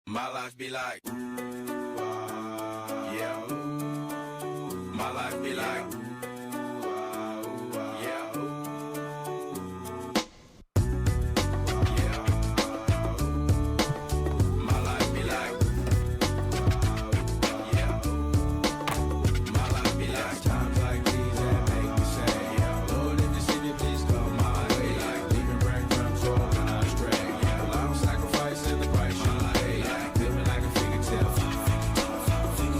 My life be like, ooh, yeah, ooh. My life be like, ooh, yeah, ooh. Yeah, ooh. My life be like, yeah, ooh. My life be like times like these that make me say, yeah, Lord, if the city please come my way, like leaving breadcrumbs all when I stray. Yeah, I'm sacrificing the price you pay, like living like a figure tale.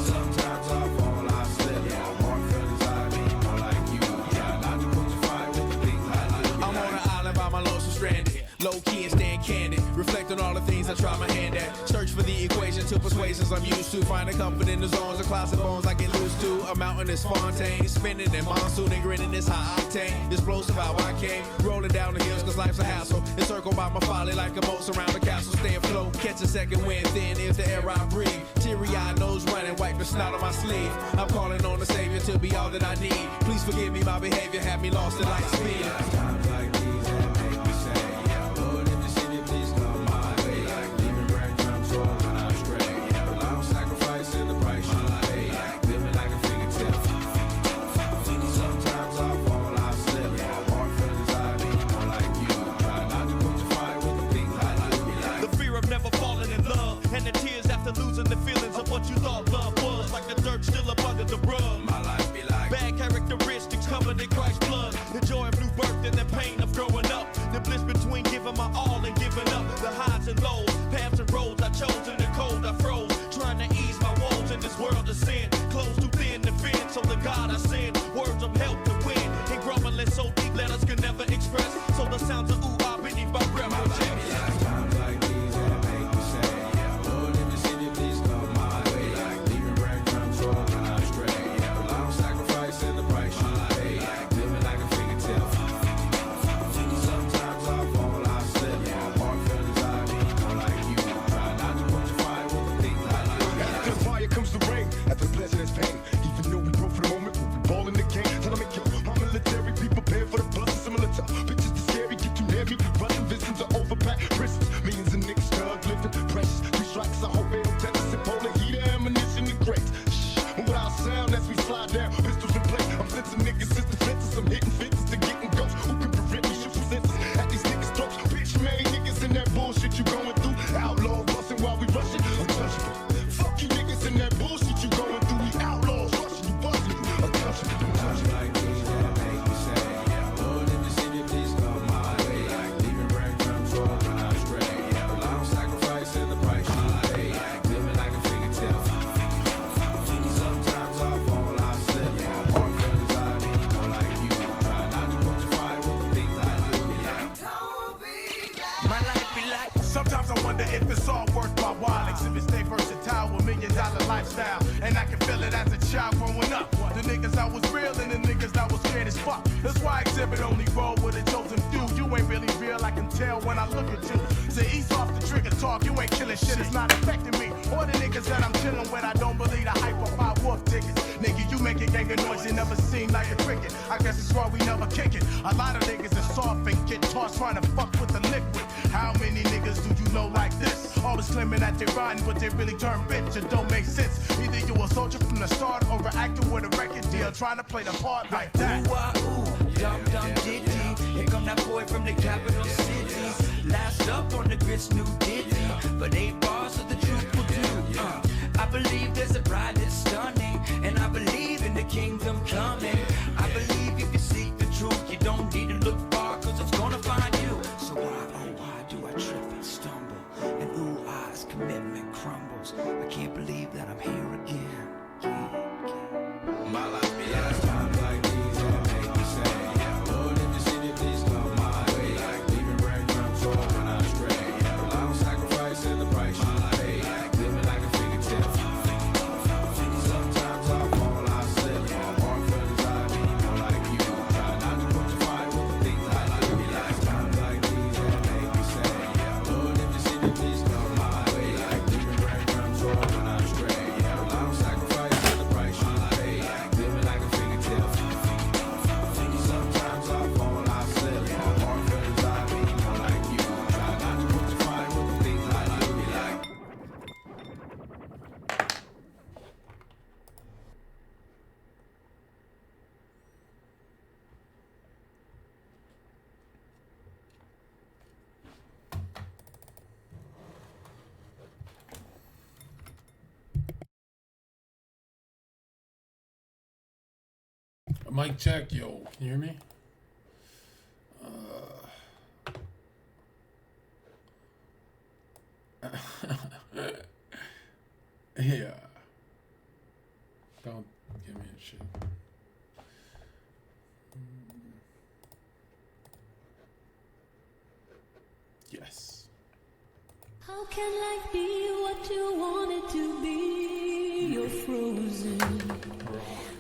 Sometimes I fall, I slip. Yeah, more feelings I mean, more like you. Yeah, not to put your fire with the things I do. I'm on an island by my lonesome stranded, low key and staying candid. Reflect on all the things I try my hand at. Search for the equation to persuasions I'm used to. Finding comfort in the zones of closet bones I get loose to. A mountain is Fontaine, spinning in monsoon and grinning is high octane. Explosive how I came, rolling down the hills cause life's a hassle. Encircled by my folly like a moat surround the castle. Stay afloat, catch a second wind, thin is the air I breathe. Teary-eyed nose running, wipe the snot on my sleeve. I'm calling on the Savior to be all that I need. Please forgive me, my behavior had me lost in light speed. Times like these that make me say, yeah, Lord, if you see me, please come my way. Like leaving breadcrumbs for when I stray. Yeah, well, I'm sacrificing the price you pay. Like living like a fingertip. Sometimes I fall, I slip. Hard feelings I be more like you. Try not to put your fire with the things I like. The fear of never falling in love, and the tears after losing the feelings of what you thought love was. Like the dirt still up under the rug. My life be like bad characteristics covered in Christ's blood. The joy of new birth and the pain of growing up. The bliss between giving my all and giving up. The highs and lows, paths and roads I chose. In the cold I froze, trying to ease my woes in this world of sin. Clothes too thin to fit, so the God I send words of help to win. And grumbling so deep letters can never express. So the sounds of ooh ah beneath my breath project. times like these that make me say, yeah, Lord, if you see me, please come my way. Like leaving breadcrumbs for when I stray. Yeah, well, I'm sacrificing the price you pay. Like living like a fingertip. Sometimes I fall, I slip. Hard feelings I be more like you. Try not to put your fire with the things I like. After the fire comes the rain, after pleasure there's pain. Even though we broke for the moment, we'll be balling the game. Tell them make your military, be prepared for the bus. Similar to bitches to scary, get too heavy. Running visions of overpacked prisons. Millions of niggas drug living, precious. 3 strikes, I hope they don't test us. And polar heater, ammunition, and crates. Shh, move without sound as we slide down. Pistols in place, I'm sensing niggas since the fences. I'm hitting fences to getting ghosts. Who can prevent me? Shoot senses at these niggas' throats. Bitch, man, niggas in that bullshit you going through. Outlaws busting while we rushing. Untouchable. Fuck you niggas in that bullshit you going through. We outlaws rushing, you busting. Untouchable. Times like these that make me say, yeah, Lord, if you see me, please come my way. Like leaving breadcrumbs for when I stray. Yeah, well, I'm sacrificing the price you pay. Like living like a fingertip. Sometimes I fall, I slip. Hard feelings I be more like you. Try not to put your fire with the things I do. My life be like Sometimes I wonder if it's all worth my while. Exhibit stay versatile with $1,000,000 lifestyle. And I can feel it as a child growing up. The niggas that was real and the niggas that was scared as fuck. That's why Exhibit only roll with a chosen few. You ain't really real, I can tell when I look at you. Say ease off the trigger talk, you ain't killing shit, it's not affecting me. Or the niggas that I'm chilling with, I don't believe the hype of my wolf tickets. Nigga, you making gang of noise, you never seem like a cricket. I guess it's why we never kick it. A lot of niggas is soft and get tossed trying to fuck with the liquid. How many niggas do you know like this? Always claiming that they riding, but they really turn bitch. It don't make sense. Either you a soldier from the start or an actor with a record deal trying to play the part like that. ooh ah ooh, dum dum diddy. Here come that boy from the capital city. Last up on the grits, new ditty. But 8 bars of the truth will do. I believe there's a bride that's stunning, and I believe in the kingdom coming. I believe if you seek the truth, you don't need to look far, cause it's gonna find you. So why, oh why do I trip and stumble? And ooh ah's commitment crumbles. I can't believe that I'm here again. My life be like times like these that make me say, yeah, Lord, if you see me, please come my way. Like leaving breadcrumbs for when I stray. Yeah, well, I'm sacrificing the price you pay. Like living like a fingertip. Sometimes I fall, I slip. Hard feelings I be more like you. Try not to put your fire with the things I like. Be like times like these that make me say, yeah, Lord, if you see me, please come my way. Like leaving breadcrumbs for when I stray. Yeah, well, I'm sacrificing the price you pay. Like living like a fingertip. Sometimes I fall, I slip. Hard feelings I be more like you. Try not to put your fire with the things I do. Be like Mic check, yo. Can you hear me? Yeah. Don't give me a shit. Yes. How can life be what you want it to be? You're frozen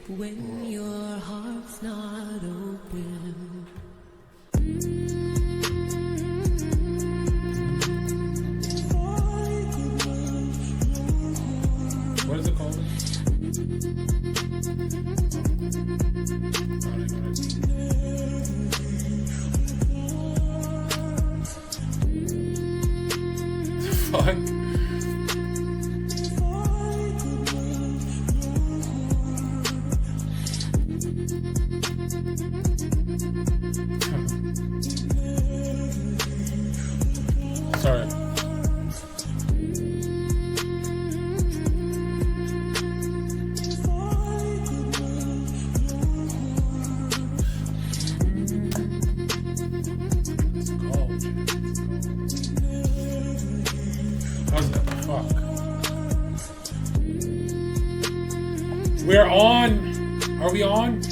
when your heart's not open. What is it called? Fuck. Sorry. How's that? Fuck. We're on. Are we on?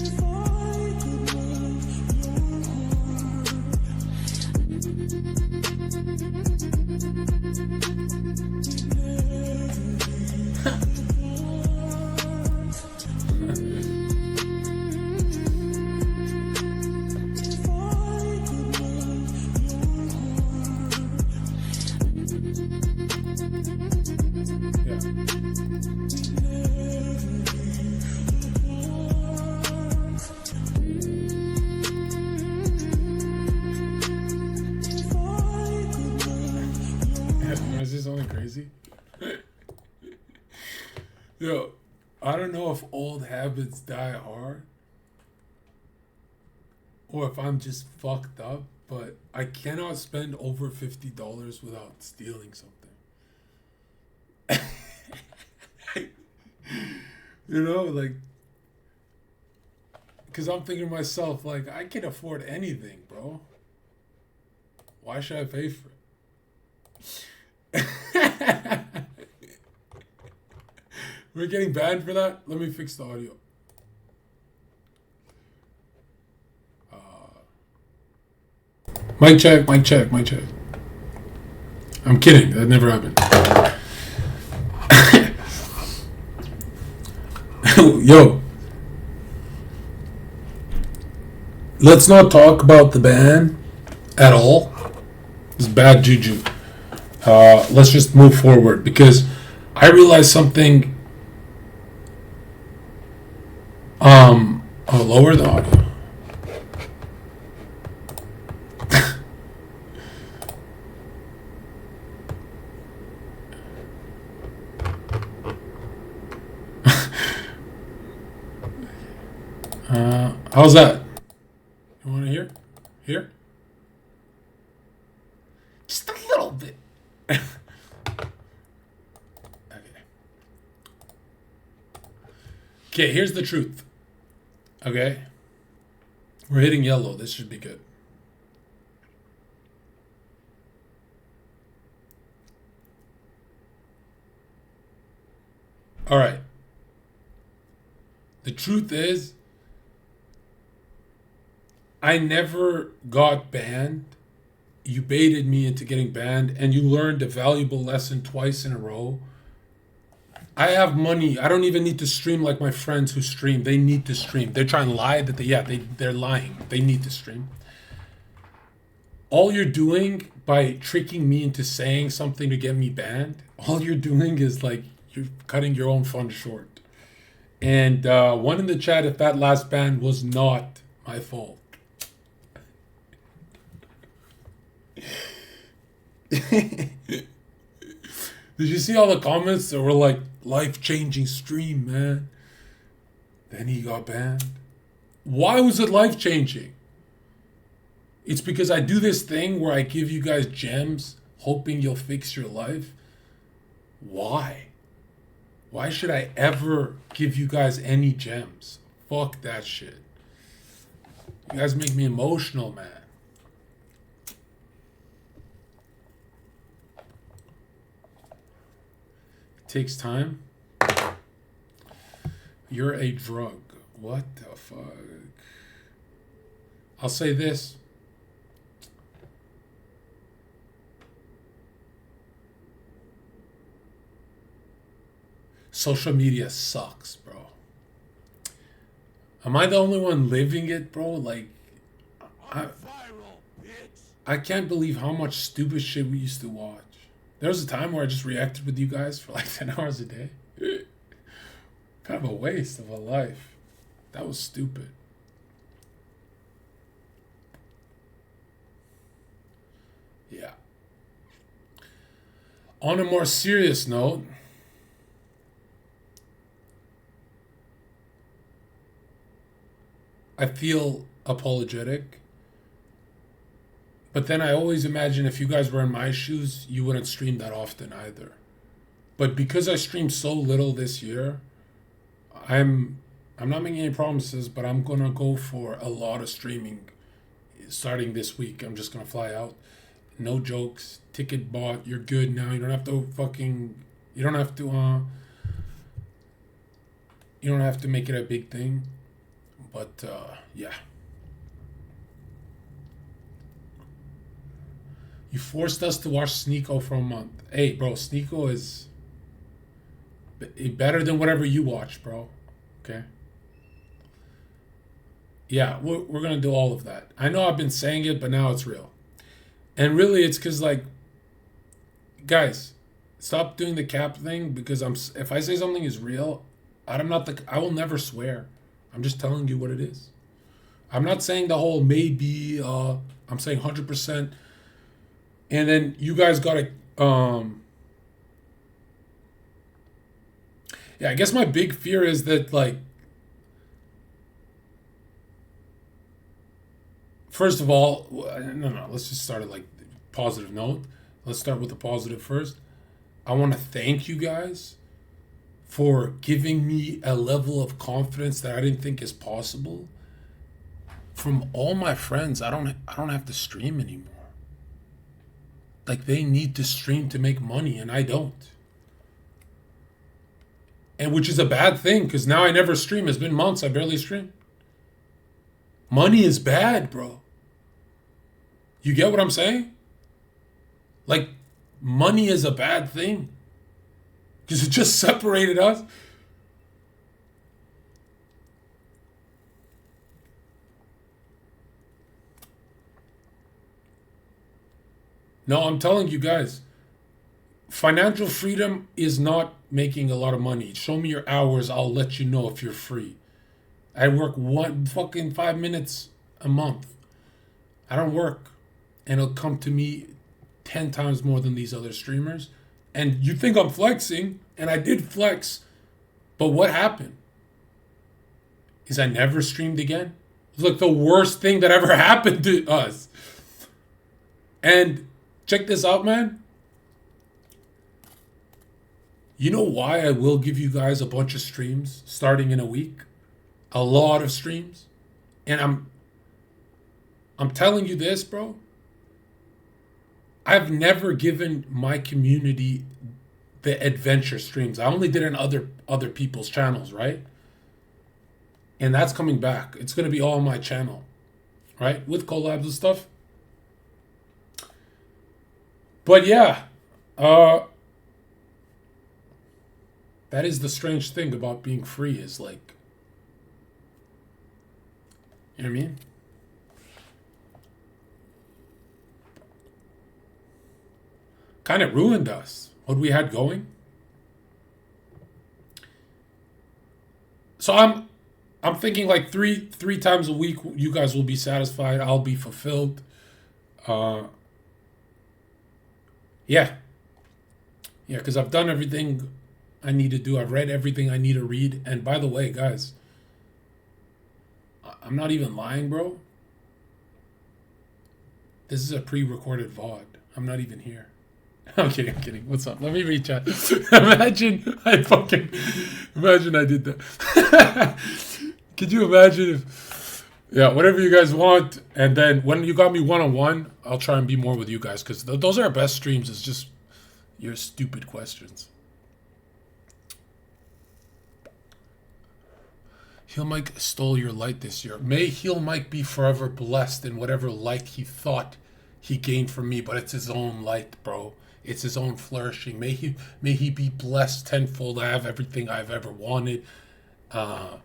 Is this only crazy? Yo, I don't know if old habits die hard or if I'm just fucked up, but I cannot spend over $50 without stealing something. You know, like, because I'm thinking to myself, like, I can afford anything, bro. Why should I pay for it? We're getting banned for that? Let me fix the audio. Mic check, mic check, mic check. I'm kidding. That never happened. Yo. Let's not talk about the ban at all. It's bad juju. Let's just move forward because I realized something. I'll lower the audio. How's that? You want to hear? Here? Just a little bit. Okay. Okay, here's the truth. Okay? We're hitting yellow. This should be good. All right. The truth is, I never got banned. You baited me into getting banned, and you learned a valuable lesson twice in a row. I have money. I don't even need to stream like my friends who stream. They need to stream. They're trying to lie that they're lying. They need to stream. All you're doing by tricking me into saying something to get me banned, all you're doing is like you're cutting your own fun short. And one in the chat, if that last ban was not my fault. Did you see all the comments that were like, life-changing stream, man? Then he got banned. Why was it life-changing? It's because I do this thing where I give you guys gems, hoping you'll fix your life. Why? Why should I ever give you guys any gems? Fuck that shit. You guys make me emotional, man. Takes time. You're a drug. What the fuck? I'll say this. social media sucks, bro. Am I the only one living it, bro? Like, I can't believe how much stupid shit we used to watch. There was a time where I just reacted with you guys for like 10 hours a day. Kind of a waste of a life. That was stupid. Yeah. On a more serious note, I feel apologetic. But then I always imagine if you guys were in my shoes, you wouldn't stream that often either. But because I streamed so little this year, I'm not making any promises, but I'm gonna go for a lot of streaming starting this week. I'm just gonna fly out. No jokes. Ticket bought. You're good now. You don't have to make it a big thing. But yeah. You forced us to watch Sneeko for a month. Hey, bro, Sneeko is better than whatever you watch, bro. Okay? Yeah, we're going to do all of that. I know I've been saying it, but now it's real. And really, it's because, like, guys, stop doing the cap thing because if I say something is real, I will never swear. I'm just telling you what it is. I'm not saying the whole maybe, I'm saying 100%. And then you guys gotta, yeah, I guess my big fear is that, like, first of all, no, let's just start at, like, positive note. Let's start with the positive first. I want to thank you guys for giving me a level of confidence that I didn't think is possible. From all my friends, I don't have to stream anymore. Like, they need to stream to make money, and I don't. And which is a bad thing, because now I never stream. It's been months, I barely stream. Money is bad, bro. You get what I'm saying? Like, money is a bad thing. Because it just separated us. No, I'm telling you guys, financial freedom is not making a lot of money. Show me your hours, I'll let you know if you're free. I work 5 minutes a month. I don't work. And it'll come to me 10 times more than these other streamers. And you think I'm flexing, and I did flex. But what happened? Is I never streamed again? It was like the worst thing that ever happened to us. And check this out, man. You know why I will give you guys a bunch of streams starting in a week? A lot of streams. And I'm telling you this, bro. I've never given my community the adventure streams. I only did it on other people's channels, right? And that's coming back. It's going to be all on my channel, right? With collabs and stuff. But yeah, that is the strange thing about being free is like, you know what I mean? Kind of ruined us, what we had going. So I'm thinking like three times a week, you guys will be satisfied. I'll be fulfilled. Yeah, because I've done everything I need to do. I've read everything I need to read. And by the way, guys, I'm not even lying, bro. This is a pre-recorded VOD. I'm not even here. I'm kidding. What's up? Let me read chat. Imagine I did that. Could you imagine if, yeah, whatever you guys want. And then when you got me one-on-one, I'll try and be more with you guys. Because those are our best streams. It's just your stupid questions. Heel Mike stole your light this year. May Heel Mike be forever blessed in whatever light he thought he gained from me. But it's his own light, bro. It's his own flourishing. May he be blessed tenfold. I have everything I've ever wanted. But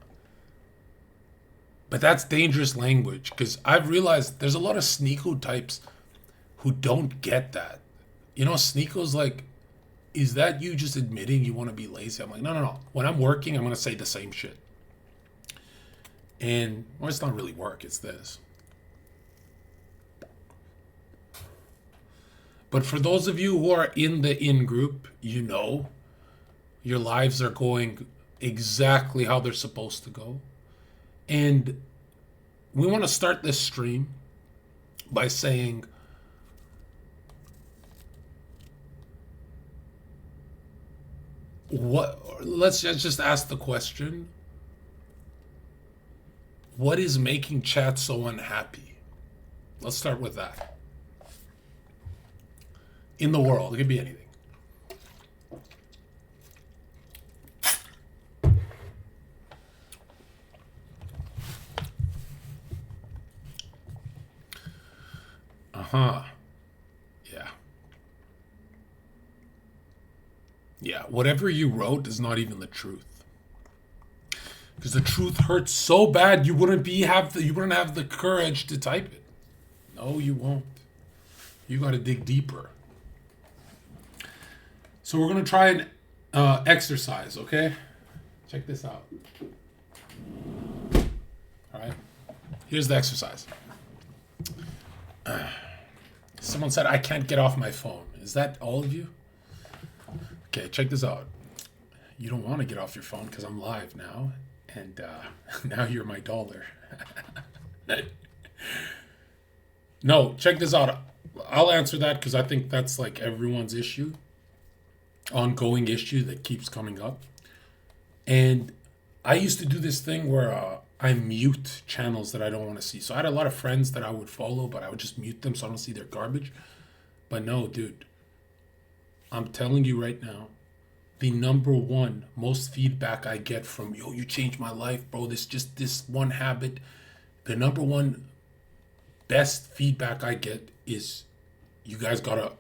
that's dangerous language, because I've realized there's a lot of sneako types who don't get that. You know, sneako's like, is that you just admitting you want to be lazy? I'm like, no. When I'm working, I'm going to say the same shit. And, well, it's not really work, it's this. But for those of you who are in the in-group, you know, your lives are going exactly how they're supposed to go. And we want to start this stream by saying, let's just ask the question, what is making chat so unhappy? Let's start with that. In the world, it could be anything. Yeah, whatever you wrote is not even the truth. Because the truth hurts so bad you wouldn't have the courage to type it. No, you won't. You got to dig deeper. So we're going to try an exercise, okay? Check this out. All right. Here's the exercise. Someone said, I can't get off my phone. Is that all of you? Okay, check this out. You don't want to get off your phone because I'm live now. And now you're my dollar. No, check this out. I'll answer that because I think that's like everyone's issue. Ongoing issue that keeps coming up. And I used to do this thing where I mute channels that I don't want to see. So I had a lot of friends that I would follow, but I would just mute them so I don't see their garbage. But no, dude. I'm telling you right now, the number one most feedback I get from, yo, you changed my life, bro. This one habit. The number one best feedback I get is, you guys gotta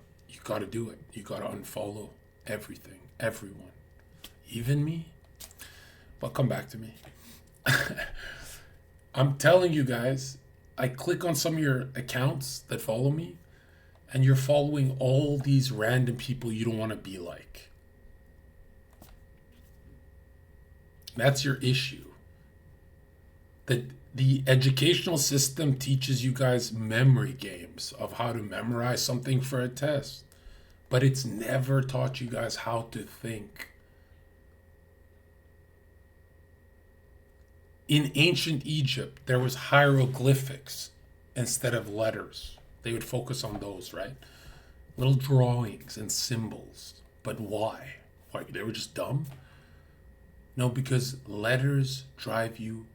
do it. You gotta unfollow everything, everyone, even me. But come back to me. I'm telling you guys, I click on some of your accounts that follow me, and you're following all these random people you don't want to be like. That's your issue. That the educational system teaches you guys memory games of how to memorize something for a test, but it's never taught you guys how to think. In ancient Egypt, there was hieroglyphics instead of letters. They would focus on those, right? Little drawings and symbols. But why? Like, they were just dumb? No, because letters drive you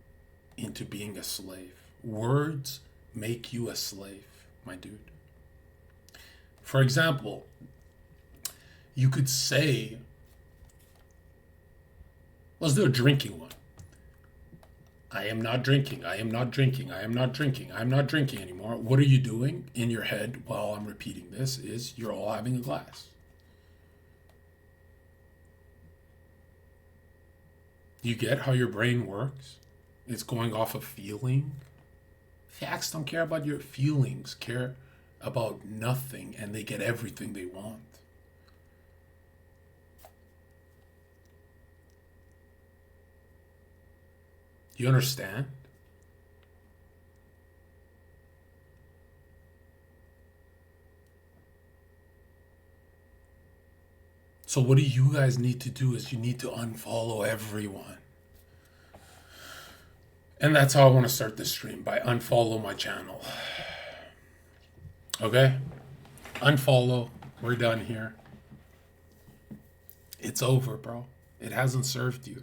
into being a slave. Words make you a slave, my dude. For example, you could say, let's do a drinking one. I am not drinking. I am not drinking. I am not drinking. I'm not drinking anymore. What are you doing in your head while I'm repeating this is you're all having a glass. You get how your brain works? It's going off of feeling. Facts don't care about your feelings, care about nothing, and they get everything they want. You understand? So what do you guys need to do is you need to unfollow everyone. And that's how I want to start this stream, by unfollow my channel. Okay? Unfollow. We're done here. It's over, bro. It hasn't served you.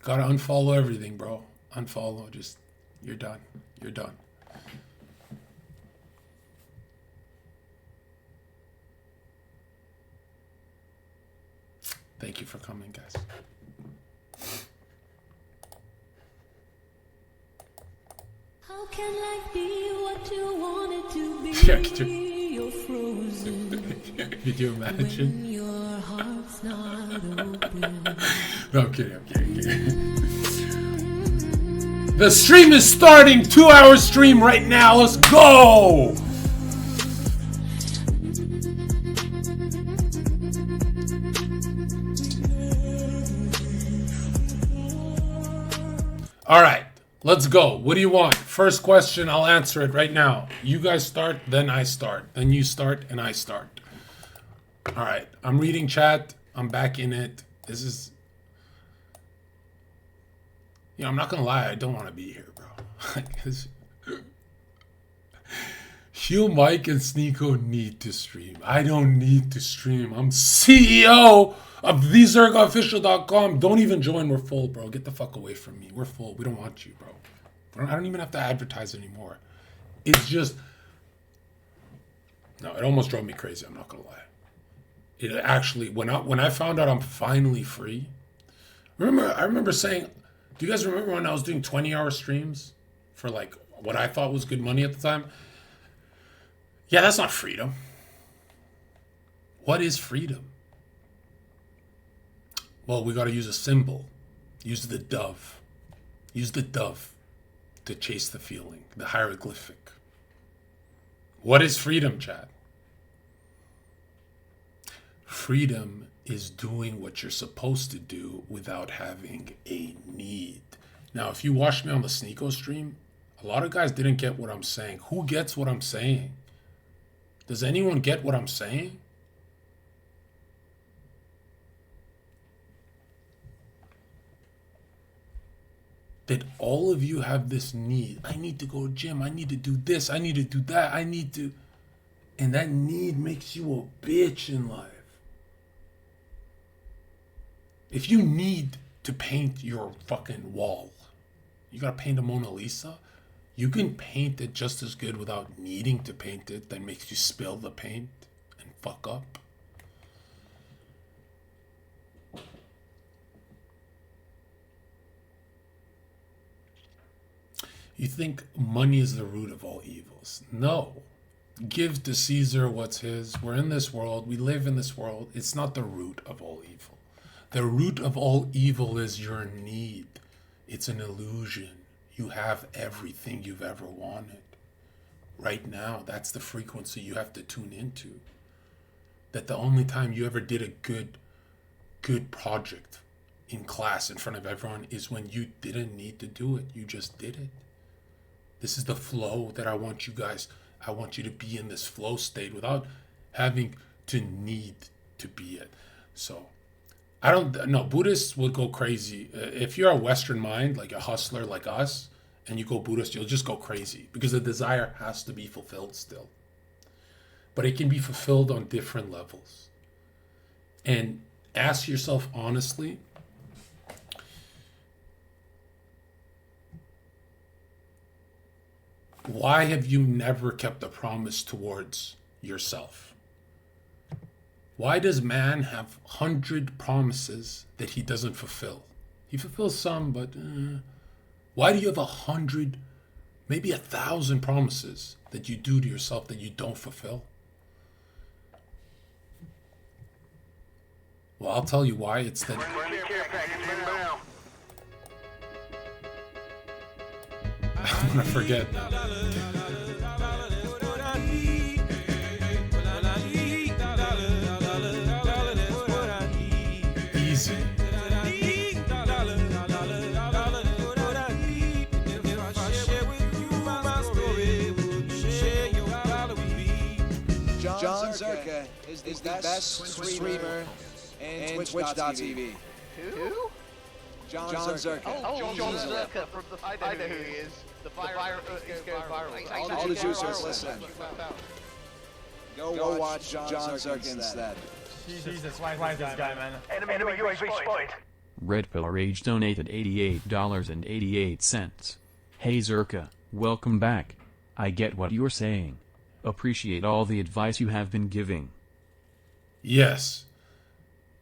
Gotta unfollow everything, bro. Unfollow. Just, you're done. You're done. Thank you for coming, guys. How can life be what you want it to be? Yeah, You're frozen Could you imagine? when your heart's not open. No, I'm kidding. The stream is starting. 2-hour stream right now. Let's go. All right, let's go. What do you want? First question, I'll answer it right now. You guys start, then I start. Then you start, and I start. All right, I'm reading chat. I'm back in it. This is... You know, I'm not going to lie. I don't want to be here, bro. Hugh, Mike, and Sneeko need to stream. I don't need to stream. I'm CEO of thezherkaofficial.com. Don't even join. We're full, bro. Get the fuck away from me. We're full. We don't want you, bro. I don't even have to advertise anymore. It's just... No, it almost drove me crazy. I'm not going to lie. It actually... When I found out I'm finally free... I remember saying... Do you guys remember when I was doing 20-hour streams for like what I thought was good money at the time? Yeah, that's not freedom. What is freedom? Well, we got to use a symbol. Use the dove. Use the dove to chase the feeling, the hieroglyphic. What is freedom, Chad? Freedom is doing what you're supposed to do without having a need. Now, if you watched me on the Sneeko stream, a lot of guys didn't get what I'm saying. Who gets what I'm saying? Does anyone get what I'm saying? That all of you have this need. I need to go to the gym. I need to do this. I need to do that. I need to... And that need makes you a bitch in life. If you need to paint your fucking wall, you gotta paint a Mona Lisa, you can paint it just as good without needing to paint it. That makes you spill the paint and fuck up. You think money is the root of all evils. No. Give to Caesar what's his. We're in this world. We live in this world. It's not the root of all evil. The root of all evil is your need. It's an illusion. You have everything you've ever wanted. Right now, that's the frequency you have to tune into. That the only time you ever did a good project in class in front of everyone is when you didn't need to do it. You just did it. This is the flow that I want you to be in this flow state without having to need to be it. So, I don't know. Buddhists will go crazy. If you're a Western mind, like a hustler like us, and you go Buddhist, you'll just go crazy because the desire has to be fulfilled still. But it can be fulfilled on different levels. And ask yourself honestly, why have you never kept a promise towards yourself? Why does man have 100 promises that he doesn't fulfill? He fulfills some, but why do you have 100, maybe 1,000 promises that you do to yourself that you don't fulfill? Well, I'll tell you why. It's that... I'm gonna forget now. Easy. Jonzherka is the best streamer in Twitch.tv. Who? Jonzherka. Oh, jonzherka from the... I know who he is. The viral... He's going viral. All the juicers, listen. Go watch Jonzherka instead. Jesus, why is this guy, man? Enemy UAV spotted. Red Pill Rage donated $88.88. Hey Zherka, welcome back. I get what you're saying. Appreciate all the advice you have been giving. Yes.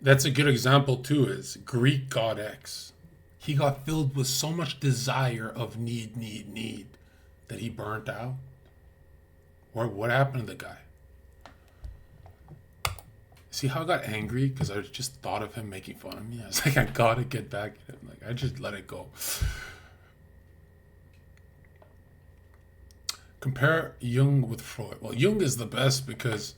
That's a good example too, is Greek god X. He got filled with so much desire of need, that he burnt out. Or what happened to the guy? See how I got angry? Because I just thought of him making fun of me. I was like, I gotta get back at him. Like, I just let it go. Compare Jung with Freud. Well, Jung is the best because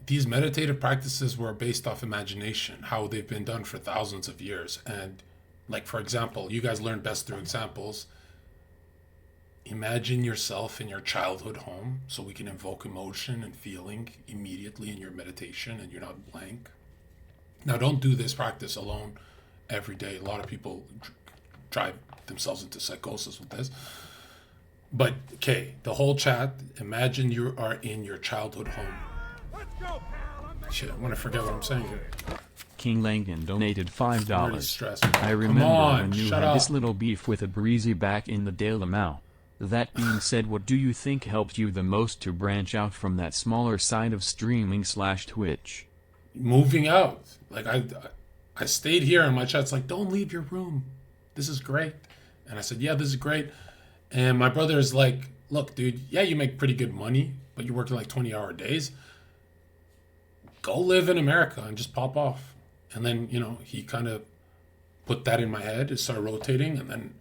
these meditative practices were based off imagination, how they've been done for thousands of years. And like, for example, you guys learn best through examples. Imagine yourself in your childhood home so we can invoke emotion and feeling immediately in your meditation and you're not blank. Now, don't do this practice alone every day. A lot of people drive themselves into psychosis with this. But, okay, the whole chat, imagine you are in your childhood home. Shit, I'm going to forget what I'm saying here. King Langan donated $5. I Come remember on, when you shut had up. this little beef with a breezy back in the Daily Mao. That being said, what do you think helped you the most to branch out from that smaller side of streaming/Twitch? Moving out. Like, I stayed here and my chat's like, don't leave your room. This is great. And I said, yeah, this is great. And my brother is like, look, dude, yeah, you make pretty good money, but you're working like 20-hour days. Go live in America and just pop off. And then, you know, he kind of put that in my head. It started rotating. And then,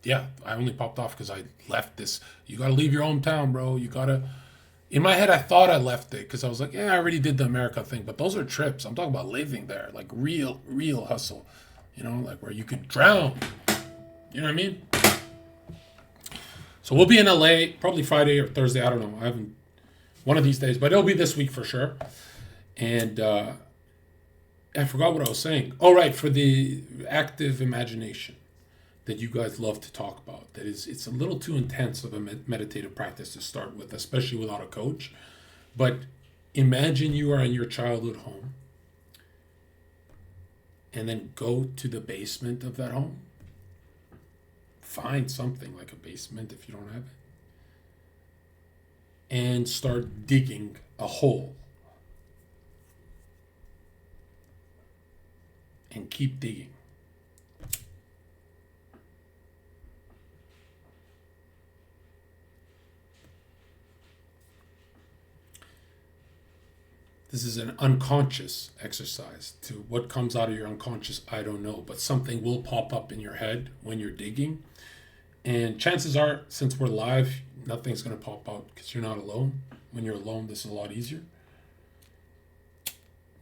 yeah, I only popped off because I left this. You got to leave your hometown, bro. You got to. In my head, I thought I left it because I was like, yeah, I already did the America thing. But those are trips. I'm talking about living there, like real hustle. You know, like where you could drown. You know what I mean? So we'll be in LA probably Friday or Thursday. I don't know. I haven't one of these days, but it'll be this week for sure. And I forgot what I was saying. Oh, right, for the active imagination that you guys love to talk about. That is, it's a little too intense of a meditative practice to start with, especially without a coach. But imagine you are in your childhood home and then go to the basement of that home. Find something like a basement if you don't have it. And start digging a hole. And keep digging. This is an unconscious exercise. To what comes out of your unconscious, I don't know. But something will pop up in your head when you're digging. And chances are, since we're live, nothing's going to pop out because you're not alone. When you're alone, this is a lot easier.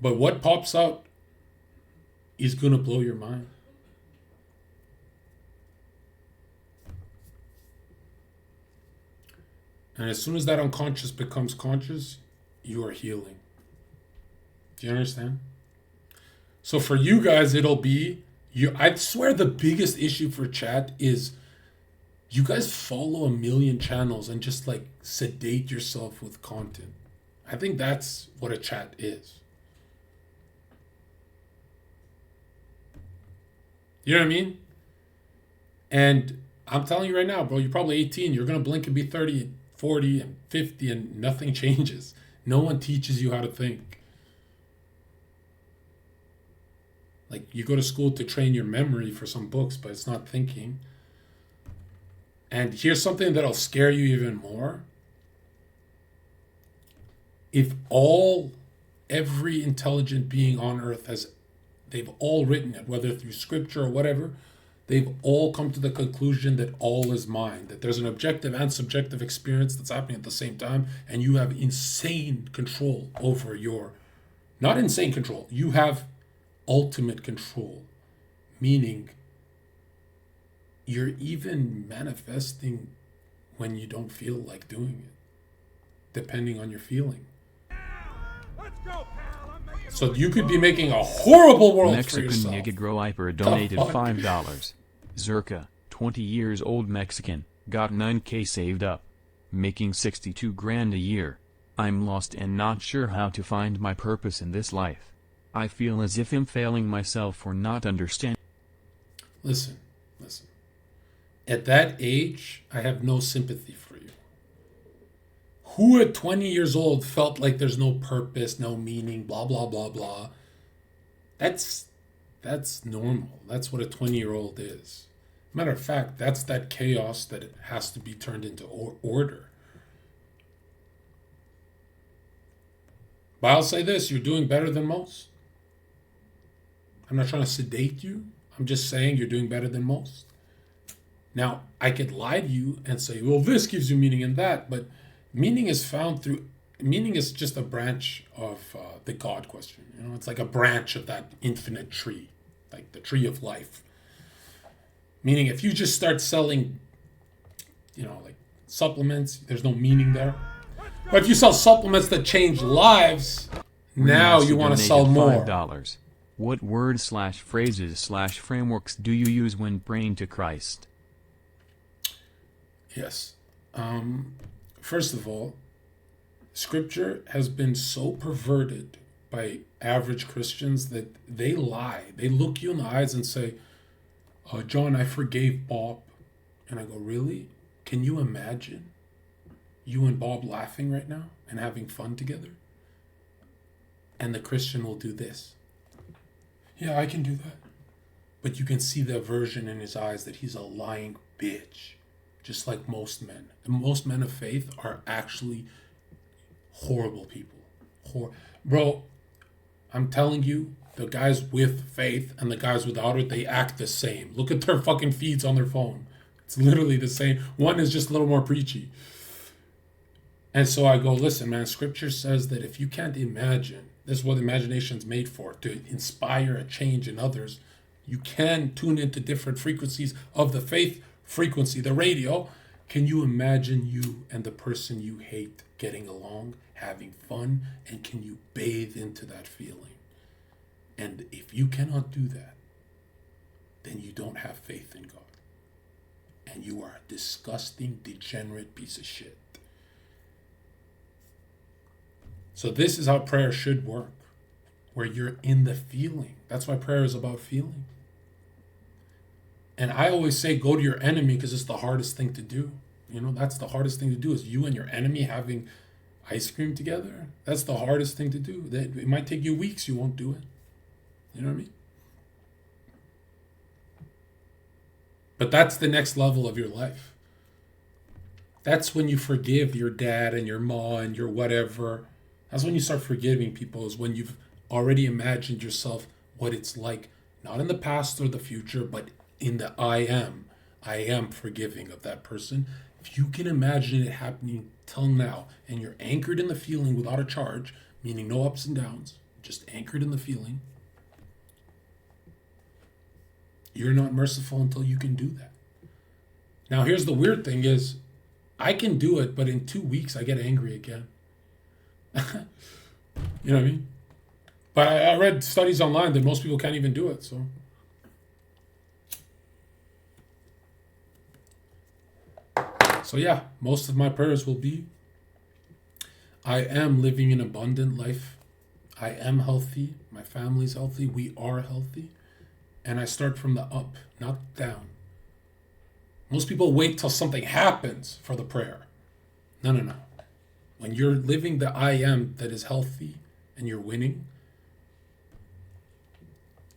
But what pops out is going to blow your mind. And as soon as that unconscious becomes conscious, you are healing. Do you understand? So for you guys, it'll be, I swear the biggest issue for chat is you guys follow a million channels and just like sedate yourself with content. I think that's what a chat is. You know what I mean? And I'm telling you right now, bro, you're probably 18. You're going to blink and be 30 and 40 and 50 and nothing changes. No one teaches you how to think. Like, you go to school to train your memory for some books, but it's not thinking. And here's something that'll scare you even more. If every intelligent being on earth they've all written it, whether through scripture or whatever, they've all come to the conclusion that all is mind, that there's an objective and subjective experience that's happening at the same time, and you have insane control over not insane control, you have ultimate control, meaning you're even manifesting when you don't feel like doing it, depending on your feeling. So you could be making a horrible world for yourself. Mexican Nigga donated $5. Zherka, 20 years old Mexican, got 9K saved up. Making 62 grand a year. I'm lost and not sure how to find my purpose in this life. I feel as if I'm failing myself for not understanding. Listen. At that age, I have no sympathy for you. Who at 20 years old felt like there's no purpose, no meaning, blah, blah, blah, blah. That's normal. That's what a 20-year-old is. Matter of fact, that's that chaos that it has to be turned into order. But I'll say this, you're doing better than most. I'm not trying to sedate you. I'm just saying you're doing better than most. Now, I could lie to you and say, well, this gives you meaning in that, but meaning is found through, meaning is just a branch of the God question. You know, it's like a branch of that infinite tree, like the tree of life. Meaning if you just start selling, you know, like supplements, there's no meaning there. But if you sell supplements that change lives, now you want to sell more. $5. What words / phrases / frameworks do you use when praying to Christ? Yes. First of all, Scripture has been so perverted by average Christians that they lie. They look you in the eyes and say, John, I forgave Bob. And I go, really? Can you imagine you and Bob laughing right now and having fun together? And the Christian will do this. Yeah, I can do that. But you can see the aversion in his eyes that he's a lying bitch. Just like most men. And most men of faith are actually horrible people. Bro, I'm telling you, the guys with faith and the guys without it, they act the same. Look at their fucking feeds on their phone. It's literally the same. One is just a little more preachy. And so I go, listen, man, Scripture says that if you can't imagine, this is what imagination's made for, to inspire a change in others, you can tune into different frequencies of the faith frequency, the radio. Can you imagine you and the person you hate getting along, having fun, and can you bathe into that feeling? And if you cannot do that, then you don't have faith in God. And you are a disgusting, degenerate piece of shit. So this is how prayer should work, where you're in the feeling. That's why prayer is about feeling. And I always say, go to your enemy because it's the hardest thing to do. You know, that's the hardest thing to do is you and your enemy having ice cream together. That's the hardest thing to do. It might take you weeks. You won't do it. You know what I mean? But that's the next level of your life. That's when you forgive your dad and your ma and your whatever. That's when you start forgiving people, is when you've already imagined yourself what it's like, not in the past or the future, but in the I am forgiving of that person. If you can imagine it happening till now, and you're anchored in the feeling without a charge, meaning no ups and downs, just anchored in the feeling, you're not merciful until you can do that. Now, here's the weird thing is, I can do it, but in 2 weeks, I get angry again. You know what I mean? But I read studies online that most people can't even do it, so. So yeah, most of my prayers will be, I am living an abundant life. I am healthy. My family's healthy. We are healthy. And I start from the up, not down. Most people wait till something happens for the prayer. No. When you're living the I am that is healthy and you're winning,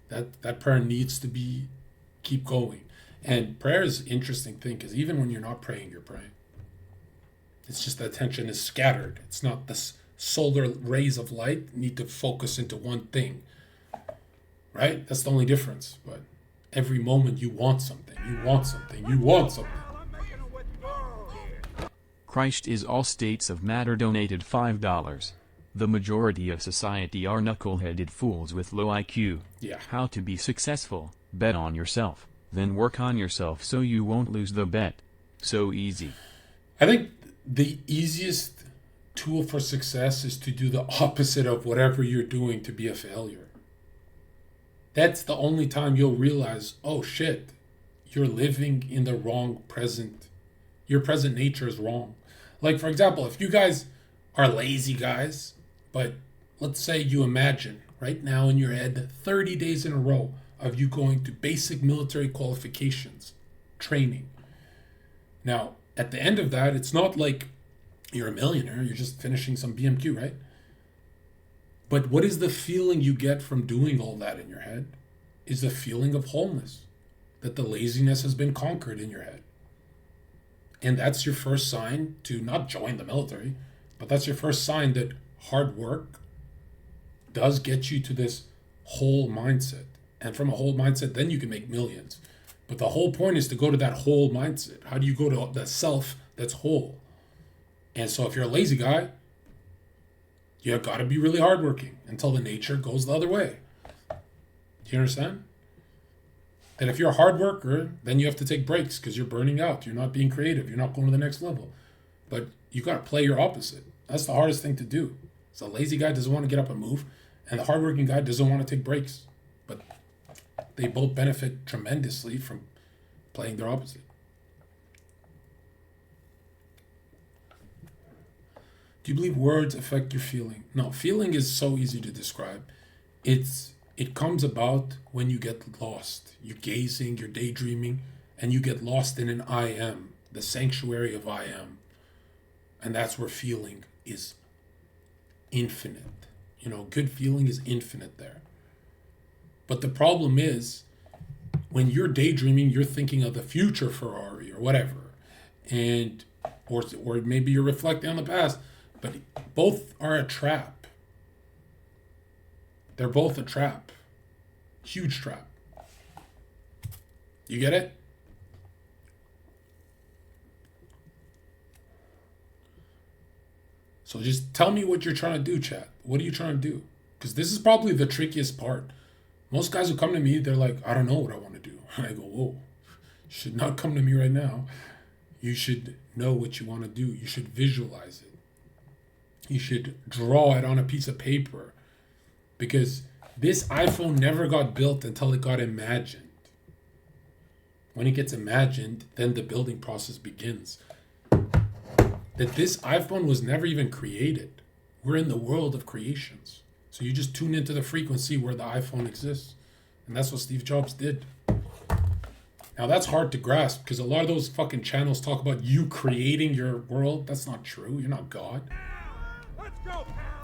that prayer needs to keep going. And prayer is an interesting thing because even when you're not praying, you're praying. It's just the attention is scattered. It's not the solar rays of light need to focus into one thing. Right? That's the only difference. But every moment you want something. You want something. You want something. Christ is all states of matter donated $5. The majority of society are knuckle-headed fools with low IQ. Yeah. How to be successful? Bet on yourself. Then work on yourself so you won't lose the bet. So easy. I think the easiest tool for success is to do the opposite of whatever you're doing to be a failure. That's the only time you'll realize, oh shit, you're living in the wrong present. Your present nature is wrong. Like, for example, if you guys are lazy guys, but let's say you imagine right now in your head 30 days in a row of you going to basic military qualifications, training. Now, at the end of that, it's not like you're a millionaire, you're just finishing some BMQ, right? But what is the feeling you get from doing all that in your head? Is the feeling of wholeness, that the laziness has been conquered in your head. And that's your first sign to not join the military, but that's your first sign that hard work does get you to this whole mindset. And from a whole mindset, then you can make millions. But the whole point is to go to that whole mindset. How do you go to the self that's whole? And so if you're a lazy guy, you got to be really hardworking until the nature goes the other way. Do you understand? And if you're a hard worker, then you have to take breaks because you're burning out. You're not being creative. You're not going to the next level. But you got to play your opposite. That's the hardest thing to do. So a lazy guy doesn't want to get up and move, and the hardworking guy doesn't want to take breaks. But they both benefit tremendously from playing their opposite. Do you believe words affect your feeling? No, feeling is so easy to describe. It comes about when you get lost. You're gazing, you're daydreaming, and you get lost in an I am, the sanctuary of I am. And that's where feeling is infinite. Good feeling is infinite there. But the problem is, when you're daydreaming, you're thinking of the future Ferrari or whatever. Or maybe you're reflecting on the past. But both are a trap. They're both a trap. Huge trap. You get it? So just tell me what you're trying to do, chat. What are you trying to do? Because this is probably the trickiest part. Most guys who come to me, they're like, I don't know what I want to do. And I go, whoa, you should not come to me right now. You should know what you want to do. You should visualize it. You should draw it on a piece of paper, because this iPhone never got built until it got imagined. When it gets imagined, then the building process begins. That this iPhone was never even created. We're in the world of creations. So you just tune into the frequency where the iPhone exists. And that's what Steve Jobs did. Now that's hard to grasp, because a lot of those fucking channels talk about you creating your world. That's not true. You're not God.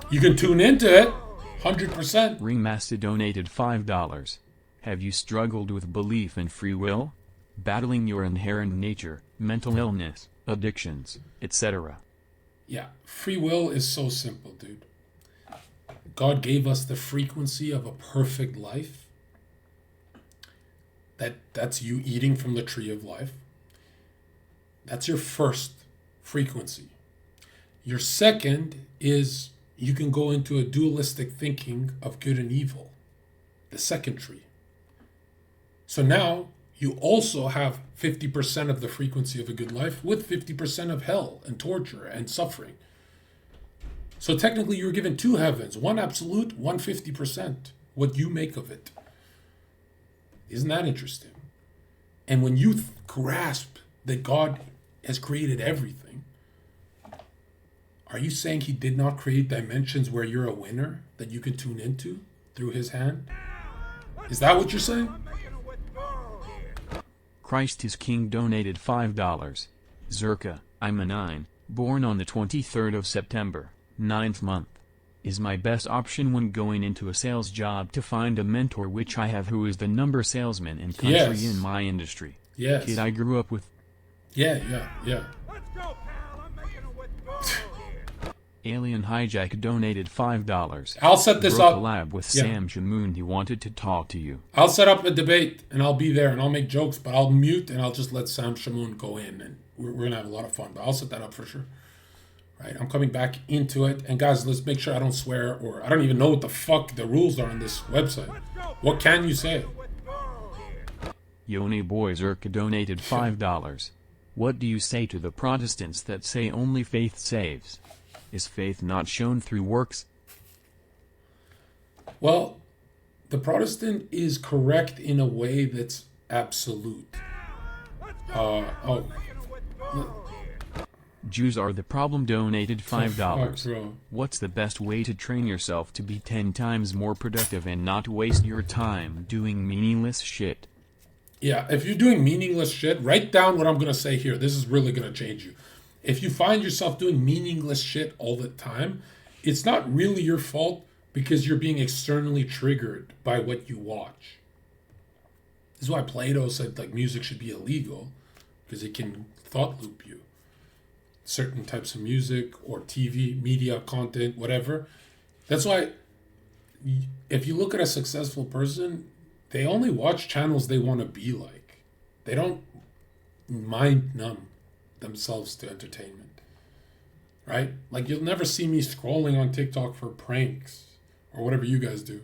You can tune into it, 100%. Ringmaster donated $5. Have you struggled with belief in free will? Battling your inherent nature, mental illness, addictions, etc. Yeah, free will is so simple, dude. God gave us the frequency of a perfect life. That's you eating from the tree of life. That's your first frequency. Your second is you can go into a dualistic thinking of good and evil, the second tree. So now you also have 50% of the frequency of a good life with 50% of hell and torture and suffering. So technically you're given two heavens, one absolute, one 50%, what you make of it. Isn't that interesting? And when you grasp that God has created everything, are you saying he did not create dimensions where you're a winner that you can tune into through his hand? Is that what you're saying? Christ is King donated $5. Zherka, I'm a 9, born on the 23rd of September, 9th month. Is my best option when going into a sales job to find a mentor which I have who is the number salesman in country in my industry? Yes. Kid I grew up with. Yeah. Alien Hijack donated $5. I'll set this Broke up. a collab with Sam Shamoon. He wanted to talk to you. I'll set up a debate and I'll be there and I'll make jokes, but I'll mute and I'll just let Sam Shamoon go in and we're going to have a lot of fun. But I'll set that up for sure. Right, I'm coming back into it. And guys, let's make sure I don't swear, or I don't even know what the fuck the rules are on this website. What can you say? Yoni Boy Zherka donated $5. What do you say to the Protestants that say only faith saves? Is faith not shown through works? Well, the Protestant is correct in a way that's absolute. Jews are the problem donated $5. Fuck, What's the best way to train yourself to be 10 times more productive and not waste your time doing meaningless shit? Yeah, if you're doing meaningless shit, write down what I'm going to say here. This is really going to change you. If you find yourself doing meaningless shit all the time, it's not really your fault because you're being externally triggered by what you watch. This is why Plato said like music should be illegal, because it can thought loop you. Certain types of music or TV, media, content, whatever. That's why if you look at a successful person, they only watch channels they want to be like. They don't mind numb themselves to entertainment, right? Like, you'll never see me scrolling on TikTok for pranks or whatever you guys do.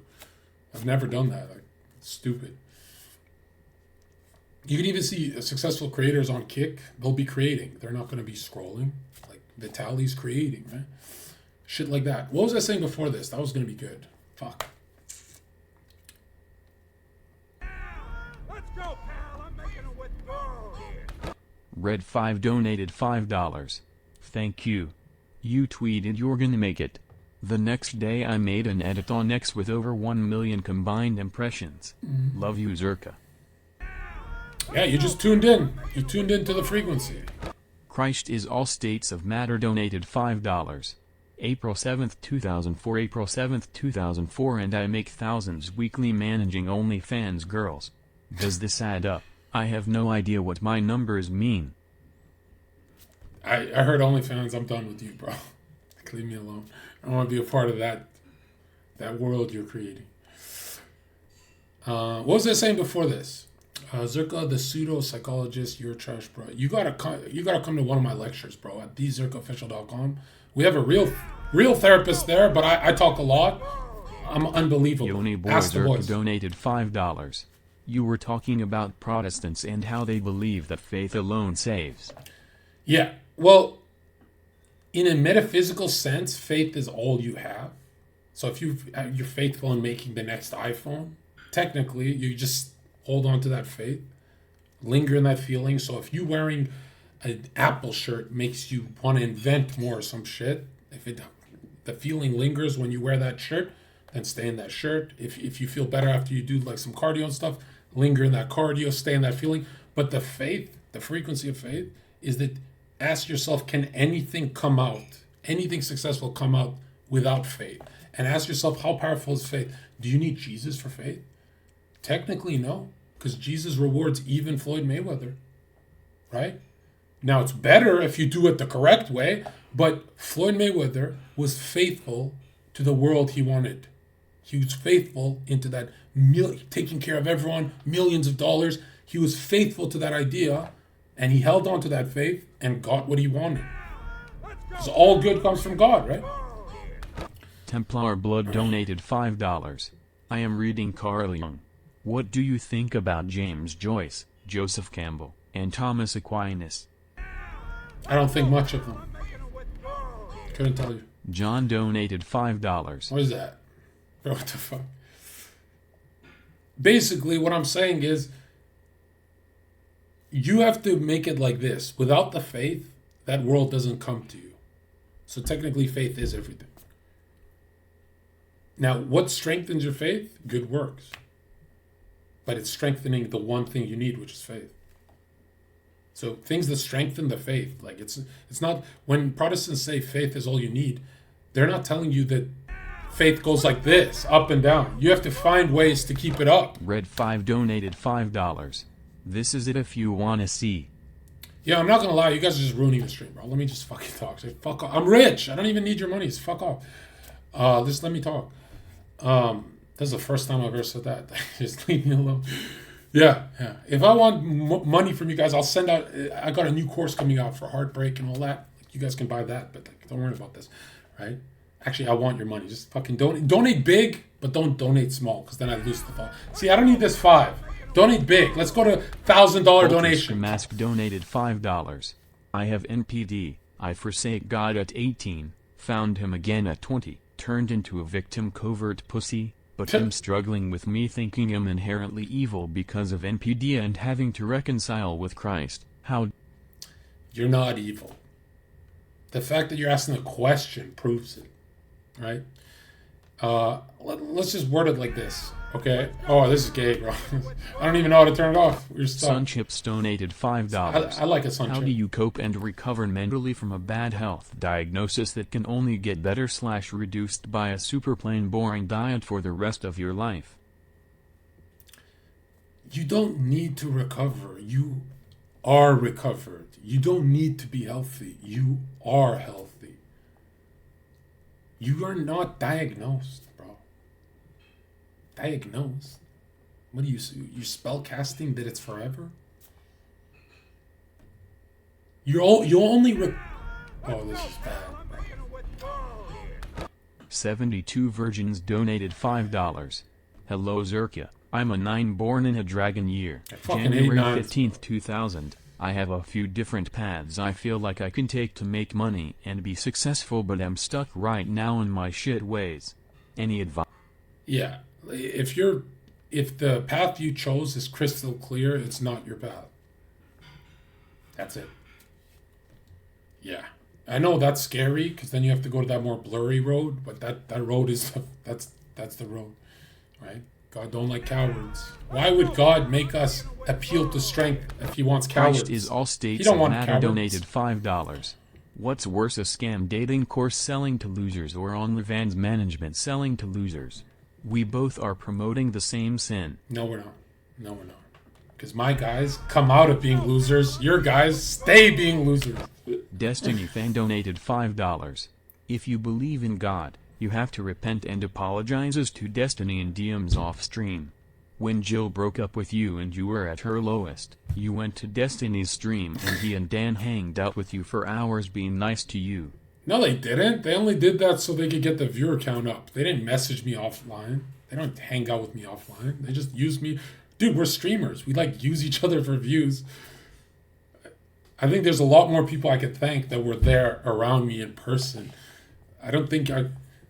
I've never done that. Like, it's stupid. You can even see successful creators on Kick. They'll be creating. They're not going to be scrolling. Like Vitali's creating, right? Shit like that. What was I saying before this? That was going to be good. Fuck. Let's go, pal. I'm making a withdrawal here. Red 5 donated $5. Thank you. You tweeted you're gonna make it. The next day I made an edit on X with over 1 million combined impressions. Love you, Zherka. Yeah, you just tuned in. You tuned into the frequency. Christ is all states of matter donated $5. April 7th, 2004 April 7th, 2004 And I make thousands weekly managing OnlyFans girls. Does this add up? I have no idea what my numbers mean. I heard OnlyFans. I'm done with you, bro. Leave me alone. I don't want to be a part of that world you're creating. What was I saying before this? Zherka, the pseudo-psychologist, you're trash, bro. You gotta come to one of my lectures, bro, at thezherkaofficial.com. We have a real therapist there, but I talk a lot. I'm unbelievable. Yoni Boy Ask the Zherka boys. donated $5. You were talking about Protestants and how they believe that faith alone saves. Yeah, well, in a metaphysical sense, faith is all you have. So if you're faithful in making the next iPhone, technically, you just hold on to that faith, linger in that feeling. So if you wearing an Apple shirt makes you want to invent more or some shit, the feeling lingers when you wear that shirt, then stay in that shirt. If you feel better after you do like some cardio and stuff, linger in that cardio, stay in that feeling. But the faith, the frequency of faith, is that ask yourself, can anything come out, anything successful come out without faith? And ask yourself, how powerful is faith? Do you need Jesus for faith? Technically, no, because Jesus rewards even Floyd Mayweather, right? Now, it's better if you do it the correct way, but Floyd Mayweather was faithful to the world he wanted. He was faithful into that, taking care of everyone, millions of dollars. He was faithful to that idea, and he held on to that faith and got what he wanted. Because all good comes from God, right? Templar Blood donated $5. I am reading Carl Jung. What do you think about James Joyce, Joseph Campbell, and Thomas Aquinas? I don't think much of them. Couldn't tell you. John donated $5. What is that? Bro, what the fuck? Basically, what I'm saying is, you have to make it like this. Without the faith, that world doesn't come to you. So technically, faith is everything. Now, what strengthens your faith? Good works. But it's strengthening the one thing you need, which is faith. So things that strengthen the faith, like it's not, when Protestants say faith is all you need, they're not telling you that faith goes like this, up and down. You have to find ways to keep it up. Red 5 donated $5. This is it if you wanna see. Yeah, I'm not gonna lie, you guys are just ruining the stream, bro. Let me just fucking talk. Say, fuck off. I'm rich. I don't even need your money. Just fuck off. Just let me talk. This is the first time I've ever said that. Just leave me alone. Yeah. If I want money from you guys, I'll send out. I got a new course coming out for heartbreak and all that. You guys can buy that, but don't worry about this, right? Actually, I want your money. Just fucking donate big, but don't donate small, because then I lose the thought. See, I don't need this 5. Donate big. Let's go to $1,000 donation. Mask donated $5. I have NPD. I forsake God at 18, found him again at 20, turned into a victim covert pussy, but him struggling with me thinking him inherently evil because of NPD and having to reconcile with Christ. How? You're not evil. The fact that you're asking a question proves it, right? Let's just word it like this, okay? Oh, this is gay, bro. I don't even know how to turn it off. We're stuck. Sunchips donated $5. I like a Sunchip. How do you cope and recover mentally from a bad health diagnosis that can only get better / reduced by a super plain boring diet for the rest of your life? You don't need to recover. You are recovered. You don't need to be healthy. You are healthy. You are not diagnosed, bro. Diagnosed? What do you spell casting that it's forever? You only oh, this is bad. 72 virgins donated $5. Hello Zherka, I'm a 9 born in a dragon year. January 15th, 2000. I have a few different paths I feel like I can take to make money and be successful, but I'm stuck right now in my shit ways. Any advice? Yeah, if the path you chose is crystal clear, it's not your path. That's it. Yeah. I know that's scary because then you have to go to that more blurry road, but that road is that's the road, right? God don't like cowards. Why would God make us appeal to strength if he wants cowards? Christ is all states he don't of want matter cowards. donated $5. What's worse, a scam dating course selling to losers or OnlyFans management selling to losers? We both are promoting the same sin. No, we're not. No, we're not. Because my guys come out of being losers. Your guys stay being losers. Destiny fan donated $5. If you believe in God, you have to repent and apologizes to Destiny in DMs off stream. When Jill broke up with you and you were at her lowest, you went to Destiny's stream and he and Dan hanged out with you for hours being nice to you. No, they didn't. They only did that so they could get the viewer count up. They didn't message me offline. They don't hang out with me offline. They just use me. Dude, we're streamers. We use each other for views. I think there's a lot more people I could thank that were there around me in person. I don't think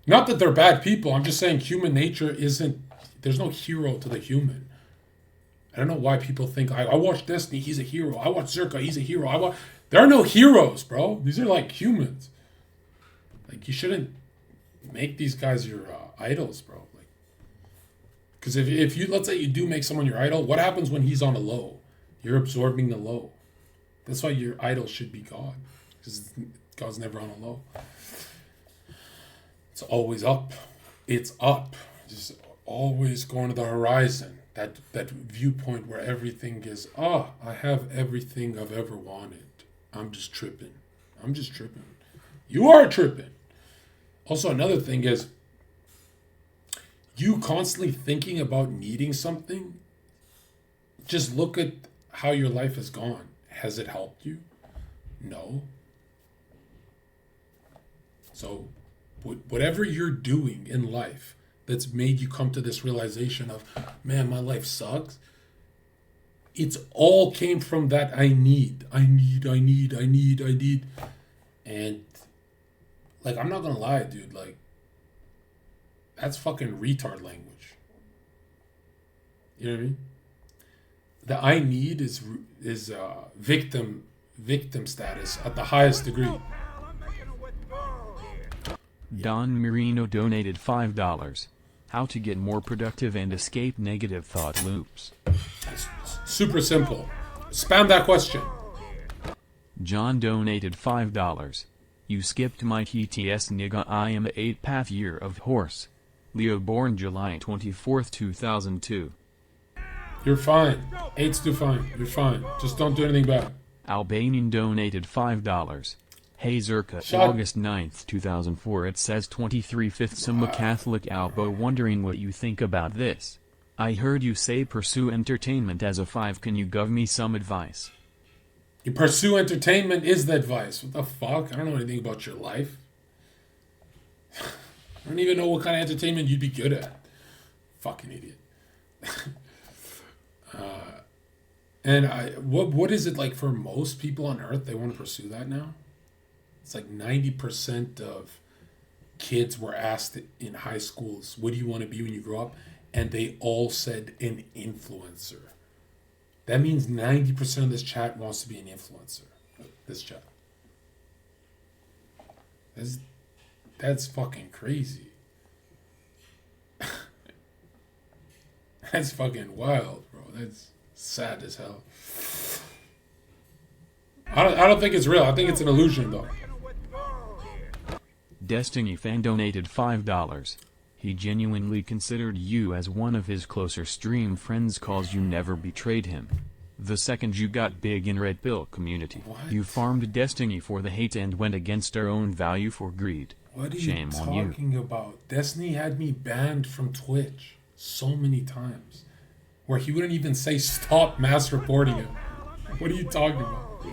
not that they're bad people. I'm just saying human nature isn't, there's no hero to the human. I don't know why people think, I watch Destiny, he's a hero. I watch Zherka, he's a hero. There are no heroes, bro. These are like humans. Like, you shouldn't make these guys your idols, bro. Like, because if you, let's say you do make someone your idol, what happens when he's on a low? You're absorbing the low. That's why your idol should be God. Because God's never on a low. It's always up. It's up. Just always going to the horizon. That viewpoint where everything is, I have everything I've ever wanted. I'm just tripping. You are tripping. Also, another thing is, you constantly thinking about needing something, just look at how your life has gone. Has it helped you? No. So, whatever you're doing in life that's made you come to this realization of, man, my life sucks, it's all came from that I need. And, like, I'm not gonna lie, dude, like, that's fucking retard language. You know what I mean? The I need is victim status at the highest degree. Don Marino donated $5. How to get more productive and escape negative thought loops. It's super simple. Spam that question. John donated $5. You skipped my TTS nigga, I am a 8th year of horse. Leo born July 24th, 2002. You're fine. 8's do fine. You're fine. Just don't do anything bad. Albanian donated $5. Hey Zherka, August 9th, 2004. It says 23/5. I'm a Catholic Albo, wondering what you think about this. I heard you say pursue entertainment as a 5. Can you give me some advice? You pursue entertainment is the advice. What the fuck? I don't know anything about your life. I don't even know what kind of entertainment you'd be good at. Fucking idiot. And what is it like for most people on Earth? They want to pursue that now. It's like 90% of kids were asked in high schools, what do you want to be when you grow up? And they all said an influencer. That means 90% of this chat wants to be an influencer. This chat. That's fucking crazy. That's fucking wild, bro. That's sad as hell. I don't think it's real. I think it's an illusion, though. Destiny fan donated $5. He genuinely considered you as one of his closer stream friends cause you never betrayed him. The second you got big in Red Pill community, you farmed Destiny for the hate and went against our own value for greed. What are Shame you on you. talking about? Destiny had me banned from Twitch. so many times where he wouldn't even say stop mass reporting it. What are you talking about?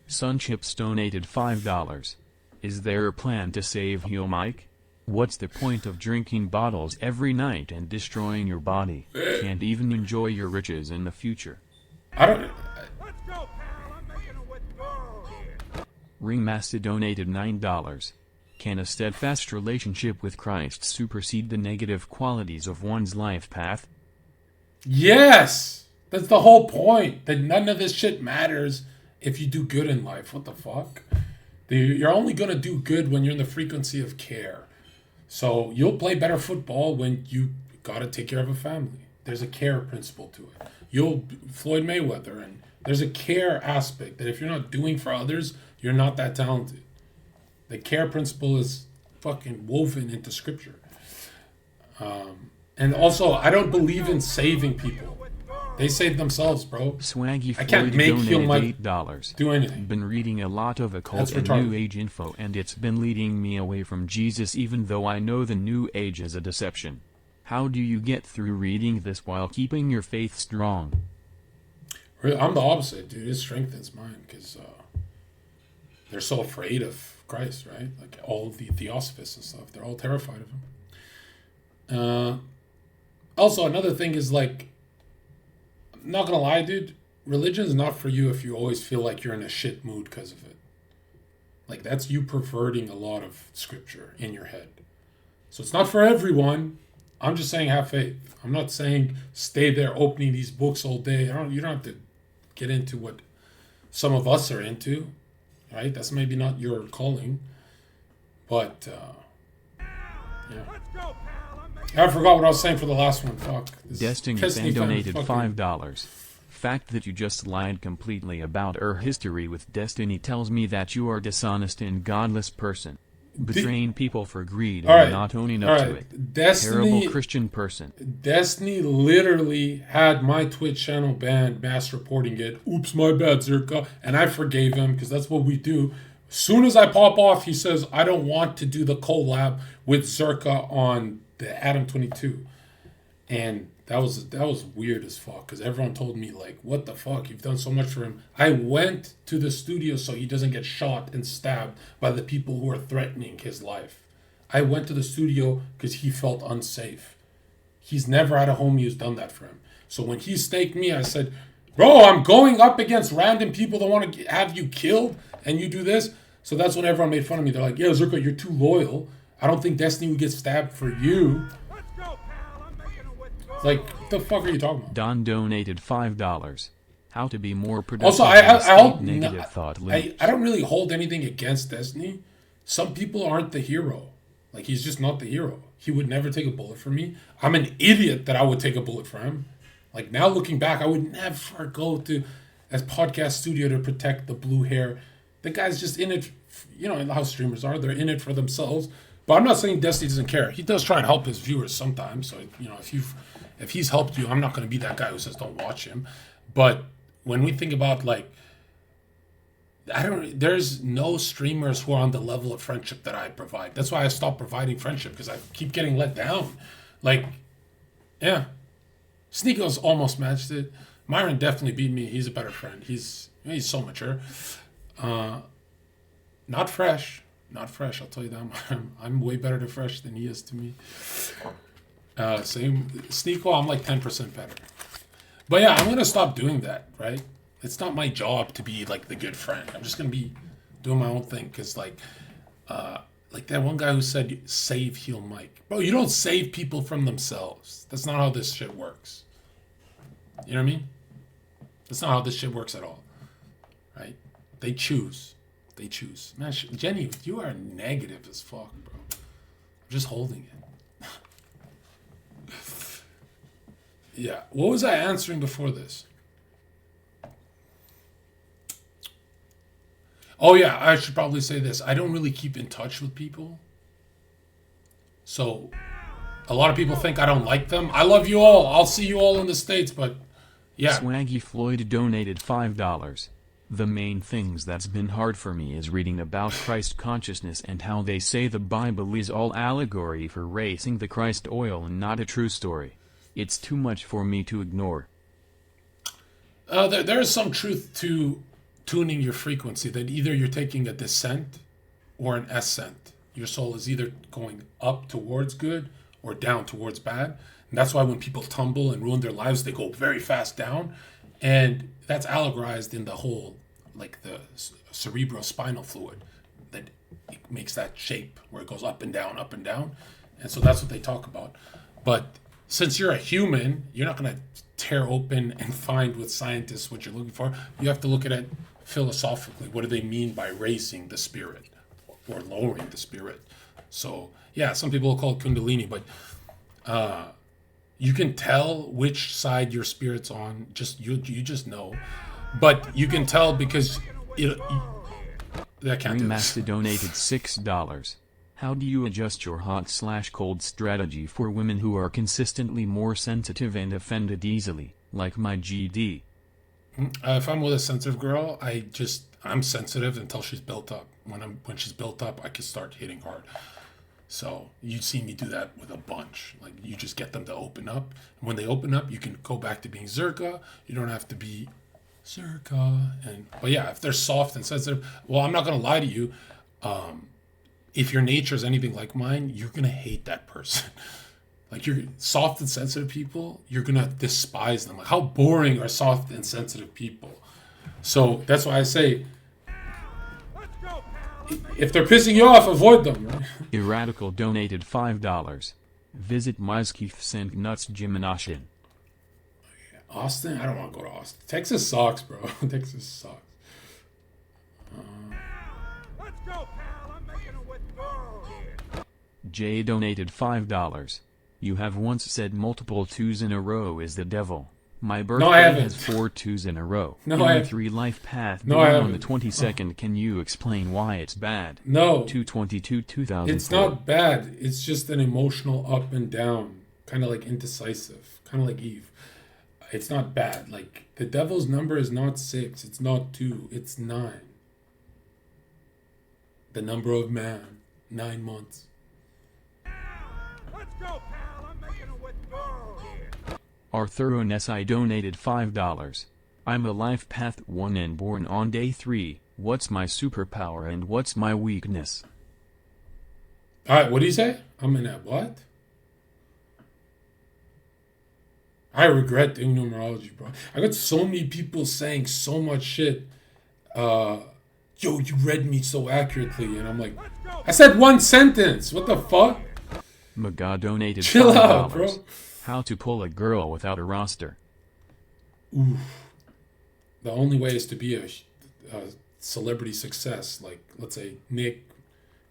Sunchips donated $5. Is there a plan to save Heel Mike? What's the point of drinking bottles every night and destroying your body? Can't even enjoy your riches in the future. I don't... Ringmaster donated $9. Can a steadfast relationship with Christ supersede the negative qualities of one's life path? Yes! That's the whole point. That none of this shit matters if you do good in life. What the fuck? You're only going to do good when you're in the frequency of care. So you'll play better football when you got to take care of a family. There's a care principle to it. You'll Floyd Mayweather, and there's a care aspect that if you're not doing for others, you're not that talented. The care principle is fucking woven into scripture. And also, I don't believe in saving people. They save themselves, bro. Swaggy I can't Floyd make Heel donated Mike $8. do anything. Been reading a lot of occult That's and retarded. New Age info, and it's been leading me away from Jesus, even though I know the New Age is a deception. How do you get through reading this while keeping your faith strong? I'm the opposite, dude. It strengthens mine because they're so afraid of Christ, right? Like all of the theosophists and stuff, they're all terrified of him. Also, another thing is like, I'm not gonna lie, dude. Religion is not for you if you always feel like you're in a shit mood because of it. Like that's you perverting a lot of scripture in your head. So it's not for everyone. I'm just saying have faith. I'm not saying stay there opening these books all day. You don't have to get into what some of us are into, right? That's maybe not your calling, but yeah. I forgot what I was saying for the last one. Fuck. Destiny fan donated $5. Fact that you just lied completely about her history with Destiny tells me that you are a dishonest and godless person. Betraying people for greed and not owning up to it. Destiny, terrible Christian person. Destiny literally had my Twitch channel banned, mass reporting it. Oops, my bad, Zherka. And I forgave him because that's what we do. As soon as I pop off, he says, I don't want to do the collab with Zherka on the Adam 22. And that was weird as fuck because everyone told me, like, what the fuck? You've done so much for him. I went to the studio so he doesn't get shot and stabbed by the people who are threatening his life. I went to the studio because he felt unsafe. He's never had a homie who's done that for him. So when he staked me, I said, bro, I'm going up against random people that want to have you killed and you do this. So that's when everyone made fun of me. They're like, yeah, Zherka, you're too loyal. I don't think Destiny would get stabbed for you. Like, what the fuck are you talking about? Don donated $5. How to be more productive. Also, I don't really hold anything against Destiny. Some people aren't the hero. Like, he's just not the hero. He would never take a bullet for me. I'm an idiot that I would take a bullet for him. Like, now looking back, I would never go to a podcast studio to protect the blue hair. The guy's just in it, you know how streamers are. They're in it for themselves. But I'm not saying Destiny doesn't care. He does try and help his viewers sometimes. So, you know, if he's helped you, I'm not going to be that guy who says don't watch him. But when we think about, like, there's no streamers who are on the level of friendship that I provide. That's why I stopped providing friendship, because I keep getting let down. Like, yeah. Sneako's almost matched it. Myron definitely beat me. He's a better friend. He's so mature. Not fresh. Not fresh, I'll tell you that. I'm way better to fresh than he is to me. Same. Sneako, I'm like 10% better. But yeah, I'm going to stop doing that, right? It's not my job to be like the good friend. I'm just going to be doing my own thing. Because like that one guy who said, save Heel Mike. Bro, you don't save people from themselves. That's not how this shit works. You know what I mean? That's not how this shit works at all. Right? They choose. They choose. Man, Jenny, you are negative as fuck, bro. I'm just holding it. Yeah. What was I answering before this? Oh, yeah. I should probably say this. I don't really keep in touch with people. So, a lot of people think I don't like them. I love you all. I'll see you all in the States, but yeah. Swaggy Floyd donated $5. The main things that's been hard for me is reading about Christ consciousness and how they say the Bible is all allegory for racing the Christ oil and not a true story. It's too much for me to ignore. There is some truth to tuning your frequency, that either you're taking a descent or an ascent. Your soul is either going up towards good or down towards bad. And that's why when people tumble and ruin their lives, they go very fast down. And that's allegorized in the whole, like the cerebrospinal fluid, that it makes that shape where it goes up and down, up and down. And so that's what they talk about. But since you're a human, you're not going to tear open and find with scientists what you're looking for. You have to look at it philosophically. What do they mean by raising the spirit or lowering the spirit? So, yeah, some people will call it Kundalini, but you can tell which side your spirit's on. You just know. But you can tell because that can't do this. Master donated $6. How do you adjust your hot/cold strategy for women who are consistently more sensitive and offended easily, like my GD? If I'm with a sensitive girl, I'm sensitive until she's built up. When she's built up, I can start hitting hard. So you see me do that with a bunch. Like, you just get them to open up. And when they open up, you can go back to being Zherka. You don't have to be Zherka. But yeah, if they're soft and sensitive, well, I'm not gonna lie to you. If your nature is anything like mine, you're gonna hate that person. Like, you're soft and sensitive people, you're gonna despise them. Like, how boring are soft and sensitive people? So that's why I say, if they're pissing you off, avoid them. Right? Irradical donated $5. Visit Myskif St. Nuts Gym in Austin. Austin? I don't want to go to Austin. Texas sucks, bro. Texas sucks. Let's go, pal. I'm making it with girls here. Jay donated $5. You have once said multiple 2s in a row is the devil. My birthday has 4 2s in a row. No, I haven't. 3 life path. No, I on the haven't. 22nd. Can you explain why it's bad? No. 2/22/2004. It's not bad. It's just an emotional up and down. Kind of like indecisive. Kind of like Eve. It's not bad. Like, the devil's number is not 6. It's not 2. It's 9. The number of man. 9 months. Let's go, pal. I'm making it with girls here. Arthur Onesi donated $5. I'm a life path 1 and born on day 3. What's my superpower and what's my weakness? Alright, what do you say? I'm in that what? I regret doing numerology, bro. I got so many people saying so much shit. Yo, you read me so accurately. And I'm like, I said one sentence. What the fuck? Maga donated Chill $5. out, bro. How to pull a girl without a roster. Oof. The only way is to be a celebrity success. Like, let's say Nick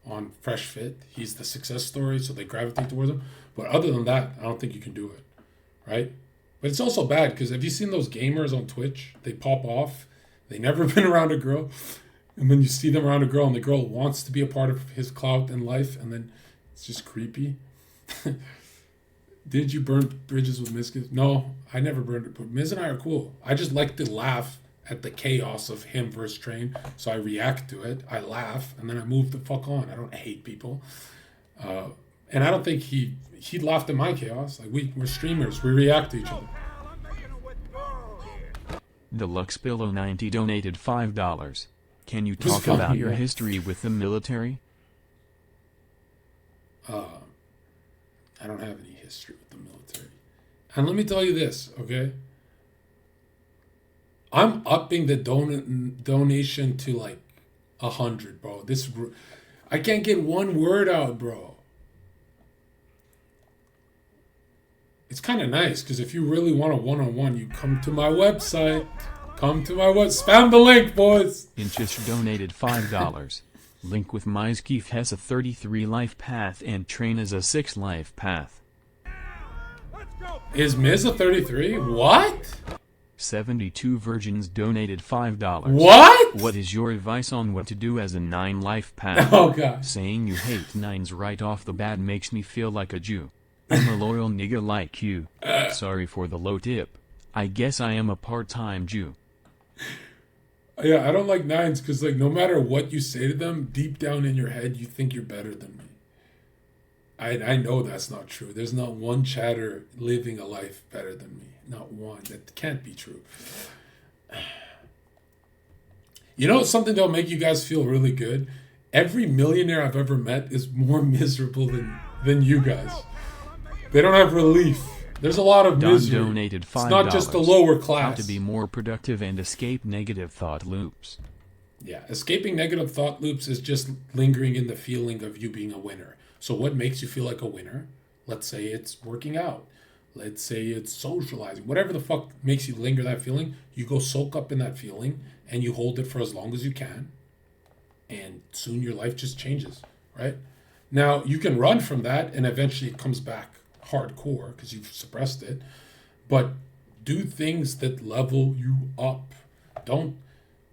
on Fresh Fit. He's the success story, so they gravitate towards him. But other than that, I don't think you can do it. Right? But it's also bad because have you seen those gamers on Twitch? They pop off. They never been around a girl. And then you see them around a girl and the girl wants to be a part of his clout in life. And then it's just creepy. Did you burn bridges with Miz? No, I never burned it. But Miz and I are cool. I just like to laugh at the chaos of him versus Train. So I react to it. I laugh. And then I move the fuck on. I don't hate people. And I don't think he laughed at my chaos. Like, we're streamers. We react to each other. Deluxe Pillow 90 donated $5. Can you talk about your history with the military? I don't have any history with the military. And let me tell you this, okay? I'm upping the donation to like 100, bro. I can't get one word out, bro. It's kind of nice because if you really want a one-on-one, you come to my website. Spam the link, boys. Inchish donated $5. Link with Myskif has a 33 life path and Train is a 6 life path. Is Miz a 33? What? 72 Virgins donated $5. What? What is your advice on what to do as a 9 life path? Oh, God. Saying you hate 9s right off the bat makes me feel like a Jew. I'm a loyal nigga like you. Sorry for the low tip. I guess I am a part-time Jew. Yeah, I don't like nines because like no matter what you say to them, deep down in your head, you think you're better than me. I know that's not true. There's not one chatter living a life better than me. Not one. That can't be true. You know something that'll make you guys feel really good? Every millionaire I've ever met is more miserable than you guys. They don't have relief. There's a lot of Don misery. donated $5. It's not just the lower class. How to be more productive and escape negative thought loops. Yeah, escaping negative thought loops is just lingering in the feeling of you being a winner. So what makes you feel like a winner? Let's say it's working out. Let's say it's socializing. Whatever the fuck makes you linger that feeling, you go soak up in that feeling and you hold it for as long as you can. And soon your life just changes, right? Now, you can run from that and eventually it comes back hardcore because you've suppressed it. But do things that level you up. Don't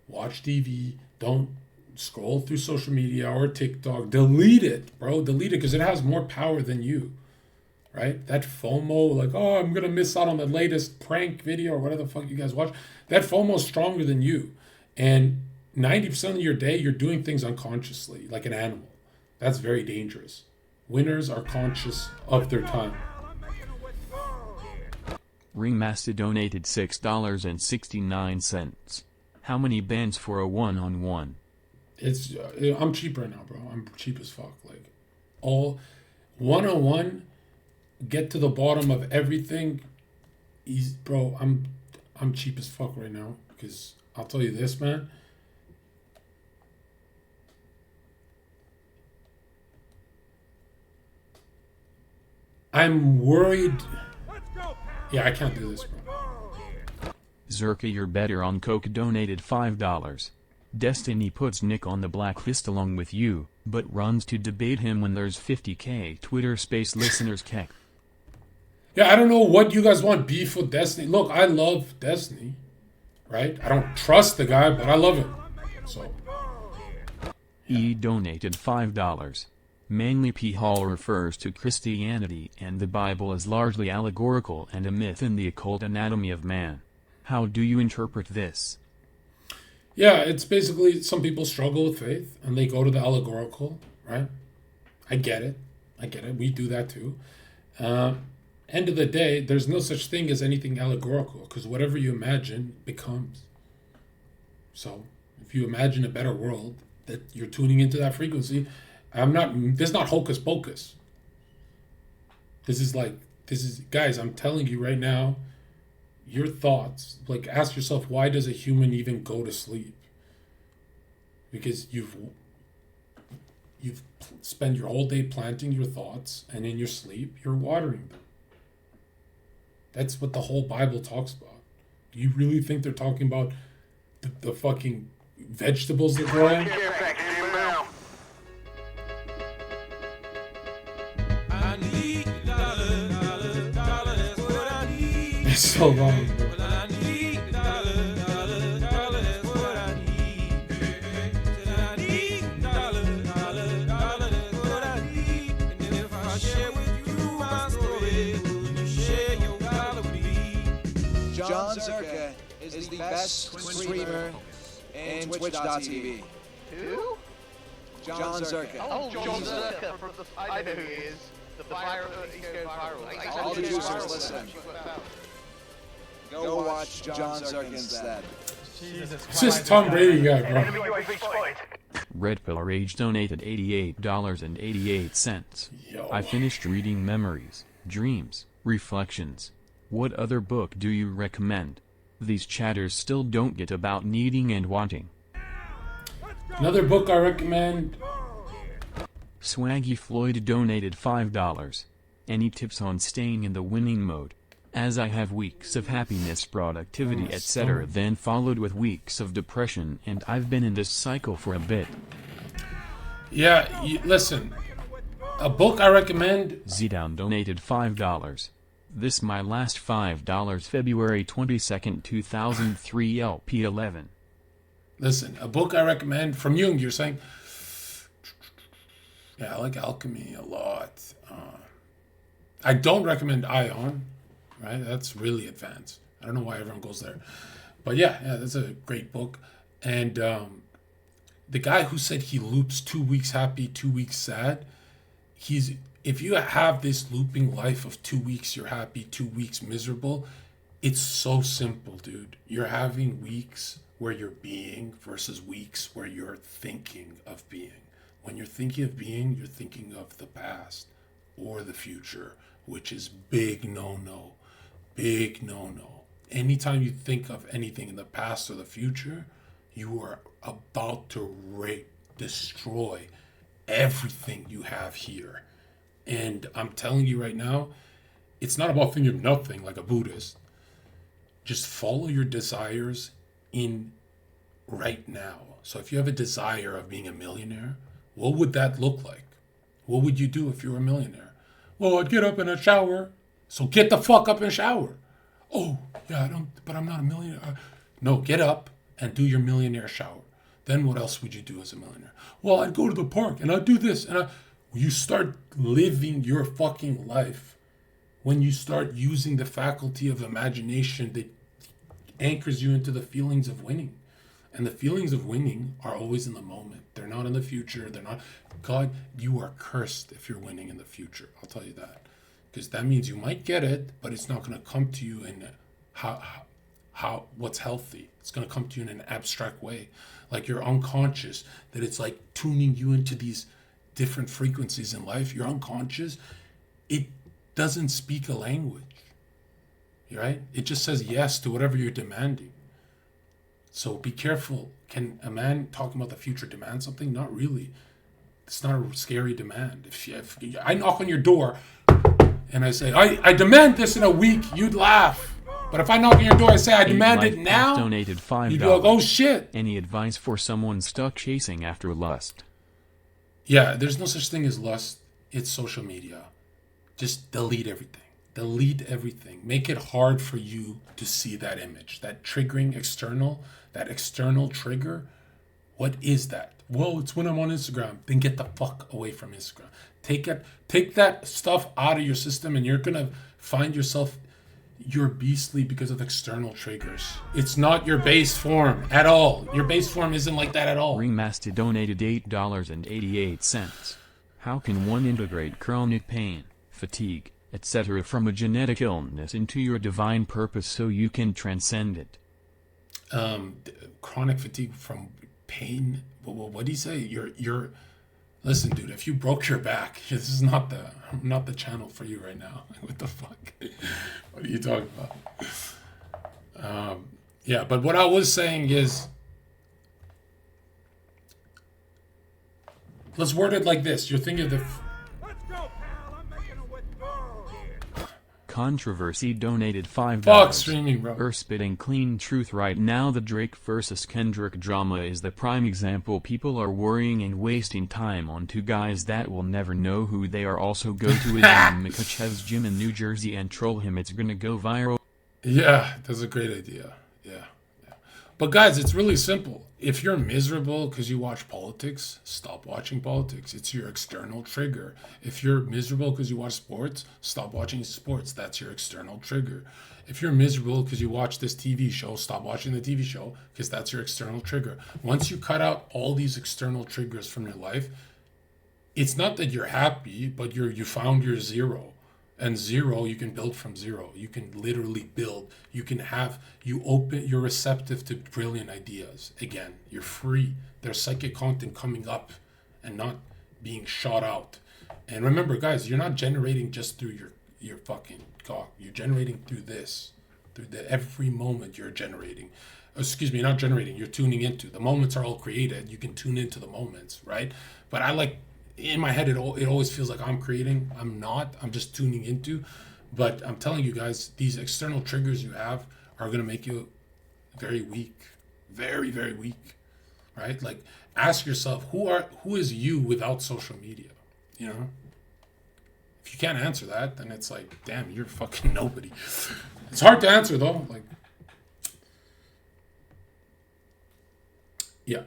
watch TV. Don't scroll through social media or TikTok. Delete it, bro. Delete it because it has more power than you, right? That FOMO, like, oh, I'm going to miss out on the latest prank video or whatever the fuck you guys watch. That FOMO is stronger than you. And 90% of your day, you're doing things unconsciously, like an animal. That's very dangerous. Winners are conscious of their time. Ringmaster donated $6.69. How many bands for a one-on-one? It's I'm cheap right now, bro. I'm cheap as fuck. Like all one-on-one, get to the bottom of everything. Bro, I'm cheap as fuck right now because I'll tell you this, man. I'm worried. Yeah, I can't do this, bro. Zherka, you're better on coke, donated $5. Destiny puts Nick on the blacklist along with you, but runs to debate him when there's 50k Twitter space listeners keck. Yeah, I don't know what you guys want beef with Destiny. Look, I love Destiny, right? I don't trust the guy, but I love him. So. He donated $5. Manly P. Hall refers to Christianity and the Bible as largely allegorical and a myth in the occult anatomy of man. How do you interpret this? Yeah, it's basically some people struggle with faith and they go to the allegorical, right? I get it. We do that too. End of the day, there's no such thing as anything allegorical because whatever you imagine becomes. So if you imagine a better world, that you're tuning into that frequency. This is not hocus pocus. This is guys, I'm telling you right now, your thoughts, like ask yourself, why does a human even go to sleep? Because you've spent your whole day planting your thoughts, and in your sleep, you're watering them. That's what the whole Bible talks about. Do you really think they're talking about the fucking vegetables that grow in? It's so long, bro. Zherka is the best streamer in Twitch.tv. Who? Zherka. Oh, jonzherka. I know who he is. The viral. He's going viral. All the users listen. Go watch Zherka instead. It's just Tom Brady guy, bro. Red Pill Rage donated $88.88. Yo. I finished reading Memories, Dreams, Reflections. What other book do you recommend? These chatters still don't get about needing and wanting. Another book I recommend. Swaggy Floyd donated $5. Any tips on staying in the winning mode? As I have weeks of happiness, productivity, etc., then followed with weeks of depression, and I've been in this cycle for a bit. Yeah, listen. A book I recommend. Z-Down donated $5. This my last $5, February 22nd, 2003, LP11. Listen, a book I recommend from Jung, you're saying? Yeah, I like alchemy a lot. I don't recommend Ion, right? That's really advanced. I don't know why everyone goes there. But yeah, that's a great book. And the guy who said he loops 2 weeks happy, 2 weeks sad, if you have this looping life of 2 weeks you're happy, 2 weeks miserable, it's so simple, dude. You're having weeks where you're being versus weeks where you're thinking of being. When you're thinking of being, you're thinking of the past or the future, which is big no-no. Big no-no. Anytime you think of anything in the past or the future, you are about to destroy everything you have here. And I'm telling you right now, it's not about thinking of nothing like a Buddhist. Just follow your desires in right now. So if you have a desire of being a millionaire, what would that look like? What would you do if you were a millionaire? Well, I'd get up and I'd shower. So get the fuck up and shower. Oh, yeah, but I'm not a millionaire. No, get up and do your millionaire shower. Then what else would you do as a millionaire? Well, I'd go to the park and I'd do this. And you start living your fucking life when you start using the faculty of imagination that anchors you into the feelings of winning. And the feelings of winning are always in the moment. They're not in the future. They're not. God, you are cursed if you're winning in the future. I'll tell you that. Because that means you might get it, but it's not going to come to you in what's healthy. It's going to come to you in an abstract way. Like you're unconscious, that it's like tuning you into these different frequencies in life. You're unconscious. It doesn't speak a language. Right? It just says yes to whatever you're demanding. So be careful. Can a man talking about the future demand something? Not really. It's not a scary demand. If I knock on your door and I say, I demand this in a week, you'd laugh. But if I knock on your door and say, I demand it now, donated $5. you'd be like, oh shit. Any advice for someone stuck chasing after lust? Yeah, there's no such thing as lust. It's social media. Just delete everything. Delete everything. Make it hard for you to see that image, that triggering external, that external trigger. What is that? Well, it's when I'm on Instagram. Then get the fuck away from Instagram. Take that stuff out of your system, and you're gonna find yourself, you're beastly because of external triggers. It's not your base form at all. Your base form isn't like that at all. Ringmaster donated $8.88. How can one integrate chronic pain, fatigue, etc. from a genetic illness into your divine purpose so you can transcend it? Chronic fatigue from pain. What do you say? You're. Listen, dude. If you broke your back, this is not the channel for you right now. What the fuck? What are you talking about? Yeah, but what I was saying is, let's word it like this. You're thinking of the. Controversy donated $5. Fuck streaming, bro. We're spitting clean truth right now. The Drake versus Kendrick drama is the prime example. People are worrying and wasting time on two guys that will never know who they are. Also go to Islam Makhachev's gym in New Jersey and troll him. It's gonna go viral. Yeah, that's a great idea. Yeah. But guys, it's really simple. If you're miserable because you watch politics, stop watching politics. It's your external trigger. If you're miserable because you watch sports, stop watching sports. That's your external trigger. If you're miserable because you watch this TV show, stop watching the TV show because that's your external trigger. Once you cut out all these external triggers from your life, it's not that you're happy, but you found your zero. And zero, you can build from zero. You can literally build. You're receptive to brilliant ideas. Again, you're free. There's psychic content coming up and not being shot out. And remember, guys, you're not generating just through your fucking cock. You're generating through this. Every moment you're generating. Excuse me, not generating. You're tuning into. The moments are all created. You can tune into the moments, right? But in my head, it always feels like I'm creating. I'm not. I'm just tuning into. But I'm telling you guys, these external triggers you have are going to make you very weak. Very, very weak. Right? Like, ask yourself, who is you without social media? You know? If you can't answer that, then it's like, damn, you're fucking nobody. It's hard to answer, though. Like, yeah.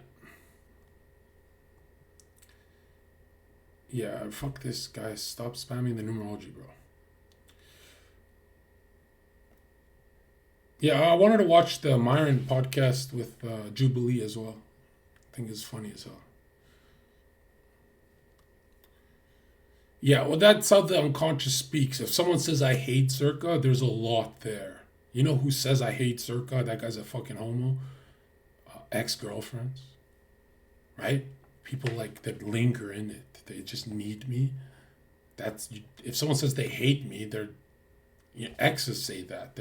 Yeah, fuck this, guys. Stop spamming the numerology, bro. Yeah, I wanted to watch the Myron podcast with Jubilee as well. I think it's funny as hell. Yeah, well, that's how the unconscious speaks. If someone says, I hate Zherka, there's a lot there. You know who says, I hate Zherka? That guy's a fucking homo. Ex-girlfriends. Right? People like that linger in it. They just need me. That's, if someone says they hate me, they're, you know, exes say that.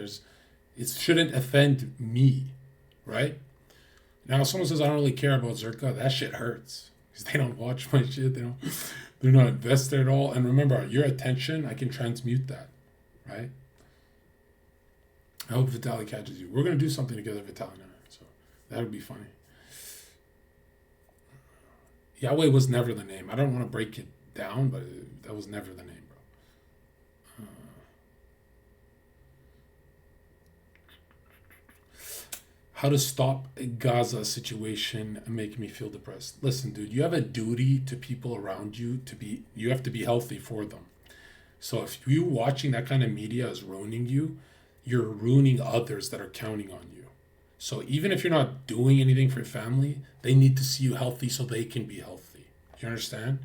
It shouldn't offend me. Right? Now, if someone says, I don't really care about Zherka, that shit hurts. Because they don't watch my shit. They're not invested at all. And remember, your attention, I can transmute that, right? I hope Vitaly catches you. We're going to do something together, Vitaly and I. So that would be funny. Yahweh was never the name. I don't want to break it down, but that was never the name, bro. How to stop Gaza situation and make me feel depressed. Listen, dude, you have a duty to people around you you have to be healthy for them. So if you watching that kind of media is ruining you, you're ruining others that are counting on you. So even if you're not doing anything for your family, they need to see you healthy so they can be healthy. You understand?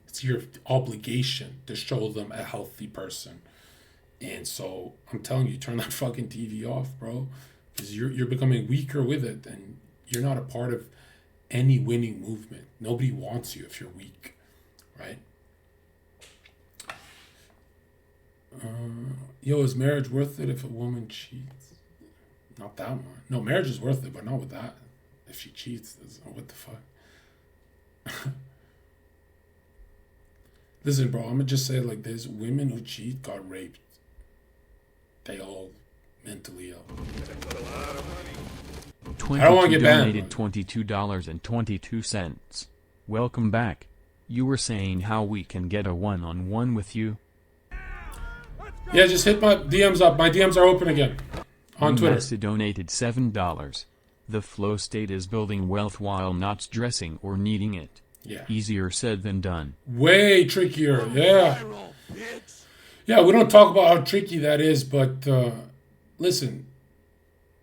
It's your obligation to show them a healthy person. And so I'm telling you, turn that fucking TV off, bro. Because you're becoming weaker with it, and you're not a part of any winning movement. Nobody wants you if you're weak, right? Is marriage worth it if a woman cheats? Not that one. No, marriage is worth it, but not with that. If she cheats, what the fuck? Listen, bro, I'm gonna just say it like this. Women who cheat got raped. They all mentally ill. I don't want to get banned. $22.22. Welcome back. You were saying how we can get a one-on-one with you? Yeah, just hit my DMs up. My DMs are open again. On Twitter. Messi donated $7. The flow state is building wealth while not stressing or needing it. Yeah. Easier said than done. Way trickier. Yeah. Yeah, we don't talk about how tricky that is, but listen,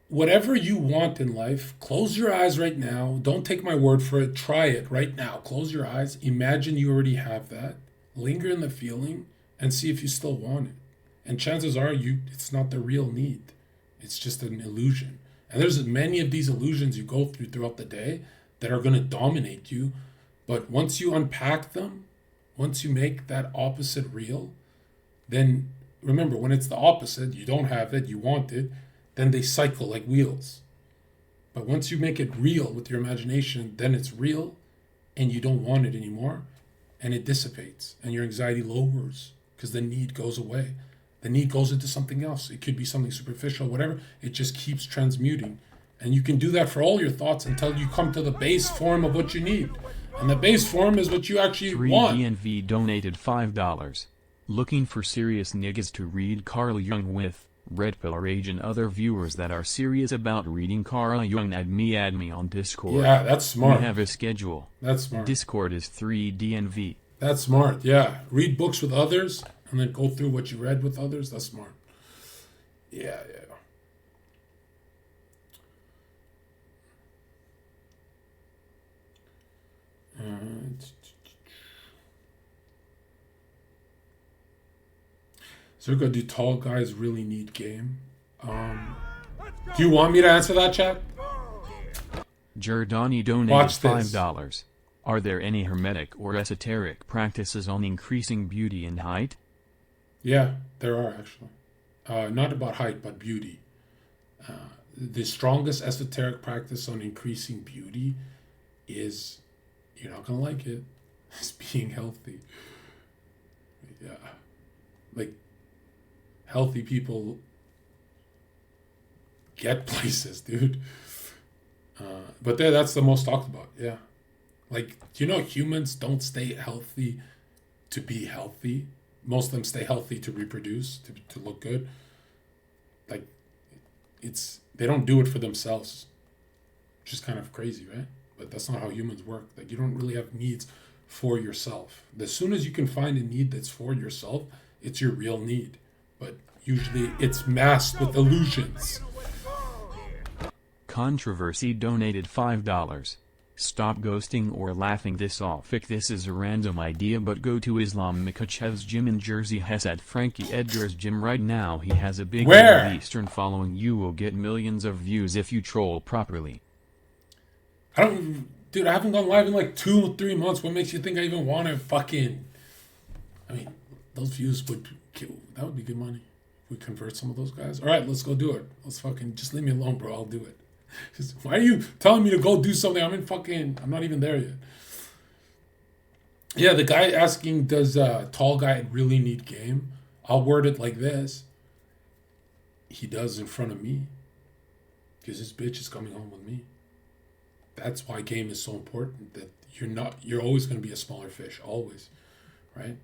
whatever you want in life, close your eyes right now. Don't take my word for it. Try it right now. Close your eyes. Imagine you already have that. Linger in the feeling and see if you still want it. And chances are it's not the real need. It's just an illusion. And there's many of these illusions you go through throughout the day that are going to dominate you. But once you unpack them, once you make that opposite real, then remember, when it's the opposite, you don't have it, you want it, then they cycle like wheels. But once you make it real with your imagination, then it's real and you don't want it anymore, and it dissipates and your anxiety lowers because the need goes away. The need goes into something else. It could be something superficial, whatever. It just keeps transmuting. And you can do that for all your thoughts until you come to the base form of what you need. And the base form is what you actually want. 3DNV donated $5. Looking for serious niggas to read Carl Jung with? Red Pill Rage and other viewers that are serious about reading Carl Jung, add me on Discord. Yeah, that's smart. We have a schedule. That's smart. Discord is 3DNV. That's smart, yeah. Read books with others and then go through what you read with others. That's smart. Yeah. Zherka, do tall guys really need game? Do you want me to answer that, chat? Jordani donated $5. Are there any hermetic or esoteric practices on increasing beauty and height? Yeah, there are actually. Not about height, but beauty. The strongest esoteric practice on increasing beauty is, you're not going to like it, is being healthy. Yeah. Like, healthy people get places, dude. But that's the most talked about, yeah. Like, humans don't stay healthy to be healthy. Most of them stay healthy to reproduce, to look good. Like, they don't do it for themselves. Which is kind of crazy, right? But that's not how humans work. Like, you don't really have needs for yourself. As soon as you can find a need that's for yourself, it's your real need. But usually it's masked with illusions. Controversy donated $5. Stop ghosting or laughing this off. This is a random idea, but go to Islam Makhachev's gym in Jersey Hess at Frankie Edgar's gym right now. He has a big Where? Eastern following. You will get millions of views if you troll properly. Dude, I haven't gone live in like 2 or 3 months. What makes you think I even want to fucking... I mean, those views would kill. That would be good money. If we convert some of those guys. All right, let's go do it. Let's fucking... Just leave me alone, bro. I'll do it. Why are you telling me to go do something? I'm not even there yet. Yeah, the guy asking, does tall guy really need game? I'll word it like this. He does in front of me. Because his bitch is coming home with me. That's why game is so important. That you're always going to be a smaller fish. Always. Right?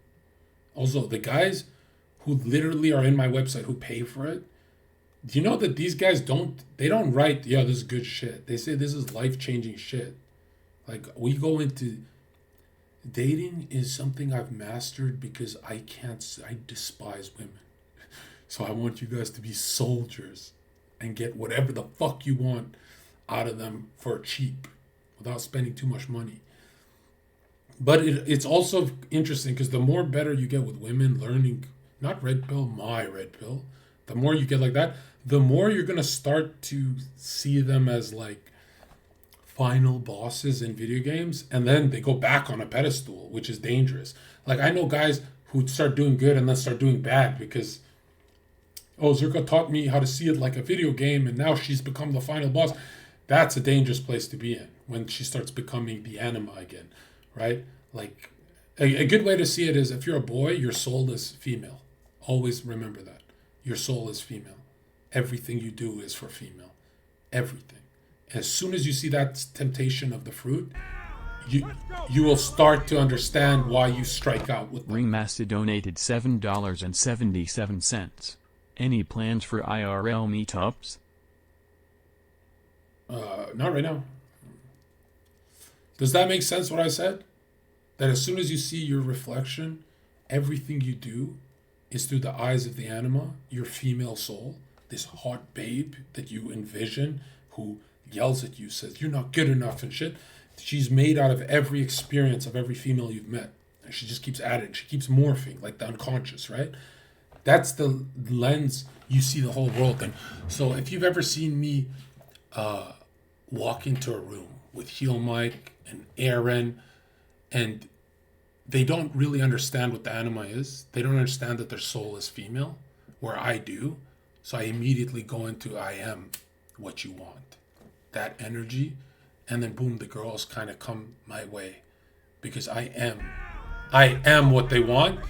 Also, the guys who literally are in my website who pay for it, do you know that these guys don't write, yeah, this is good shit. They say this is life-changing shit. Like, we go into... Dating is something I've mastered because I despise women. So I want you guys to be soldiers and get whatever the fuck you want out of them for cheap without spending too much money. But it's also interesting because the more better you get with women, learning, not red pill, my red pill, the more you get like that, the more you're going to start to see them as like final bosses in video games, and then they go back on a pedestal, which is dangerous. Like, I know guys who start doing good and then start doing bad because, oh, Zherka taught me how to see it like a video game and now she's become the final boss. That's a dangerous place to be in when she starts becoming the anima again, right? Like, a good way to see it is if you're a boy, your soul is female. Always remember that. Your soul is female. Everything you do is for female. Everything. As soon as you see that temptation of the fruit, you will start to understand why you strike out with them. Ringmaster donated $7.77. Any plans for IRL meetups? Not right now. Does that make sense what I said? That as soon as you see your reflection, everything you do is through the eyes of the anima, your female soul, this hot babe that you envision who yells at you, says you're not good enough and shit. She's made out of every experience of every female you've met. And she just keeps adding. She keeps morphing like the unconscious, right? That's the lens you see the whole world in. So if you've ever seen me walk into a room with Heel Mike and Aaron, and they don't really understand what the anima is. They don't understand that their soul is female, where I do. So I immediately go into I am what you want. That energy, and then boom, the girls kind of come my way because I am what they want.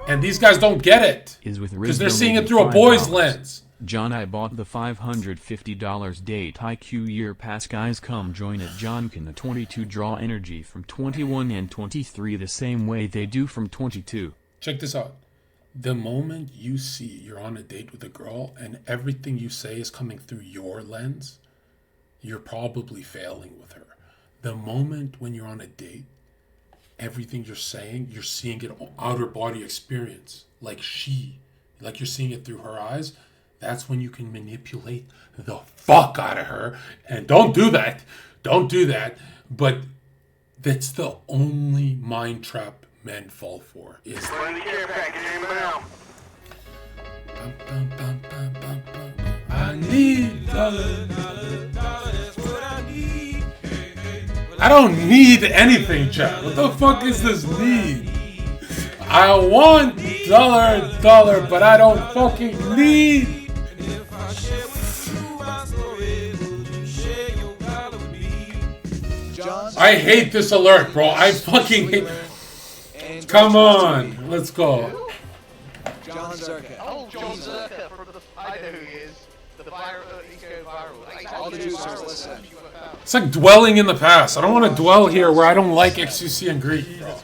And these guys don't get it because they're seeing it through a boy's lens. John, I bought the $550 date IQ year pass. Guys, come join at John can the 22 draw energy from 21 and 23 the same way they do from 22. Check this out. The moment you see you're on a date with a girl and everything you say is coming through your lens, you're probably failing with her. The moment when you're on a date, everything you're saying, you're seeing it outer body experience, like you're seeing it through her eyes. That's when you can manipulate the fuck out of her. And don't do that. But that's the only mind trap men fall for. Is I need $1. I don't need anything, chat. What the fuck is this need? I want $1, but I don't fucking need. I hate this alert, bro. I fucking hate. Come on, let's go. Jonzherka. Oh, Jonzherka from the... I know who he is. The viral... He's going viral. All the users listen. It's like dwelling in the past. I don't want to dwell here where I don't like XQC and Greek, bro.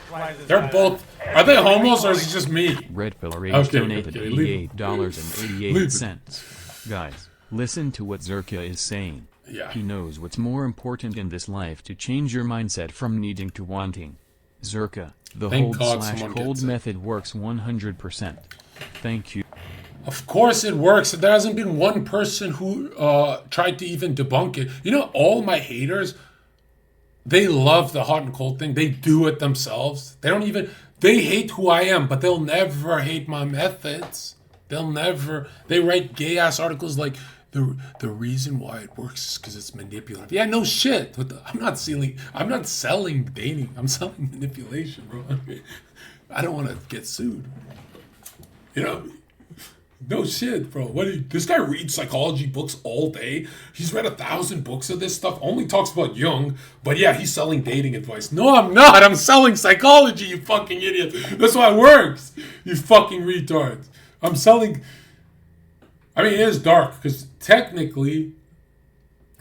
They're both... Are they homos or is it just me? Red Pill Rage donated $88.88. Guys, listen to what Zherka is saying. Yeah. He knows what's more important in this life to change your mindset from needing to wanting. Zherka, the hold/cold method works 100%. Thank you. Of course it works. There hasn't been one person who tried to even debunk it. You know, all my haters, they love the hot and cold thing. They do it themselves. They hate who I am, but they'll never hate my methods. They write gay ass articles like, the reason why it works is because it's manipulative. Yeah, no shit. I'm not selling dating. I'm selling manipulation, bro. I don't want to get sued. You know, no shit, bro. This guy reads psychology books all day. He's read 1,000 books of this stuff. Only talks about Jung, but yeah, he's selling dating advice. No, I'm not. I'm selling psychology. You fucking idiot. That's why it works. You fucking retards. I'm selling. I mean, it is dark because technically,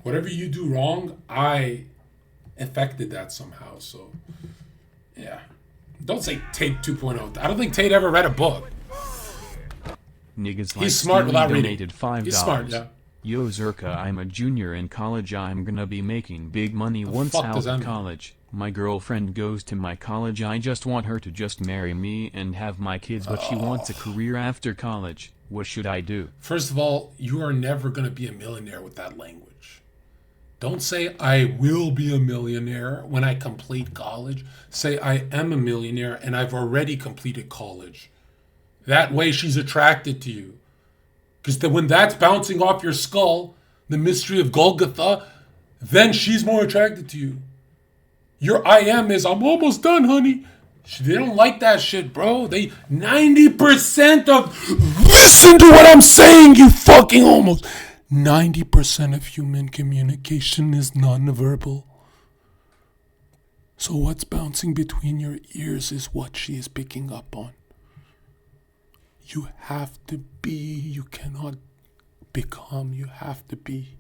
whatever you do wrong, I affected that somehow. So, yeah. Don't say Tate 2.0. I don't think Tate ever read a book. Niggas like He's smart without donated reading. $5. He's smart, yeah. Yo, Zherka, I'm a junior in college. I'm gonna be making big money once out of college. My girlfriend goes to my college. I just want her to just marry me and have my kids, but she wants a career after college. What should I do? First of all, you are never going to be a millionaire with that language. Don't say, I will be a millionaire when I complete college. Say, I am a millionaire and I've already completed college. That way she's attracted to you. Because when that's bouncing off your skull, the mystery of Golgotha, then she's more attracted to you. Your I am is, I'm almost done, honey. They don't like that shit, bro. 90% of... Listen to what I'm saying, you fucking almost. 90% of human communication is non-verbal. So what's bouncing between your ears is what she is picking up on. You have to be. You cannot become. You have to be.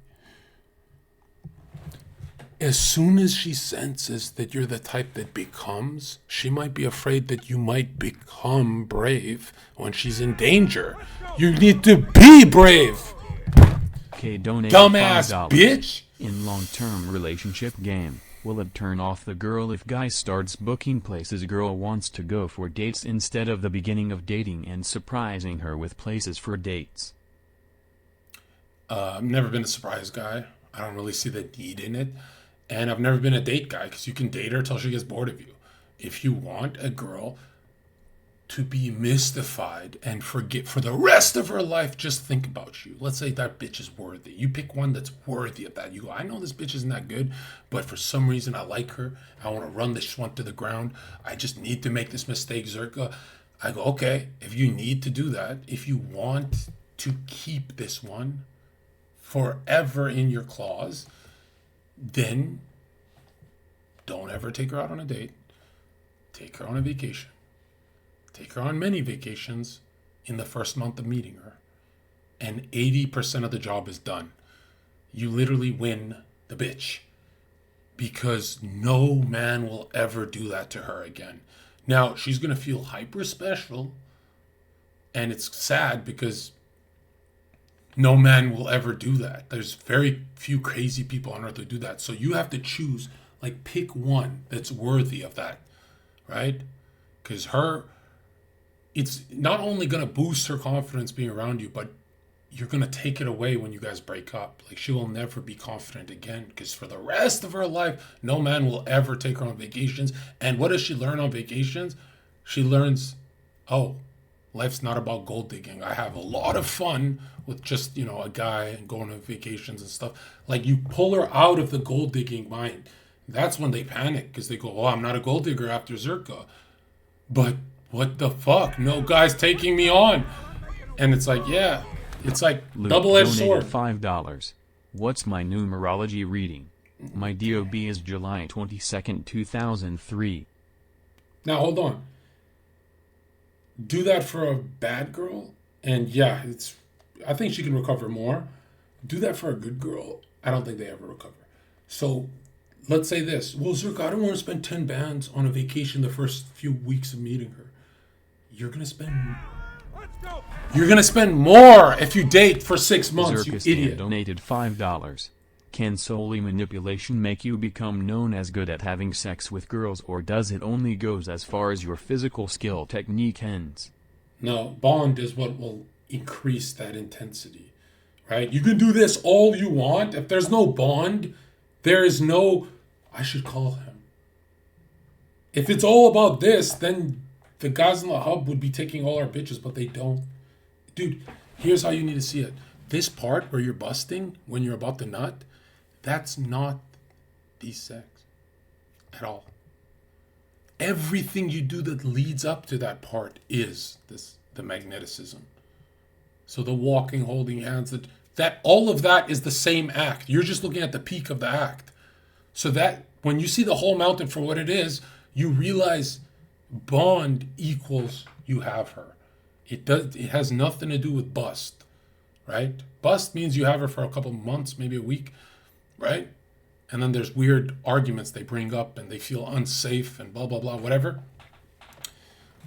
As soon as she senses that you're the type that becomes, she might be afraid that you might become brave when she's in danger. You need to be brave. Okay, donate Dumbass $5. bitch. In long-term relationship game, will it turn off the girl if guy starts booking places girl wants to go for dates instead of the beginning of dating and surprising her with places for dates? I've never been a surprise guy. I don't really see the need in it. And I've never been a date guy because you can date her till she gets bored of you. If you want a girl to be mystified and forget for the rest of her life, just think about you. Let's say that bitch is worthy. You pick one that's worthy of that. You go, I know this bitch isn't that good, but for some reason I like her. I want to run this one to the ground. I just need to make this mistake, Zherka. I go, okay, if you need to do that, if you want to keep this one forever in your claws, then don't ever take her out on a date. Take her on a vacation. Take her on many vacations in the first month of meeting her. And 80% of the job is done. You literally win the bitch. Because no man will ever do that to her again. Now, she's going to feel hyper special. And it's sad because no man will ever do that. There's very few crazy people on earth who do that. So you have to choose, like, pick one that's worthy of that, right? Because it's not only going to boost her confidence being around you, but you're going to take it away when you guys break up. Like, she will never be confident again because for the rest of her life, no man will ever take her on vacations. And what does she learn on vacations? She learns, oh, life's not about gold digging. I have a lot of fun with just, a guy and going on vacations and stuff. Like, you pull her out of the gold digging mind. That's when they panic because they go, oh, I'm not a gold digger after Zherka. But what the fuck? No guy's taking me on. And it's like, yeah, it's like Luke double-edged sword. $5. What's my numerology reading? My DOB is July 22nd, 2003. Now, hold on. Do that for a bad girl, and yeah, I think she can recover more. Do that for a good girl, I don't think they ever recover. So let's say this. Well, Zherka, I don't want to spend 10 bands on a vacation the first few weeks of meeting her. You're going to spend more if you date for 6 months, Zherka you idiot. donated $5. Can solely manipulation make you become known as good at having sex with girls, or does it only goes as far as your physical skill technique ends? No, bond is what will increase that intensity, right? You can do this all you want. If there's no bond, there is no, I should call him. If it's all about this, then the guys in the hub would be taking all our bitches, but they don't. Dude, here's how you need to see it. This part where you're busting when you're about to nut, that's not D-sex at all. Everything you do that leads up to that part is the magneticism. So the walking, holding hands, that all of that is the same act. You're just looking at the peak of the act. So that when you see the whole mountain for what it is, you realize bond equals you have her. It has nothing to do with bust, right? Bust means you have her for a couple of months, maybe a week, right? And then there's weird arguments they bring up and they feel unsafe and blah, blah, blah, whatever.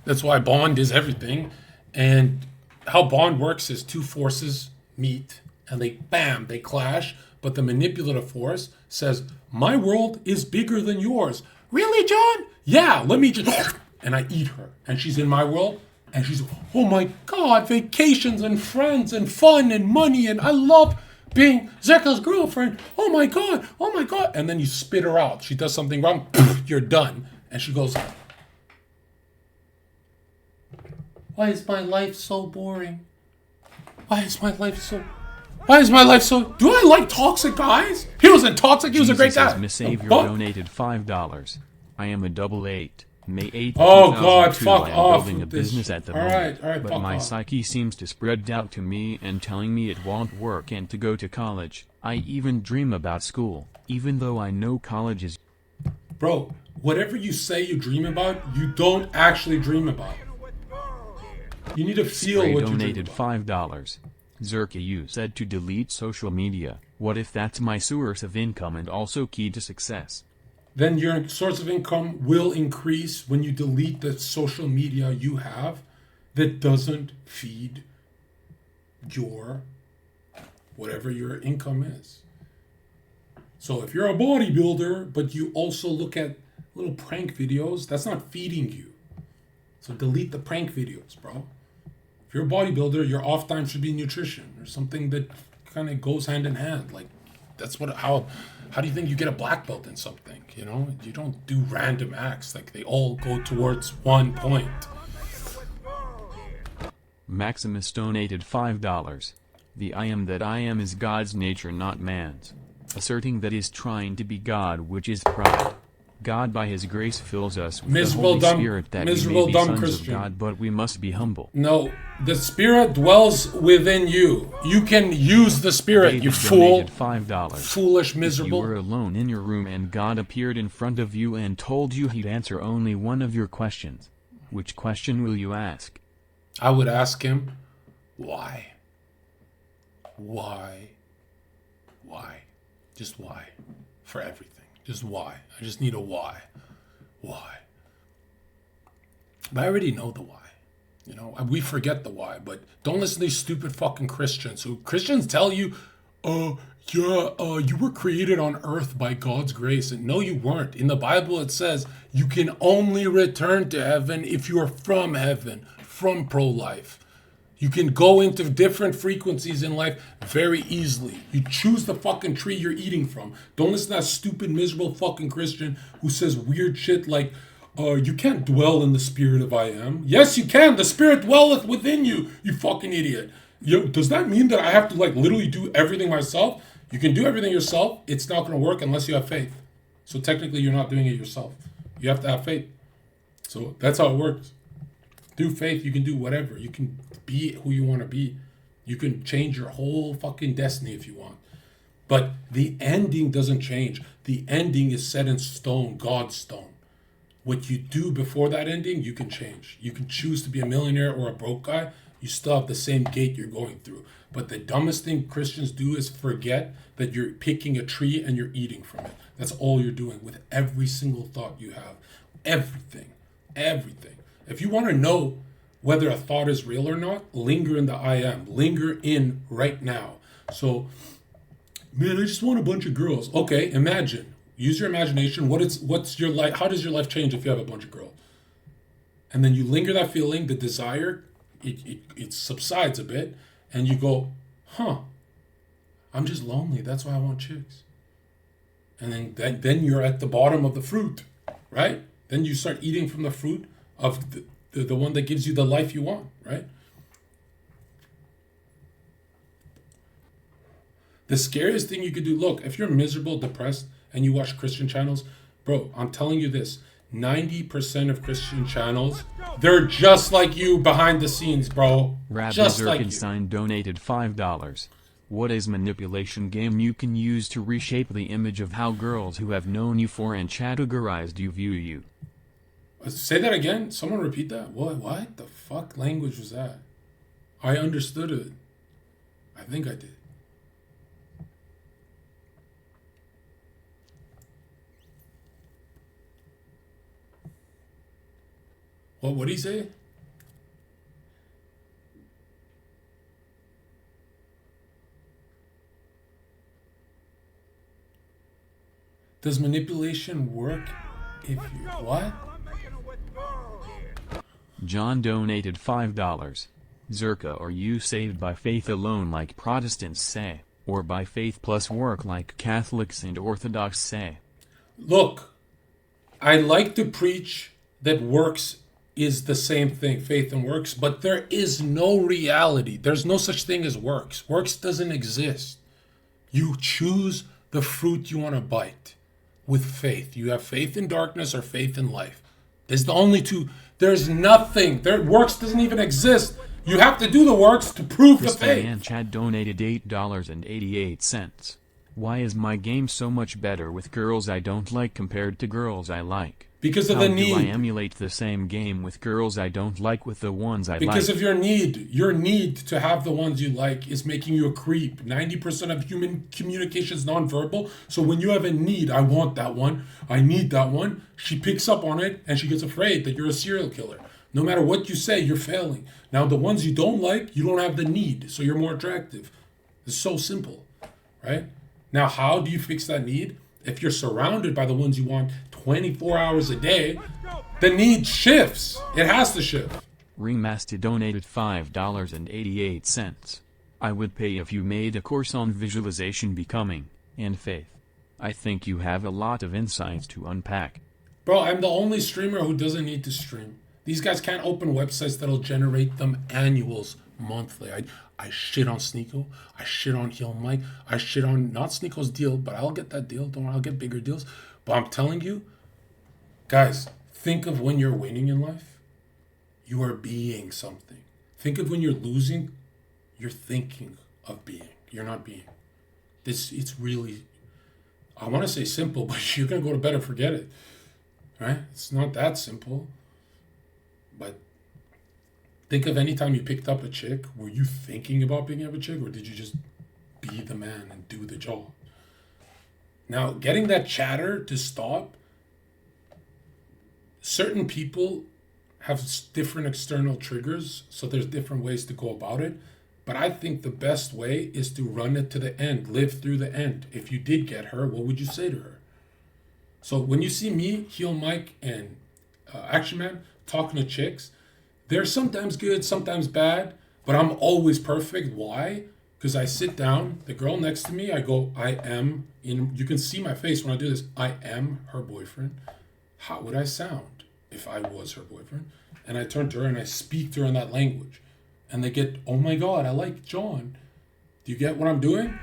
That's why bond is everything. And how bond works is two forces meet and they clash. But the manipulative force says, my world is bigger than yours. Really, John? Yeah, let me just... And I eat her. And she's in my world. And she's, oh my God, vacations and friends and fun and money. And I love being Zherka's girlfriend. Oh my God. And then you spit her out. She does something wrong. You're done. And she goes, why is my life so boring? Why is my life so... Do I like toxic guys? He wasn't toxic. He was a great guy. Miss Savior donated $5. I am a 88. May 8th, oh God, fuck I am off. building a business at the moment, all right, but my psyche seems to spread out to me and telling me it won't work and to go to college. I even dream about school, even though I know college is... Bro, whatever you say you dream about, you don't actually dream about. You need to feel Stray what you donated dream about. $5. Zherka, you said to delete social media. What if that's my source of income and also key to success? Then your source of income will increase when you delete the social media you have that doesn't feed your whatever your income is. So if you're a bodybuilder, but you also look at little prank videos, that's not feeding you. So delete the prank videos, bro. If you're a bodybuilder, your off time should be nutrition or something that kind of goes hand in hand. Like that's how do you think you get a black belt in something? You know, you don't do random acts. Like they all go towards one point. Maximus donated $5. The I am that I am is God's nature, not man's. Asserting that is trying to be God, which is pride. God by his grace fills us with the Holy Spirit that we may be sons Christian. of God, but we must be humble. No, the Spirit dwells within you. You can use the Spirit, David you fool. $5. Foolish, miserable. If you were alone in your room and God appeared in front of you and told you he'd answer only one of your questions, which question will you ask? I would ask him, why? Why? Why? Just why? For everything. Just why. I just need a why. Why? But I already know the why. You know, we forget the why, but don't listen to these stupid fucking Christians who Christians tell you, you were created on earth by God's grace. And no, you weren't. In the Bible, it says you can only return to heaven if you are from heaven, from pro-life. You can go into different frequencies in life very easily. You choose the fucking tree you're eating from. Don't listen to that stupid, miserable fucking Christian who says weird shit like, you can't dwell in the spirit of I am. Yes, you can. The spirit dwelleth within you, you fucking idiot. Does that mean that I have to like literally do everything myself? You can do everything yourself. It's not going to work unless you have faith. So technically you're not doing it yourself. You have to have faith. So that's how it works. Through faith, you can do whatever. You can be who you want to be. You can change your whole fucking destiny if you want. But the ending doesn't change. The ending is set in stone, God's stone. What you do before that ending, you can change. You can choose to be a millionaire or a broke guy. You still have the same gate you're going through. But the dumbest thing Christians do is forget that you're picking a tree and you're eating from it. That's all you're doing with every single thought you have. Everything. Everything. If you want to know whether a thought is real or not, linger in the I am. Linger in right now. So, man, I just want a bunch of girls. Okay, imagine. Use your imagination. What's your life? How does your life change if you have a bunch of girls? And then you linger that feeling, the desire it subsides a bit, and you go, huh, I'm just lonely. That's why I want chicks. And then you're at the bottom of the fruit, right? Then you start eating from the fruit of the one that gives you the life you want, right? The scariest thing you could do, look, if you're miserable, depressed, and you watch Christian channels, bro, I'm telling you this, 90% of Christian channels, they're just like you behind the scenes, bro. Rabbi Just like you. Zherkenstein donated $5. What is manipulation game you can use to reshape the image of how girls who have known you for and categorized you view you? Say that again. Someone repeat that. What the fuck language was that? I understood it. I think I did. What did he say? Does manipulation work if you... What? John donated $5. Zherka, are you saved by faith alone like Protestants say, or by faith plus work like Catholics and Orthodox say? Look, I like to preach that works is the same thing, faith and works, but there is no reality. There's no such thing as works. Works doesn't exist. You choose the fruit you want to bite with faith. You have faith in darkness or faith in life. There's the only two. There's nothing. Works doesn't even exist. You have to do the works to prove the faith. Christian Chad donated $8.88. Why is my game so much better with girls I don't like compared to girls I like? Because of the need. How do I emulate the same game with girls I don't like with the ones I like? Because of your need. Your need to have the ones you like is making you a creep. 90% of human communication is nonverbal. So when you have a need, I want that one, I need that one, she picks up on it and she gets afraid that you're a serial killer. No matter what you say, you're failing. Now the ones you don't like, you don't have the need, so you're more attractive. It's so simple, right? Now how do you fix that need? If you're surrounded by the ones you want 24 hours a day, the need shifts. It has to shift. Ringmaster donated $5.88. I would pay if you made a course on visualization, becoming, and faith. I think you have a lot of insights to unpack. Bro, I'm the only streamer who doesn't need to stream. These guys can't open websites that'll generate them annuals monthly. I shit on Sneeko. I shit on Heel Mike. I shit on, not Sneeko's deal, but I'll get that deal. Don't worry, I'll get bigger deals. But I'm telling you, guys, think of when you're winning in life. You are being something. Think of when you're losing. You're thinking of being. You're not being. It's really, I want to say simple, but you're going to go to bed and forget it. Right? It's not that simple. But think of any time you picked up a chick. Were you thinking about picking up a chick, or did you just be the man and do the job? Now, getting that chatter to stop, certain people have different external triggers, so there's different ways to go about it. But I think the best way is to run it to the end, live through the end. If you did get her, what would you say to her? So when you see me, Heel Mike, and Action Man talking to chicks, they're sometimes good, sometimes bad, but I'm always perfect. Why? Because I sit down, the girl next to me, I go, you can see my face when I do this, I am her boyfriend. How would I sound if I was her boyfriend? And I turn to her and I speak to her in that language. And they get, oh my God, I like John. Do you get what I'm doing?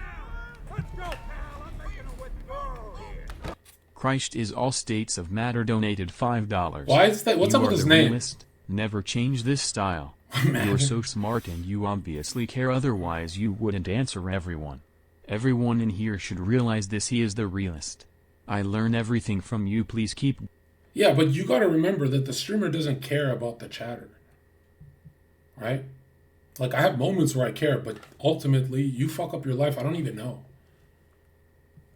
Christ is all states of matter donated $5. Why is that? What's up with his name? Realist. Never change this style. You're so smart and you obviously care, otherwise you wouldn't answer everyone. Everyone in here should realize this. He is the realist. I learn everything from you, please keep... Yeah, but you gotta remember that the streamer doesn't care about the chatter. Right? Like, I have moments where I care, but ultimately, you fuck up your life, I don't even know.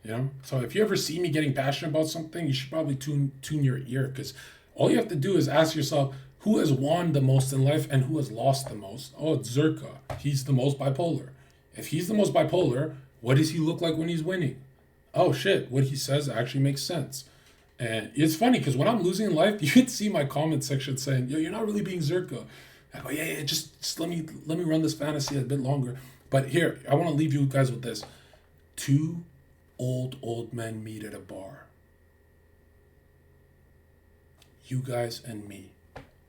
You know? So if you ever see me getting passionate about something, you should probably tune your ear, because all you have to do is ask yourself, who has won the most in life and who has lost the most? Oh, it's Zherka. He's the most bipolar. If he's the most bipolar, what does he look like when he's winning? Oh shit, what he says actually makes sense. And it's funny because when I'm losing in life, you can see my comment section saying, yo, you're not really being Zherka. I go, yeah, just let me run this fantasy a bit longer. But here, I want to leave you guys with this. Two old men meet at a bar. You guys and me.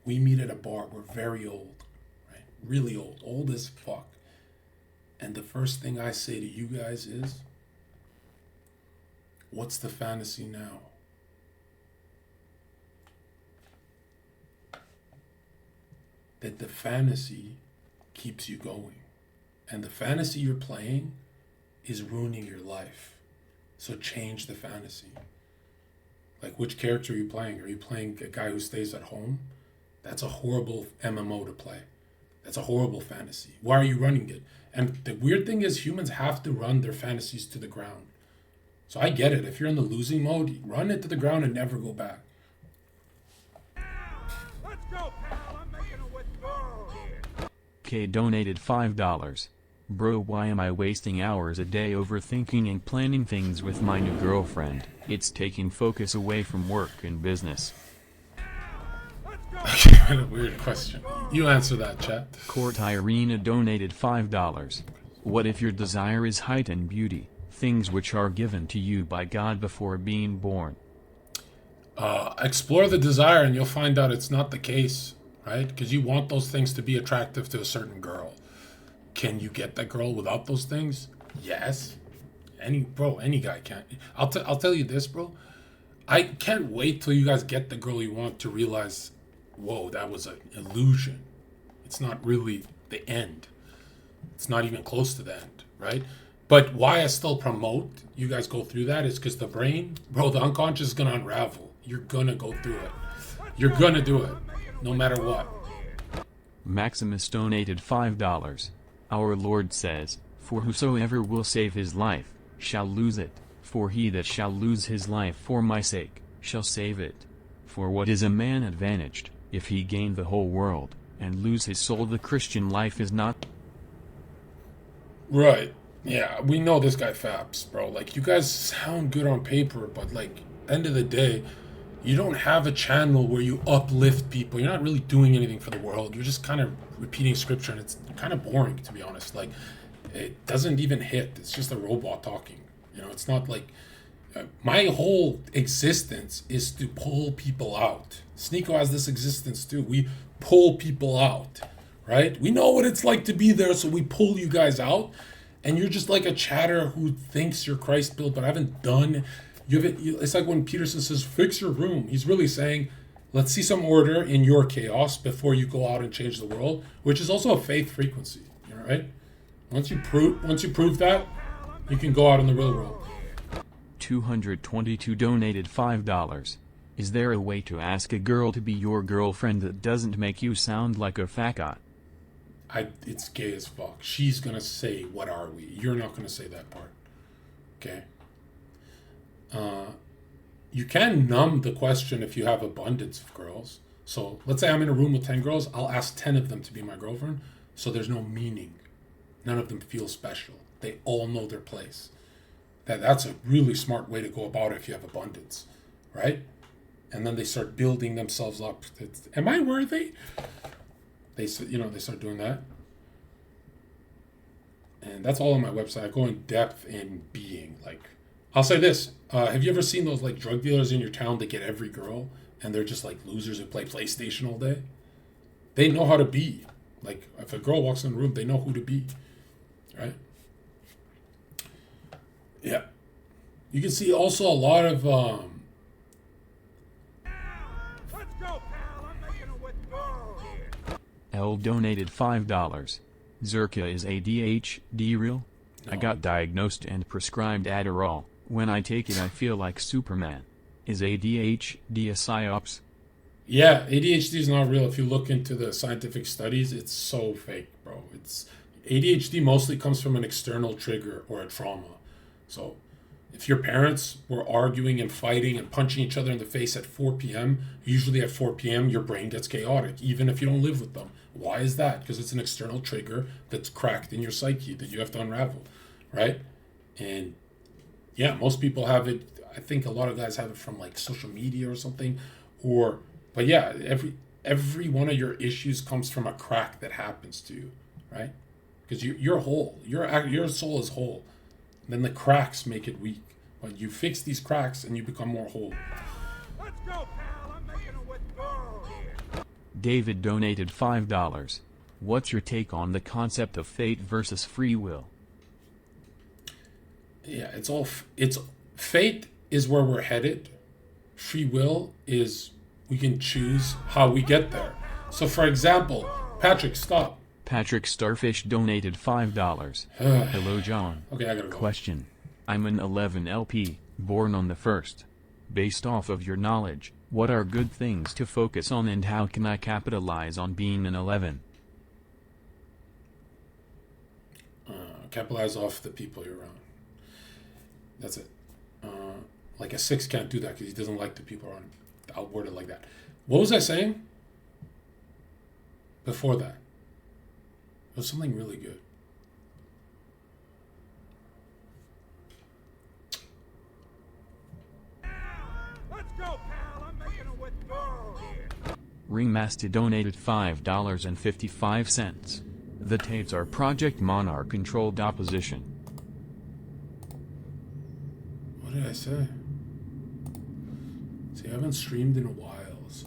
We meet at a bar. We're very old, right? Really old as fuck. And the first thing I say to you guys is, what's the fantasy now? That the fantasy keeps you going. And the fantasy you're playing is ruining your life. So change the fantasy. Like, which character are you playing? Are you playing a guy who stays at home? That's a horrible MMO to play. That's a horrible fantasy. Why are you running it? And the weird thing is humans have to run their fantasies to the ground. So I get it. If you're in the losing mode, you run it to the ground and never go back. Let's go, pal. I'm making a withdrawal here. K donated $5. Bro, why am I wasting hours a day overthinking and planning things with my new girlfriend? It's taking focus away from work and business. What a weird question. You answer that, chat. Court Irina donated $5. What if your desire is height and beauty, things which are given to you by God before being born? Explore the desire and you'll find out it's not the case, right? Because you want those things to be attractive to a certain girl. Can you get that girl without those things? Yes. Any guy can. I'll tell you this, bro. I can't wait till you guys get the girl you want to realize, whoa, that was an illusion. It's not really the end. It's not even close to the end, right? But why I still promote you guys go through that is because the brain, bro, the unconscious is going to unravel. You're going to go through it. You're going to do it, no matter what. Maximus donated $5. Our Lord says, for whosoever will save his life, shall lose it, for he that shall lose his life for my sake, shall save it. For what is a man advantaged, if he gain the whole world, and lose his soul? The Christian life is not... Right. Yeah, we know this guy faps, bro. Like, you guys sound good on paper, but, like, end of the day, you don't have a channel where you uplift people. You're not really doing anything for the world. You're just kind of repeating scripture, and it's kind of boring, to be honest. Like, it doesn't even hit. It's just a robot talking. You know, it's not like... my whole existence is to pull people out. Sneeko has this existence, too. We pull people out, right? We know what it's like to be there, so we pull you guys out. And you're just like a chatter who thinks you're Christ-built, but haven't done... It's like when Peterson says, fix your room. He's really saying, let's see some order in your chaos before you go out and change the world, which is also a faith frequency, all right? Once you prove that, you can go out in the real world. 222 donated $5. Is there a way to ask a girl to be your girlfriend that doesn't make you sound like a faggot? It's gay as fuck. She's gonna say, what are we? You're not gonna say that part. Okay? You can numb the question if you have abundance of girls. So let's say I'm in a room with 10 girls. I'll ask 10 of them to be my girlfriend. So there's no meaning. None of them feel special. They all know their place. That's a really smart way to go about it if you have abundance, right? And then they start building themselves up. Am I worthy? They start doing that. And that's all on my website. I go in depth in being. Like, I'll say this. Have you ever seen those like drug dealers in your town that get every girl and they're just like losers who play PlayStation all day? They know how to be. Like, if a girl walks in the room, they know who to be. Right? Yeah. You can see also a lot of... Let's go, pal. I'm making a withdrawal here. L donated $5. Zherka, is ADHD real? No. I got diagnosed and prescribed Adderall. When I take it I feel like Superman. Is ADHD a psyops? Yeah, ADHD is not real. If you look into the scientific studies, it's so fake, bro. ADHD mostly comes from an external trigger or a trauma. So if your parents were arguing and fighting and punching each other in the face at 4 p.m., usually at 4 p.m. your brain gets chaotic, even if you don't live with them. Why is that? Because it's an external trigger that's cracked in your psyche that you have to unravel, right? And yeah, most people have it. I think a lot of guys have it from like social media or something. But yeah, every one of your issues comes from a crack that happens to you, right? Because you're whole. Your soul is whole. Then the cracks make it weak. But you fix these cracks and you become more whole. Let's go, pal. I'm making a withdrawal here. David donated $5. What's your take on the concept of fate versus free will? Yeah, it's fate is where we're headed. Free will is we can choose how we get there. So for example, Patrick, stop. Patrick Starfish donated $5. Hello, John. Okay, I gotta go. Question. I'm an 11 LP, born on the 1st. Based off of your knowledge, what are good things to focus on and how can I capitalize on being an 11? Capitalize off the people you're around. That's it. Like a 6 can't do that because he doesn't like the people around him. I'll word it like that. What was I saying before that? It was something really good. Let's go, pal. I'm making a withdrawal here. Ringmaster donated $5.55. The tapes are Project Monarch-controlled opposition. What did I say? See, I haven't streamed in a while, so...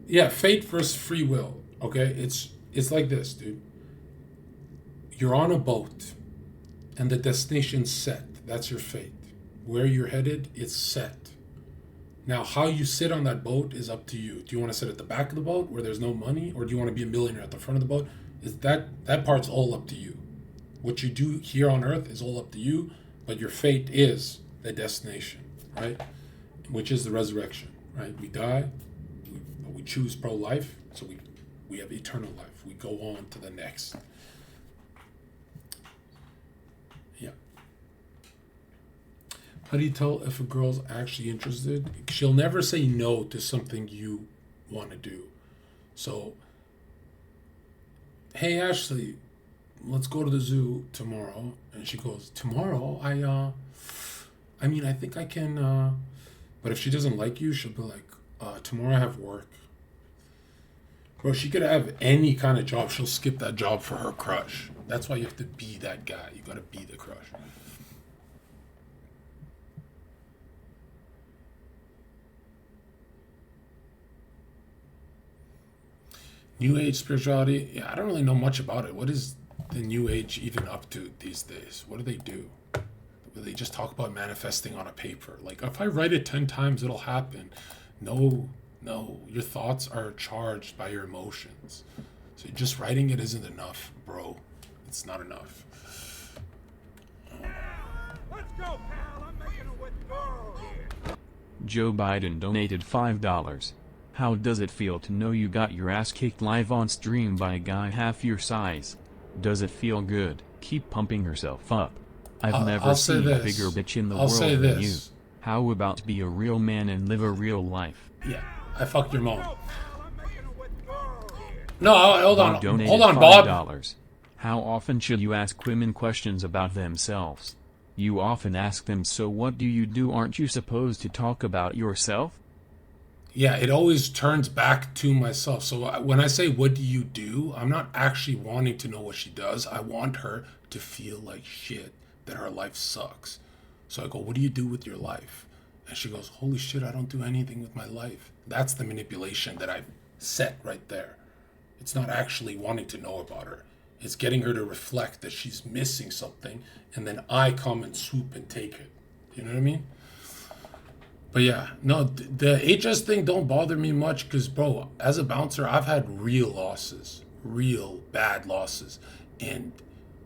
Yeah, fate versus free will, okay? It's like this, dude. You're on a boat, and the destination's set. That's your fate. Where you're headed, it's set. Now, how you sit on that boat is up to you. Do you want to sit at the back of the boat where there's no money, or do you want to be a millionaire at the front of the boat? Is that part's all up to you. What you do here on Earth is all up to you, but your fate is the destination, right? Which is the resurrection, right? We die, but we choose pro-life, so we have eternal life. We go on to the next. Yeah. How do you tell if a girl's actually interested? She'll never say no to something you want to do. So, hey Ashley, let's go to the zoo tomorrow. And she goes, tomorrow? I think I can, but if she doesn't like you, she'll be like, tomorrow I have work. Bro, she could have any kind of job. She'll skip that job for her crush. That's why you have to be that guy. You gotta be the crush. New Age spirituality, yeah, I don't really know much about it. What is the New Age even up to these days? What do they do? Do they just talk about manifesting on a paper? Like, if I write it 10 times, it'll happen. No, your thoughts are charged by your emotions. So just writing it isn't enough, bro. It's not enough. Let's go, pal. I'm making a withdrawal here. Joe Biden donated $5. How does it feel to know you got your ass kicked live on stream by a guy half your size? Does it feel good? Keep pumping yourself up. I've never seen a bigger bitch in the world than you. How about be a real man and live a real life? Yeah, I fucked your mom. No, hold on. Donated Hold on, Bob. $5. How often should you ask women questions about themselves? You often ask them, so what do you do? Aren't you supposed to talk about yourself? Yeah, it always turns back to myself. So when I say, what do you do? I'm not actually wanting to know what she does. I want her to feel like shit, that her life sucks. So I go, what do you do with your life? And she goes, holy shit, I don't do anything with my life. That's the manipulation that I've set right there. It's not actually wanting to know about her. It's getting her to reflect that she's missing something, and then I come and swoop and take it. You know what I mean? But yeah, no, the HS thing don't bother me much because, bro, as a bouncer, I've had real losses, real bad losses, and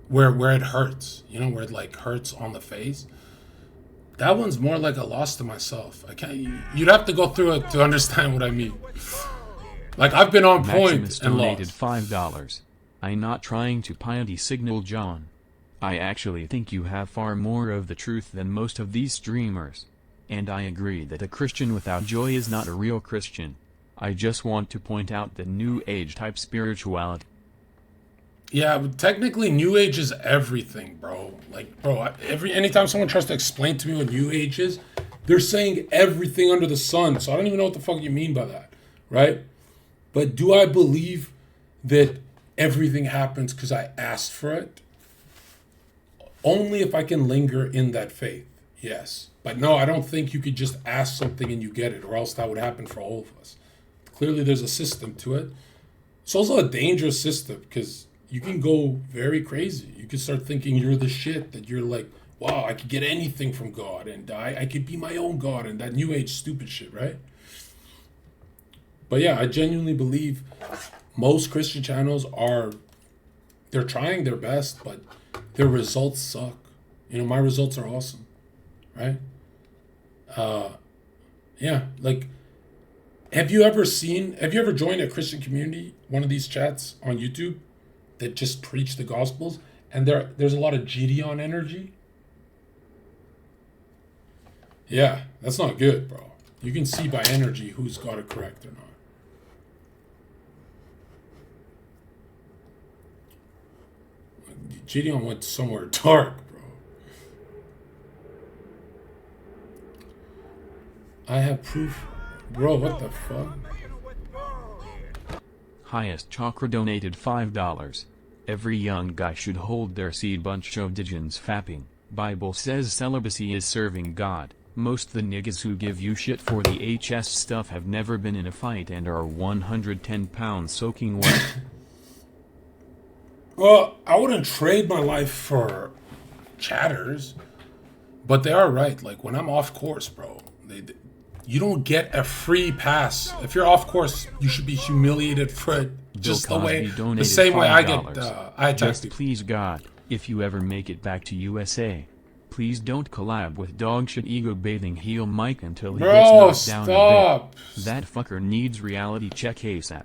where it hurts, you know, where it like hurts on the face. That one's more like a loss to myself. I can't. You'd have to go through it to understand what I mean. Like, I've been on point Maximus and donated lost. $5. I'm not trying to piety signal John. I actually think you have far more of the truth than most of these streamers. And I agree that a Christian without joy is not a real Christian. I just want to point out the New Age type spirituality. Yeah, but technically New Age is everything, bro. Like, bro, anytime someone tries to explain to me what New Age is, They're saying everything under the sun. So I don't even know what the fuck you mean by that, right? But do I believe that everything happens because I asked for it? Only if I can linger in that faith, yes. But no, I don't think you could just ask something and you get it, or else that would happen for all of us. Clearly there's a system to it. It's also a dangerous system because you can go very crazy. You can start thinking you're the shit, that you're like, wow, I could get anything from God, and I could be my own God, and that new age stupid shit, right? But yeah, I genuinely believe most Christian channels they're trying their best, but their results suck. You know, my results are awesome, right? Yeah, like, have you ever joined a Christian community, one of these chats on YouTube that just preach the Gospels, and there's a lot of Gideon energy? Yeah, that's not good, bro. You can see by energy who's got it correct or not. Gideon went somewhere dark, bro. I have proof. Bro, what the fuck? Highest Chakra donated $5. Every young guy should hold their seed. Bunch of digins fapping. Bible says celibacy is serving God. Most the niggas who give you shit for the HS stuff have never been in a fight and are 110 pounds soaking wet. Well, I wouldn't trade my life for chatters, but they are right. Like, when I'm off course, bro, you don't get a free pass. If you're off course, you should be humiliated for it. Just the same way I get. I attack Just people. please God, if you ever make it back to USA, please don't collab with dogshit ego bathing heel Mike until he gets knocked down a bit. That fucker needs reality check ASAP.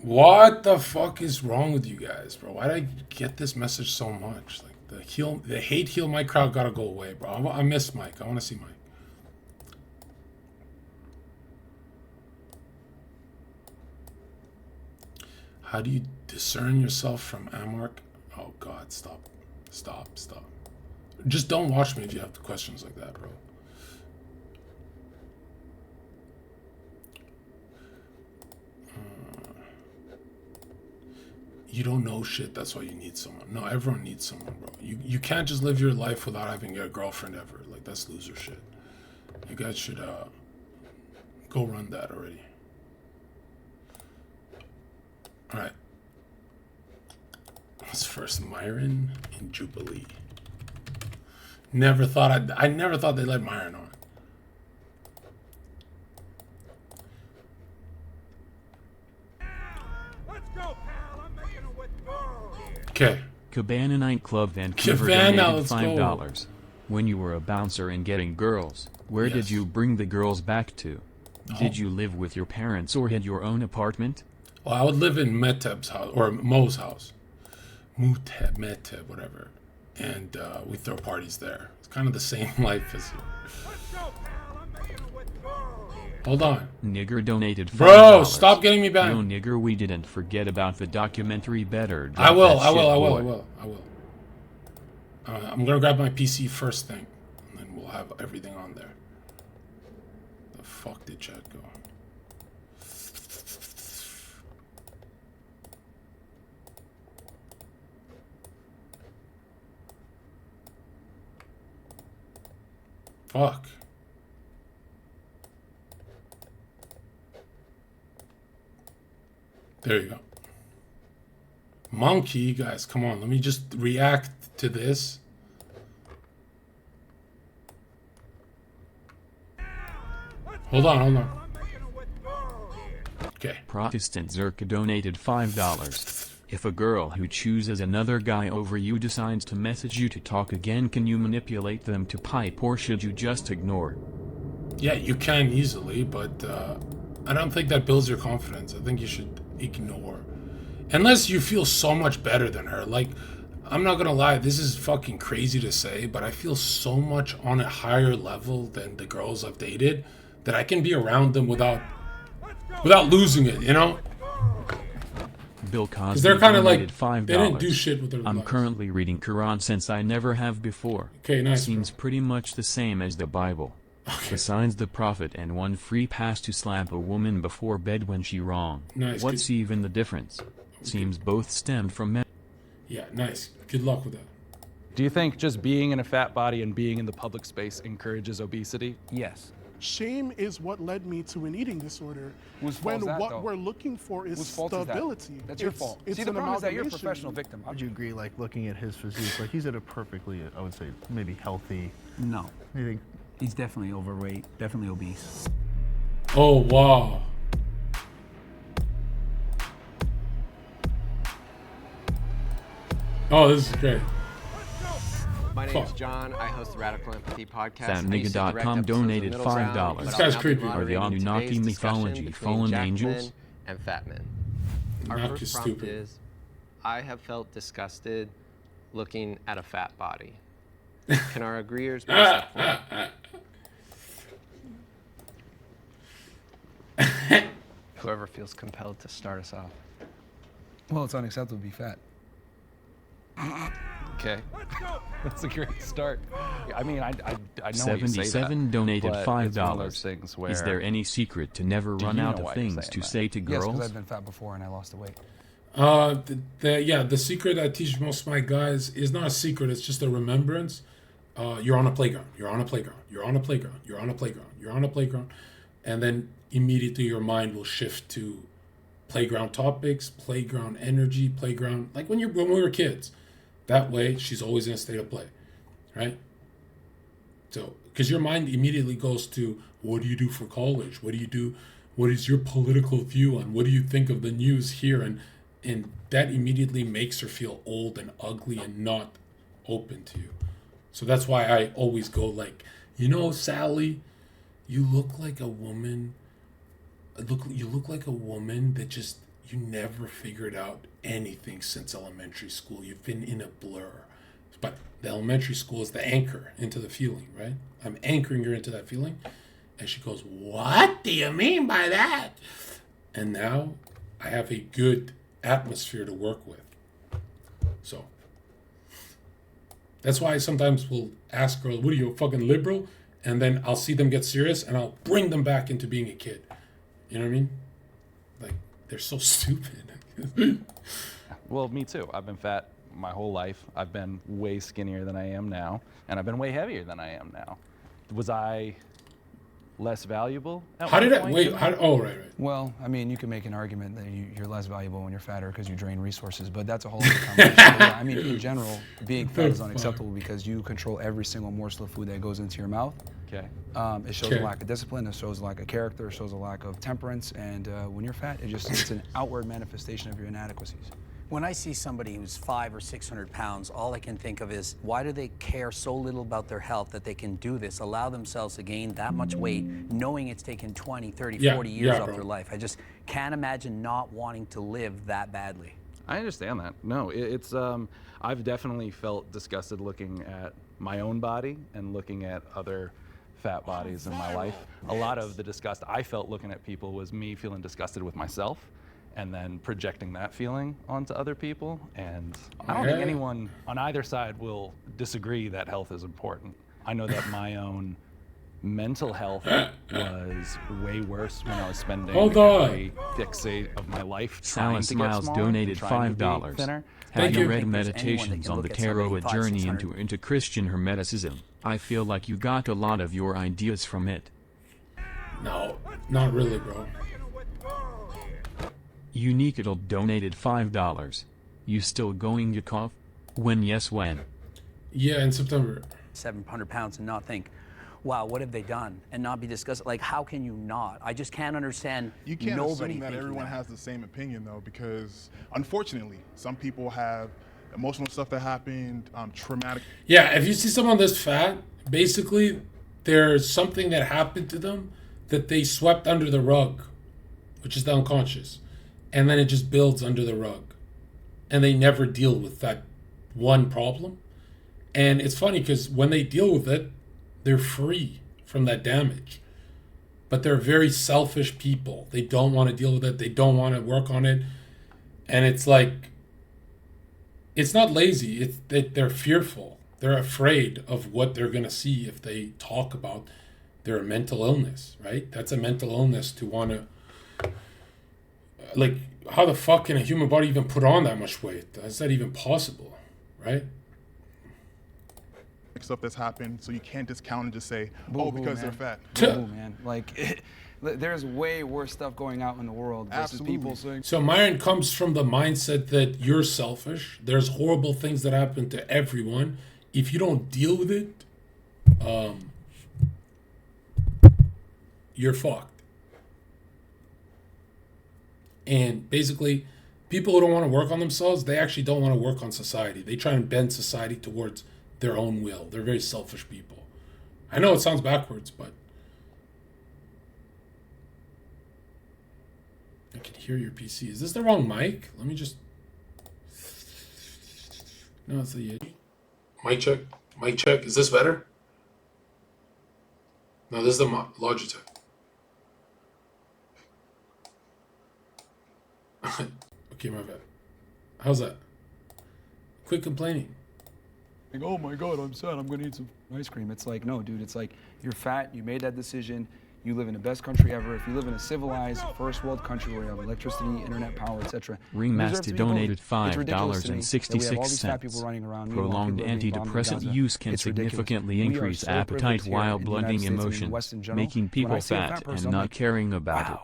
What the fuck is wrong with you guys, bro? Why did I get this message so much? Like, the hate heel Mike crowd gotta go away, bro. I miss Mike. I want to see Mike. How do you discern yourself from Amark? Oh God, stop. Just don't watch me if you have questions like that, bro. You don't know shit, that's why you need someone. No, everyone needs someone, bro. You can't just live your life without having a girlfriend ever. Like, that's loser shit. You guys should go run that already. Alright. What's first? Myron and Jubilee. I never thought they'd let Myron on. Okay. Cabana Nightclub Vancouver donated $5. When you were a bouncer and getting girls, where did you bring the girls back to? Did you live with your parents or had your own apartment? Well, I would live in Meteb's house, or Mo's house. Meteb, whatever. And we throw parties there. It's kind of the same life as here. Hold on. Nigger donated $5. Bro, stop getting me back. Yo, nigger, we didn't forget about the documentary Better. I will. I'm gonna grab my PC first thing, and then we'll have everything on there. The fuck did chat go? Fuck. There you go. Monkey, guys, come on. Let me just react to this. Hold on. Okay. Protestant Zherka donated $5. If a girl who chooses another guy over you decides to message you to talk again, can you manipulate them to pipe, or should you just ignore? Yeah, you can easily, but I don't think that builds your confidence. I think you should ignore. Unless you feel so much better than her. Like, I'm not gonna lie, this is fucking crazy to say, but I feel so much on a higher level than the girls I've dated that I can be around them without losing it, you know? Bill Cosby they're kind of like, $5. they didn't do shit with their I'm lives. currently reading Quran since I never have before. Okay, nice. Seems pretty much the same as the Bible. Besides the profit and one free pass to slap a woman before bed when she wrong. Nice. What's even the difference? Seems both stemmed from men. Yeah, nice. Good luck with that. Do you think just being in a fat body and being in the public space encourages obesity? Yes. Shame is what led me to an eating disorder. Whose fault is that, what though? we're looking for is Whose fault is that? stability. That's your fault. It's See, the an problem is that you're a amalgamation. professional victim. Would you agree, like, looking at his physique, like, he's at a perfectly, I would say, maybe healthy... No. You think? He's definitely overweight, definitely obese. Oh, wow. Oh, this is great. My name's John. I host the Radical Empathy podcast. Fatnigga.com donated $5. This guy's creepy. Are the Anunnaki mythology fallen angels? And fat men. Our Not first just prompt stupid. is, I have felt disgusted looking at a fat body. Can our agreeers be support? Whoever feels compelled to start us off. Well, it's unacceptable to be fat. Okay. That's a great start. I mean, I know what you say 77 that, donated but it's one of those $5. things where, Is there any secret to never Do run you out know of why you're things saying to that? say to Yes, girls? because I've been fat before and I lost the weight. The secret I teach most of my guys is not a secret. It's just a remembrance. You're on a playground. You're on a playground. You're on a playground. You're on a playground. You're on a playground. And then immediately your mind will shift to playground topics, playground energy, playground, like when we were kids. That way, she's always in a state of play, right? So, because your mind immediately goes to, what do you do for college? What do you do? What is your political view on? What do you think of the news here? And that immediately makes her feel old and ugly and not open to you. So that's why I always go like, Sally, you look like a woman. You look like a woman that just, you never figured out anything since elementary school. You've been in a blur. But the elementary school is the anchor into the feeling, right? I'm anchoring her into that feeling. And she goes, what do you mean by that? And now I have a good atmosphere to work with. So that's why I sometimes will ask girls, what are you, a fucking liberal? And then I'll see them get serious and I'll bring them back into being a kid. You know what I mean? Like, they're so stupid. well, me too. I've been fat my whole life. I've been way skinnier than I am now, and I've been way heavier than I am now. Was I less valuable? Right. Well, I mean, you can make an argument that you're less valuable when you're fatter because you drain resources, but that's a whole other conversation. Yeah, I mean, in general, being fat is unacceptable because you control every single morsel of food that goes into your mouth. Okay. It shows a lack of discipline, it shows a lack of character, it shows a lack of temperance, and when you're fat, it's an outward manifestation of your inadequacies. When I see somebody who's 500 or 600 pounds, all I can think of is, why do they care so little about their health that they can do this, allow themselves to gain that much weight, knowing it's taken 20, 30, 40 years off their life? I just can't imagine not wanting to live that badly. I understand that. No, it's I've definitely felt disgusted looking at my own body and looking at other fat bodies in my life. A lot of the disgust I felt looking at people was me feeling disgusted with myself and then projecting that feeling onto other people. And I don't think anyone on either side will disagree that health is important. I know that my own mental health was way worse when I was spending every fixate of my life trying to get smaller, donated $5. thinner. Have you read Meditations on the Tarot, a journey into Christian Hermeticism? I feel like you got a lot of your ideas from it. No, not really, bro. Uniqueitl donated $5. You still going to cough? When yes, when? Yeah, in September. 700 pounds and not think, wow, what have they done? And not be discussed. Like, how can you not? I just can't understand. You can't nobody assume that everyone has the same opinion, though, because unfortunately, some people have emotional stuff that happened, traumatic. Yeah, if you see someone that's fat, basically there's something that happened to them that they swept under the rug, which is the unconscious. And then it just builds under the rug. And they never deal with that one problem. And it's funny because when they deal with it, they're free from that damage. But they're very selfish people. They don't want to deal with it. They don't want to work on it. And it's like, it's not lazy. It's that they're fearful. They're afraid of what they're going to see if they talk about They're a mental illness, right? That's a mental illness to want to, like, how the fuck can a human body even put on that much weight? Is that even possible, right? Stuff that's happened, so you can't discount and just say, Boo, oh, boo, because man. they're fat. Boo, man. Like, there's way worse stuff going out in the world versus people saying. So Myron comes from the mindset that you're selfish. There's horrible things that happen to everyone. If you don't deal with it, you're fucked. And basically, people who don't want to work on themselves, they actually don't want to work on society. They try and bend society towards their own will. They're very selfish people. I know it sounds backwards, but I can hear your PC. Is this the wrong mic? Let me just... No, it's the Yeti. Mic check. Mic check. Is this better? No, this is the Logitech. Okay, my bad. How's that? Quit complaining. Like, oh my God, I'm sad. I'm gonna eat some ice cream. It's like, no, dude. It's like you're fat. You made that decision. You live in the best country ever. If you live in a civilized first world country where you have electricity, internet power, etc. Ringmaster donated $5.66. Prolonged antidepressant use can significantly increase appetite while blunting emotions, making people fat and not caring about it.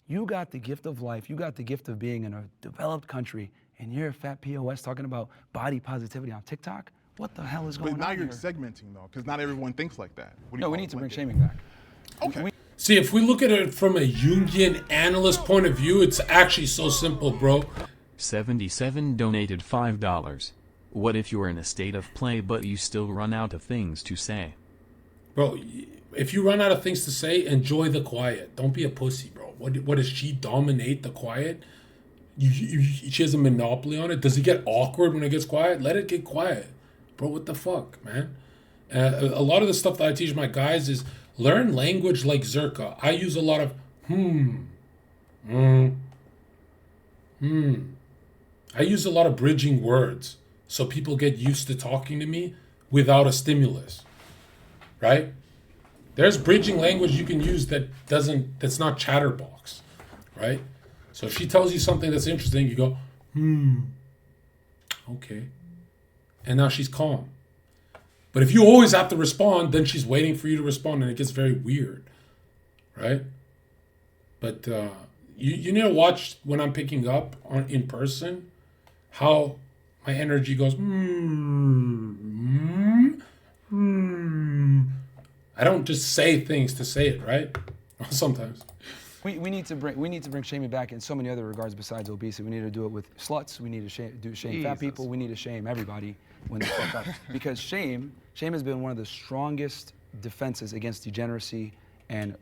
You got the gift of life. You got the gift of being in a developed country, and you're a fat POS talking about body positivity on TikTok? What the hell is going on But now here? you're segmenting, though, because not everyone thinks like that. No, we need to bring shaming back. Okay. See, if we look at it from a Jungian analyst point of view, it's actually so simple, bro. 77 donated $5. What if you're in a state of play but you still run out of things to say? Bro, if you run out of things to say, enjoy the quiet. Don't be a pussy, bro. What does she dominate the quiet? She has a monopoly on it. Does it get awkward when it gets quiet? Let it get quiet. Bro, what the fuck, man? A lot of the stuff that I teach my guys is learn language like Zherka. I use a lot of I use a lot of bridging words so people get used to talking to me without a stimulus, right? There's bridging language you can use that's not chatterbox, right? So if she tells you something that's interesting, you go, okay. And now she's calm. But if you always have to respond, then she's waiting for you to respond, and it gets very weird, right? But you need to watch when I'm picking up in person how my energy goes. I don't just say things to say it, right? Sometimes. We need to bring shaming back in so many other regards besides obesity. We need to do it with sluts. We need to shame fat people. We need to shame everybody when they fuck up. Because shame has been one of the strongest defenses against degeneracy and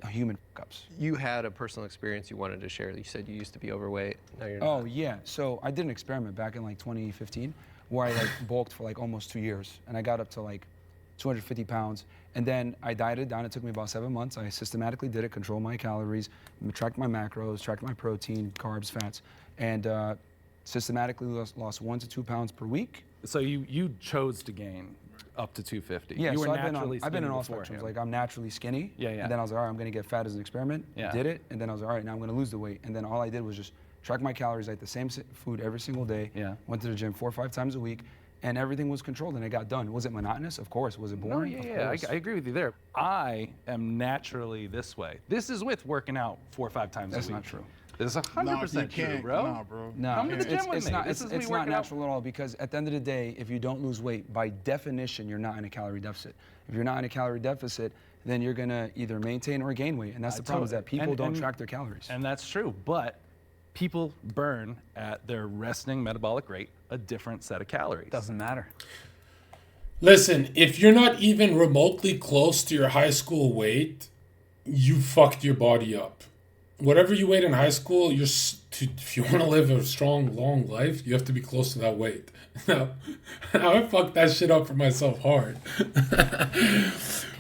human fuck-ups. You had a personal experience you wanted to share. You said you used to be overweight. Now you're not. Oh yeah. So I did an experiment back in like 2015 where I like bulked for like almost 2 years, and I got up to like 250 pounds. And then I dieted down. It took me about 7 months. I systematically did it, control my calories, tracked my macros, tracked my protein, carbs, fats, and systematically lost 1 to 2 pounds per week. So you chose to gain up to 250. Yeah, you were so naturally I've been in all beforehand. spectrums. Like I'm naturally skinny. Yeah. And then I was like, all right, I'm gonna get fat as an experiment. Yeah. Did it, and then I was like, all right, now I'm gonna lose the weight. And then all I did was just track my calories, ate the same food every single day. Yeah. Went to the gym 4 or 5 times a week. And everything was controlled, and it got done. Was it monotonous? Of course. Was it boring? No, yeah, I agree with you there. I am naturally this way. This is with working out 4 or 5 times a week. That's not true. This is 100% true, bro. Nah, bro. No, Come to the gym with it's me. not. This is me It's not working out. natural at all, because at the end of the day, if you don't lose weight, by definition, you're not in a calorie deficit. If you're not in a calorie deficit, then you're gonna either maintain or gain weight, and that's the problem. Is that people don't track their calories. And that's true, but people burn at their resting metabolic rate a different set of calories. Doesn't matter. Listen, if you're not even remotely close to your high school weight, you fucked your body up. Whatever you weighed in high school, if you want to live a strong, long life, you have to be close to that weight. Now I fucked that shit up for myself hard.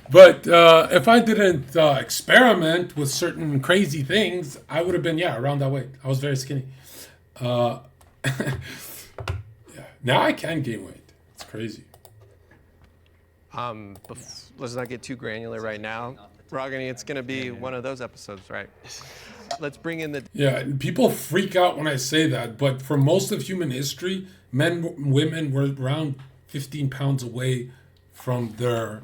But if I didn't experiment with certain crazy things, I would have been, around that weight. I was very skinny. Yeah. Now I can gain weight. It's crazy. Let's not get too granular right now. Ragini, it's going to be one of those episodes, right? Let's bring in the... Yeah, people freak out when I say that, but for most of human history, women were around 15 pounds away from their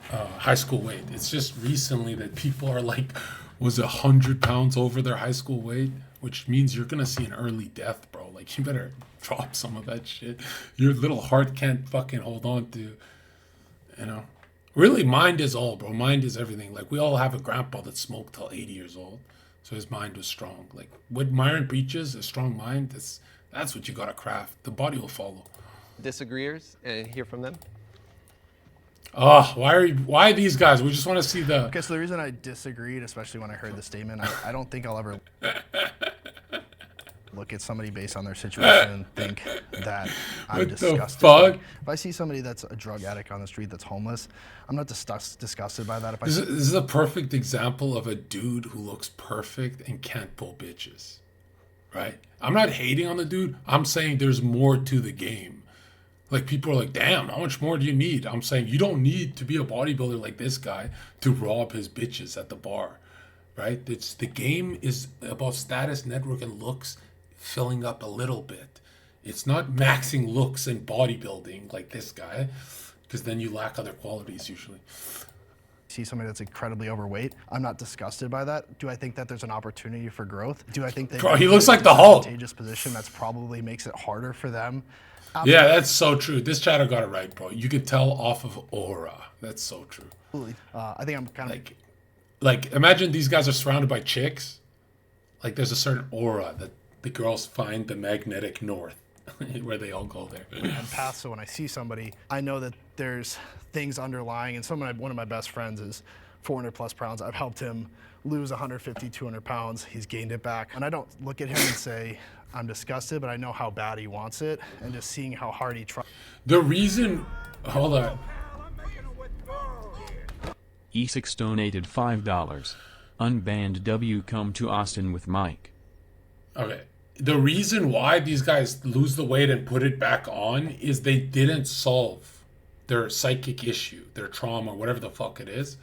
high school weight. It's just recently that people are like, was 100 pounds over their high school weight, which means you're going to see an early death, bro. Like, you better drop some of that shit. Your little heart can't fucking hold on to, you know. Really, mind is all, bro. Mind is everything. Like, we all have a grandpa that smoked till 80 years old. So his mind was strong. Like, what Myron preaches, a strong mind, that's what you got to craft. The body will follow. Disagreeers and hear from them? Oh, why these guys? We just want to see the... Okay, so the reason I disagreed, especially when I heard the statement, I don't think I'll ever look at somebody based on their situation and think that I'm disgusted. The fuck? Like, if I see somebody that's a drug addict on the street that's homeless, I'm not disgusted by that. If This is a perfect example of a dude who looks perfect and can't pull bitches, right? I'm not hating on the dude. I'm saying there's more to the game. Like, people are like, damn, how much more do you need? I'm saying you don't need to be a bodybuilder like this guy to rob his bitches at the bar, right? The game is about status, network, and looks filling up a little bit. It's not maxing looks and bodybuilding like this guy, because then you lack other qualities usually. See somebody that's incredibly overweight, I'm not disgusted by that. Do I think that there's an opportunity for growth? Do I think that Bro, he looks like the Hulk. Advantageous position that's probably makes it harder for them? Yeah, that's so true. This chatter got it right, bro. You could tell off of aura. That's so true. Absolutely. I think I'm kind of like imagine these guys are surrounded by chicks. Like, there's a certain aura that the girls find the magnetic north, where they all go there. Path. So when I see somebody, I know that there's things underlying. And one of my best friends is 400 plus pounds. I've helped him lose 150, 200 pounds. He's gained it back. And I don't look at him and say, I'm disgusted, but I know how bad he wants it. And just seeing how hard he tries. The reason, hold on. E6 donated $5. Unbanned W come to Austin with Mike. Okay. The reason why these guys lose the weight and put it back on is they didn't solve their psychic issue, their trauma, whatever the fuck it is.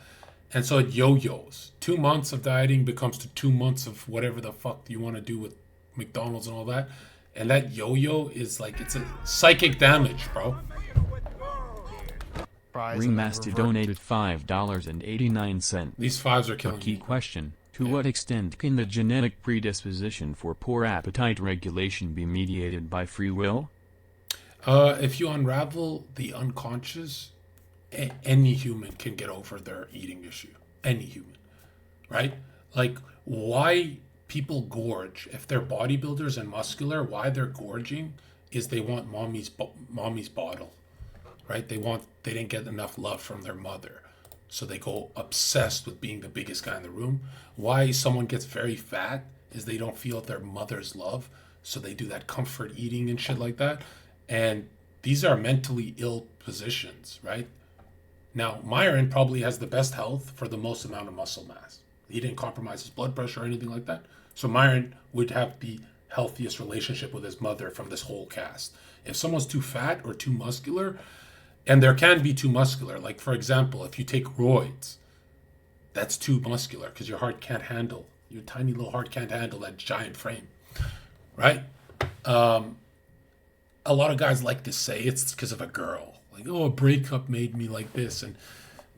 And so it yo-yos. 2 months of dieting becomes to 2 months of whatever the fuck you want to do with McDonald's and all that. And that yo-yo is like, it's a psychic damage, bro. Ringmaster donated $5.89. These fives are killing me. Key question. To what extent can the genetic predisposition for poor appetite regulation be mediated by free will? If you unravel the unconscious, any human can get over their eating issue. Any human, right? Like, why people gorge, if they're bodybuilders and muscular, why they're gorging is they want mommy's bottle, right? They didn't get enough love from their mother. So they go obsessed with being the biggest guy in the room. Why someone gets very fat is they don't feel their mother's love. So they do that comfort eating and shit like that. And these are mentally ill positions, right? Now, Myron probably has the best health for the most amount of muscle mass. He didn't compromise his blood pressure or anything like that. So Myron would have the healthiest relationship with his mother from this whole cast. If someone's too fat or too muscular, and there can be too muscular. Like, for example, if you take roids, that's too muscular because your heart can't handle, your tiny little heart can't handle that giant frame, right? A lot of guys like to say it's because of a girl. Like, oh, a breakup made me like this. And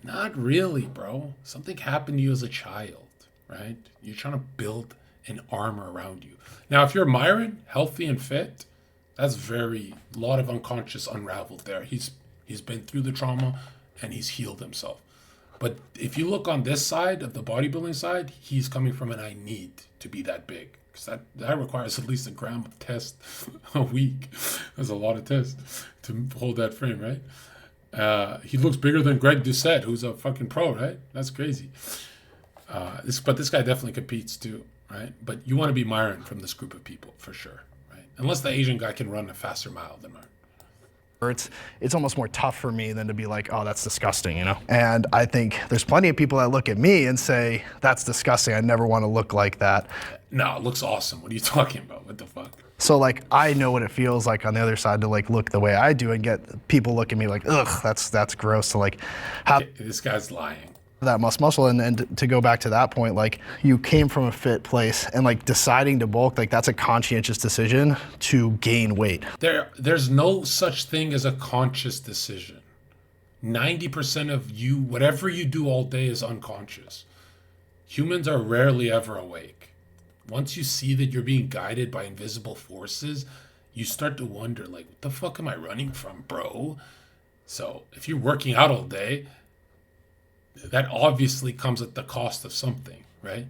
not really, bro. Something happened to you as a child, right? You're trying to build an armor around you. Now, if you're Myron, healthy and fit, that's a lot of unconscious unraveled there. He's been through the trauma and he's healed himself. But if you look on this side of the bodybuilding side, he's coming from an I need to be that big. Because that requires at least 1 gram of test a week. That's a lot of test to hold that frame, right? He looks bigger than Greg Doucette, who's a fucking pro, right? That's crazy. But this guy definitely competes too, right? But you want to be Myron from this group of people, for sure, right? Unless the Asian guy can run a faster mile than Myron. It's almost more tough for me than to be like, oh, that's disgusting, you know? And I think there's plenty of people that look at me and say, that's disgusting. I never want to look like that. No, it looks awesome. What are you talking about? What the fuck? So like I know what it feels like on the other side to like look the way I do and get people look at me like, ugh, that's gross to like have This guy's lying. that muscle. And to go back to that point, like you came from a fit place and like deciding to bulk, like that's a conscientious decision to gain weight. There's no such thing as a conscious decision. 90% of you, whatever you do all day is unconscious. Humans are rarely ever awake. Once you see that you're being guided by invisible forces, you start to wonder, like, what the fuck am I running from, bro? So if you're working out all day, that obviously comes at the cost of something, right?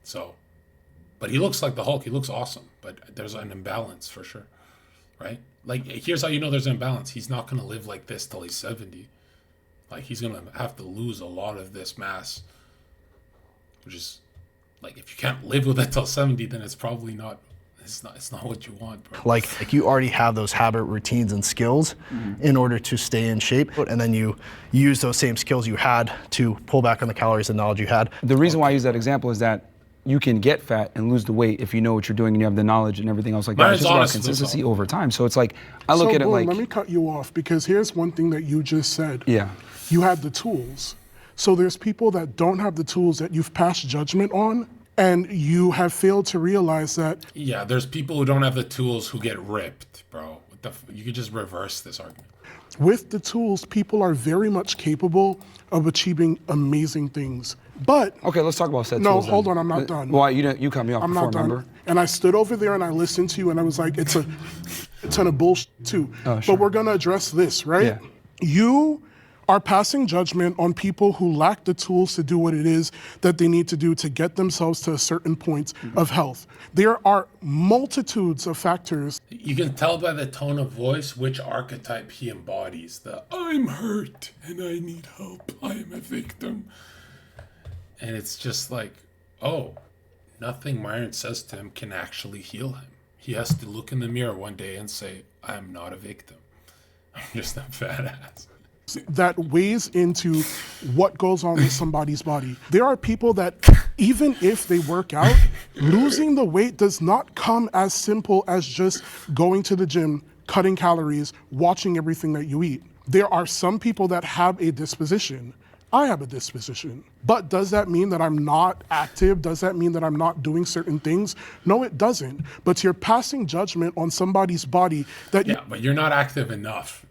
So, but he looks like the Hulk. He looks awesome, but there's an imbalance for sure, right? Like, here's how you know there's an imbalance. He's not going to live like this till he's 70. Like, he's going to have to lose a lot of this mass, which is, like, if you can't live with it till 70, then it's probably not, it's not what you want, bro. Like you already have those habit routines and skills in order to stay in shape. And then you use those same skills you had to pull back on the calories and knowledge you had. The reason why I use that example is that you can get fat and lose the weight if you know what you're doing and you have the knowledge and everything else like that. It's just about consistency over time. So it's like, I look at it like... let me cut you off, because here's one thing that you just said. Yeah. You have the tools. So there's people that don't have the tools that you've passed judgment on, and you have failed to realize that... Yeah, there's people who don't have the tools who get ripped, bro. You could just reverse this argument. With the tools, people are very much capable of achieving amazing things. But... Okay, let's talk about said no, tools. No, hold on, I'm not done. Why? You cut me off before, remember? And I stood over there and I listened to you and I was like, it's a ton of bullshit too. Oh, sure. But we're gonna address this, right? Yeah. You are passing judgment on people who lack the tools to do what it is that they need to do to get themselves to a certain point of health. There are multitudes of factors. You can tell by the tone of voice which archetype he embodies. The I'm hurt and I need help. I am a victim. And it's just like, oh, nothing Myron says to him can actually heal him. He has to look in the mirror one day and say, I'm not a victim. I'm just a fat ass. That weighs into what goes on with somebody's body. There are people that even if they work out, losing the weight does not come as simple as just going to the gym, cutting calories, watching everything that you eat. There are some people that have a disposition. I have a disposition. But does that mean that I'm not active? Does that mean that I'm not doing certain things? No, it doesn't. But you're passing judgment on somebody's body that yeah, but you're not active enough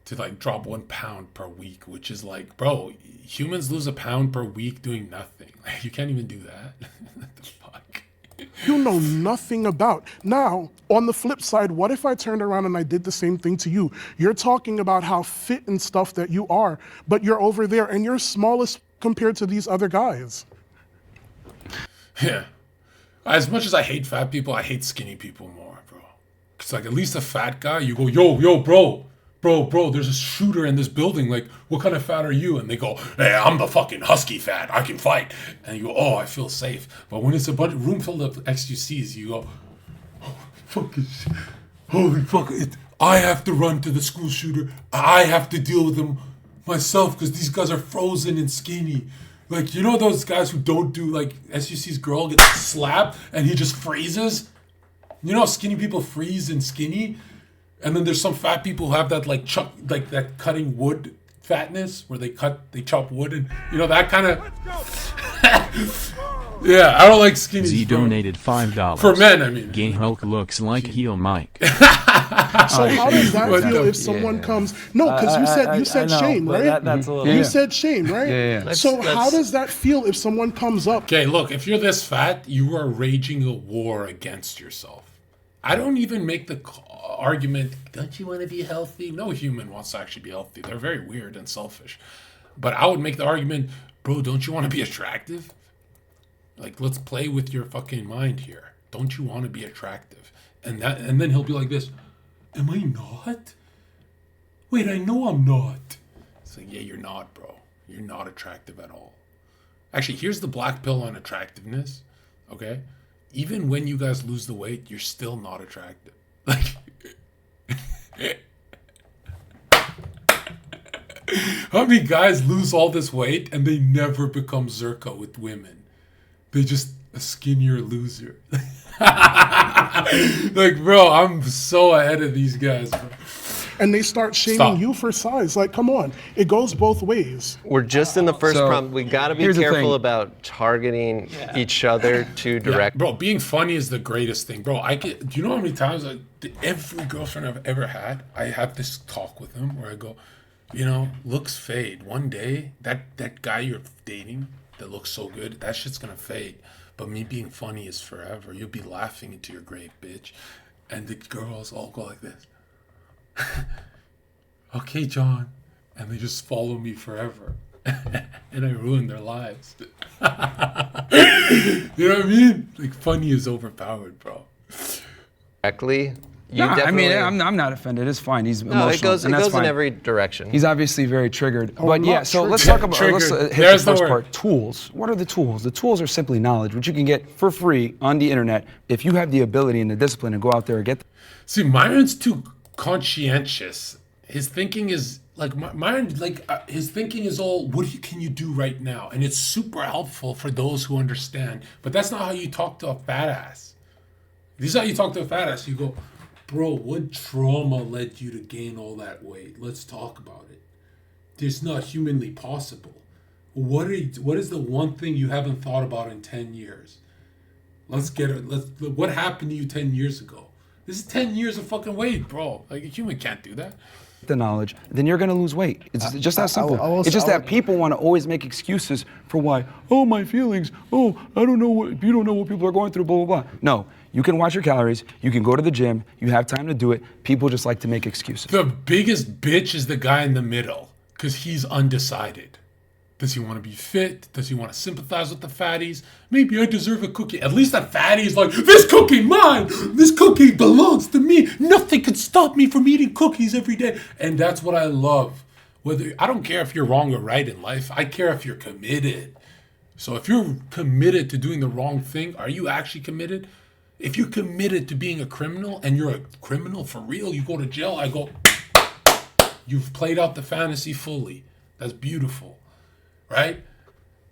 to like drop 1 pound per week, which is like, bro, humans lose a pound per week doing nothing. Like, you can't even do that. What the fuck? You know nothing about. Now, on the flip side, what if I turned around and I did the same thing to you? You're talking about how fit and stuff that you are, but you're over there and you're smallest compared to these other guys. Yeah. As much as I hate fat people, I hate skinny people more, bro. Because like at least a fat guy, you go, yo, bro, there's a shooter in this building. Like, what kind of fat are you? And they go, hey, I'm the fucking husky fat. I can fight. And you go, oh, I feel safe. But when it's a bunch room filled of XQCs, you go, oh, fucking shit. Holy fuck. I have to run to the school shooter. I have to deal with him myself because these guys are frozen and skinny. Like, you know those guys who don't do, like, SUC's girl gets slapped and he just freezes? You know how skinny people freeze and skinny? And then there's some fat people who have that like that cutting wood fatness where they chop wood and you know that kind of. Yeah, I don't like skinny. Z donated $5 for men. I mean, Gay Hulk looks like heel Mike. So how does that feel if someone comes? No, because you said shame, right? That's a little. You said shame, right? Yeah. So how does that feel if someone comes up? Okay, look, if you're this fat, you are raging a war against yourself. I don't even make the argument, don't you want to be healthy? No human wants to actually be healthy. They're very weird and selfish. But I would make the argument, bro, don't you want to be attractive? Like, let's play with your fucking mind here. Don't you want to be attractive? And then he'll be like this, am I not? Wait, I know I'm not. It's like, yeah, you're not, bro. You're not attractive at all. Actually, here's the black pill on attractiveness, okay? Even when you guys lose the weight, you're still not attractive. Like, how many guys lose all this weight and they never become Zherka with women? They just a skinnier loser. Like, bro, I'm so ahead of these guys, bro. And they start shaming you for size. Like, come on. It goes both ways. We're just in the first So, prompt. We gotta be here's the careful thing. about targeting each other too direct. Bro, being funny is the greatest thing, bro. Do you know how many times every girlfriend I've ever had, I have this talk with them where I go, you know, looks fade. One day, that guy you're dating that looks so good, that shit's gonna fade. But me being funny is forever. You'll be laughing into your grave, bitch. And the girls all go like this. Okay, John. And they just follow me forever. And I ruin their lives. You know what I mean? Like, funny is overpowered, bro. Directly. I mean, I'm not offended. It's fine. He's emotional. No, it goes and that's fine. in every direction. He's obviously very triggered. Oh, But I'm yeah, not so let's triggered. talk about, let's Triggered. hit There's the the first word. part. Tools. What are the tools? The tools are simply knowledge, which you can get for free on the internet if you have the ability and the discipline to go out there and get them. See, Myron's too conscientious. His thinking is like Myron. His thinking is all, what can you do right now? And it's super helpful for those who understand. But that's not how you talk to a fat ass. This is how you talk to a fat ass. You go, bro, what trauma led you to gain all that weight? Let's talk about it. It's not humanly possible. What is the one thing you haven't thought about in 10 years? Let's get it. What happened to you 10 years ago? This is 10 years of fucking weight, bro. Like, a human can't do that. The knowledge, then you're going to lose weight. It's just that simple. It's just that people want to always make excuses for why. Oh, my feelings. Oh, I don't know what, you don't know what people are going through, blah, blah, blah. No, you can watch your calories. You can go to the gym. You have time to do it. People just like to make excuses. The biggest bitch is the guy in the middle, because he's undecided. Does he want to be fit? Does he want to sympathize with the fatties? Maybe I deserve a cookie. At least the fatty is like, this cookie mine! This cookie belongs to me! Nothing can stop me from eating cookies every day. And that's what I love. I don't care if you're wrong or right in life. I care if you're committed. So if you're committed to doing the wrong thing, are you actually committed? If you're committed to being a criminal and you're a criminal for real, you go to jail, I go, you've played out the fantasy fully. That's beautiful. Right?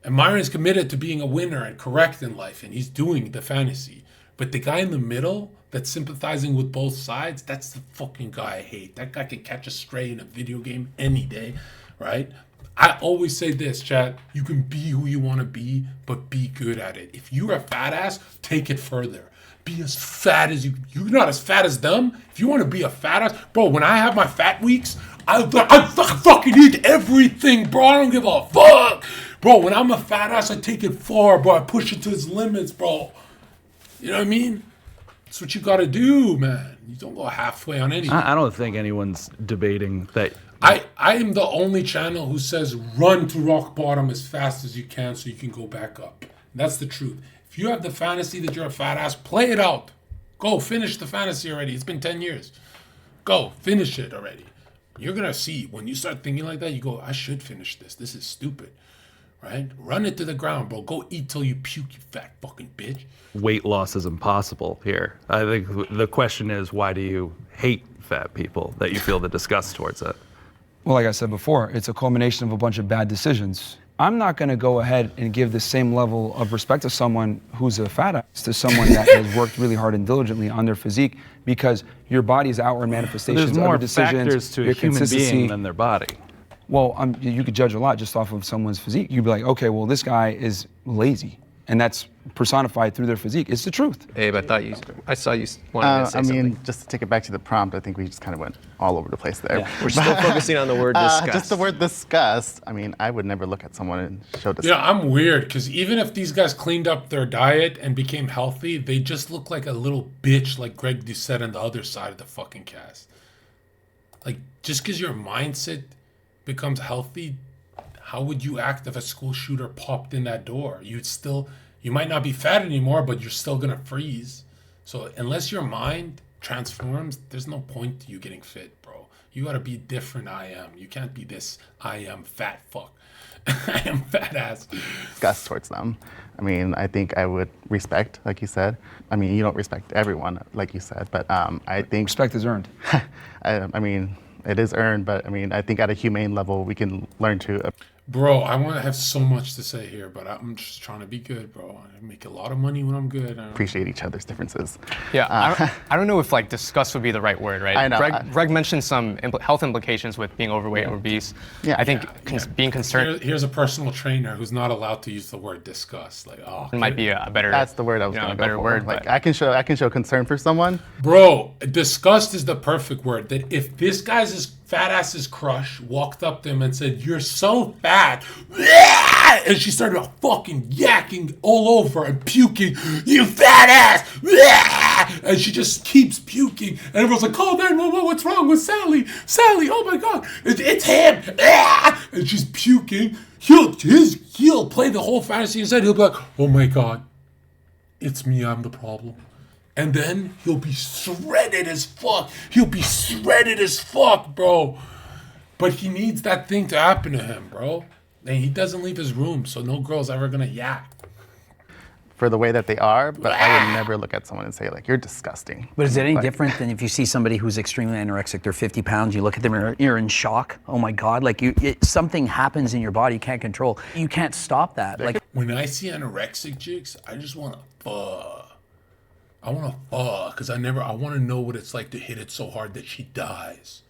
And Myron's committed to being a winner and correct in life, and he's doing the fantasy. But the guy in the middle that's sympathizing with both sides, that's the fucking guy I hate. That guy can catch a stray in a video game any day, right? I always say this, chat, you can be who you want to be, but be good at it. If you're a fat ass, take it further. Be as fat as you're not as fat as them. If you want to be a fat ass, bro, when I have my fat weeks, I fucking eat everything, bro. I don't give a fuck. Bro, when I'm a fat ass, I take it far, bro. I push it to its limits, bro. You know what I mean? That's what you got to do, man. You don't go halfway on anything. I don't think anyone's debating that. I am the only channel who says run to rock bottom as fast as you can so you can go back up. That's the truth. If you have the fantasy that you're a fat ass, play it out. Go finish the fantasy already. It's been 10 years. Go finish it already. You're going to see when you start thinking like that, you go, I should finish this. This is stupid. Right? Run it to the ground, bro. Go eat till you puke, you fat fucking bitch. Weight loss is impossible here. I think the question is, why do you hate fat people, that you feel the disgust towards it? Well, like I said before, it's a culmination of a bunch of bad decisions. I'm not going to go ahead and give the same level of respect to someone who's a fat ass to someone that has worked really hard and diligently on their physique, because your body's outward manifestations, There's more other decisions, factors to a your human consistency being than their body. Well, you could judge a lot just off of someone's physique. You'd be like, okay, well, this guy is lazy, and that's personified through their physique. It's the truth. Abe, I saw you wanted to say something. Just to take it back to the prompt, I think we just kind of went all over the place there. Yeah. We're still focusing on the word disgust. Just the word disgust. I mean, I would never look at someone and show disgust. Yeah, I'm weird, because even if these guys cleaned up their diet and became healthy, they just look like a little bitch like Greg Doucette on the other side of the fucking cast. Like, just because your mindset becomes healthy, how would you act if a school shooter popped in that door? You might not be fat anymore, but you're still gonna freeze. So unless your mind transforms, there's no point to you getting fit, bro. You gotta be different. I am. You can't be this I am fat fuck. I am fat ass. Disgust towards them. I mean, I think I would respect, like you said. I mean, you don't respect everyone, like you said, but I think respect is earned. I mean, it is earned, but I mean, I think at a humane level, we can learn to. Bro, I want to have so much to say here, but I'm just trying to be good, bro. I make a lot of money when I'm good. Appreciate each other's differences. Yeah, I don't know if like disgust would be the right word, right? I know. Greg mentioned some health implications with being overweight or obese. Yeah. I think being concerned Here's a personal trainer who's not allowed to use the word disgust. Like, oh, might be a better. That's the word I was going to go better for. word. Like, I can show concern for someone. Bro, disgust is the perfect word. That if this guy's fat ass's crush walked up to him and said, "You're so fat," and she started fucking yakking all over and puking, "You fat ass," and she just keeps puking, and everyone's like, "Call 911, what's wrong with Sally? Sally, oh my God, it's him," and she's puking. He'll play the whole fantasy inside. He'll be like, "Oh my God, it's me, I'm the problem." And then he'll be shredded as fuck. He'll be shredded as fuck, bro. But he needs that thing to happen to him, bro. And he doesn't leave his room, so no girl's ever gonna yak. For the way that they are, but I would never look at someone and say, like, you're disgusting. But is it any different than if you see somebody who's extremely anorexic, they're 50 pounds, you look at them and you're in shock? Oh my God, like something happens in your body you can't control. You can't stop that. Like when I see anorexic chicks, I just wanna fuck. I want to fuck because I want to know what it's like to hit it so hard that she dies.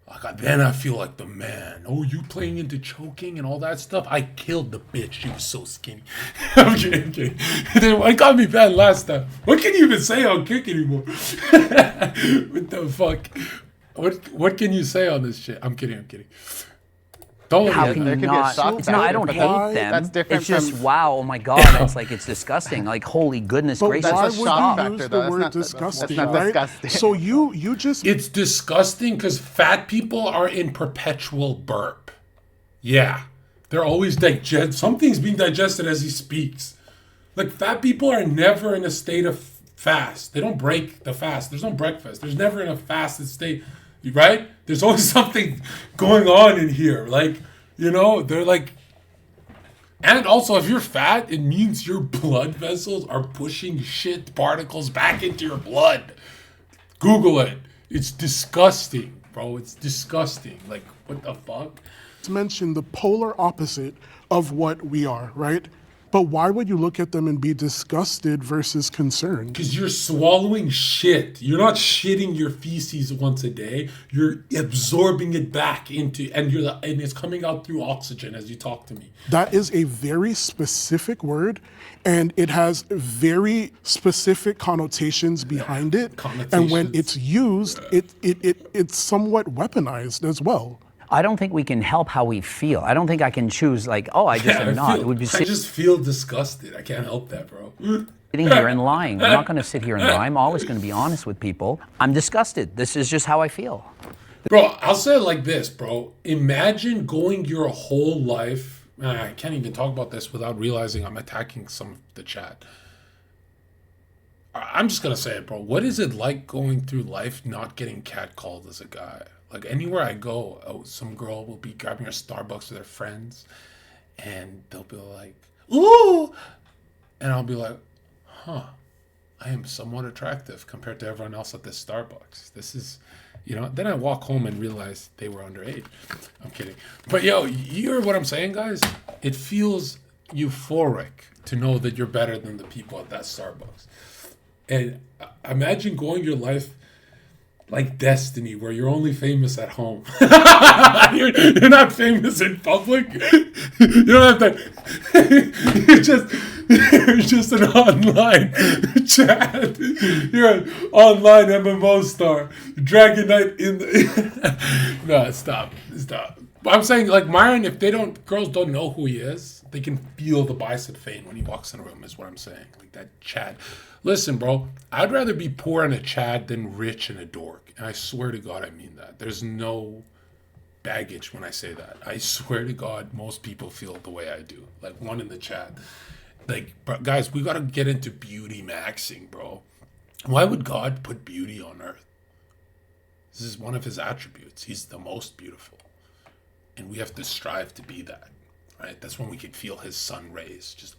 Like then I feel like the man. Oh, you playing into choking and all that stuff? I killed the bitch. She was so skinny. I'm kidding. It got me bad last time. What can you even say on Kick anymore? What the fuck? What can you say on this shit? I'm kidding. Don't How can you not? It's not. I don't hate them. That's different. It's just wow. Oh my God. It's like it's disgusting. Like holy goodness gracious. Why Stop. would you use the word disgusting? That's not disgusting. So you just. It's disgusting because fat people are in perpetual burp. Yeah, they're always something's being digested as he speaks. Like fat people are never in a state of fast. They don't break the fast. There's no breakfast. There's never in a fasted state. Right? There's always something going on in here. Like, they're like... And also, if you're fat, it means your blood vessels are pushing shit particles back into your blood. Google it. It's disgusting, bro. It's disgusting. Like, what the fuck? It's mentioned the polar opposite of what we are, right? But why would you look at them and be disgusted versus concerned? Because you're swallowing shit. You're not shitting your feces once a day. You're absorbing it back into, and it's coming out through oxygen as you talk to me. That is a very specific word, and it has very specific connotations behind it. And when it's used, it's somewhat weaponized as well. I don't think we can help how we feel. I don't think I can choose like, oh, I just am not. It would be I just feel disgusted. I can't help that, bro. Sitting here and lying. I'm not going to sit here and lie. I'm always going to be honest with people. I'm disgusted. This is just how I feel. Bro, I'll say it like this, bro. Imagine going your whole life. I can't even talk about this without realizing I'm attacking some of the chat. I'm just going to say it, bro. What is it like going through life not getting catcalled as a guy? Like anywhere I go, some girl will be grabbing her Starbucks with her friends and they'll be like, ooh! And I'll be like, huh, I am somewhat attractive compared to everyone else at this Starbucks. This is, then I walk home and realize they were underage. I'm kidding. But you hear what I'm saying, guys? It feels euphoric to know that you're better than the people at that Starbucks. And imagine going your life like Destiny, where you're only famous at home. you're not famous in public. You don't have to. You're just an online chat. You're an online MMO star. Dragon Knight in the. No, stop. But I'm saying, like Myron, if girls don't know who he is, they can feel the bicep vein when he walks in a room. Is what I'm saying. Like that Chad. Listen, bro, I'd rather be poor and a Chad than rich and a dork. And I swear to God, I mean that. There's no baggage when I say that. I swear to God, most people feel the way I do. Like one in the chat. Like, guys, we got to get into beauty maxing, bro. Why would God put beauty on earth? This is one of his attributes. He's the most beautiful. And we have to strive to be that, right? That's when we can feel his sun rays. Just,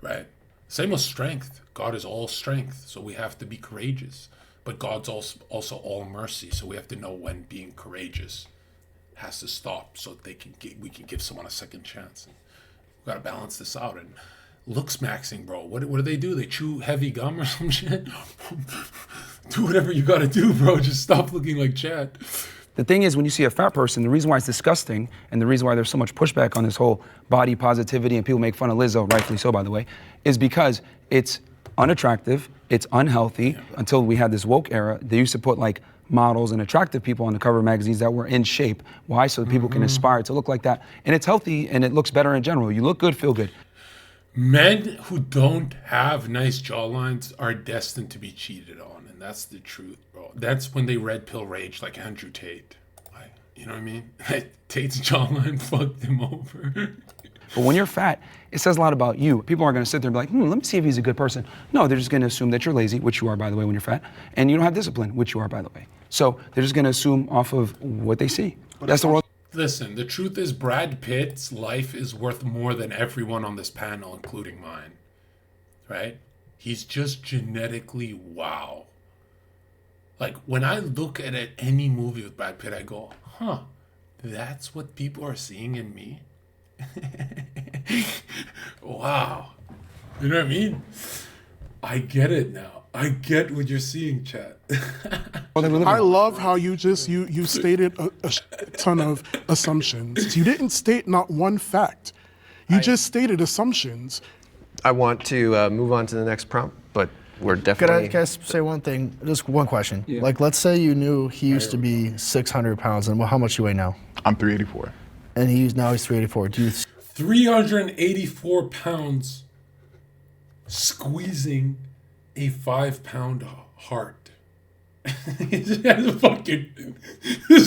right? Same with strength. God is all strength, so we have to be courageous. But God's also all mercy, so we have to know when being courageous has to stop so we can give someone a second chance. And we gotta balance this out. And looks maxing, bro. What do they do? They chew heavy gum or some shit? Do whatever you gotta do, bro. Just stop looking like Chad. The thing is, when you see a fat person, the reason why it's disgusting and the reason why there's so much pushback on this whole body positivity and people make fun of Lizzo, rightfully so, by the way, is because it's unattractive, it's unhealthy. Until we had this woke era, they used to put like models and attractive people on the cover of magazines that were in shape. Why? So that people can aspire to look like that. And it's healthy and it looks better in general. You look good, feel good. Men who don't have nice jawlines are destined to be cheated on, and that's the truth, bro. That's when they red pill rage like Andrew Tate. Like, you know what I mean? Tate's jawline fucked him over. But when you're fat, it says a lot about you. People aren't going to sit there and be like, let me see if he's a good person. No, they're just going to assume that you're lazy, which you are, by the way, when you're fat, and you don't have discipline, which you are, by the way. So they're just going to assume off of what they see. That's the world. Listen, the truth is Brad Pitt's life is worth more than everyone on this panel, including mine. Right? He's just genetically wow. Like, when I look at any movie with Brad Pitt, I go, huh, that's what people are seeing in me? Wow. You know what I mean? I get it now. I get what you're seeing, Chad. I love how you stated a ton of assumptions. You didn't state not one fact. You just stated assumptions. I want to move on to the next prompt, but we're definitely... Can I say one thing? Just one question. Yeah. Like, let's say you knew he used to be 600 pounds, and how much do you weigh now? I'm 384. And now he's 384. Do you... 384 pounds squeezing a 5-pound heart. This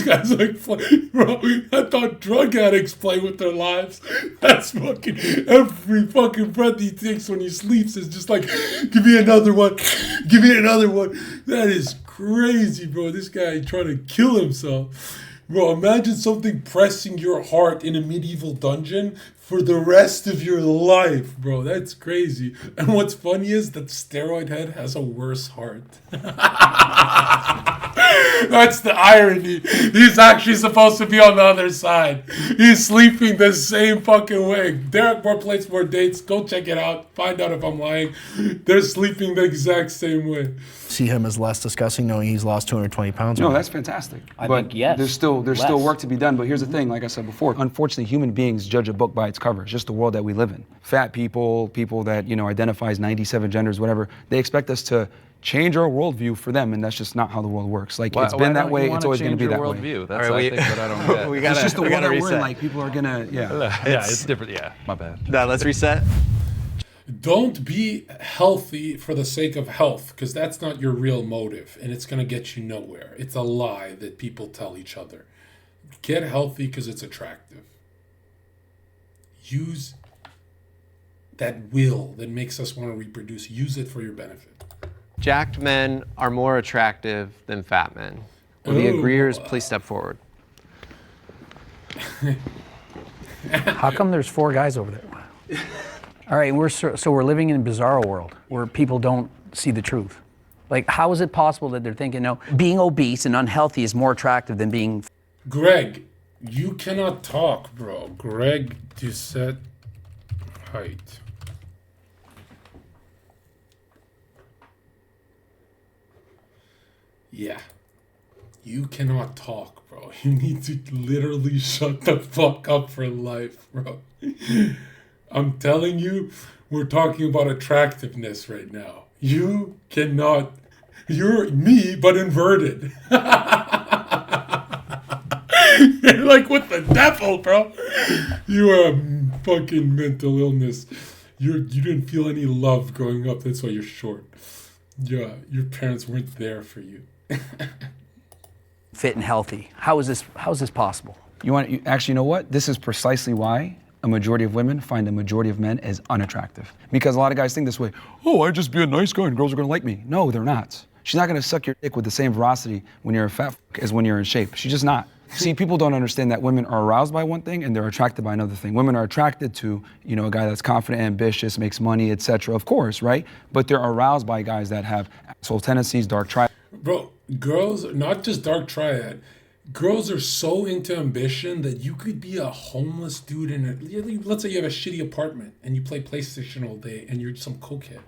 guy's like, bro, I thought drug addicts play with their lives. That's fucking, every fucking breath he takes when he sleeps is just like, give me another one, give me another one. That is crazy, bro. This guy trying to kill himself. Bro, imagine something pressing your heart in a medieval dungeon for the rest of your life, bro. That's crazy. And what's funny is that steroid head has a worse heart. That's the irony. He's actually supposed to be on the other side. He's sleeping the same fucking way. Derek Moore Plays More Dates. Go check it out. Find out if I'm lying. They're sleeping the exact same way. See him as less disgusting knowing he's lost 220 pounds? No, that's fantastic. I think yes. There's still work to be done. But here's the thing, like I said before, unfortunately, human beings judge a book by its cover. It's just the world that we live in. Fat people that identify as 97 genders, whatever, they expect us to change our worldview for them, and that's just not how the world works. Like, it's been that way, it's always going to be that way. Worldview? That's I think what I don't get. It's just the world that we're in. Like, people are gonna, it's different. Yeah, my bad. Now let's reset. Don't be healthy for the sake of health, because that's not your real motive, and it's going to get you nowhere. It's a lie that people tell each other. Get healthy because it's attractive. Use that will that makes us want to reproduce. Use it for your benefit. Jacked men are more attractive than fat men. Will the agreeers please step forward? How come there's 4 guys over there? All right, we're living in a bizarre world where people don't see the truth. Like, how is it possible that they're thinking, no, being obese and unhealthy is more attractive than being... Greg, you cannot talk, bro. Greg Doucette height. Yeah. You cannot talk, bro. You need to literally shut the fuck up for life, bro. I'm telling you, we're talking about attractiveness right now. You cannot. You're me, but inverted. You're like, what the devil, bro? You are a fucking mental illness. You didn't feel any love growing up. That's why you're short. Yeah, your parents weren't there for you. Fit and healthy. How is this possible? Actually, you know what? This is precisely why a majority of women find a majority of men as unattractive. Because a lot of guys think this way, oh, I just be a nice guy and girls are gonna like me. No, they're not. She's not gonna suck your dick with the same veracity when you're a fat as when you're in shape. She's just not. See, people don't understand that women are aroused by one thing and they're attracted by another thing. Women are attracted to, a guy that's confident, ambitious, makes money, etc. Of course, right? But they're aroused by guys that have asshole tendencies, dark triad. Bro, girls, not just dark triad, girls are so into ambition that you could be a homeless dude let's say you have a shitty apartment and you play PlayStation all day and you're some cokehead.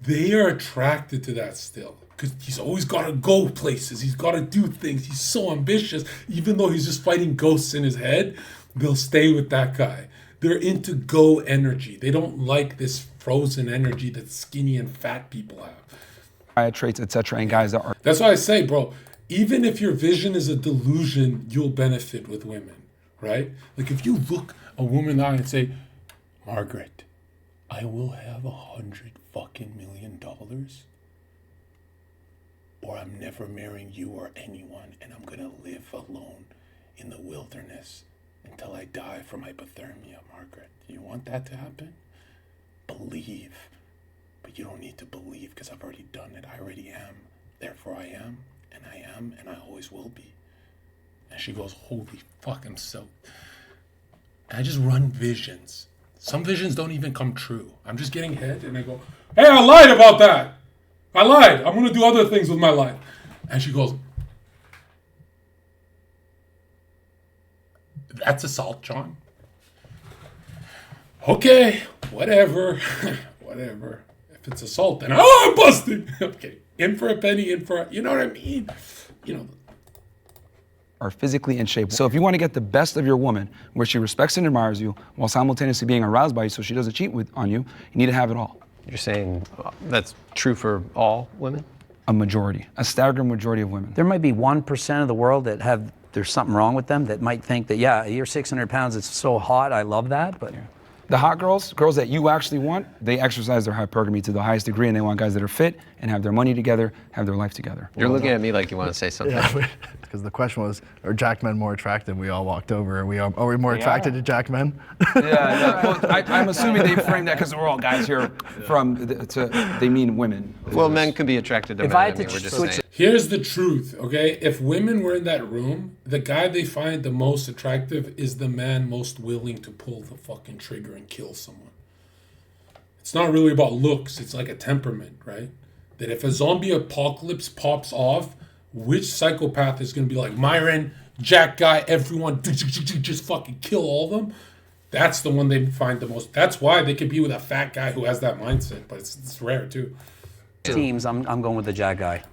They are attracted to that still because he's always got to go places. He's got to do things. He's so ambitious. Even though he's just fighting ghosts in his head, they'll stay with that guy. They're into go energy. They don't like this frozen energy that skinny and fat people have. Traits, etc., and guys that are. That's why I say, bro, even if your vision is a delusion, you'll benefit with women, right? Like if you look a woman in the eye and say, Margaret, I will have $100 million, or I'm never marrying you or anyone, and I'm gonna live alone in the wilderness until I die from hypothermia, Margaret. You want that to happen? Believe. But you don't need to believe because I've already done it. I already am. Therefore I am, and I always will be. And she goes, holy fuck, I'm so... And I just run visions. Some visions don't even come true. I'm just getting head and I go, hey, I lied about that. I lied. I'm going to do other things with my life. And she goes, that's assault, John. Okay, whatever. Whatever. If it's assault, then I'm busting. Okay, in for a penny, in for a, you know what I mean? You know. Are physically in shape. So if you want to get the best of your woman, where she respects and admires you, while simultaneously being aroused by you so she doesn't cheat on you, you need to have it all. You're saying that's true for all women? A majority, a staggering majority of women. There might be 1% of the world that there's something wrong with them that might think that, yeah, you're 600 pounds, it's so hot, I love that, but... Yeah. The hot girls that you actually want, they exercise their hypergamy to the highest degree, and they want guys that are fit and have their money together, have their life together. You're looking at me like you want to say something. Yeah, because the question was, are jack men more attractive? We all walked over. Are we more attracted to jack men? Yeah, well, I'm assuming they framed that because we're all guys here they mean women. Well, men can be attracted to men. I had to we're just saying. Here's the truth, okay? If women were in that room, the guy they find the most attractive is the man most willing to pull the fucking trigger and kill someone. It's not really about looks, it's like a temperament, right? That if a zombie apocalypse pops off, which psychopath is going to be like, Myron, Jack guy, everyone, just fucking kill all of them? That's the one they find the most. That's why they could be with a fat guy who has that mindset, but it's rare too. Teams, I'm going with the Jack guy.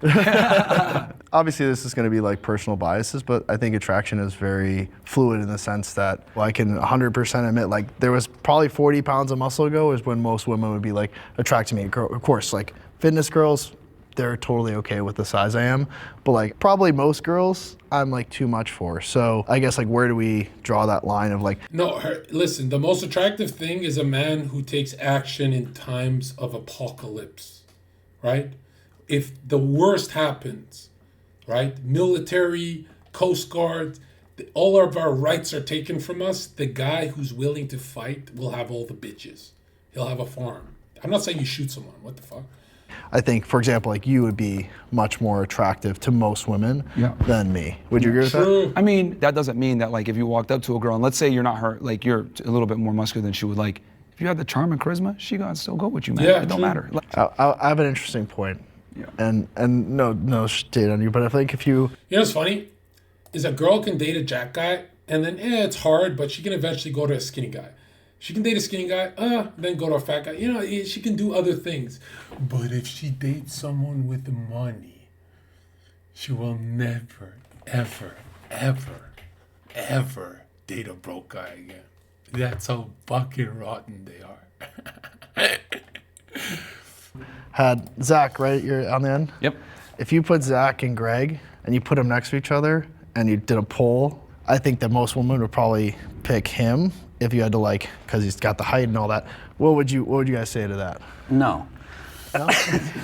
Obviously, this is going to be like personal biases, but I think attraction is very fluid in the sense that I can 100% admit, like, there was probably 40 pounds of muscle ago is when most women would be like attracted to me. Of course, like fitness girls, they're totally okay with the size I am, but like probably most girls, I'm like too much for. So I guess like where do we draw that line of like? No, listen, the most attractive thing is a man who takes action in times of apocalypse. Right? If the worst happens, right? Military, Coast Guard, all of our rights are taken from us. The guy who's willing to fight will have all the bitches. He'll have a farm. I'm not saying you shoot someone. What the fuck? I think, for example, like you would be much more attractive to most women than me. Would you agree with that? I mean, that doesn't mean that like if you walked up to a girl and let's say you're not her, like you're a little bit more muscular than she would like. If you have the charm and charisma, she gonna still go with you, man. Yeah, it don't matter. I have an interesting point. Yeah. And no shade on you, but I think if you... You know what's funny? Is a girl can date a jack guy, and then, it's hard, but she can eventually go to a skinny guy. She can date a skinny guy, then go to a fat guy. You know, she can do other things. But if she dates someone with money, she will never, ever, ever, ever date a broke guy again. That's how fucking rotten they are. Had Zach, right? You're on the end? Yep. If you put Zach and Greg and you put them next to each other and you did a poll, I think that most women would probably pick him if you had to like, because he's got the height and all that. What would you guys say to that? No. No?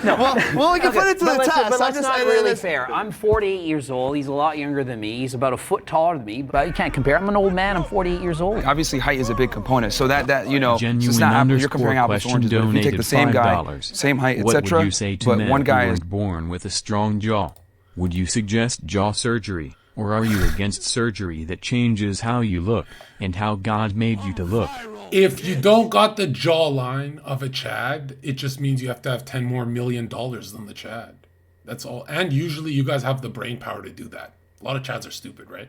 Well, we can put it to the test. But that's not really fair. I'm 48 years old. He's a lot younger than me. He's about a foot taller than me. But you can't compare. I'm an old man. I'm 48 years old. Obviously, height is a big component. So that you know, Genuine it's not you're comparing apples to oranges. But if you take the same guy, same height, etc. What would you say to but men one guy who is weren't born with a strong jaw? Would you suggest jaw surgery, or are you against surgery that changes how you look and how God made you to look? If you don't got the jawline of a Chad, it just means you have to have $10 more million than the Chad. That's all. And usually you guys have the brain power to do that. A lot of Chads are stupid, right?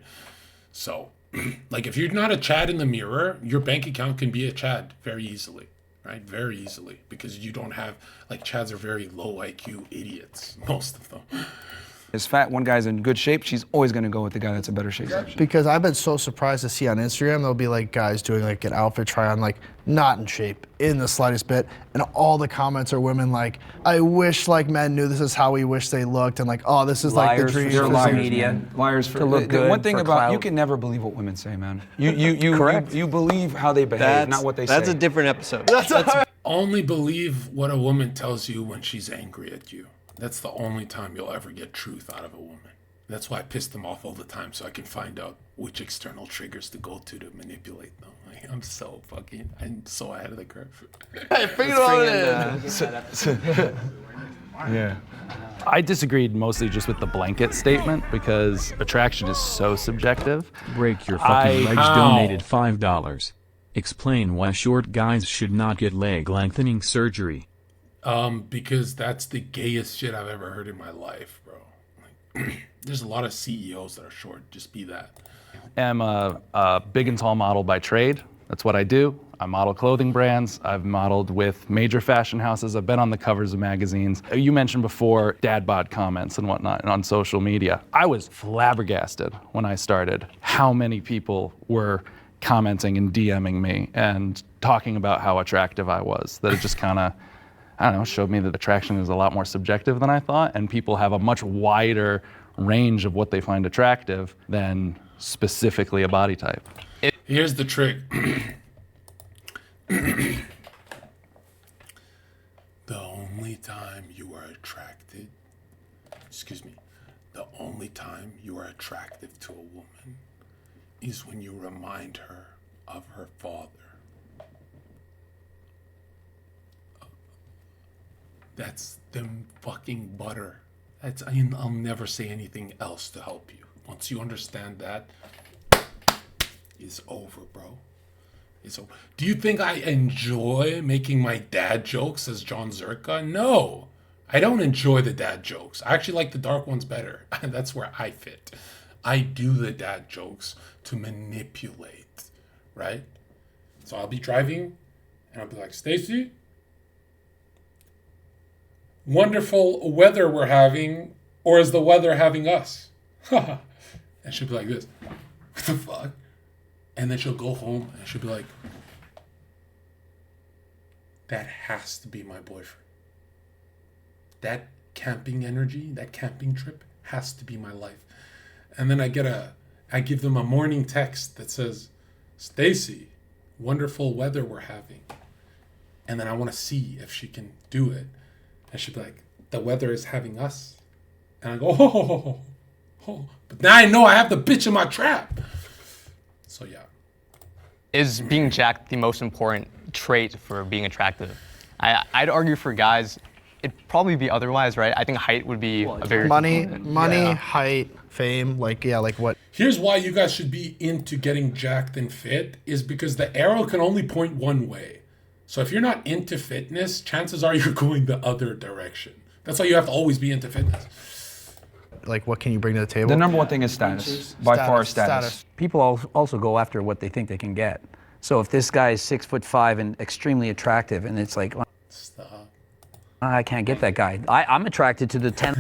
So, like, if you're not a Chad in the mirror, your bank account can be a Chad very easily, right? Very easily, because you don't have, like, Chads are very low IQ idiots, most of them. Is fat, one guy's in good shape, she's always going to go with the guy that's in better shape. Because I've been so surprised to see on Instagram, there'll be like guys doing like an outfit try on, like not in shape in the slightest bit. And all the comments are women like, I wish like men knew this is how we wish they looked. And like, oh, this is like the dream. You're liars, media. Liars for to look good. One thing for about, clout. you can never believe what women say, man. You believe how they behave, That's, not what they say. that's a different episode. Only believe what a woman tells you when she's angry at you. That's the only time you'll ever get truth out of a woman. That's why I piss them off all the time, so I can find out which external triggers to go to manipulate them. Like, I'm so ahead of the curve. Hey, bring it on in. Yeah. I disagreed mostly just with the blanket statement because attraction is so subjective. Break your fucking legs donated $5. Explain why short guys should not get leg lengthening surgery. Because that's the gayest shit I've ever heard in my life, bro. Like, there's a lot of CEOs that are short. Just be that. I'm a big and tall model by trade. That's what I do. I model clothing brands. I've modeled with major fashion houses. I've been on the covers of magazines. You mentioned before dad bod comments and whatnot on social media. I was flabbergasted when I started how many people were commenting and DMing me and talking about how attractive I was. That it just kind of, I don't know, showed me that attraction is a lot more subjective than I thought, and people have a much wider range of what they find attractive than specifically a body type. Here's the trick. The only time you are attracted, the only time you are attractive to a woman is when you remind her of her father. That's them fucking butter. I'll never say anything else to help you. Once you understand that, it's over, bro. It's over. Do you think I enjoy making my dad jokes as jonzherka? No, I don't enjoy the dad jokes. I actually like the dark ones better. That's where I fit. I do the dad jokes to manipulate, right? So I'll be driving and I'll be like, Stacy, wonderful weather we're having, or is the weather having us? And she'll be like this, what the fuck? And then she'll go home and she'll be like, that has to be my boyfriend. That camping energy, that camping trip has to be my life. And then I give them a morning text that says, Stacy, wonderful weather we're having. And then I want to see if she can do it. And she'll be like, the weather is having us. And I go, oh. But now I know I have the bitch in my trap. So yeah. Is being jacked the most important trait for being attractive? I'd argue for guys, it'd probably be otherwise, right? I think height would be a very money, height, fame, like what? Here's why you guys should be into getting jacked and fit is because the arrow can only point one way. So if you're not into fitness, chances are you're going the other direction. That's why you have to always be into fitness. Like, what can you bring to the table? The number one thing is status. By far, status. People also go after what they think they can get. So if this guy is 6'5" and extremely attractive, and it's like, stop. I can't get that guy. I'm attracted to the 10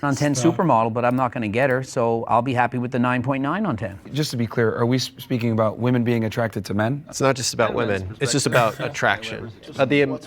on 10 supermodel, but I'm not going to get her, so I'll be happy with the 9.9 on 10. Just to be clear, are we speaking about women being attracted to men? It's not just about women. It's just about attraction.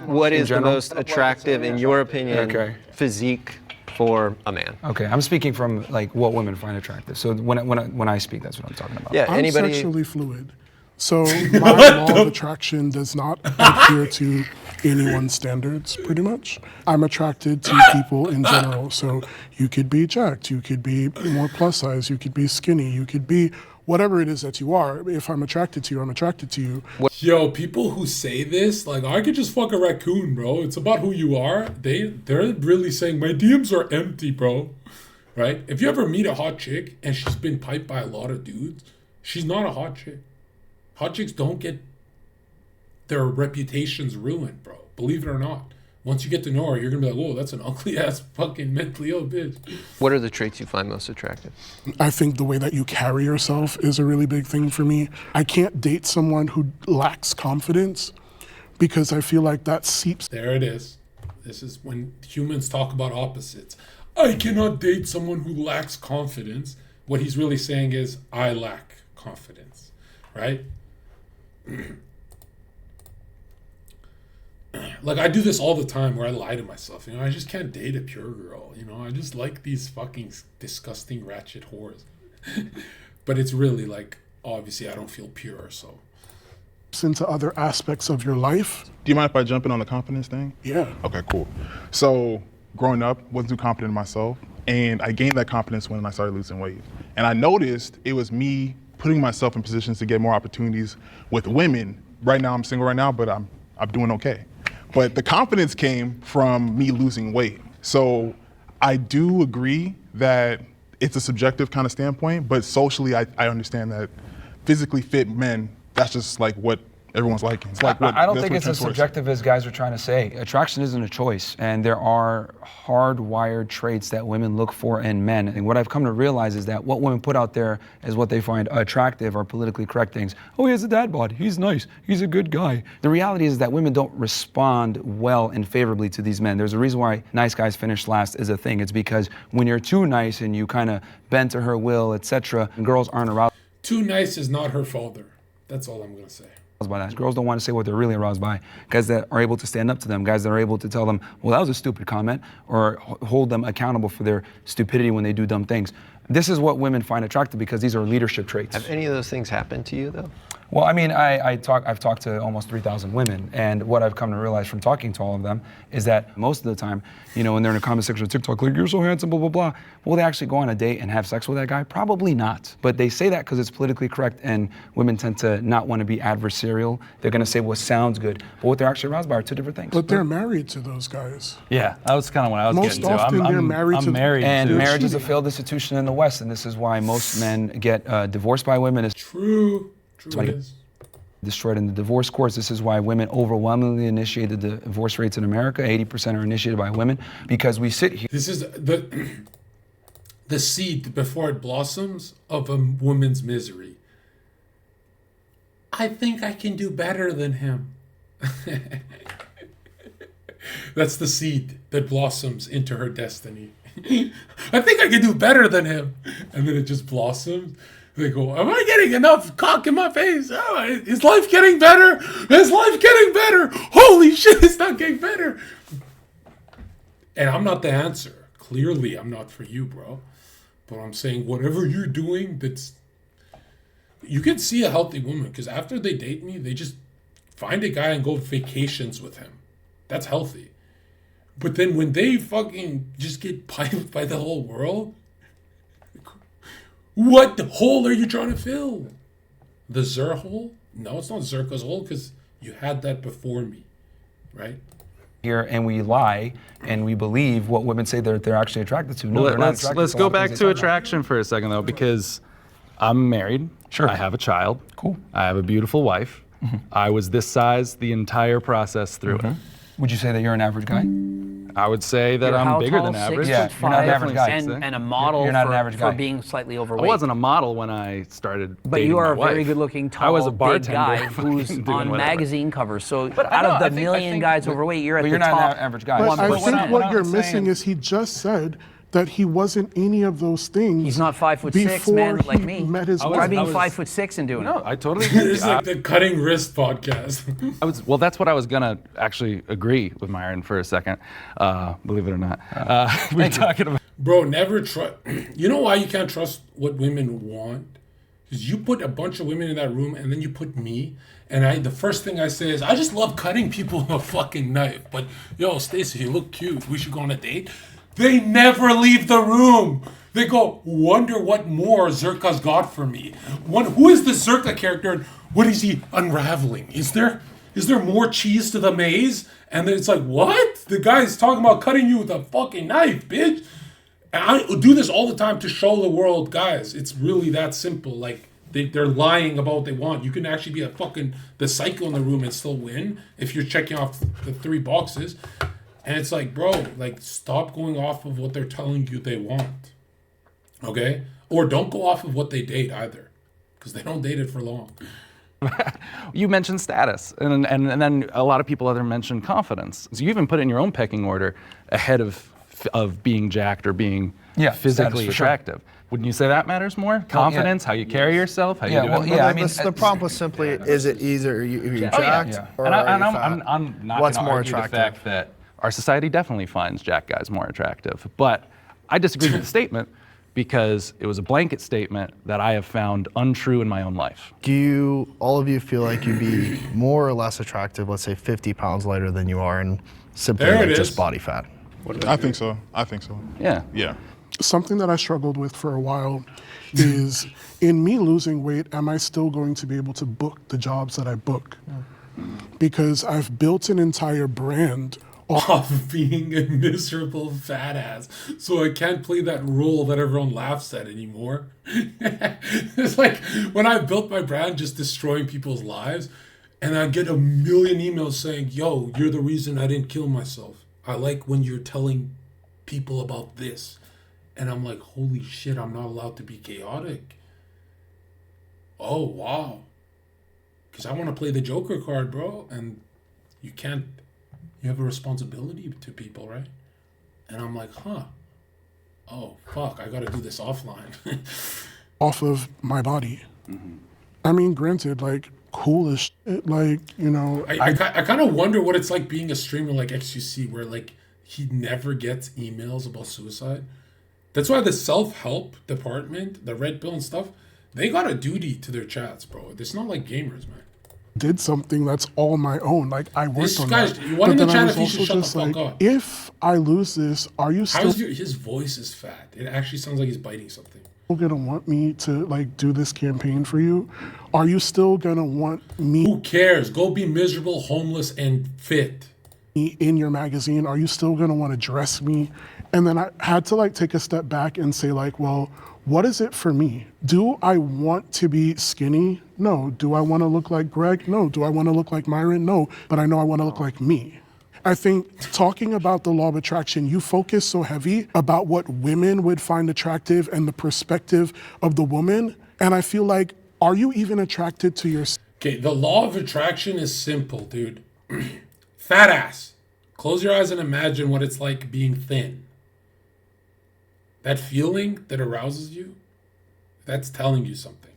What is the most attractive, in your opinion, physique for a man? Okay, I'm speaking from like what women find attractive. So when I speak, that's what I'm talking about. Yeah, I'm sexually fluid. So my law of attraction does not adhere to anyone's standards, pretty much. I'm attracted to people in general. So you could be jacked, you could be more plus size, you could be skinny, you could be whatever it is that you are. If I'm attracted to you, I'm attracted to you. Yo, people who say this, like, I could just fuck a raccoon, bro. It's about who you are. They're really saying, my DMs are empty, bro. Right? If you ever meet a hot chick and she's been piped by a lot of dudes, she's not a hot chick. Hot chicks don't get their reputations ruined, bro. Believe it or not. Once you get to know her, you're gonna be like, whoa, that's an ugly ass fucking mentally ill bitch. What are the traits you find most attractive? I think the way that you carry yourself is a really big thing for me. I can't date someone who lacks confidence because I feel like that seeps. There it is. This is when humans talk about opposites. I cannot date someone who lacks confidence. What he's really saying is, I lack confidence, right? Like, I do this all the time where I lie to myself. You know, I just can't date a pure girl. You know, I just like these fucking disgusting ratchet whores. But it's really like, obviously, I don't feel pure, so. Into other aspects of your life. Do you mind if I jump in on the confidence thing? Yeah. Okay, cool. So growing up, wasn't too confident in myself. And I gained that confidence when I started losing weight. And I noticed it was me putting myself in positions to get more opportunities with women. Right now, I'm single right now, but I'm doing okay. But the confidence came from me losing weight. So I do agree that it's a subjective kind of standpoint, but socially, I understand that physically fit men, that's just like what everyone's liking. It's like I don't think it's as subjective as guys are trying to say. Attraction isn't a choice, and there are hardwired traits that women look for in men. And what I've come to realize is that what women put out there is what they find attractive or politically correct things. Oh, he has a dad bod. He's nice. He's a good guy. The reality is that women don't respond well and favorably to these men. There's a reason why nice guys finish last is a thing. It's because when you're too nice and you kind of bend to her will, etc., girls aren't aroused. Too nice is not her father. That's all I'm gonna say. By that. Girls don't want to say what they're really aroused by. Guys that are able to stand up to them, guys that are able to tell them, well, that was a stupid comment, or hold them accountable for their stupidity when they do dumb things. This is what women find attractive because these are leadership traits. Have any of those things happened to you, though? Well, I mean, I've talked to almost 3,000 women, and what I've come to realize from talking to all of them is that most of the time, you know, when they're in a comment section of TikTok, like, you're so handsome, blah, blah, blah, will they actually go on a date and have sex with that guy? Probably not. But they say that because it's politically correct, and women tend to not want to be adversarial. They're going to say what sounds good, but what they're actually aroused by are two different things. But they're married to those guys. Yeah, that was kind of what I was Most getting to. often they're married I'm to married and to marriage is a failed institution in the West, and this is why most men get divorced by women. True it is. Destroyed in the divorce courts. This is why women overwhelmingly initiated the divorce rates in America. 80% are initiated by women because we sit here. This is the seed before it blossoms of a woman's misery. I think I can do better than him. That's the seed that blossoms into her destiny. I think I can do better than him. And then it just blossoms. They go, am I getting enough cock in my face? Oh, is life getting better? Is life getting better? Holy shit, it's not getting better. And I'm not the answer. Clearly, I'm not for you, bro. But I'm saying whatever you're doing, you can see a healthy woman because after they date me, they just find a guy and go vacations with him. That's healthy. But then when they fucking just get piped by the whole world, what hole are you trying to fill? The Zher hole? No, it's not Zherka's hole because you had that before me, right? Here and we lie and we believe what women say they're actually attracted to. No, Well, they're not attracted let's to a go lot of back things to they talk about. attraction for a second, though, because I'm married. Sure. I have a child. Cool. I have a beautiful wife. I was this size the entire process through it. Would you say that you're an average guy? I would say that You're I'm how bigger tall? than average. 6'5", you're not an average guy. and a model You're not for, an average for guy. being slightly overweight. I wasn't a model when I started But dating you are a my very wife. good-looking, tall, I was a big bartender guy fucking who's doing on whatever. magazine covers. So But out of the I think- million guys overweight, you're at but the you're not top. an average guy. But I 1%. think what you're missing is he just said that he wasn't any of those things. He's not 5'6", man, before like he me. met his Try wife. being 5'6" and doing it. No, I totally agree. It's like the Cutting Wrist podcast. Well, that's what I was gonna actually agree with Myron for a second. Believe it or not, we're talking about. Bro, never trust. You know why you can't trust what women want? Because you put a bunch of women in that room and then you put me. And the first thing I say is, I just love cutting people with a fucking knife. But, yo, Stacey, you look cute. We should go on a date. They never leave the room. They go, wonder what more Zherka's got for me. Who is the Zherka character? What is he unraveling? Is there more cheese to the maze? And then it's like, what? The guy's talking about cutting you with a fucking knife, bitch. And I do this all the time to show the world, guys, it's really that simple. Like, they're lying about what they want. You can actually be the psycho in the room and still win if you're checking off the 3 boxes. And it's like, bro, like, stop going off of what they're telling you they want. Okay? Or don't go off of what they date either. Because they don't date it for long. You mentioned status, and then a lot of people other mention confidence. So you even put it in your own pecking order ahead of being jacked or being physically attractive. Wouldn't you say that matters more? Confidence, how you carry yourself, how you do it? I mean, the prompt was simply, is it either you jacked or I'm not what's going to more argue attractive? the fact that our society definitely finds jack guys more attractive, but I disagree with the statement because it was a blanket statement that I have found untrue in my own life. Do all of you feel like you'd be more or less attractive, let's say 50 pounds lighter than you are, and simply just body fat? I think so. Yeah. Something that I struggled with for a while is, in me losing weight, am I still going to be able to book the jobs that I book? Because I've built an entire brand off being a miserable fat ass, so I can't play that role that everyone laughs at anymore. It's like when I built my brand just destroying people's lives, and I get a million emails saying, yo, you're the reason I didn't kill myself. I like when you're telling people about this. And I'm like, holy shit, I'm not allowed to be chaotic. Oh, wow. Because I want to play the Joker card, bro, and you can't. You have a responsibility to people, right? And I'm like, huh. Oh, fuck, I gotta do this offline. Off of my body. I mean, granted, like, cool as shit, like, you know. I kind of wonder what it's like being a streamer like XQC, where, like, he never gets emails about suicide. That's why the self-help department, the Red Pill and stuff, they got a duty to their chats, bro. It's not like gamers, man. Did something that's all my own. Like, I worked on guys, that. you want in the then chat I was if he should also shut the just fuck like, up. if I lose this, are you still His voice is fat. It actually sounds like he's biting something. gonna want me to like do this campaign for you? Are you still gonna want me? Who cares? Go be miserable, homeless, and fit. In your magazine? Are you still gonna want to dress me? And then I had to like take a step back and say like, well, what is it for me? Do I want to be skinny? No. Do I want to look like Greg? No. Do I want to look like Myron? No. But I know I want to look like me. I think talking about the law of attraction, you focus so heavy about what women would find attractive and the perspective of the woman. And I feel like, are you even attracted to yourself? Okay, the law of attraction is simple, dude. Fat ass. Close your eyes and imagine what it's like being thin. That feeling that arouses you, that's telling you something.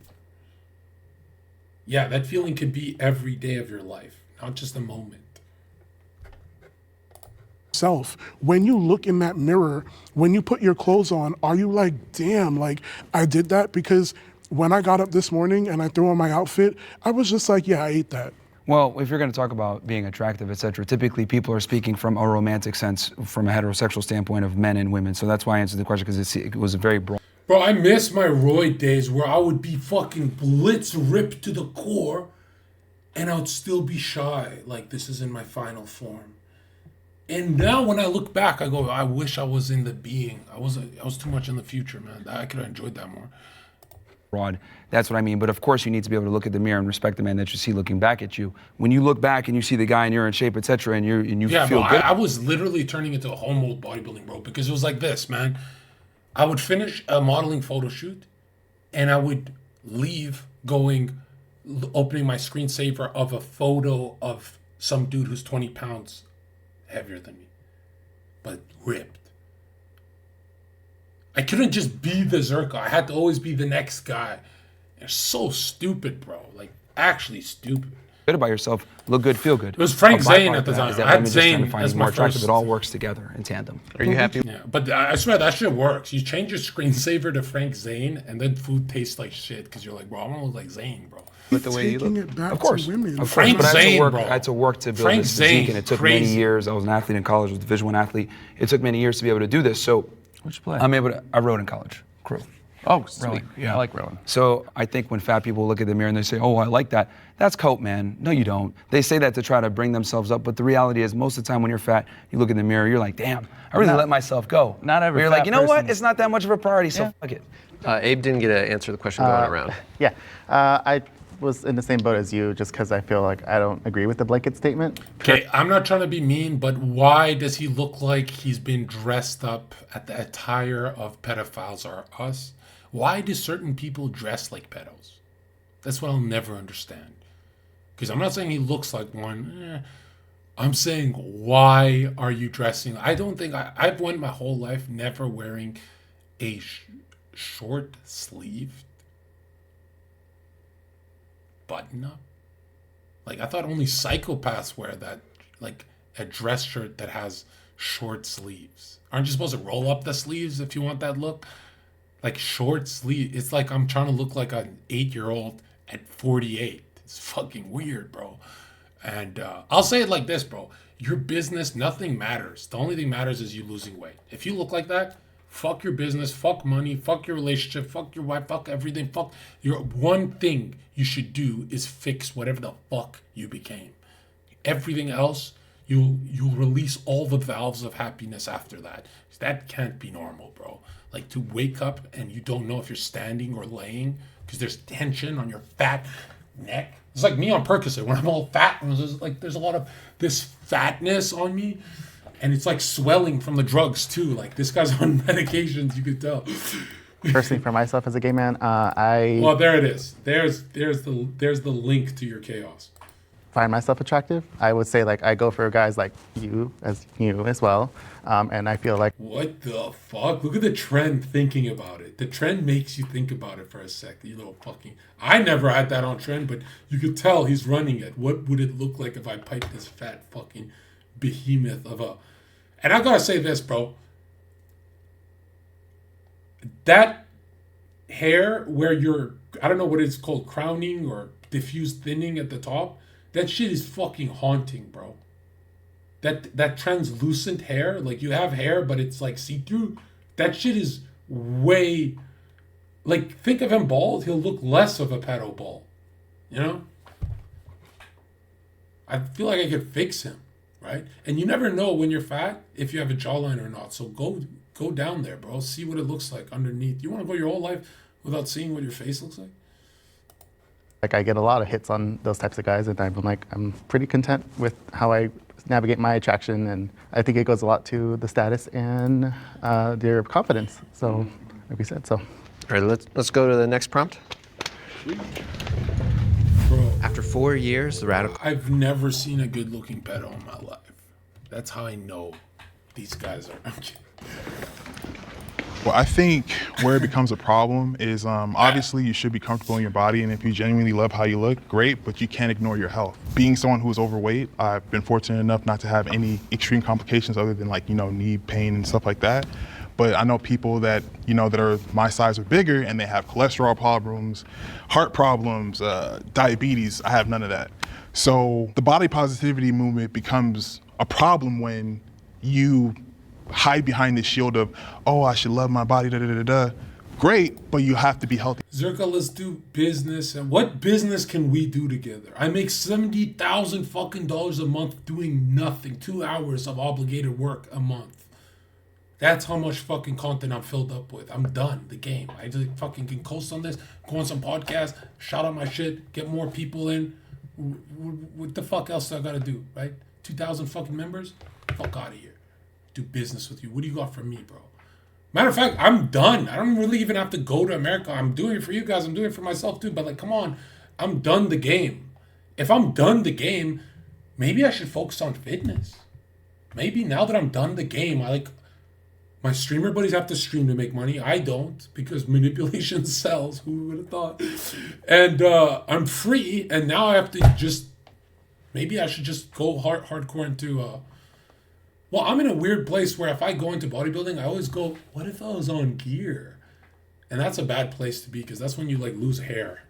Yeah, that feeling could be every day of your life, not just a moment. When you look in that mirror, when you put your clothes on, are you like, damn, like I did that? Because when I got up this morning and I threw on my outfit, I was just like, yeah, I ate that. Well, if you're going to talk about being attractive, etc., typically people are speaking from a romantic sense, from a heterosexual standpoint of men and women. So that's why I answered the question, because it was a very broad. Bro, I miss my roid days where I would be fucking blitz ripped to the core and I would still be shy. Like, this is in my final form. And now when I look back, I go, I wish I was in the being. I was too much in the future, man. I could have enjoyed that more. Broad. That's what I mean. But of course, you need to be able to look at the mirror and respect the man that you see looking back at you. When you look back and you see the guy and you're in shape, etc., and you feel bro, good. I was literally turning into a home mode bodybuilding, bro, because it was like this, man. I would finish a modeling photo shoot, and I would leave opening my screensaver of a photo of some dude who's 20 pounds heavier than me, but ripped. I couldn't just be the Zherka. I had to always be the next guy. They're so stupid, bro. Like, actually stupid. Good about yourself, look good, feel good. It was Frank Zane at the time. I had Zane as my more attractive. first. It all works together in tandem. Are you happy? Yeah, but I swear that shit works. You change your screensaver to Frank Zane, and then food tastes like shit because you're like, bro, I want to look like Zane, bro. But the way you look. It back Of course. to women. Of Frank course, but Zane, I bro. had to work to build Frank this physique, Zane, and it took crazy. many years. I was an athlete in college, I was a Division I athlete. It took many years to be able to do this. So, What'd you play? I rowed in college, crew. Oh, sweet. Rowing. Yeah, I like rowing. So I think when fat people look at the mirror and they say, oh, I like that, that's coat, man. No, you don't. They say that to try to bring themselves up, but the reality is most of the time when you're fat, you look in the mirror, you're like, damn, I really let myself go. Not every You're fat like, you know what? person- It's not that much of a priority, so fuck it. Abe didn't get to answer the question going around. Yeah, was in the same boat as you, just because I feel like I don't agree with the blanket statement. Okay, I'm not trying to be mean, but why does he look like he's been dressed up at the attire of pedophiles or us? Why do certain people dress like pedos? That's what I'll never understand. Because I'm not saying he looks like one. I'm saying, why are you dressing? I don't think I've went my whole life never wearing a short sleeved button up. Like, I thought only psychopaths wear that, like a dress shirt that has short sleeves. Aren't you supposed to roll up the sleeves if you want that look? Like short sleeve. It's like I'm trying to look like an 8-year-old at 48. It's fucking weird, bro. And I'll say it like this, bro. Your business, nothing matters. The only thing matters is you losing weight. If you look like that, fuck your business, fuck money, fuck your relationship, fuck your wife, fuck everything, fuck your one thing you should do is fix whatever the fuck you became. Everything else, you'll release all the valves of happiness after that. That can't be normal, bro. Like to wake up and you don't know if you're standing or laying because there's tension on your fat neck. It's like me on Percocet when I'm all fat and there's a lot of this fatness on me. And it's like swelling from the drugs too. Like this guy's on medications, you could tell. Personally, for myself as a gay man, Well, there it is. There's the link to your chaos. Find myself attractive. I would say like I go for guys like you as well, and I feel like. What the fuck? Look at the trend thinking about it. The trend makes you think about it for a sec. You little fucking. I never had that on trend, but you could tell he's running it. What would it look like if I piped this fat fucking behemoth of a. And I gotta say this, bro. That hair where you're, I don't know what it's called, crowning or diffuse thinning at the top, that shit is fucking haunting, bro. That translucent hair, like you have hair, but it's like see-through. That shit is way, like think of him bald, he'll look less of a pedo bald. You know? I feel like I could fix him. Right? And you never know when you're fat if you have a jawline or not. So go down there, bro. See what it looks like underneath. You want to go your whole life without seeing what your face looks like? Like I get a lot of hits on those types of guys, and I'm pretty content with how I navigate my attraction, and I think it goes a lot to the status and their confidence. So, like we said, so. All right, let's go to the next prompt. Bro, after 4 years, the radical. I've never seen a good-looking pedo in my life. That's how I know these guys are. Well, I think where it becomes a problem is obviously you should be comfortable in your body, and if you genuinely love how you look, great, but you can't ignore your health. Being someone who is overweight, I've been fortunate enough not to have any extreme complications other than like, knee pain and stuff like that. But I know people that, that are my size or bigger and they have cholesterol problems, heart problems, diabetes. I have none of that. So the body positivity movement becomes a problem when you hide behind this shield of, oh, I should love my body, Great, but you have to be healthy. Zherka, let's do business. And what business can we do together? I make $70,000 fucking dollars a month doing nothing. 2 hours of obligated work a month. That's how much fucking content I'm filled up with. I'm done the game. I just fucking can coast on this, go on some podcast, shout out my shit, get more people in. What the fuck else do I gotta do, right? 2,000 fucking members? Fuck out of here. Do business with you. What do you got for me, bro? Matter of fact, I'm done. I don't really even have to go to America. I'm doing it for you guys. I'm doing it for myself too. But like, come on. I'm done the game. If I'm done the game, maybe I should focus on fitness. Maybe now that I'm done the game, my streamer buddies have to stream to make money. I don't, because manipulation sells. Who would have thought? And I'm free, and now I have to maybe I should just go hardcore into... well, I'm in a weird place where if I go into bodybuilding, I always go, what if I was on gear? And that's a bad place to be, because that's when you lose hair.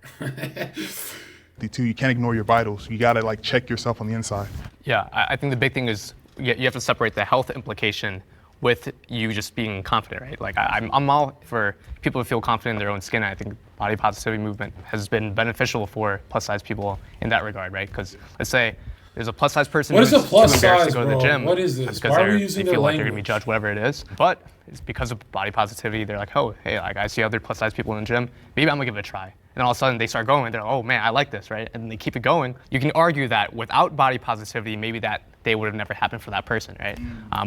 You can't ignore your vitals. You gotta check yourself on the inside. Yeah, I think the big thing is you have to separate the health implication with you just being confident, right? Like I'm all for people to feel confident in their own skin. I think body positivity movement has been beneficial for plus size people in that regard, right? Because let's say There's a plus size person What is who's a plus too embarrassed size, to go to the bro? gym. What is this? Because Why are we they using feel their like they're gonna be language? judged, whatever it is. But it's because of body positivity. They're like, oh, hey, like I see other plus size people in the gym. Maybe I'm gonna give it a try. And all of a sudden they start going. They're like, oh man, I like this, right? And they keep it going. You can argue that without body positivity, maybe that day would have never happened for that person, right?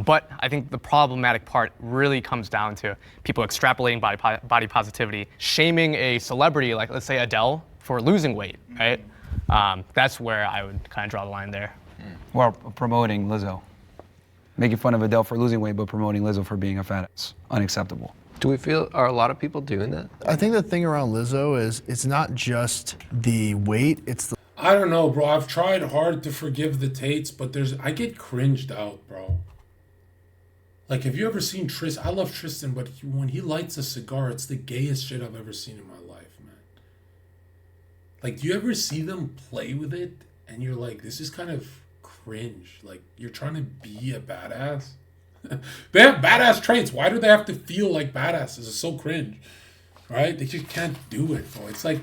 But I think the problematic part really comes down to people extrapolating body positivity, shaming a celebrity like, let's say Adele, for losing weight, right? That's where I would kind of draw the line there. Well, promoting Lizzo. Making fun of Adele for losing weight, but promoting Lizzo for being a fat ass. Unacceptable. Do we feel, are a lot of people doing that? I think the thing around Lizzo is it's not just the weight, it's the... I don't know, bro. I've tried hard to forgive the Tates, but I get cringed out, bro. Like, have you ever seen Tristan? I love Tristan, but when he lights a cigar, it's the gayest shit I've ever seen in my life, man. Like, do you ever see them play with it? And you're like, this is kind of cringe. Like, you're trying to be a badass. They have badass traits. Why do they have to feel like badasses? It's so cringe, right? They just can't do it, bro. It's like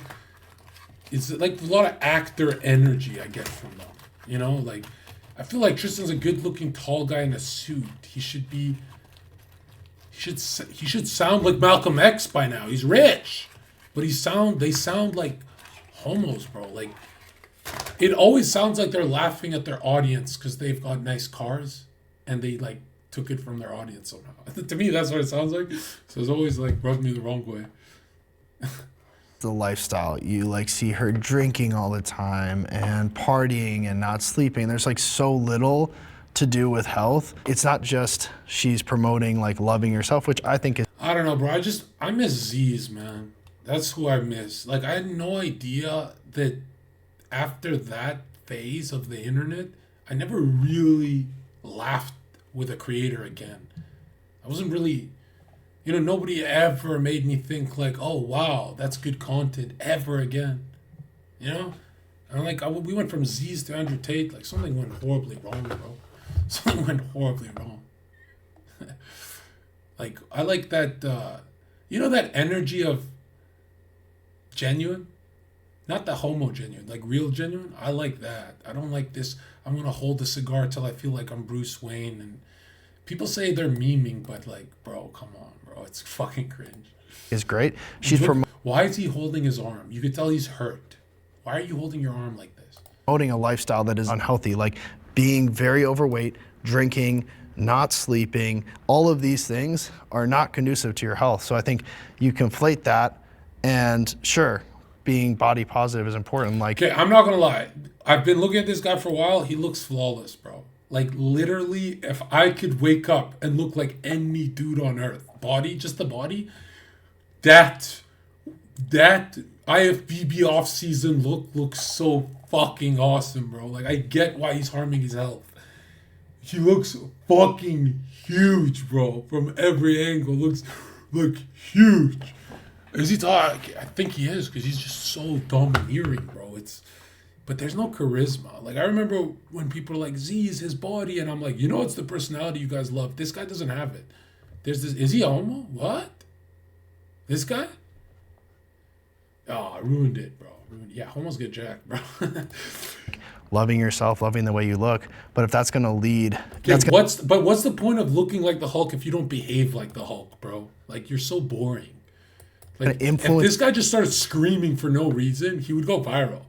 a lot of actor energy I get from them. You know, like I feel like Tristan's a good-looking tall guy in a suit. He should sound like Malcolm X by now. He's rich, but they sound like homos, bro. Like it always sounds like they're laughing at their audience because they've got nice cars and they like took it from their audience somehow. To me, that's what it sounds like. So it's always like rubbed me the wrong way. The lifestyle. You like see her drinking all the time and partying and not sleeping. There's like so little to do with health. It's not just she's promoting like loving yourself, which I think is... I don't know, bro. I miss Z's, man. That's who I miss. Like I had no idea that after that phase of the internet, I never really laughed with a creator again. I wasn't really, nobody ever made me think like, oh wow, that's good content ever again. And like we went from Z's to Andrew Tate, like something went horribly wrong, bro. Something went horribly wrong. Like I like that, that energy of genuine, not the homo genuine, like real genuine. I like that. I don't like this. I'm gonna hold the cigar till I feel like I'm Bruce Wayne. And people say they're memeing, but like, bro, come on, bro, it's fucking cringe. Is great. Why is he holding his arm? You could tell he's hurt. Why are you holding your arm like this? Promoting a lifestyle that is unhealthy, like being very overweight, drinking, not sleeping. All of these things are not conducive to your health. So I think you conflate that, and sure, being body positive is important. Like, okay, I'm not gonna lie. I've been looking at this guy for a while. He looks flawless, bro. Like literally, if I could wake up and look like any dude on earth, just the body, that IFBB off-season look looks so fucking awesome, bro. Like I get why he's harming his health. He looks fucking huge, bro. From every angle, looks huge. Is he tall? I think he is, because he's just so domineering, bro. But there's no charisma. Like I remember when people are like, Z is his body, and I'm like, it's the personality you guys love. This guy doesn't have it. There's this. Is he a homo? What? This guy? Oh, I ruined it, bro. Yeah, homos get jacked, bro. Loving yourself, loving the way you look. But if that's gonna lead, what's the point of looking like the Hulk if you don't behave like the Hulk, bro? Like you're so boring. Like if this guy just started screaming for no reason, he would go viral.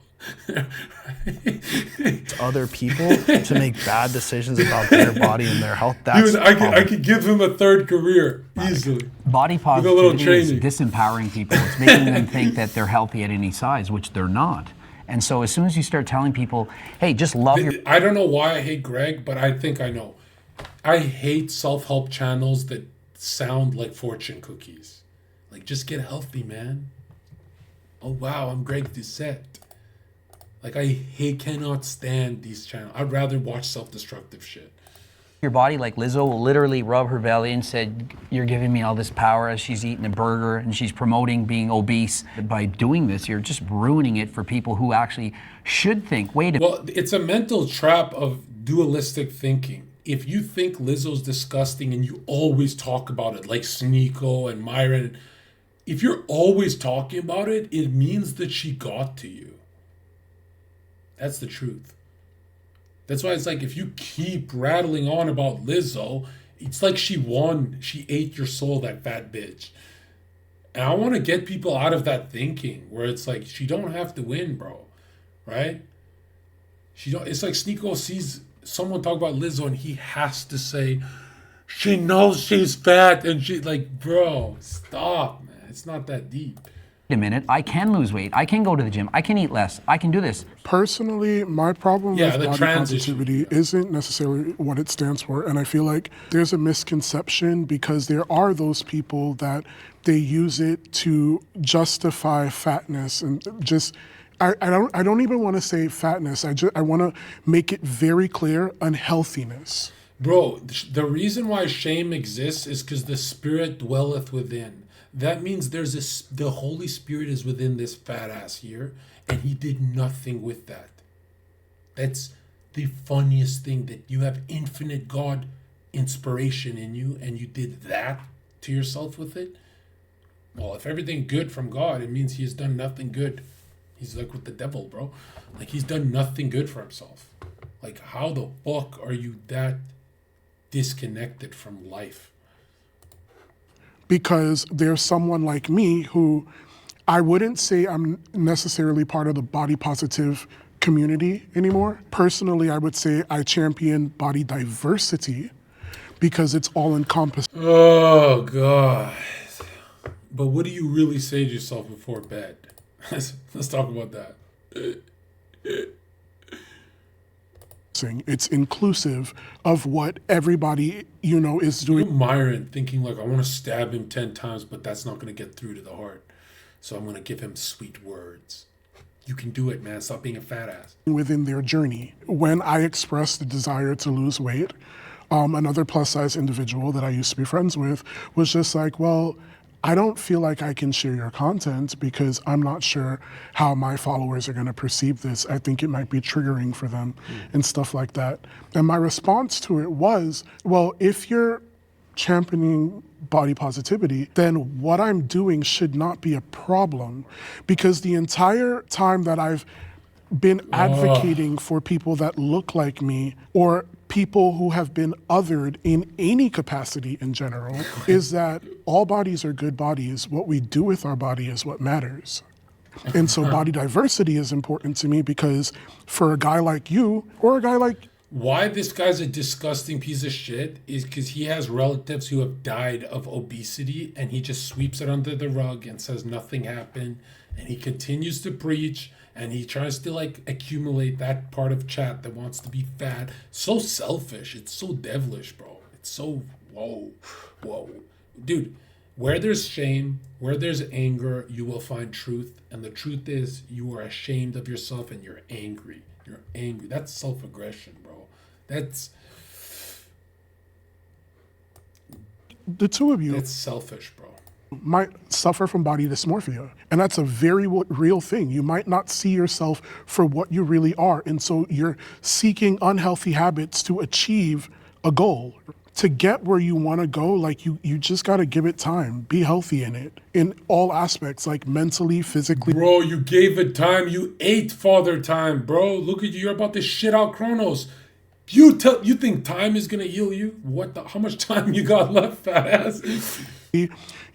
Other people to make bad decisions about their body and their health. That's I could give him a third career easily. Body positivity is disempowering people. It's making them think that they're healthy at any size, which they're not. And so as soon as you start telling people, hey, just love your... I don't know why I hate Greg, but I think I know. I hate self-help channels that sound like fortune cookies. Like, just get healthy, man. Oh, wow, I'm Greg Doucette. Like, I cannot stand these channels. I'd rather watch self-destructive shit. Your body, like Lizzo will literally rub her belly and said, you're giving me all this power as she's eating a burger and she's promoting being obese. By doing this, you're just ruining it for people who actually should think, wait a minute. Well, it's a mental trap of dualistic thinking. If you think Lizzo's disgusting and you always talk about it, like Sneeko and Myron, if you're always talking about it, it means that she got to you. That's the truth. That's why it's like, if you keep rattling on about Lizzo, it's like she won. She ate your soul, that fat bitch. And I want to get people out of that thinking where it's like, she don't have to win, bro. Right? She don't. It's like Sneeko sees someone talk about Lizzo and he has to say, she knows she's fat, and she, like, bro, stop, man. It's not that deep. Wait a minute, I can lose weight. I can go to the gym. I can eat less. I can do this. Personally, my problem with the body transition. positivity isn't necessarily what it stands for. And I feel like there's a misconception because there are those people that they use it to justify fatness and just, I don't even want to say fatness. I want to make it very clear, unhealthiness. Bro, the reason why shame exists is because the Spirit dwelleth within. That means the Holy Spirit is within this fat ass here, and he did nothing with that. That's the funniest thing, that you have infinite God inspiration in you, and you did that to yourself with it. Well, if everything good from God, it means he has done nothing good. He's like with the devil, bro. Like, he's done nothing good for himself. Like, how the fuck are you that disconnected from life? Because there's someone like me who I wouldn't say I'm necessarily part of the body positive community anymore. Personally, I would say I champion body diversity because it's all encompassing. Oh, God. But what do you really say to yourself before bed? Let's talk about that. It's inclusive of what everybody, is doing. Myron thinking like, I want to stab him 10 times, but that's not going to get through to the heart. So I'm going to give him sweet words. You can do it, man. Stop being a fat ass. Within their journey. When I expressed the desire to lose weight, another plus size individual that I used to be friends with was just like, well, I don't feel like I can share your content because I'm not sure how my followers are going to perceive this. I think it might be triggering for them and stuff like that. And my response to it was, well, if you're championing body positivity, then what I'm doing should not be a problem, because the entire time that I've been advocating for people that look like me or people who have been othered in any capacity in general is that all bodies are good bodies. What we do with our body is what matters. And so body diversity is important to me because for a guy like you or a guy like... Why this guy's a disgusting piece of shit is because he has relatives who have died of obesity and he just sweeps it under the rug and says nothing happened, and he continues to preach. And he tries to like accumulate that part of chat that wants to be fat. So selfish. It's so devilish, bro. It's so, whoa. Dude, where there's shame, where there's anger, you will find truth. And the truth is you are ashamed of yourself and you're angry. You're angry. That's self-aggression, bro. That's... The two of you... That's selfish, bro. Might suffer from body dysmorphia. And that's a very real thing. You might not see yourself for what you really are. And so you're seeking unhealthy habits to achieve a goal. To get where you want to go, like you just got to give it time. Be healthy in it, in all aspects, like mentally, physically. Bro, you gave it time. You ate father time, bro. Look at you. You're about to shit out Chronos. You think time is going to heal you? How much time you got left, fat ass?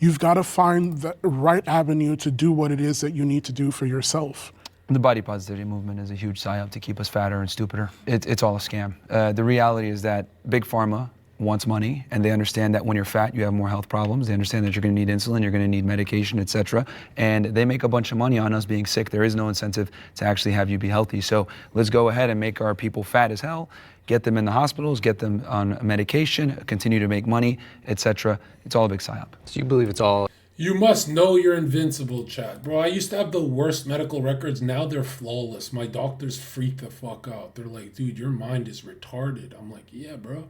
You've got to find the right avenue to do what it is that you need to do for yourself. The body positivity movement is a huge psyop to keep us fatter and stupider. It's all a scam. The reality is that Big Pharma wants money, and they understand that when you're fat, you have more health problems. They understand that you're going to need insulin, you're going to need medication, etc. And they make a bunch of money on us being sick. There is no incentive to actually have you be healthy. So let's go ahead and make our people fat as hell, get them in the hospitals, get them on medication, continue to make money, etc. It's all a big psyop. So you believe it's all... You must know you're invincible, Chad. Bro, I used to have the worst medical records. Now they're flawless. My doctors freak the fuck out. They're like, dude, your mind is retarded. I'm like, yeah, bro.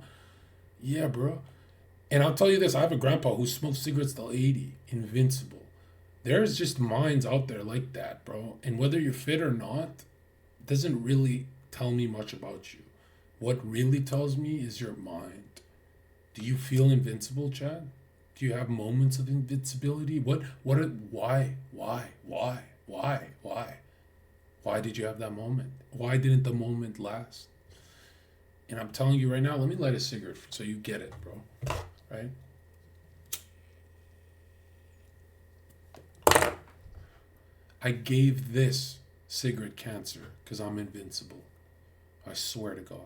Yeah, bro. And I'll tell you this. I have a grandpa who smoked cigarettes till 80. Invincible. There's just minds out there like that, bro. And whether you're fit or not doesn't really tell me much about you. What really tells me is your mind. Do you feel invincible, Chad? Do you have moments of invincibility? Why did you have that moment? Why didn't the moment last? And I'm telling you right now, let me light a cigarette so you get it, bro. Right? I gave this cigarette cancer because I'm invincible. I swear to God.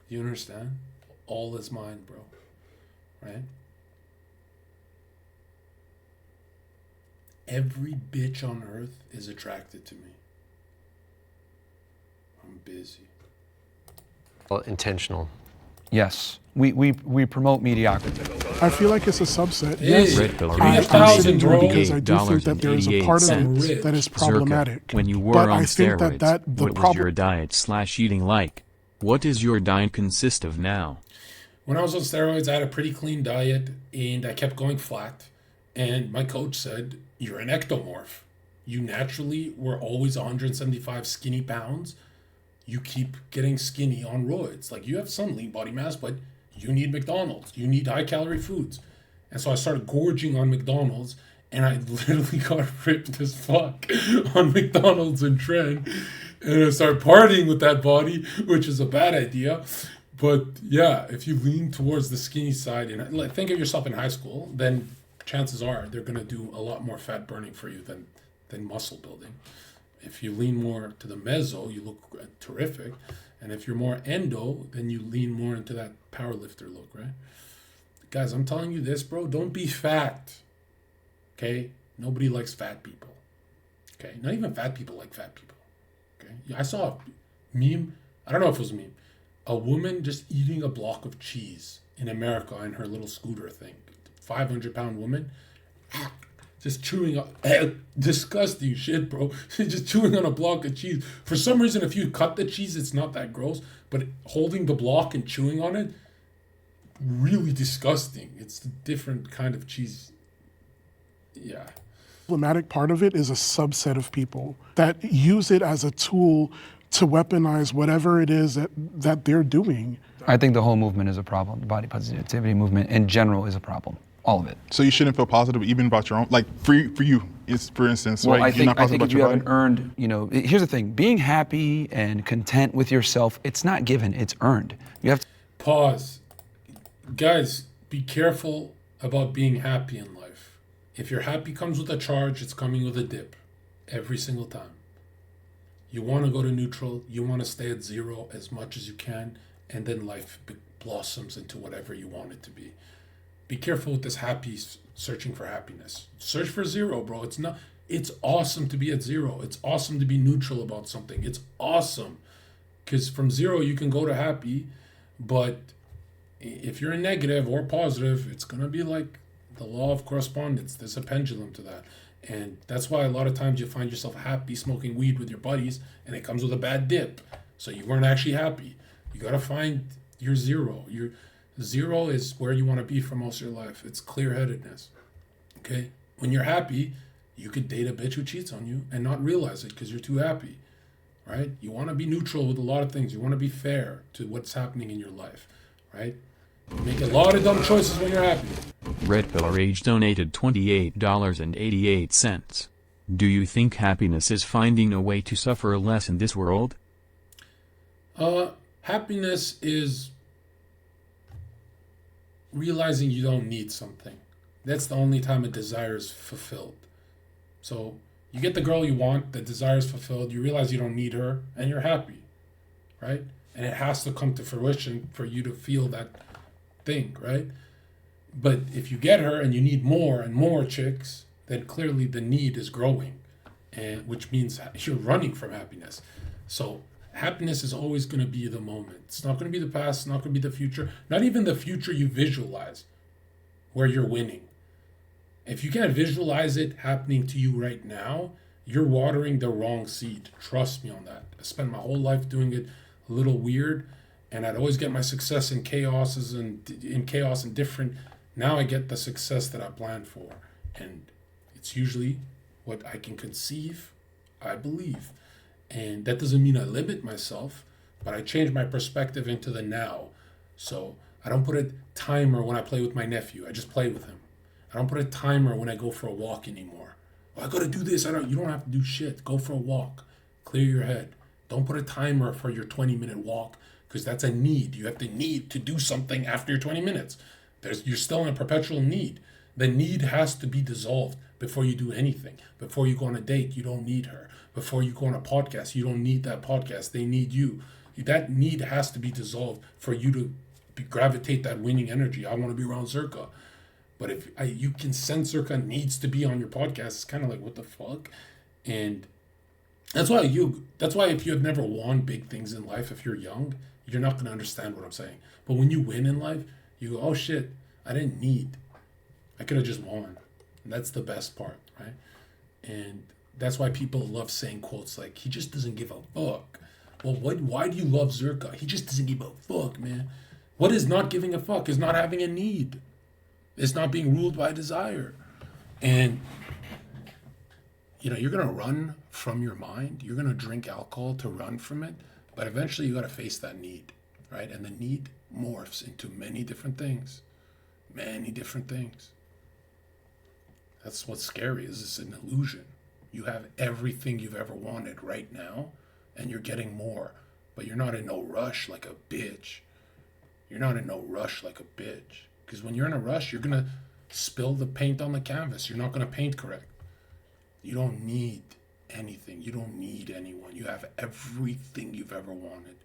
You understand? All is mine, bro. Right? Every bitch on earth is attracted to me. I'm busy. Well, intentional. Yes. We promote mediocrity. I feel like it's a subset. Hey, Yes, Red Pill I'm sitting here because I do think that there is a part of $88.88. it that is Zherka, problematic. when you were but on I think steroids, that the what was problem. your diet/eating like? What does your diet consist of now? When I was on steroids, I had a pretty clean diet and I kept going flat. And my coach said, you're an ectomorph. You naturally were always 175 skinny pounds. You keep getting skinny on roids. Like, you have some lean body mass, but you need McDonald's. You need high calorie foods. And so I started gorging on McDonald's, and I literally got ripped as fuck on McDonald's and Trend. And I started partying with that body, which is a bad idea. But yeah, if you lean towards the skinny side, and like, think of yourself in high school, then chances are they're going to do a lot more fat burning for you than muscle building. If you lean more to the meso, you look terrific. And if you're more endo, then you lean more into that powerlifter look, right? Guys, I'm telling you this, bro. Don't be fat. Okay? Nobody likes fat people. Okay? Not even fat people like fat people. Okay? I saw a meme. I don't know if it was a meme. A woman just eating a block of cheese in America in her little scooter thing. 500-pound woman. Just chewing on disgusting shit, bro. Just chewing on a block of cheese. For some reason, if you cut the cheese, it's not that gross. But holding the block and chewing on it, really disgusting. It's a different kind of cheese. Yeah. Problematic part of it is a subset of people that use it as a tool to weaponize whatever it is that they're doing. I think the whole movement is a problem. The body positivity movement in general is a problem. All of it. So you shouldn't feel positive even about your own, like for you, it's, for instance, Well, right? I think if you body? haven't earned, here's the thing, being happy and content with yourself, it's not given, it's earned. You have to Pause. Guys, be careful about being happy in life. If your happy comes with a charge, it's coming with a dip every single time. You want to go to neutral, you want to stay at zero as much as you can, and then life blossoms into whatever you want it to be. Be careful with this searching for happiness. Search for zero, bro. It's awesome to be at zero. It's awesome to be neutral about something. It's awesome. Because from zero, you can go to happy. But if you're in negative or positive, it's going to be like the law of correspondence. There's a pendulum to that. And that's why a lot of times you find yourself happy smoking weed with your buddies, and it comes with a bad dip. So you weren't actually happy. You got to find your zero. Your zero is where you want to be for most of your life. It's clear-headedness. Okay? When you're happy, you could date a bitch who cheats on you and not realize it because you're too happy. Right? You want to be neutral with a lot of things. You want to be fair to what's happening in your life. Right? You make a lot of dumb choices when you're happy. Red Pill Rage donated $28.88. Do you think happiness is finding a way to suffer less in this world? Happiness is realizing you don't need something. That's the only time a desire is fulfilled. So you get the girl you want, the desire is fulfilled, you realize you don't need her, and you're happy, right? And it has to come to fruition for you to feel that thing, right? But if you get her and you need more and more chicks, then clearly the need is growing, and which means you're running from happiness. So happiness is always going to be the moment. It's not going to be the past. It's not going to be the future. Not even the future you visualize where you're winning. If you can't visualize it happening to you right now, you're watering the wrong seed. Trust me on that. I spent my whole life doing it a little weird, and I'd always get my success in chaos and different. Now I get the success that I planned for, and it's usually what I can conceive, I believe. And that doesn't mean I limit myself, but I change my perspective into the now. So I don't put a timer when I play with my nephew. I just play with him. I don't put a timer when I go for a walk anymore. Oh, I got to do this. You don't have to do shit. Go for a walk. Clear your head. Don't put a timer for your 20-minute walk, because that's a need. You have to need to do something after your 20 minutes. You're still in a perpetual need. The need has to be dissolved before you do anything. Before you go on a date, you don't need her. Before you go on a podcast, you don't need that podcast. They need you. That need has to be dissolved for you to gravitate that winning energy. I want to be around Zherka. But if you can sense Zherka needs to be on your podcast, it's kind of like, what the fuck? And that's why if you have never won big things in life, if you're young, you're not going to understand what I'm saying. But when you win in life, you go, oh shit, I didn't need. I could have just won. And that's the best part, right? And that's why people love saying quotes like, he just doesn't give a fuck. Well, why do you love Zherka? He just doesn't give a fuck, man. What is not giving a fuck? Is not having a need. It's not being ruled by desire. And, you're going to run from your mind. You're going to drink alcohol to run from it. But eventually you got to face that need, right? And the need morphs into many different things. Many different things. That's what's scary, is it's an illusion. You have everything you've ever wanted right now, and you're getting more. But you're not in no rush like a bitch. You're not in no rush like a bitch. Because when you're in a rush, you're going to spill the paint on the canvas. You're not going to paint correct. You don't need anything. You don't need anyone. You have everything you've ever wanted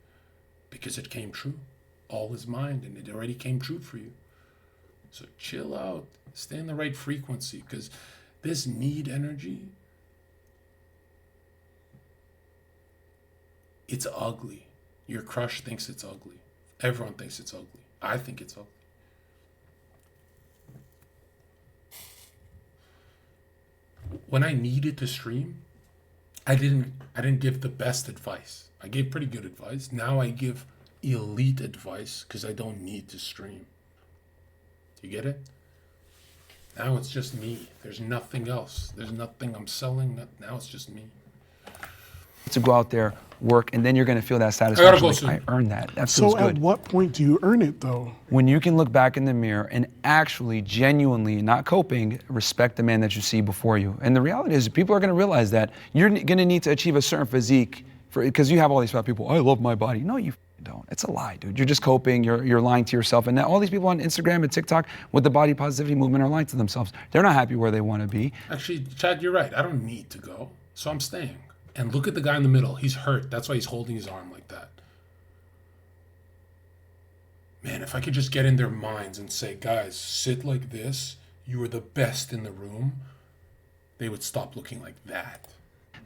because it came true. All is mine, and it already came true for you. So chill out. Stay in the right frequency, because this need energy, it's ugly. Your crush thinks it's ugly. Everyone thinks it's ugly. I think it's ugly. When I needed to stream, I didn't give the best advice. I gave pretty good advice. Now I give elite advice because I don't need to stream. You get it? Now it's just me. There's nothing else. There's nothing I'm selling. Now it's just me. To go out there, work, and then you're going to feel that satisfaction. I earned that. That feels good. So at what point do you earn it, though? When you can look back in the mirror and actually, genuinely, not coping, respect the man that you see before you. And the reality is, people are going to realize that you're going to need to achieve a certain physique, because you have all these fat people, I love my body. No, you don't. It's a lie, dude. You're just coping. You're lying to yourself. And now all these people on Instagram and TikTok with the body positivity movement are lying to themselves. They're not happy where they want to be. Actually, Chad, you're right. I don't need to go, so I'm staying. And look at the guy in the middle. He's hurt. That's why he's holding his arm like that. Man, if I could just get in their minds and say, guys, sit like this. You are the best in the room. They would stop looking like that.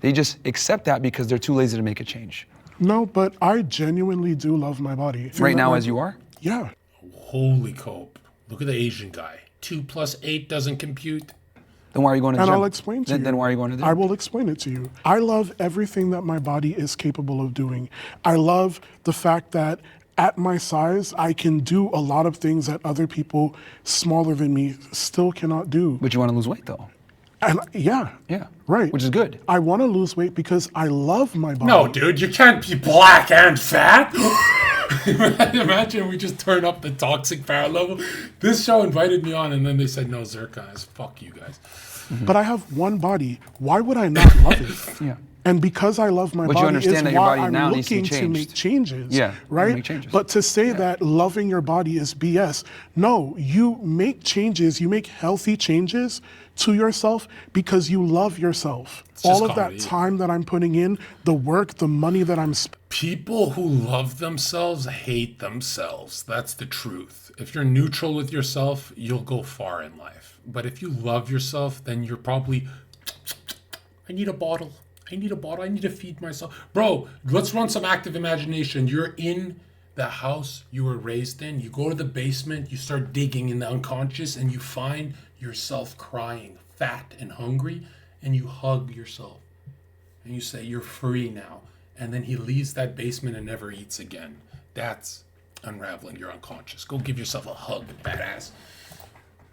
They just accept that because they're too lazy to make a change. No, but I genuinely do love my body. Right now, as you are? Yeah. Holy cope. Look at the Asian guy. 2 + 8 doesn't compute. Then why are you going to the gym? And I'll explain to you. Then why are you going to the gym? I will explain it to you. I love everything that my body is capable of doing. I love the fact that at my size, I can do a lot of things that other people smaller than me still cannot do. But you want to lose weight, though. And yeah, right. Which is good. I want to lose weight because I love my body. No, dude, you can't be black and fat. Imagine we just turn up the toxic power level. This show invited me on, and then they said, no, Zherka is fuck you guys. Mm-hmm. But I have one body. Why would I not love it? Yeah. And because I love my but body you understand is that your why body I'm now looking needs to, to make changes. Yeah, right? Make changes. But to say that loving your body is BS, no, you make changes, you make healthy changes to yourself because you love yourself. All of that time that I'm putting in, the work, the money that I'm spending. People who love themselves hate themselves. That's the truth. If you're neutral with yourself, you'll go far in life. But if you love yourself, then you're probably, I need a bottle. I need to feed myself. Bro, let's run some active imagination. You're in the house you were raised in. You go to the basement, you start digging in the unconscious, and you find yourself crying, fat and hungry, and you hug yourself. And you say, you're free now. And then he leaves that basement and never eats again. That's unraveling your unconscious. Go give yourself a hug, badass.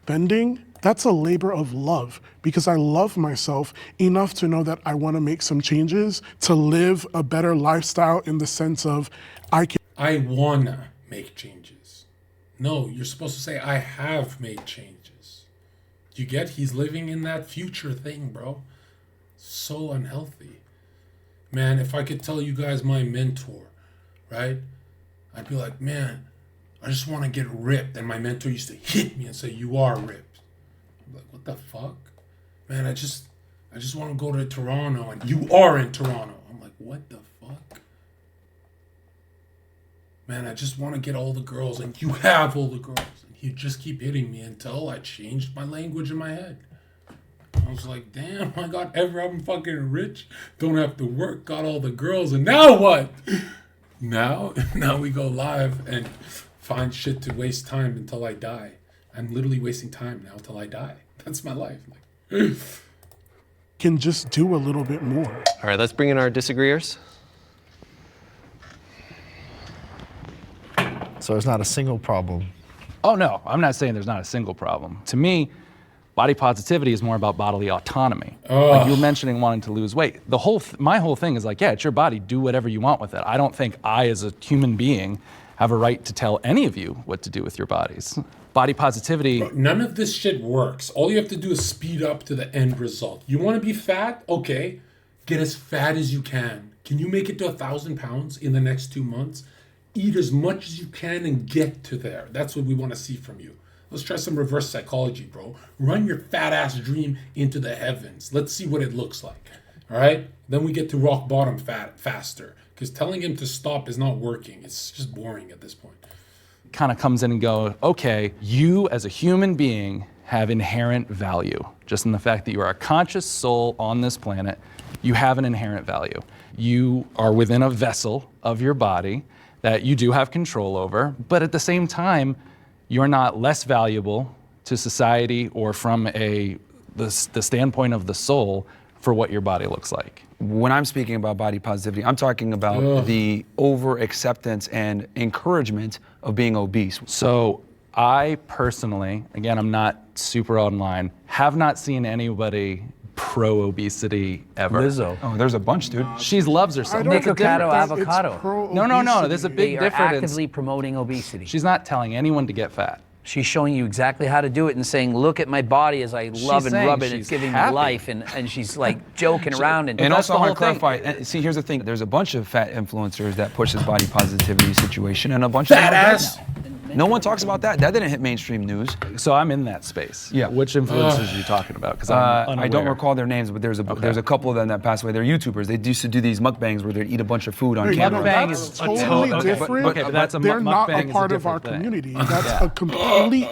Bending, that's a labor of love because I love myself enough to know that I want to make some changes to live a better lifestyle in the sense of I wanna make changes. No, you're supposed to say I have made changes. You get? He's living in that future thing, bro. So unhealthy. Man, if I could tell you guys my mentor, right? I'd be like, man, I just want to get ripped. And my mentor used to hit me and say, you are ripped. I'm like, what the fuck? Man, I just want to go to Toronto, and you are in Toronto. I'm like, what the fuck? Man, I just want to get all the girls, and you have all the girls. And he'd just keep hitting me until I changed my language in my head. I was like, damn, I'm fucking rich, don't have to work, got all the girls, and now what? Now we go live and find shit to waste time until I die. I'm literally wasting time now until I die. That's my life. Like, can just do a little bit more. All right, let's bring in our disagreeers. So there's not a single problem. Oh no, I'm not saying there's not a single problem. To me, body positivity is more about bodily autonomy. Like you were mentioning wanting to lose weight. My whole thing is like, yeah, it's your body, do whatever you want with it. I don't think I, as a human being, have a right to tell any of you what to do with your bodies. Body positivity. Bro, none of this shit works. All you have to do is speed up to the end result. You want to be fat? Okay, get as fat as you can. Can you make it to 1,000 pounds in the next 2 months? Eat as much as you can and get to there. That's what we want to see from you. Let's try some reverse psychology, bro. Run your fat ass dream into the heavens. Let's see what it looks like. All right? Then we get to rock bottom faster. Because telling him to stop is not working. It's just boring at this point. Kind of comes in and goes, okay, you as a human being have inherent value. Just in the fact that you are a conscious soul on this planet, you have an inherent value. You are within a vessel of your body that you do have control over, but at the same time, you're not less valuable to society or from the standpoint of the soul for what your body looks like. When I'm speaking about body positivity, I'm talking about the over-acceptance and encouragement of being obese. So I personally, again, I'm not super online, have not seen anybody pro-obesity ever. Lizzo. Oh, there's a bunch, dude. She loves herself. Avocado, avocado. No, there's a big difference. They are actively promoting obesity. She's not telling anyone to get fat. She's showing you exactly how to do it and saying, look at my body as I love and rub it, and it's giving me life, and she's like joking around. And also I want to clarify, see, here's the thing, there's a bunch of fat influencers that push this body positivity situation, and a bunch of them are dead now. No one talks about that. That didn't hit mainstream news. So I'm in that space. Yeah. Which influencers are you talking about? Because I don't recall their names, but there's a couple of them that passed away. They're YouTubers. They used to do these mukbangs where they'd eat a bunch of food on camera. Mukbang is totally different. Okay, but that's they're not a part of our community. That's a completely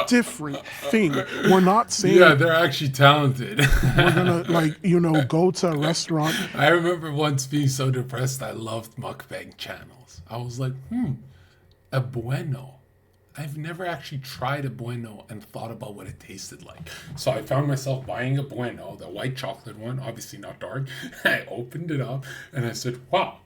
different thing. We're not saying. Yeah, they're actually talented. We're gonna go to a restaurant. I remember once being so depressed, I loved mukbang channels. I was like, a bueno. I've never actually tried a bueno and thought about what it tasted like. So I found myself buying a bueno, the white chocolate one, obviously not dark. I opened it up and I said, wow.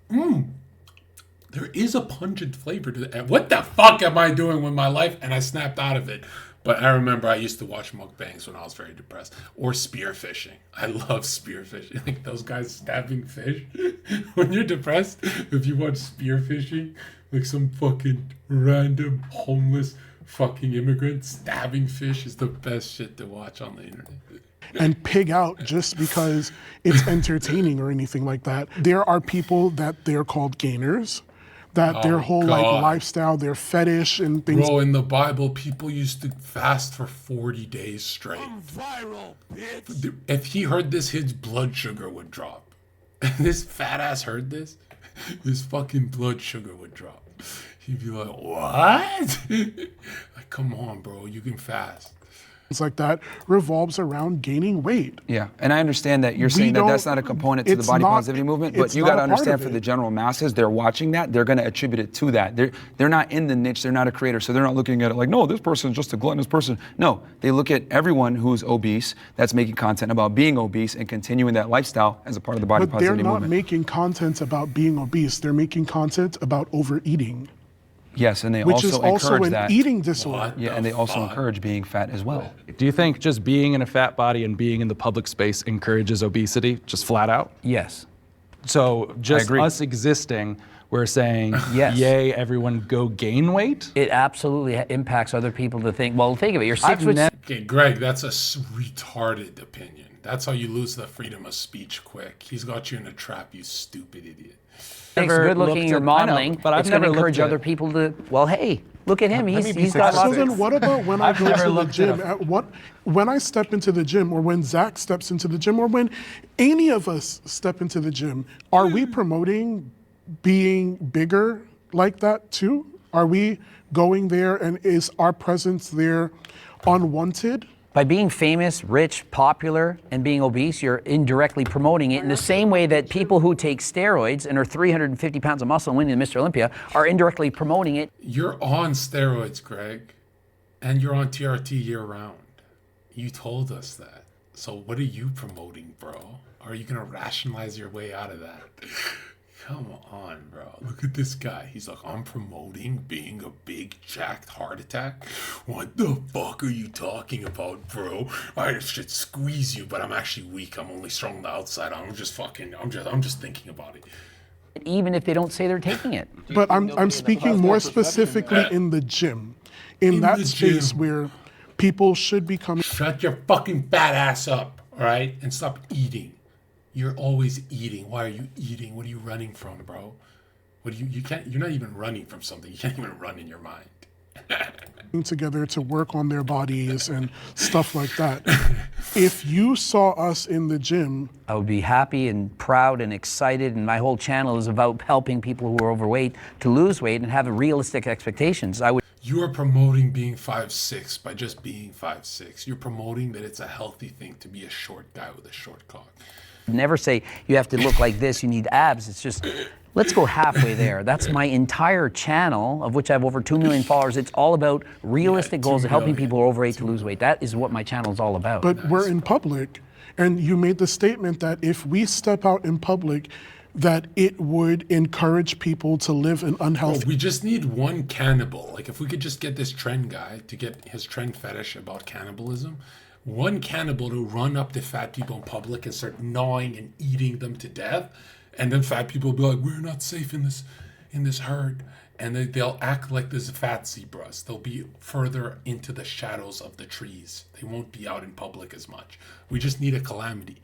There is a pungent flavor to that. What the fuck am I doing with my life? And I snapped out of it. But I remember I used to watch mukbangs when I was very depressed. Or spearfishing. I love spearfishing. Like those guys stabbing fish. When you're depressed, if you watch spearfishing, like some fucking random homeless fucking immigrant stabbing fish is the best shit to watch on the internet. And pig out just because it's entertaining or anything like that. There are people that they're called gainers. That their whole lifestyle, their fetish and things. Bro, in the Bible, people used to fast for 40 days straight. Viral, bitch. If he heard this, his blood sugar would drop. This fat ass heard this, his fucking blood sugar would drop. He'd be like, what? Like, come on, bro, you can fast. It's like that revolves around gaining weight. Yeah, and I understand that you're saying that that's not a component to the body positivity movement, but you got to understand for the general masses, they're watching that, they're going to attribute it to that. They're not in the niche, they're not a creator, so they're not looking at it like, no, this person's just a gluttonous person. No, they look at everyone who's obese that's making content about being obese and continuing that lifestyle as a part of the body positivity movement. But they're not making content about being obese, they're making content about overeating. Yes, and they which also is also encourage an that. Eating disorder. Yeah, and they also encourage being fat as well. Do you think just being in a fat body and being in the public space encourages obesity, just flat out? Yes. So just us existing, we're saying, yay, everyone go gain weight? It absolutely impacts other people to think, well, think of it, you're 6 foot... Okay, Greg, that's a retarded opinion. That's how you lose the freedom of speech quick. He's got you in a trap, you stupid idiot. Thanks, good looking, you're modeling. but I've it's going to never encourage looked other at- people to, well, hey, look at him. He's got So lots then of... what about when I I've go never to the looked gym? at When I step into the gym, or when Zach steps into the gym, or when any of us step into the gym, are we promoting being bigger like that too? Are we going there, and is our presence there unwanted? By being famous, rich, popular, and being obese, you're indirectly promoting it in the same way that people who take steroids and are 350 pounds of muscle and winning Mr. Olympia are indirectly promoting it. You're on steroids, Greg, and you're on TRT year round. You told us that. So what are you promoting, bro? Are you gonna rationalize your way out of that? Come on, bro. Look at this guy. He's like, I'm promoting being a big jacked heart attack. What the fuck are you talking about, bro? I should squeeze you, but I'm actually weak. I'm only strong on the outside. I'm just thinking about it. Even if they don't say they're taking it. But I'm speaking more specifically in the gym, in that space where people should be coming. Shut your fucking fat ass up, all right? And stop eating. You're always eating. Why are you eating? What are you running from, bro? What do you're not even running from something. You can't even run in your mind. Together to work on their bodies and stuff like that. If you saw us in the gym, I would be happy and proud and excited, and my whole channel is about helping people who are overweight to lose weight and have realistic expectations. You are promoting being 5'6" by just being 5'6". You're promoting that it's a healthy thing to be a short guy with a short cock. Never say you have to look like this, you need abs. It's just, let's go halfway there. That's my entire channel, of which I have over 2 million followers. It's all about realistic goals of helping people who are overweight to lose weight. That is what my channel is all about. but we're in public, and you made the statement that if we step out in public, that it would encourage people to live an unhealthy. We just need one cannibal. Like if we could just get this trend guy to get his trend fetish about cannibalism, one cannibal to run up to fat people in public and start gnawing and eating them to death, and then fat people will be like, we're not safe in this herd, and they'll act like there's fat zebras. They'll be further into the shadows of the trees. They won't be out in public as much. We just need a calamity.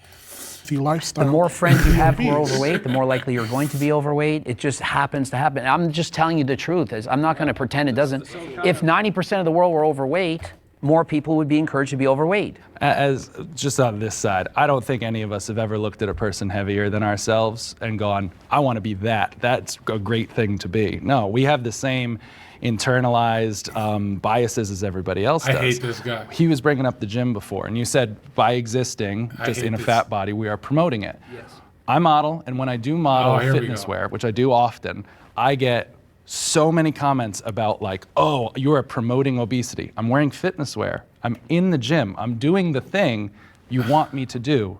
The lifestyle. The more friends you have who are overweight, the more likely you're going to be overweight. It just happens to happen. I'm just telling you the truth. I'm not going to pretend it doesn't. If 90% of the world were overweight, more people would be encouraged to be overweight. As just on this side, I don't think any of us have ever looked at a person heavier than ourselves and gone, I want to be that. That's a great thing to be. No, we have the same internalized biases as everybody else does. I hate this guy. He was bringing up the gym before, and you said by existing just in a fat body, we are promoting it. Yes. I model, and when I do model fitness wear, which I do often, I get so many comments about like, oh, you are promoting obesity. I'm wearing fitness wear. I'm in the gym. I'm doing the thing you want me to do.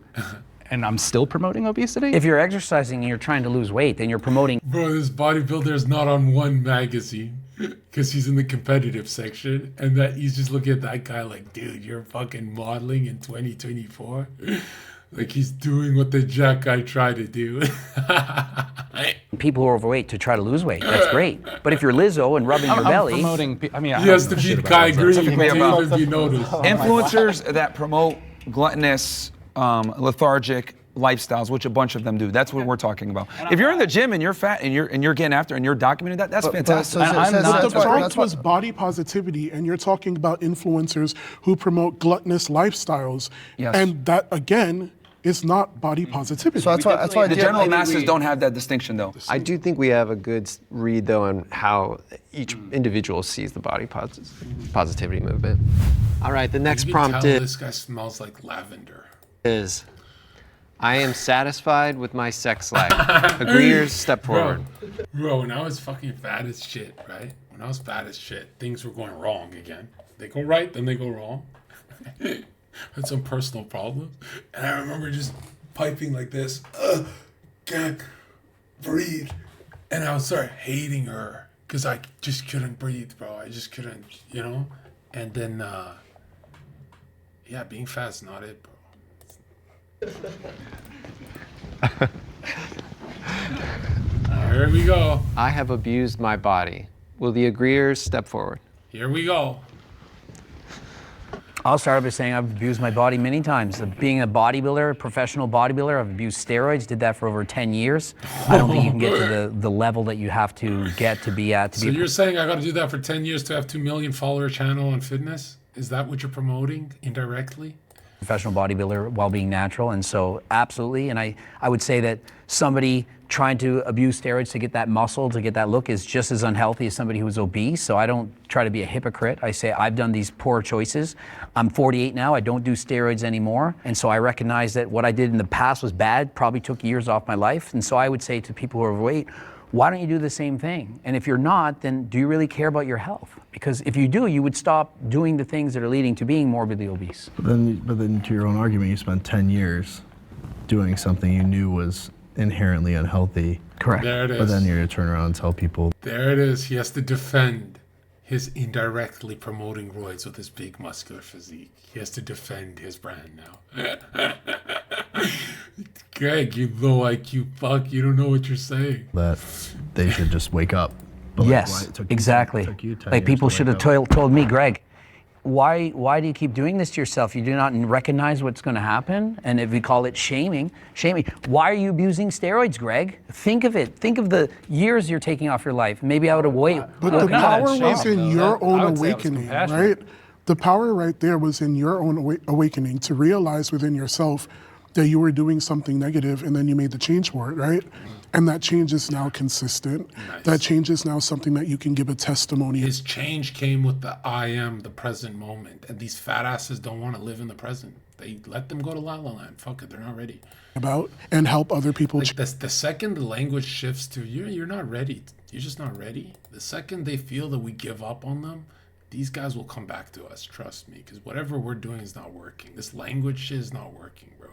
And I'm still promoting obesity? If you're exercising and you're trying to lose weight, then you're promoting... Bro, this bodybuilder is not on one magazine because he's in the competitive section, and that he's just looking at that guy like, dude, you're fucking modeling in 2024? Like he's doing what the jack guy tried to do. People who are overweight to try to lose weight. That's great. But if you're Lizzo and rubbing your belly... He has to beat Kai Green to even be noticed. Influencers that promote gluttonous, lethargic lifestyles, which a bunch of them do. That's what we're talking about. If you're in the gym and you're fat and you're getting after and you're documenting that, that's fantastic. The prompt was body positivity, and you're talking about influencers who promote gluttonous lifestyles. Yes. And that, again, is not body positivity. So that's why the general masses don't have that distinction, though. I do think we have a good read, though, on how each individual sees the body positivity movement. All right, the next prompt This guy smells like lavender. is, I am satisfied with my sex life. Agreeers, step forward. Bro, when I was fucking fat as shit, right? When I was fat as shit, things were going wrong again. They go right, then they go wrong. Had some personal problems. And I remember just piping like this. Can't breathe. And I would start hating her because I just couldn't breathe, bro. I just couldn't, you know? And then, yeah, being fat is not it, bro. Here we go. I have abused my body. Will the agreeers step forward? Here we go. I'll start by saying I've abused my body many times. Being a bodybuilder, professional bodybuilder, I've abused steroids, did that for over 10 years. I don't think you can get to the level that you have to get to be at. So you're saying I got to do that for 10 years to have 2 million follower channel on fitness? Is that what you're promoting indirectly? Professional bodybuilder while being natural, and so absolutely. And I would say that somebody trying to abuse steroids to get that muscle, to get that look, is just as unhealthy as somebody who's obese. So I don't try to be a hypocrite. I say I've done these poor choices. I'm 48 now. I don't do steroids anymore. And so I recognize that what I did in the past was bad, probably took years off my life. And so I would say to people who are overweight, why don't you do the same thing? And if you're not, then do you really care about your health? Because if you do, you would stop doing the things that are leading to being morbidly obese. But then to your own argument, you spent 10 years doing something you knew was inherently unhealthy. Correct. There it is. But then you're going to turn around and tell people. There it is. He has to defend his indirectly promoting roids with his big muscular physique. He has to defend his brand now. Greg, you low IQ fuck, you don't know what you're saying. That they should just wake up. But yes, exactly. Like people should have told me, Greg, why do you keep doing this to yourself? You do not recognize what's going to happen. And if we call it shaming, why are you abusing steroids, Greg? Think of it. Think of the years you're taking off your life. Maybe I would have waited. But the power was in your own awakening, right? The power right there was in your own awakening to realize within yourself that you were doing something negative, and then you made the change for it, right? And that change is now consistent. Nice. That change is now something that you can give a testimony. His change came with the I am, the present moment. And these fat asses don't want to live in the present. They let them go to La La Land. Fuck it, they're not ready. About and help other people. Like the second the language shifts to you're not ready. You're just not ready. The second they feel that we give up on them, these guys will come back to us. Trust me, because whatever we're doing is not working. This language shit is not working, bro.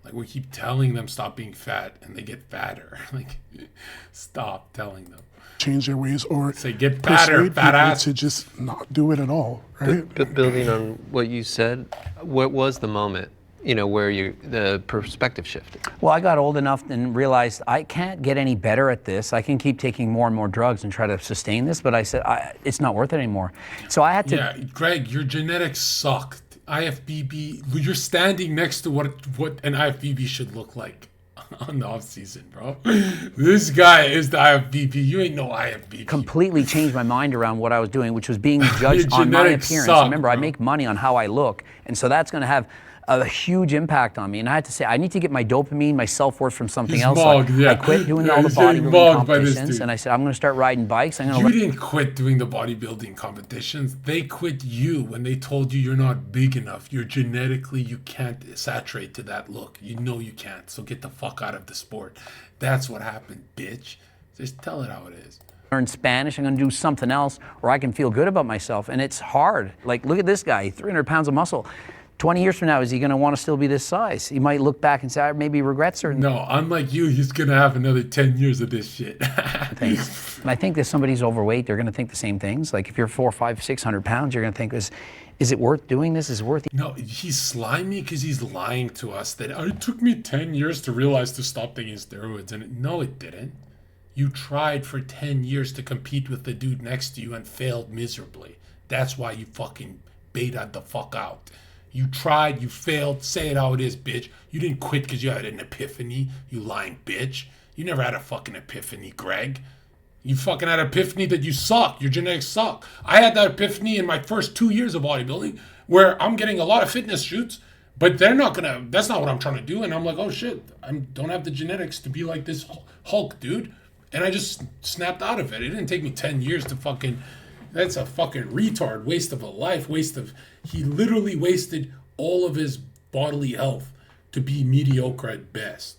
Like, we keep telling them stop being fat, and they get fatter. Like, stop telling them. Change their ways or say get fatter, fat ass. To just not do it at all, right? But building on what you said, what was the moment, where the perspective shifted? Well, I got old enough and realized I can't get any better at this. I can keep taking more and more drugs and try to sustain this, but I said it's not worth it anymore. So I had to. Yeah, Greg, your genetics sucked. IFBB, you're standing next to what an IFBB should look like on the off season, bro. This guy is the IFBB. You ain't no IFBB. Completely changed my mind around what I was doing, which was being judged on my appearance. Remember, I make money on how I look, and so that's going to have a huge impact on me. And I had to say, I need to get my dopamine, my self-worth from something else. I quit doing all the bodybuilding competitions, and I said, I'm going to start riding bikes. You didn't quit doing the bodybuilding competitions. They quit you when they told you you're not big enough. You're genetically, you can't saturate to that look. You know you can't, so get the fuck out of the sport. That's what happened, bitch. Just tell it how it is. Learn Spanish, I'm going to do something else where I can feel good about myself. And it's hard. Like, look at this guy, 300 pounds of muscle. 20 years from now, is he going to want to still be this size? He might look back and say, I maybe regret certain. No, unlike you, he's going to have another 10 years of this shit. Thanks. And I think that somebody's overweight, they're going to think the same things. Like if you're 400, 500, 600 pounds, you're going to think, is it worth doing this? Is it worth it? No, he's slimy because he's lying to us that it took me 10 years to realize to stop taking steroids. And no, it didn't. You tried for 10 years to compete with the dude next to you and failed miserably. That's why you fucking betaed the fuck out. You tried, you failed, say it how it is, bitch. You didn't quit because you had an epiphany, you lying bitch. You never had a fucking epiphany, Greg. You fucking had an epiphany that you suck, your genetics suck. I had that epiphany in my first 2 years of bodybuilding where I'm getting a lot of fitness shoots, but that's not what I'm trying to do. And I'm like, oh shit, I don't have the genetics to be like this Hulk, dude. And I just snapped out of it. It didn't take me 10 years to fucking... That's a fucking retard, waste of a life, he literally wasted all of his bodily health to be mediocre at best.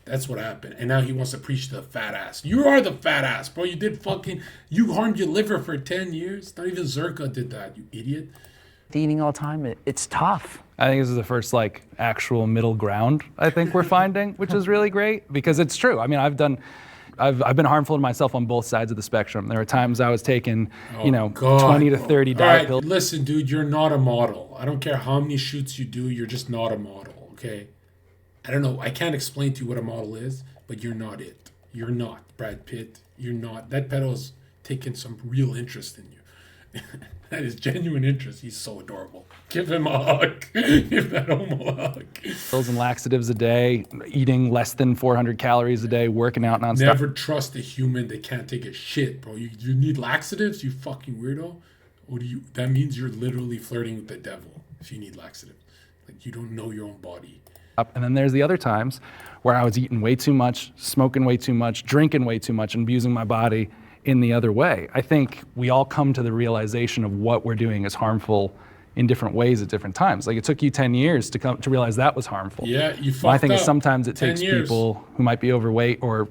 That's what happened. And now he wants to preach to the fat ass. You are the fat ass, bro. You harmed your liver for 10 years. Not even Zherka did that, you idiot. Eating all the time, it's tough. I think this is the first actual middle ground I think we're finding, which is really great because it's true. I mean, I've been harmful to myself on both sides of the spectrum. There were times I was taking, 20 to 30 diet pills. Listen, dude, you're not a model. I don't care how many shoots you do, you're just not a model, okay? I don't know, I can't explain to you what a model is, but you're not it. You're not Brad Pitt. You're not. That pedo's taken some real interest in you. That is genuine interest. He's so adorable. Give him a hug. Give that homo a hug. Pills and laxatives a day, eating less than 400 calories a day, working out nonstop. Never trust a human that can't take a shit, bro. You need laxatives, you fucking weirdo. That means you're literally flirting with the devil if you need laxatives. Like, you don't know your own body. And then there's the other times where I was eating way too much, smoking way too much, drinking way too much, and abusing my body in the other way. I think we all come to the realization of what we're doing is harmful in different ways at different times. Like, it took you 10 years to realize that was harmful. Yeah, you fucked My thing up. is sometimes it 10 takes years. people who might be overweight or,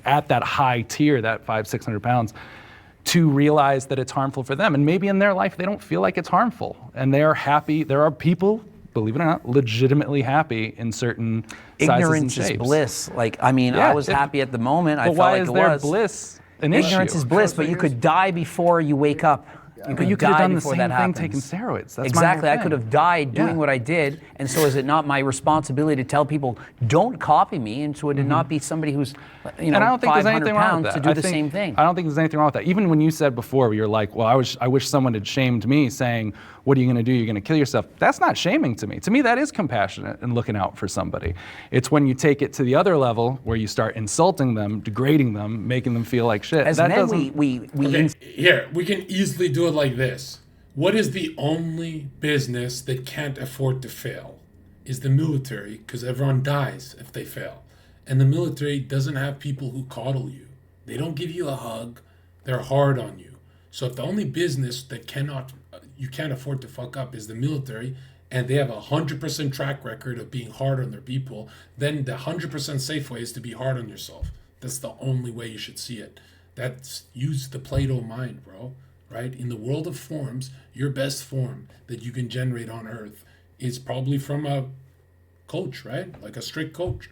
at that high tier, that 500-600 pounds, to realize that it's harmful for them. And maybe in their life, they don't feel like it's harmful. And they are happy. There are people, believe it or not, legitimately happy in certain sizes and Ignorance shapes. is bliss. Like, I mean, Yeah, I was happy at the moment. I But felt why like is it there was. bliss an Ignorance issue? is bliss, but you could die before you wake up. But you could have die done the before same that thing happens. taking steroids. That's Exactly. my I whole could thing. have died doing Yeah. what I did, and so is it not my responsibility to tell people, don't copy me, and so it did not be somebody who's, And I don't think there's 500 anything wrong with pounds that. to do I the think- same thing. I don't think there's anything wrong with that. Even when you said before, you're like, well, I wish someone had shamed me, saying, what are you going to do? You're going to kill yourself. That's not shaming to me. To me, that is compassionate and looking out for somebody. It's when you take it to the other level, where you start insulting them, degrading them, making them feel like shit. As that men, doesn't- Okay, here, we can easily do it like this. What is the only business that can't afford to fail? Is the military, because everyone dies if they fail. And the military doesn't have people who coddle you. They don't give you a hug. They're hard on you. So if the only business that you can't afford to fuck up is the military, and they have a 100% track record of being hard on their people, then the 100% safe way is to be hard on yourself. That's the only way you should see it. Use the Plato mind, bro. Right? In the world of forms, your best form that you can generate on Earth is probably from a coach, right? Like a strict coach.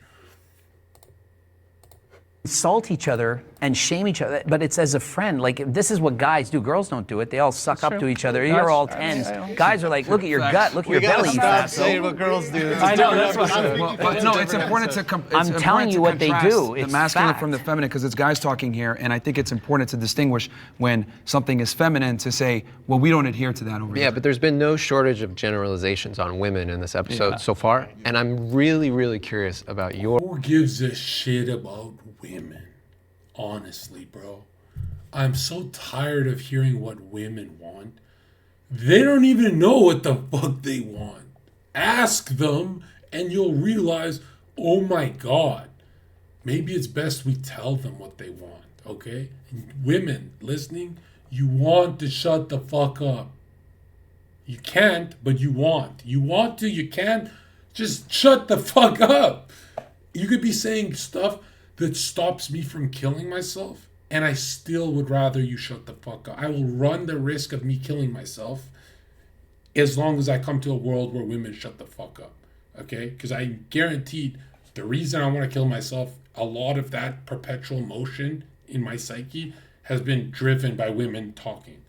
Insult each other and shame each other, but it's as a friend. Like, this is what guys do. Girls don't do it. They all suck up to each other. You're all tens. Guys are like, look at your gut, look at your belly, you fatso. what girls do. I know, that's what no, it's important to I'm telling you what they do. The It's masculine fact. from the feminine, because it's guys talking here, and I think it's important to distinguish when something is feminine to say, well, we don't adhere to that over here. Yeah, but there's been no shortage of generalizations on women in this episode so far, and I'm really, really curious about your. Who gives a shit about women? Honestly, bro. I'm so tired of hearing what women want. They don't even know what the fuck they want. Ask them and you'll realize, oh my God, maybe it's best we tell them what they want, okay? And women listening, you want to shut the fuck up. You can't, but you want. You want to, you can't. Just shut the fuck up. You could be saying stuff that stops me from killing myself, and I still would rather you shut the fuck up. I will run the risk of me killing myself as long as I come to a world where women shut the fuck up, okay? Because I'm guaranteed the reason I want to kill myself, a lot of that perpetual motion in my psyche has been driven by women talking.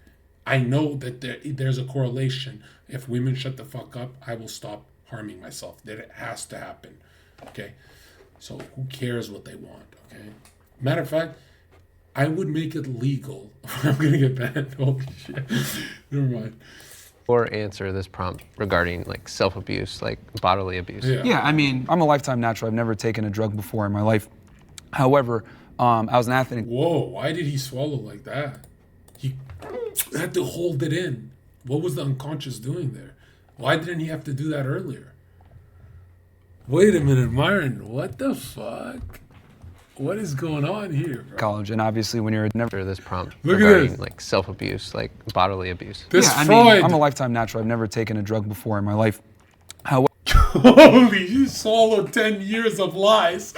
I know that there's a correlation. If women shut the fuck up, I will stop harming myself. That it has to happen, okay? So who cares what they want, okay? Matter of fact, I would make it legal. I'm going to get banned. Holy shit. Never mind. Or answer this prompt regarding like self-abuse, like bodily abuse. Yeah, I mean, I'm a lifetime natural. I've never taken a drug before in my life. However, I was an athlete. Whoa, why did he swallow like that? He had to hold it in. What was the unconscious doing there? Why didn't he have to do that earlier? Wait a minute, Myron, what the fuck? What is going on here, bro? College, and obviously when you're never this prompt Look at regarding this. like self-abuse, like bodily abuse. I mean, I'm a lifetime natural. I've never taken a drug before in my life. However, Holy, you swallowed 10 years of lies.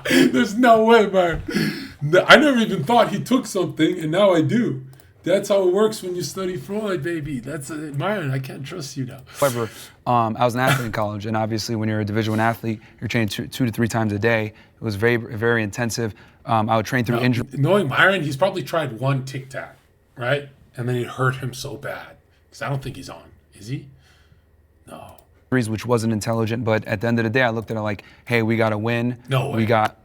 There's no way, man. I never even thought he took something, and now I do. That's how it works when you study Freud, baby. That's Myron. I can't trust you now. However, I was an athlete in college, and obviously when you're a Division I athlete, you're training two to three times a day. It was very, very intensive. I would train through injury. Knowing Myron, he's probably tried one Tic Tac, right? And then it hurt him so bad. Because I don't think he's on. Is he? No. Which wasn't intelligent, but at the end of the day, I looked at it like, hey, we got to win. No way. We got,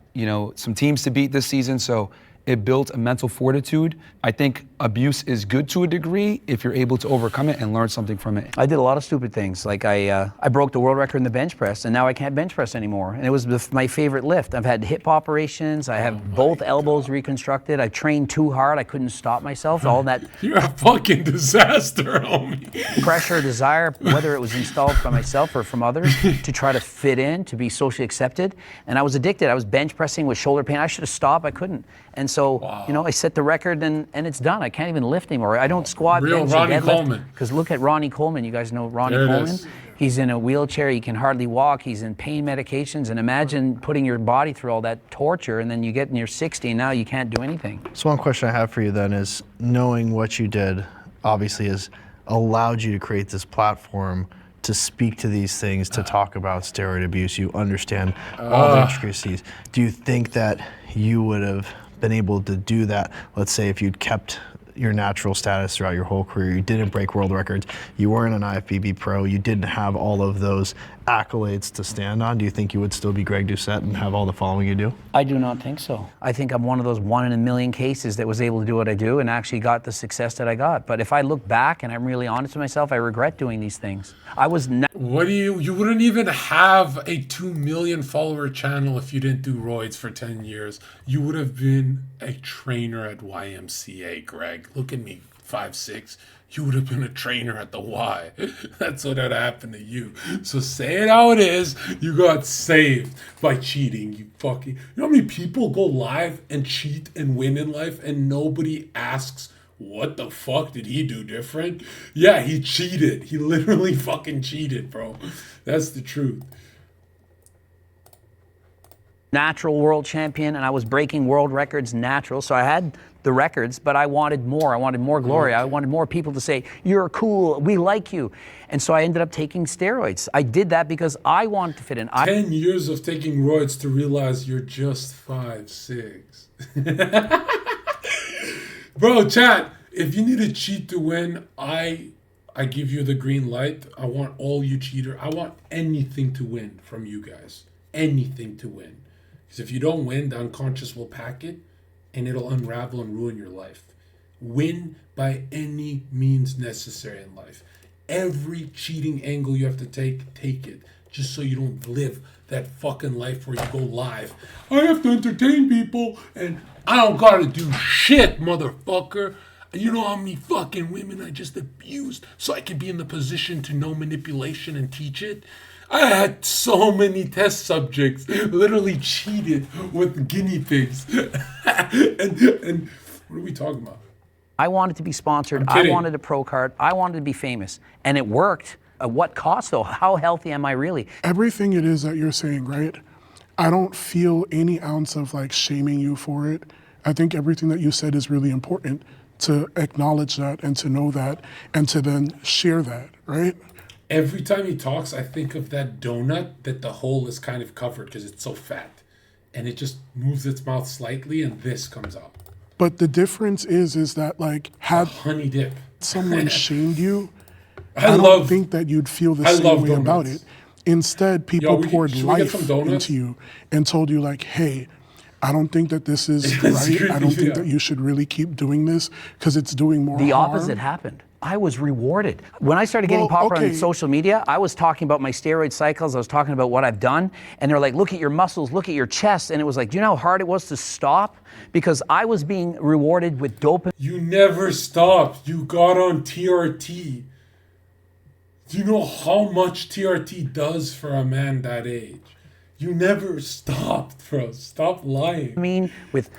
some teams to beat this season, so it built a mental fortitude. I think abuse is good to a degree if you're able to overcome it and learn something from it. I did a lot of stupid things. Like I broke the world record in the bench press, and now I can't bench press anymore. And it was my favorite lift. I've had hip operations. I have both elbows reconstructed. I trained too hard. I couldn't stop myself. All that. You're a fucking disaster, homie. Pressure, desire, whether it was installed by myself or from others, to try to fit in, to be socially accepted. And I was addicted. I was bench pressing with shoulder pain. I should have stopped. I couldn't. And so, I set the record, and it's done. I can't even lift anymore. I don't squat, Real bench, Ronnie or deadlift. Coleman. Because look at Ronnie Coleman. You guys know Ronnie There it Coleman? is. He's in a wheelchair. He can hardly walk. He's in pain medications. And imagine putting your body through all that torture, and then you get in your 60, and now you can't do anything. So one question I have for you then is, knowing what you did obviously has allowed you to create this platform to speak to these things, to talk about steroid abuse. You understand all the intricacies. Do you think that you would have been able to do that, let's say, if you'd kept your natural status throughout your whole career, you didn't break world records, you weren't an IFBB pro, you didn't have all of those accolades to stand on, do you think you would still be Greg Doucette and have all the following you do? I do not think so. I think I'm one of those 1 in a million cases that was able to do what I do and actually got the success that I got. But if I look back and I'm really honest with myself, I regret doing these things. I was What do you wouldn't even have a 2 million follower channel if you didn't do roids for 10 years. You would have been a trainer at YMCA, Greg. Look at me, 5'6". You would have been a trainer at the Y. That's what had happened to you. So say it how it is. You got saved by cheating. You know how many people go live and cheat and win in life and nobody asks, what the fuck did he do different? Yeah, he cheated. He literally fucking cheated, bro. That's the truth. Natural world champion, and I was breaking world records natural. So I had the records, but I wanted more. I wanted more glory. I wanted more people to say, you're cool, we like you. And so I ended up taking steroids. I did that because I wanted to fit in. 10 years of taking roids to realize you're just 5'6". Bro, chat, if you need a cheat to win, I give you the green light. I want all you cheater. I want anything to win from you guys. Anything to win. Because if you don't win, the unconscious will pack it and it'll unravel and ruin your life. Win by any means necessary in life. Every cheating angle you have to take it. Just so you don't live that fucking life where you go live. I have to entertain people and I don't gotta do shit, motherfucker. You know how many fucking women I just abused so I could be in the position to know manipulation and teach it? I had so many test subjects literally cheated with guinea pigs. and what are we talking about? I wanted to be sponsored. I wanted a pro card. I wanted to be famous. And it worked. At what cost, though? How healthy am I really? Everything it is that you're saying, right? I don't feel any ounce of like shaming you for it. I think everything that you said is really important, to acknowledge that and to know that and to then share that, right? Every time he talks, I think of that donut that the hole is kind of covered because it's so fat. And it just moves its mouth slightly and this comes out. But the difference is that like had honey dip someone shamed you, I don't think that you'd feel the same way about it. Instead, people poured life into you and told you like, hey, I don't think that this is right. I don't think that you should really keep doing this because it's doing more harm. The opposite happened. I was rewarded. When I started getting popular on social media, I was talking about my steroid cycles. I was talking about what I've done. And they're like, look at your muscles, look at your chest. And it was like, do you know how hard it was to stop? Because I was being rewarded with dopamine. You never stopped. You got on TRT. Do you know how much TRT does for a man that age? You never stopped, bro. Stop lying. I mean, with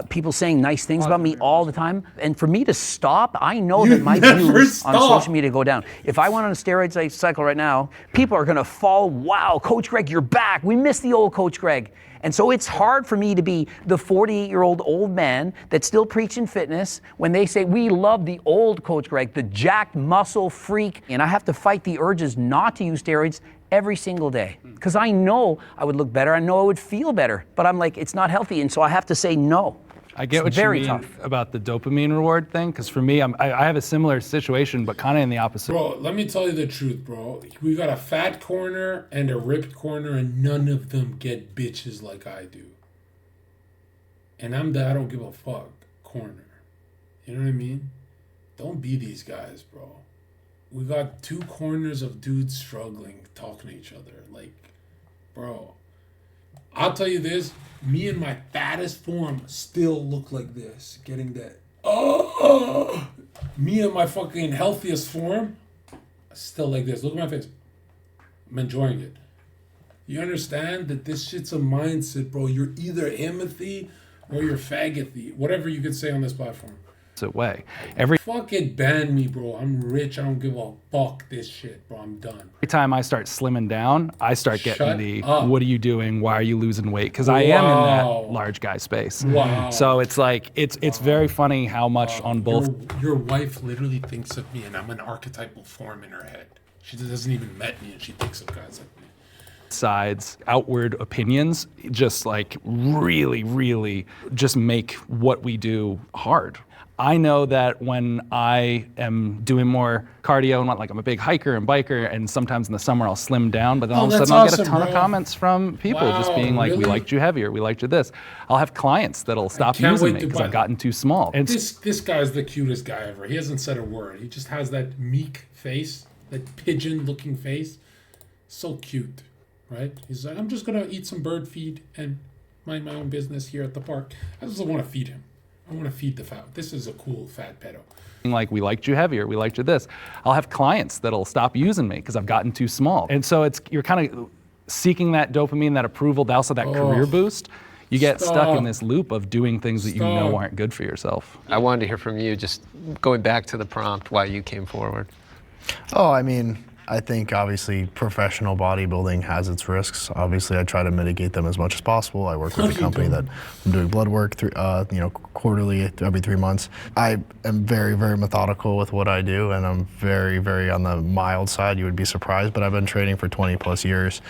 people saying nice things about me all the time. And for me to stop, I know that my views on social media go down. If I went on a steroid cycle right now, people are going to fall, wow, Coach Greg, you're back. We miss the old Coach Greg. And so it's hard for me to be the 48-year-old old man that's still preaching fitness when they say, we love the old Coach Greg, the jacked muscle freak. And I have to fight the urges not to use steroids every single day. Because I know I would look better. I know I would feel better. But I'm like, it's not healthy. And so I have to say no. I get what you mean about the dopamine reward thing, because for me, I have a similar situation, but kind of in the opposite. Bro, let me tell you the truth, bro. We got a fat corner and a ripped corner, and none of them get bitches like I do. And I'm the I don't give a fuck corner. You know what I mean? Don't be these guys, bro. We got two corners of dudes struggling, talking to each other. Like, bro, I'll tell you this. Me in my fattest form still look like this. Getting that. Oh! Me in my fucking healthiest form, still like this. Look at my face. I'm enjoying it. You understand that this shit's a mindset, bro. You're either himothy or you're faggothy. Whatever you could say on this platform. Way. Every Fucking ban me, bro. I'm rich. I don't give a fuck this shit, bro. I'm done. time I start slimming down, I start getting Shut the, up. what are you doing? Why are you losing weight? Because I am in Wow. that large guy space. Wow. So it's like, it's very funny how much on both. Your wife literally thinks of me and I'm an archetypal form in her head. She doesn't even met me and she thinks of guys like me. Sides, outward opinions, just like really just make what we do hard. I know that when I am doing more cardio and like I'm a big hiker and biker, and sometimes in the summer I'll slim down, but then all of a sudden I'll get a ton of comments from people just being like, we liked you heavier, we liked you this. I'll have clients that'll stop using me because I've gotten too small. And This guy's the cutest guy ever. He hasn't said a word. He just has that meek face, that pigeon-looking face. So cute, right? He's like, I'm just gonna eat some bird feed and mind my own business here at the park. I just want to feed him. I want to feed the fat. This is a cool fat pedo. like, we liked you heavier, we liked you this. I'll have clients that'll stop using me because I've gotten too small. And so you're kind of seeking that dopamine, that approval, also that career boost. You get stuck in this loop of doing things that you know aren't good for yourself. I wanted to hear from you, just going back to the prompt, why you came forward. Oh, I mean, I think obviously professional bodybuilding has its risks. Obviously, I try to mitigate them as much as possible. I work with a company that I'm doing blood work quarterly, every 3 months. I am very methodical with what I do, and I'm very on the mild side. You would be surprised, but I've been training for 20 plus years.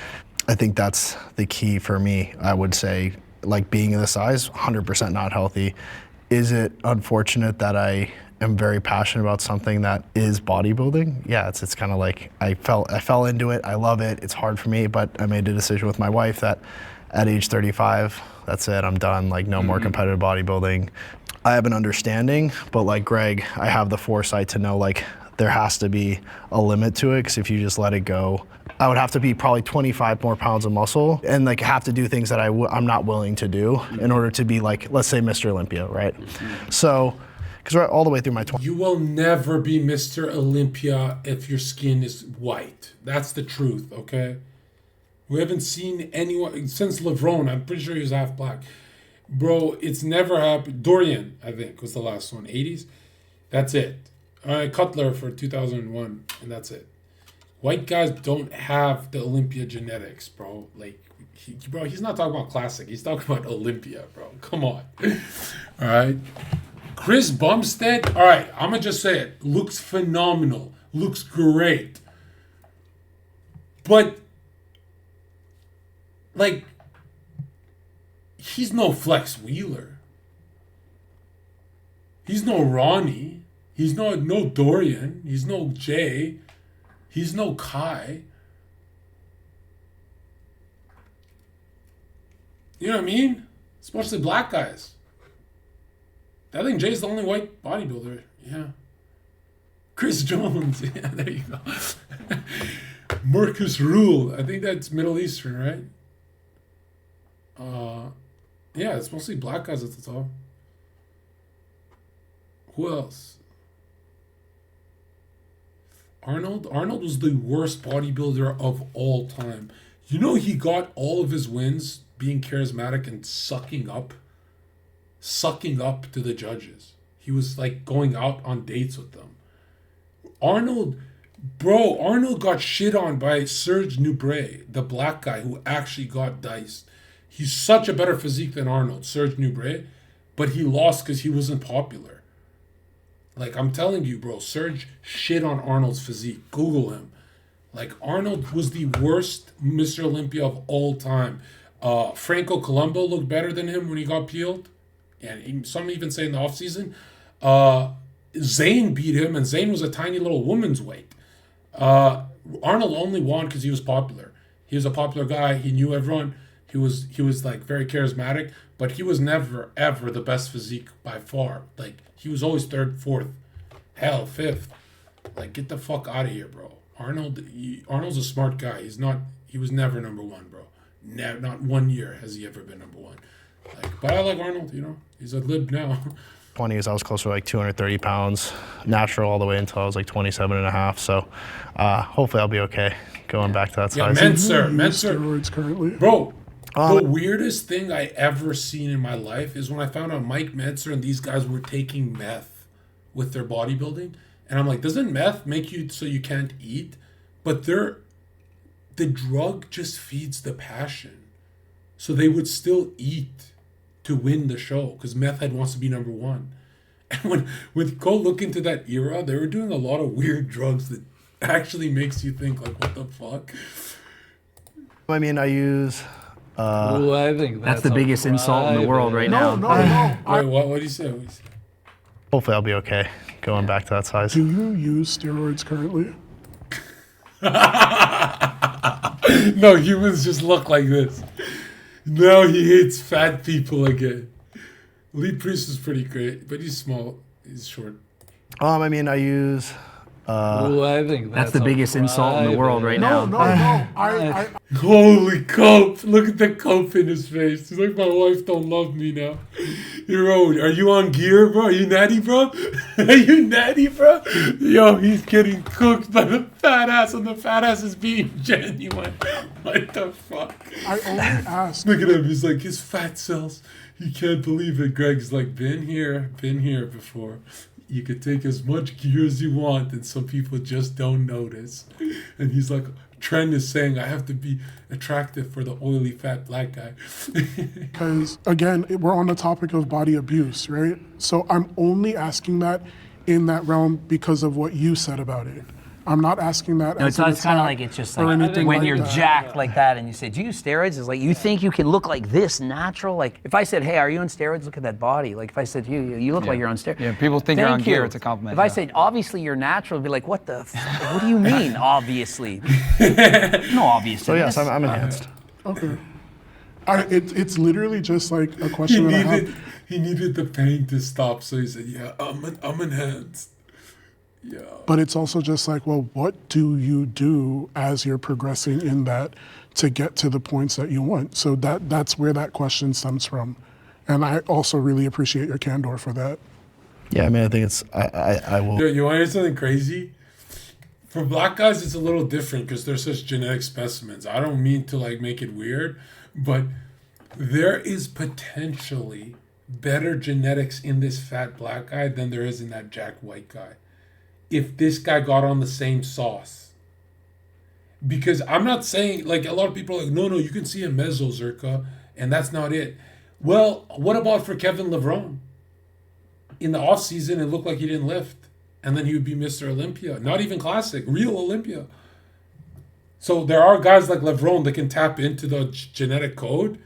I think that's the key for me. I would say, like, being this size, 100% not healthy. Is it unfortunate that I am very passionate about something that is bodybuilding? Yeah, it's kind of like I fell into it. I love it. It's hard for me, but I made a decision with my wife that at age 35, that's it. I'm done. Like, no more competitive bodybuilding. I have an understanding, but like Greg, I have the foresight to know, like, there has to be a limit to it, because if you just let it go, I would have to be probably 25 more pounds of muscle and like have to do things that I'm not willing to do in order to be, like, let's say Mr. Olympia, right? So, because we're all the way through my 20s. You will never be Mr. Olympia if your skin is white. That's the truth, okay? We haven't seen anyone since LeBron. I'm pretty sure he was half black. Bro, it's never happened. Dorian, I think, was the last one. 80s? That's it. Cutler for 2001, and that's it. White guys don't have the Olympia genetics, bro. Like, he's not talking about classic. He's talking about Olympia, bro. Come on. All right? Chris Bumstead, all right, I'm going to just say it. Looks phenomenal. Looks great. But, like, he's no Flex Wheeler. He's no Ronnie. He's no Dorian. He's no Jay. He's no Kai. You know what I mean? Especially black guys. I think Jay's the only white bodybuilder. Yeah. Chris Jones. Yeah, there you go. Marcus Rule. I think that's Middle Eastern, right? Yeah, it's mostly black guys at the top. Who else? Arnold was the worst bodybuilder of all time. You know, he got all of his wins being charismatic and sucking up to the judges. He was like going out on dates with them. Arnold got shit on by Serge Nubret, the black guy who actually got diced. He's such a better physique than Arnold, Serge Nubret, but he lost because he wasn't popular. Like, I'm telling you, bro, Serge shit on Arnold's physique. Google him. Like, Arnold was the worst Mr. Olympia of all time. Franco Columbu looked better than him when he got peeled. And some even say in the offseason. Zayn beat him, and Zayn was a tiny little woman's weight. Arnold only won because he was popular. He was a popular guy. He knew everyone. He was like very charismatic. but he was never, ever the best physique by far. Like, he was always third, fourth, hell, fifth. Like, get the fuck out of here, bro. Arnold's a smart guy. He was never number one, bro. Not 1 year has he ever been number one. Like, but I like Arnold, you know. He's a lib now. 20s, I was close to like 230 pounds, natural all the way until I was like 27 and a half. So hopefully I'll be okay going back to that size. Yeah, Menser. Steroids currently. Bro, the weirdest thing I ever seen in my life is when I found out Mike Menser and these guys were taking meth with their bodybuilding. And I'm like, doesn't meth make you so you can't eat? But the drug just feeds the passion. So they would still eat to win the show because meth head wants to be number one. And when you go look into that era, they were doing a lot of weird drugs that actually makes you think, like, what the fuck? I mean, I use... I think that's the biggest insult in the world right now. No. Wait, what do you say? Hopefully I'll be okay going back to that size. Do you use steroids currently? No, humans just look like this. Now he hates fat people again. Lee Priest is pretty great, but he's small. He's short. I mean, I use... I think that's the biggest insult in the world right now. No. Holy cope. Look at the cope in his face. He's like, my wife don't love me now. Are you on gear, bro? Are you natty, bro? Are you natty, bro? Yo, he's getting cooked by the fat ass, and the fat ass is being genuine. What the fuck? I only asked. Look at him. He's like, his fat cells. He can't believe it. Greg's like, been here before. You could take as much gear as you want, and some people just don't notice. And he's like, Trent is saying, I have to be attractive for the oily, fat black guy. Because, again, we're on the topic of body abuse, right? So I'm only asking that in that realm because of what you said about it. I'm not asking that No, as it's kind of like it's just like when like you're that. jacked like that and you say, do you use steroids? It's like, you think you can look like this natural? Like, if I said, hey, are you on steroids? Look at that body. Like, if I said to you, you look like you're on steroids. Yeah, people think you're on gear. It's a compliment. If I said, obviously you're natural, it'd be like, what the what do you mean, obviously? No, obviously. So yes, I'm enhanced. Okay. It's literally just like a question that I have. He needed the pain to stop, so he said, yeah, I'm enhanced. Yeah. But it's also just like, well, what do you do as you're progressing in that to get to the points that you want? So that's where that question stems from. And I also really appreciate your candor for that. Yeah, I mean, I think it's, I will. You want to hear something crazy? For black guys, it's a little different because they're such genetic specimens. I don't mean to like make it weird, but there is potentially better genetics in this fat black guy than there is in that jack white guy. If this guy got on the same sauce. Because I'm not saying, like, a lot of people are like, no, you can see a meso, Zherka, and that's not it. Well, what about for Kevin Levrone? In the offseason, it looked like he didn't lift. And then he would be Mr. Olympia. Not even classic, real Olympia. So there are guys like Levrone that can tap into the genetic code.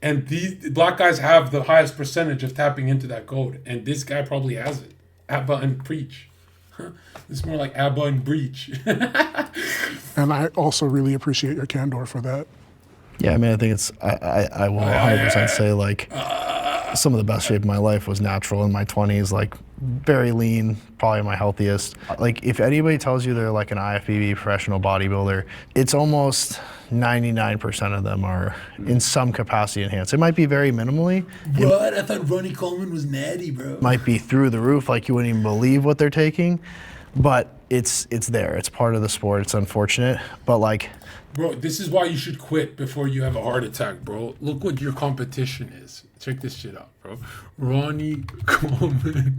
And these black guys have the highest percentage of tapping into that code. And this guy probably has it. Abba and preach. It's more like Abba and breach. And I also really appreciate your candor for that. Yeah, I mean, I think it's, I will 100% say, like, some of the best shape of my life was natural in my 20s, like, very lean, probably my healthiest. Like, if anybody tells you they're like an IFBB professional bodybuilder, it's almost 99% of them are in some capacity enhanced. It might be very minimally. What? I thought Ronnie Coleman was natty, bro. Might be through the roof, like you wouldn't even believe what they're taking, but it's there. It's part of the sport. It's unfortunate, but like. Bro, this is why you should quit before you have a heart attack, bro. Look what your competition is. Check this shit out, bro. Ronnie Coleman.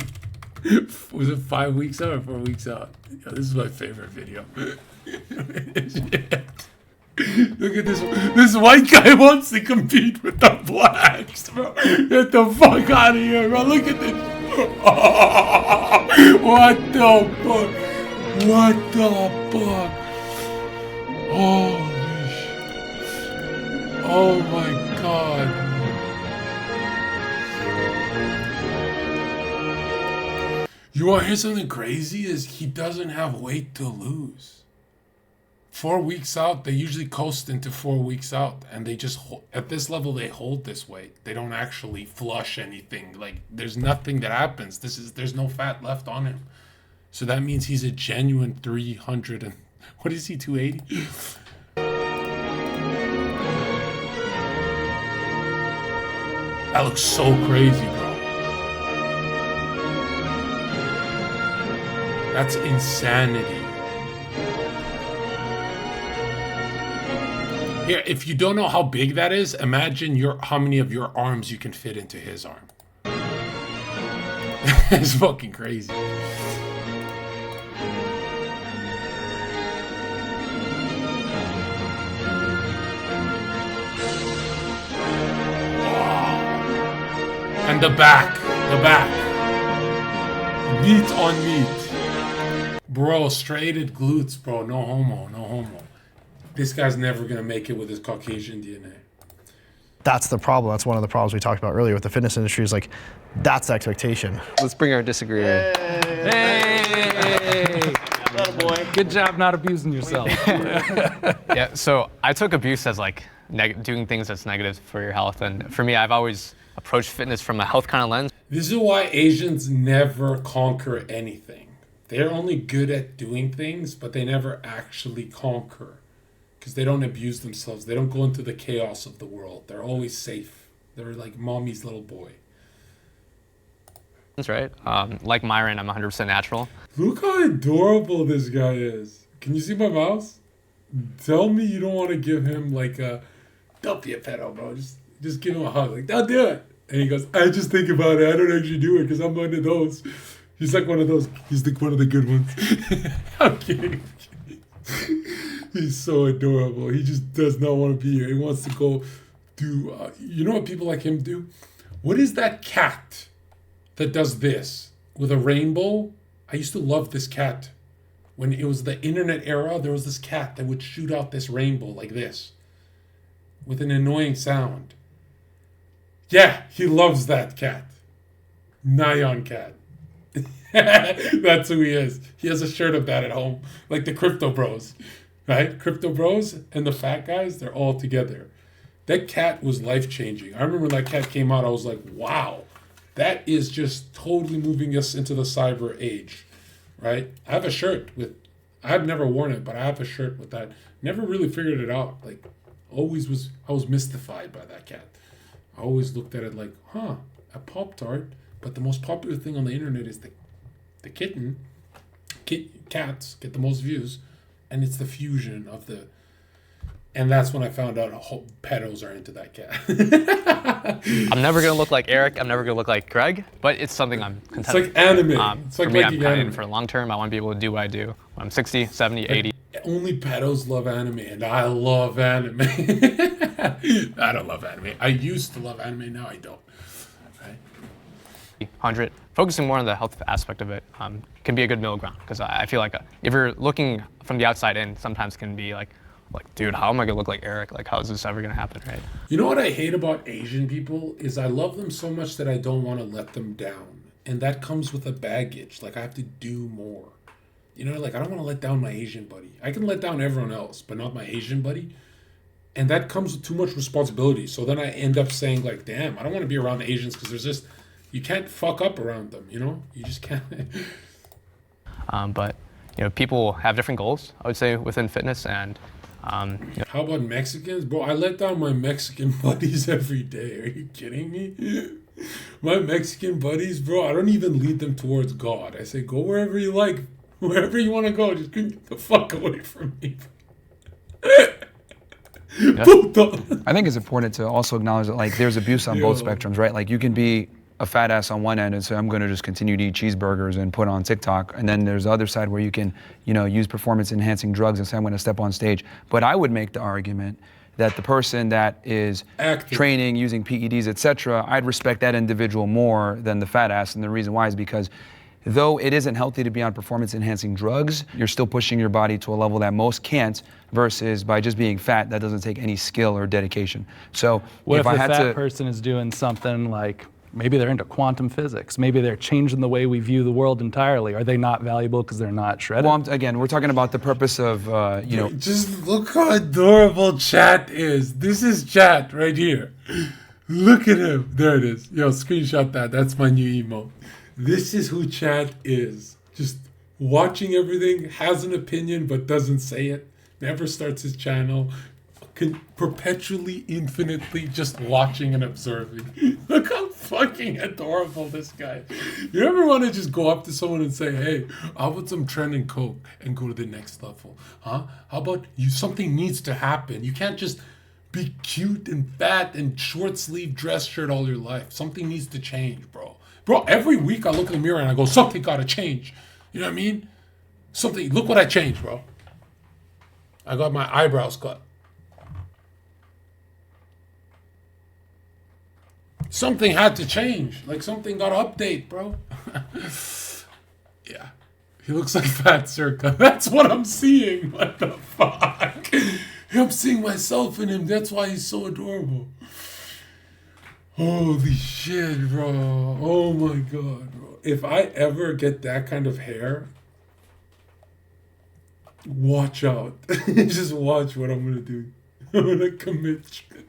Was it 5 weeks out or 4 weeks out? Yo, this is my favorite video. Look at this. This white guy wants to compete with the blacks, bro. Get the fuck out of here, bro. Look at this. What the fuck? What the fuck? Holy shit. Oh my god. You want to hear something crazy? Is he doesn't have weight to lose. 4 weeks out, they usually coast into 4 weeks out, and they just at this level they hold this weight. They don't actually flush anything. Like there's nothing that happens. There's no fat left on him. So that means he's a genuine 300 and what is he, 280? That looks so crazy, bro. That's insanity. Here, if you don't know how big that is, imagine how many of your arms you can fit into his arm. It's fucking crazy. And the back. Meat on meat. Bro, straighted glutes, bro. No homo. This guy's never gonna make it with his Caucasian DNA. That's the problem. That's one of the problems we talked about earlier with the fitness industry is like, that's the expectation. Let's bring our disagreeer. Hey! Boy. Good job not abusing yourself. Yeah, so I took abuse as like doing things that's negative for your health. And for me, I've always approached fitness from a health kind of lens. This is why Asians never conquer anything. They're only good at doing things, but they never actually conquer. Because they don't abuse themselves. They don't go into the chaos of the world. They're always safe. They're like mommy's little boy. That's right. Like Myron, I'm 100% natural. Look how adorable this guy is. Can you see my mouse? Tell me you don't want to give him like a, don't be a pedo, bro. Just give him a hug. Like, don't do it. And he goes, I just think about it. I don't actually do it because I'm one of those. He's like one of those. He's one of the good ones. I'm kidding. He's so adorable. He just does not want to be here. He wants to go do, you know what people like him do? What is that cat that does this with a rainbow? I used to love this cat. When it was the internet era, there was this cat that would shoot out this rainbow like this with an annoying sound. Yeah, he loves that cat. Nyan cat. That's who he is. He has a shirt of that at home. Like the Crypto Bros. Right? Crypto Bros and the fat guys, they're all together. That cat was life-changing. I remember when that cat came out, I was like, wow. That is just totally moving us into the cyber age. Right? I have a shirt with, I've never worn it, but I have a shirt with that. Never really figured it out. Like, I was mystified by that cat. I always looked at it like, a Pop-Tart. But the most popular thing on the internet is the kitten. Cats get the most views. And it's the fusion of the... And that's when I found out pedos are into that cat. I'm never going to look like Eric. I'm never going to look like Greg. But it's something I'm content with. It's like anime. It's like for me, I'm anime. kind of in for long term. I want to be able to do what I do when I'm 60, 70, 80. Only pedos love anime, and I love anime. I don't love anime. I used to love anime, now I don't. Right? 100. Focusing more on the health aspect of it can be a good middle ground, because I feel like if you're looking from the outside in, sometimes can be like, dude, how am I gonna look like Eric? Like, how is this ever gonna happen, right? You know what I hate about Asian people is I love them so much that I don't want to let them down, and that comes with a baggage. Like I have to do more. You know, like I don't want to let down my Asian buddy. I can let down everyone else, but not my Asian buddy. And that comes with too much responsibility. So then I end up saying like, damn, I don't want to be around the Asians because there's just, you can't fuck up around them, you know? You just can't. But, you know, people have different goals, I would say, within fitness. And how about Mexicans? Bro, I let down my Mexican buddies every day. Are you kidding me? My Mexican buddies, bro, I don't even lead them towards God. I say, go wherever you like. Wherever you want to go, just get the fuck away from me. Yeah. I think it's important to also acknowledge that like there's abuse on both spectrums, right? Like you can be a fat ass on one end and say I'm going to just continue to eat cheeseburgers and put on TikTok, and then there's the other side where you can, you know, use performance enhancing drugs and say I'm going to step on stage. But I would make the argument that the person that is training using PEDs, etc., I'd respect that individual more than the fat ass, and the reason why is because though it isn't healthy to be on performance-enhancing drugs, you're still pushing your body to a level that most can't, versus by just being fat, that doesn't take any skill or dedication. So what if I a had fat to... person is doing something like maybe they're into quantum physics. Maybe they're changing the way we view the world entirely. Are they not valuable because they're not shredded? Well, again, we're talking about the purpose of, Just look how adorable chat is. This is chat right here. Look at him. There it is. Yo, screenshot that. That's my new emote. This is who chat is. Just watching everything, has an opinion but doesn't say it. Never starts his channel. Perpetually, infinitely just watching and observing. Look how fucking adorable this guy. You ever want to just go up to someone and say, hey, how about some trend and coke and go to the next level? Huh? How about you? Something needs to happen. You can't just be cute and fat and short sleeve dress shirt all your life. Something needs to change, bro. Bro, every week I look in the mirror and I go, something gotta change. You know what I mean? Something, look what I changed, bro. I got my eyebrows cut. Something had to change. Like something got to update, bro. Yeah. He looks like Fat Zherka. That's what I'm seeing. What the fuck? I'm seeing myself in him. That's why he's so adorable. Holy shit, bro. Oh my god, bro. If I ever get that kind of hair, watch out. Just watch what I'm going to do. I'm going to commit shit.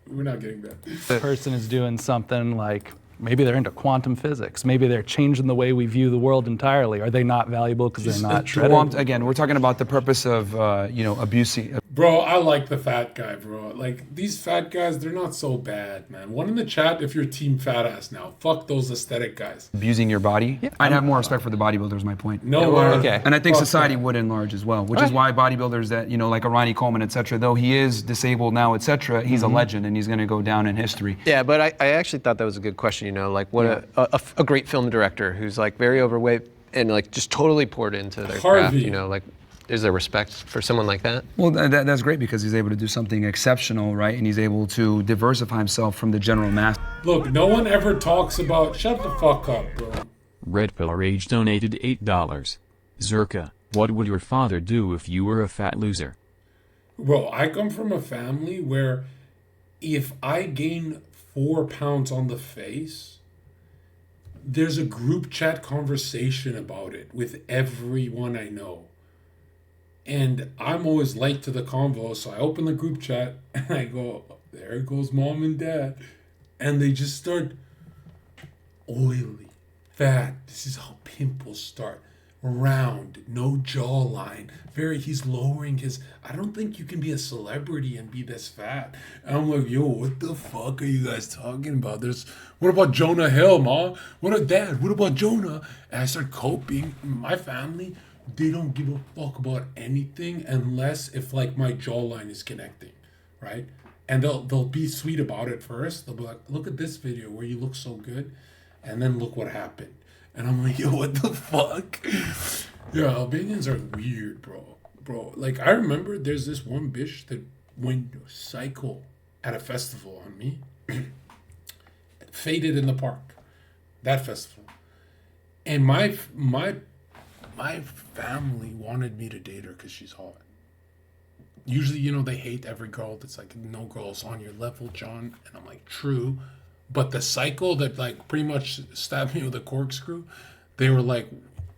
We're not getting that. The person is doing something like, maybe they're into quantum physics. Maybe they're changing the way we view the world entirely. Are they not valuable because they're not shredded? Well, again, we're talking about the purpose of, abusing. Bro, I like the fat guy, bro. Like, these fat guys, they're not so bad, man. One in the chat if you're team fat ass now. Fuck those aesthetic guys. Abusing your body? Yeah. I'd have more respect for the bodybuilders, my point. No, okay. And I think society would in large as well, which is why bodybuilders that, like a Ronnie Coleman, et cetera, though he is disabled now, et cetera, he's a legend and he's going to go down in history. Yeah, but I actually thought that was a good question, like what a great film director who's like very overweight and like just totally poured into their craft, like is there respect for someone like that? Well, that's great because he's able to do something exceptional, right? And he's able to diversify himself from the general mass. Look, no one ever talks about, shut the fuck up, bro. Red Pill Rage donated $8. Zherka, what would your father do if you were a fat loser? Bro, I come from a family where if I gain 4 pounds on the face, there's a group chat conversation about it with everyone I know. And I'm always late to the convo, so I open the group chat and I go, there goes mom and dad. And they just start oily, fat. This is how pimples start. Round, no jawline. He's lowering his, I don't think you can be a celebrity and be this fat. And I'm like, yo, what the fuck are you guys talking about? What about Jonah Hill, ma? What about Jonah? And I start coping. My family, they don't give a fuck about anything unless if like my jawline is connecting, right? And they'll be sweet about it first. They'll be like, look at this video where you look so good, and then look what happened. And I'm like, yo, what the fuck? Yeah, Albanians are weird, bro. Like I remember there's this one bitch that went psycho at a festival on me. Faded in the park. That festival. And my family wanted me to date her because she's hot. Usually, they hate every girl that's like, no girl's on your level, John. And I'm like, true. But the psycho that like pretty much stabbed me with a corkscrew, they were like,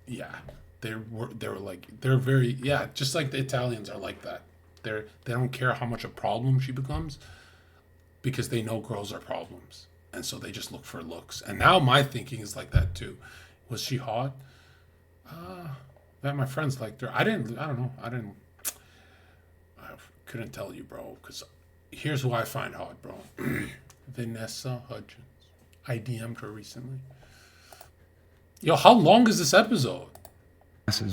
yeah. They were like, they're very, yeah, just like the Italians are like that. They don't care how much a problem she becomes because they know girls are problems. And so they just look for looks. And now my thinking is like that too. Was she hot? That my friends liked her. I couldn't tell you, bro, because here's who I find hot, bro. Vanessa Hudgens. I DM'd her recently. Yo, how long is this episode?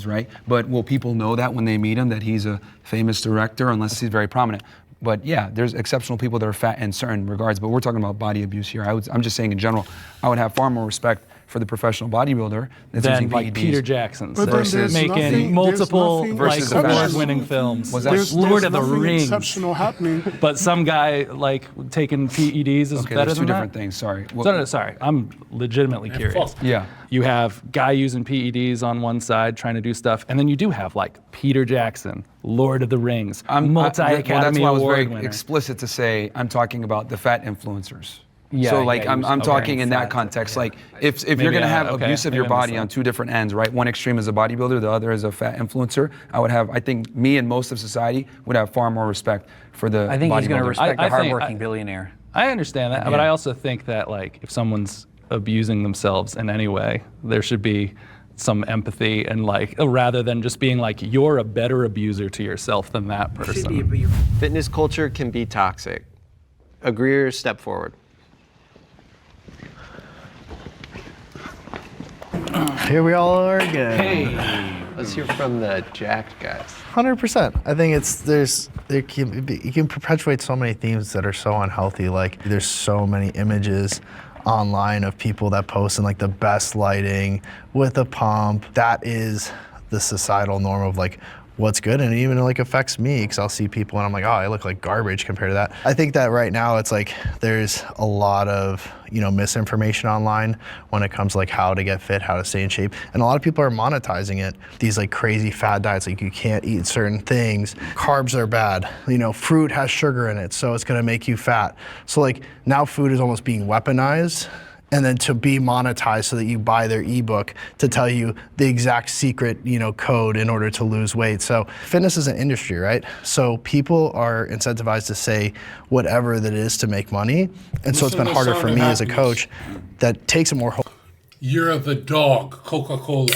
Right? But will people know that when they meet him, that he's a famous director, unless he's very prominent? But yeah, there's exceptional people that are fat in certain regards, but we're talking about body abuse here. I'm just saying in general, I would have far more respect for the professional bodybuilder that's than using like PEDs. Peter Jackson versus making multiple like award-winning films. There's Lord of the Rings. Exceptional happening. But some guy like taking PEDs is better than two different things. Sorry. Sorry, I'm legitimately curious. Yeah. You have guy using PEDs on one side trying to do stuff, and then you do have like Peter Jackson, Lord of the Rings, multi-Academy That's why I was Award very winner. explicit to say I'm talking about the fat influencers. Yeah, so like I'm talking in that context. Like if you're gonna have abuse of your body on two different ends, right? One extreme is a bodybuilder, the other is a fat influencer. I think me and most of society would have far more respect for the I think he's going to bodybuilder. respect the hardworking billionaire. I understand that, but I also think that like if someone's abusing themselves in any way, there should be some empathy and like rather than just being like you're a better abuser to yourself than that person. Fitness culture can be toxic. Agree or step forward? Here we all are again. Hey, let's hear from the jacked guys. 100%. I think you can perpetuate so many themes that are so unhealthy. Like there's so many images online of people that post in like the best lighting with a pump. That is the societal norm of like what's good, and it even like affects me because I'll see people and I'm like, oh, I look like garbage compared to that. I think that right now it's like there's a lot of misinformation online when it comes to like how to get fit, how to stay in shape, and a lot of people are monetizing it. These like crazy fad diets, like you can't eat certain things, carbs are bad, fruit has sugar in it, so it's gonna make you fat. So like now food is almost being weaponized, and then to be monetized so that you buy their ebook to tell you the exact secret, code in order to lose weight. So fitness is an industry, right? So people are incentivized to say whatever that is to make money. And so it's been harder for me as a coach that takes a more whole. You're the dog, Coca-Cola.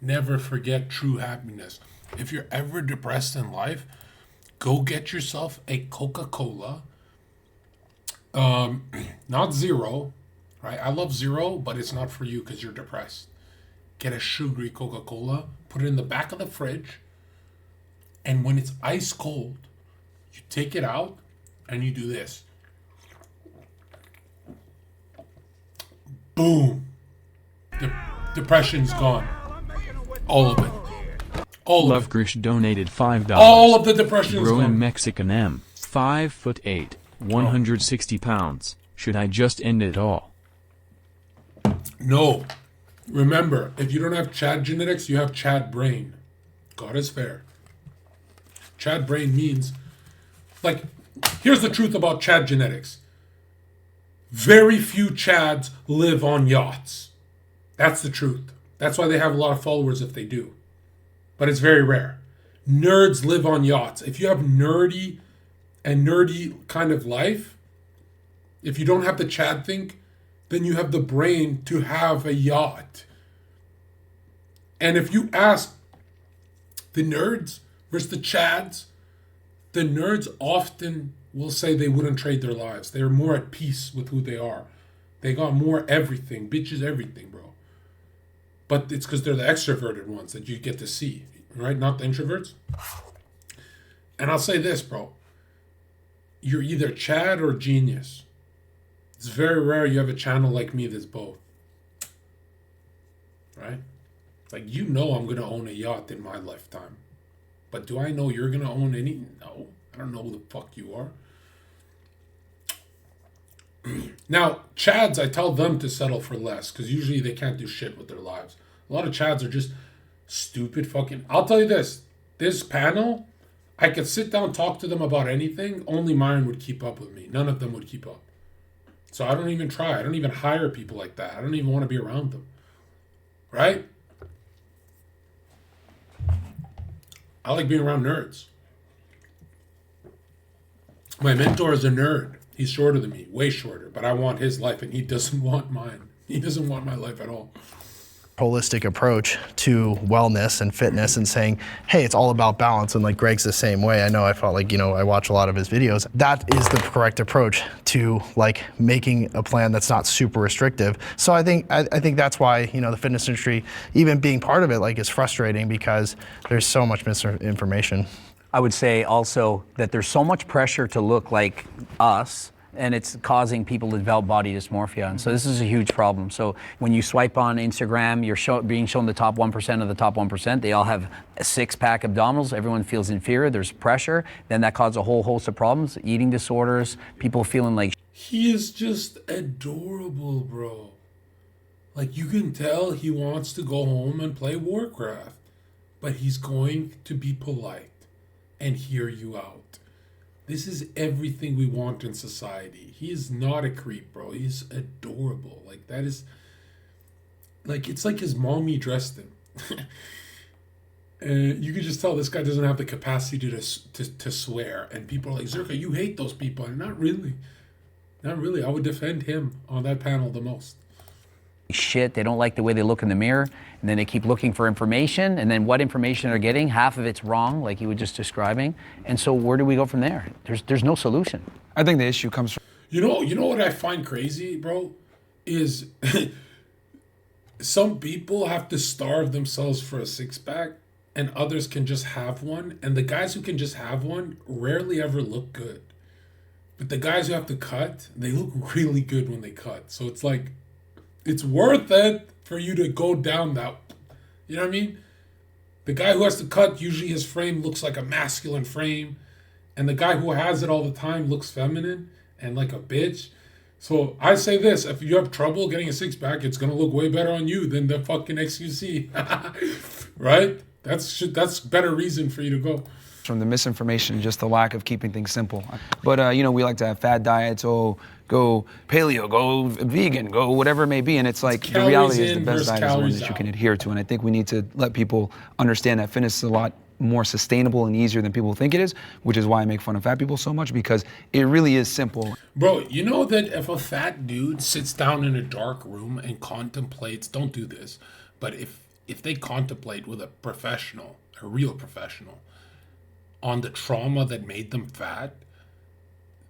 Never forget true happiness. If you're ever depressed in life, go get yourself a Coca-Cola. Not zero. Right? I love zero, but it's not for you because you're depressed. Get a sugary Coca-Cola, put it in the back of the fridge, and when it's ice cold, you take it out and you do this. Boom. Depression's gone. All of it. All of it. Lovegrish donated $5. All of the depression is Grown gone. Mexican M, 5'8", 160 pounds. Should I just end it all? No. Remember, if you don't have Chad genetics, you have Chad brain. God is fair. Chad brain means, like, here's the truth about Chad genetics. Very few Chads live on yachts. That's the truth. That's why they have a lot of followers if they do. But it's very rare. Nerds live on yachts. If you have nerdy kind of life, if you don't have the Chad think, then you have the brain to have a yacht. And if you ask the nerds versus the Chads, the nerds often will say they wouldn't trade their lives. They're more at peace with who they are. They got more everything, bitches everything, bro. But it's because they're the extroverted ones that you get to see, right? Not the introverts. And I'll say this, bro. You're either Chad or genius. It's very rare you have a channel like me that's both. Right? Like, I'm going to own a yacht in my lifetime. But do I know you're going to own any? No. I don't know who the fuck you are. Now, Chads, I tell them to settle for less because usually they can't do shit with their lives. A lot of Chads are just stupid fucking... I'll tell you this. This panel, I could sit down and talk to them about anything. Only myron would keep up with me. None of them would keep up. So I don't even try. I don't even hire people like that. I don't even want to be around them. Right? I like being around nerds. My mentor is a nerd. He's shorter than me, way shorter. But I want his life, and he doesn't want mine. He doesn't want my life at all. Holistic approach to wellness and fitness and saying, hey, it's all about balance. And like Greg's the same way. I know I felt like, I watch a lot of his videos. That is the correct approach to like making a plan that's not super restrictive. So I think that's why, the fitness industry, even being part of it, like is frustrating because there's so much misinformation. I would say also that there's so much pressure to look like us, and it's causing people to develop body dysmorphia. And so this is a huge problem. So when you swipe on Instagram, you're being shown the top 1% of the top 1%. They all have a six-pack abdominals. Everyone feels inferior. There's pressure. Then that causes a whole host of problems, eating disorders, people feeling like... He is just adorable, bro. Like, you can tell he wants to go home and play Warcraft. But he's going to be polite and hear you out. This is everything we want in society. He is not a creep, bro. He's adorable. Like, that is... Like, it's like his mommy dressed him. And you can just tell this guy doesn't have the capacity to swear. And people are like, Zherka, you hate those people. And not really. Not really. I would defend him on that panel the most. Shit, they don't like the way they look in the mirror, and then they keep looking for information, and then what information they're getting, half of it's wrong, like you were just describing. And so where do we go from there? There's no solution. I think the issue comes from... You know what I find crazy, bro? Is some people have to starve themselves for a six-pack, and others can just have one. And the guys who can just have one rarely ever look good. But the guys who have to cut, they look really good when they cut. So it's like, it's worth it for you to go down that, you know what I mean? The guy who has to cut, usually his frame looks like a masculine frame. And the guy who has it all the time looks feminine and like a bitch. So I say this, if you have trouble getting a six-pack, it's going to look way better on you than the fucking XQC. Right? That's better reason for you to go. From the misinformation and just the lack of keeping things simple. But, you know, we like to have fad diets, go paleo, go vegan, go whatever it may be. And it's like, the reality is the best diet is the one that you can adhere to. And I think we need to let people understand that fitness is a lot more sustainable and easier than people think it is, which is why I make fun of fat people so much, because it really is simple. Bro, you know that if a fat dude sits down in a dark room and contemplates, don't do this, but if they contemplate with a professional, a real professional, on the trauma that made them fat,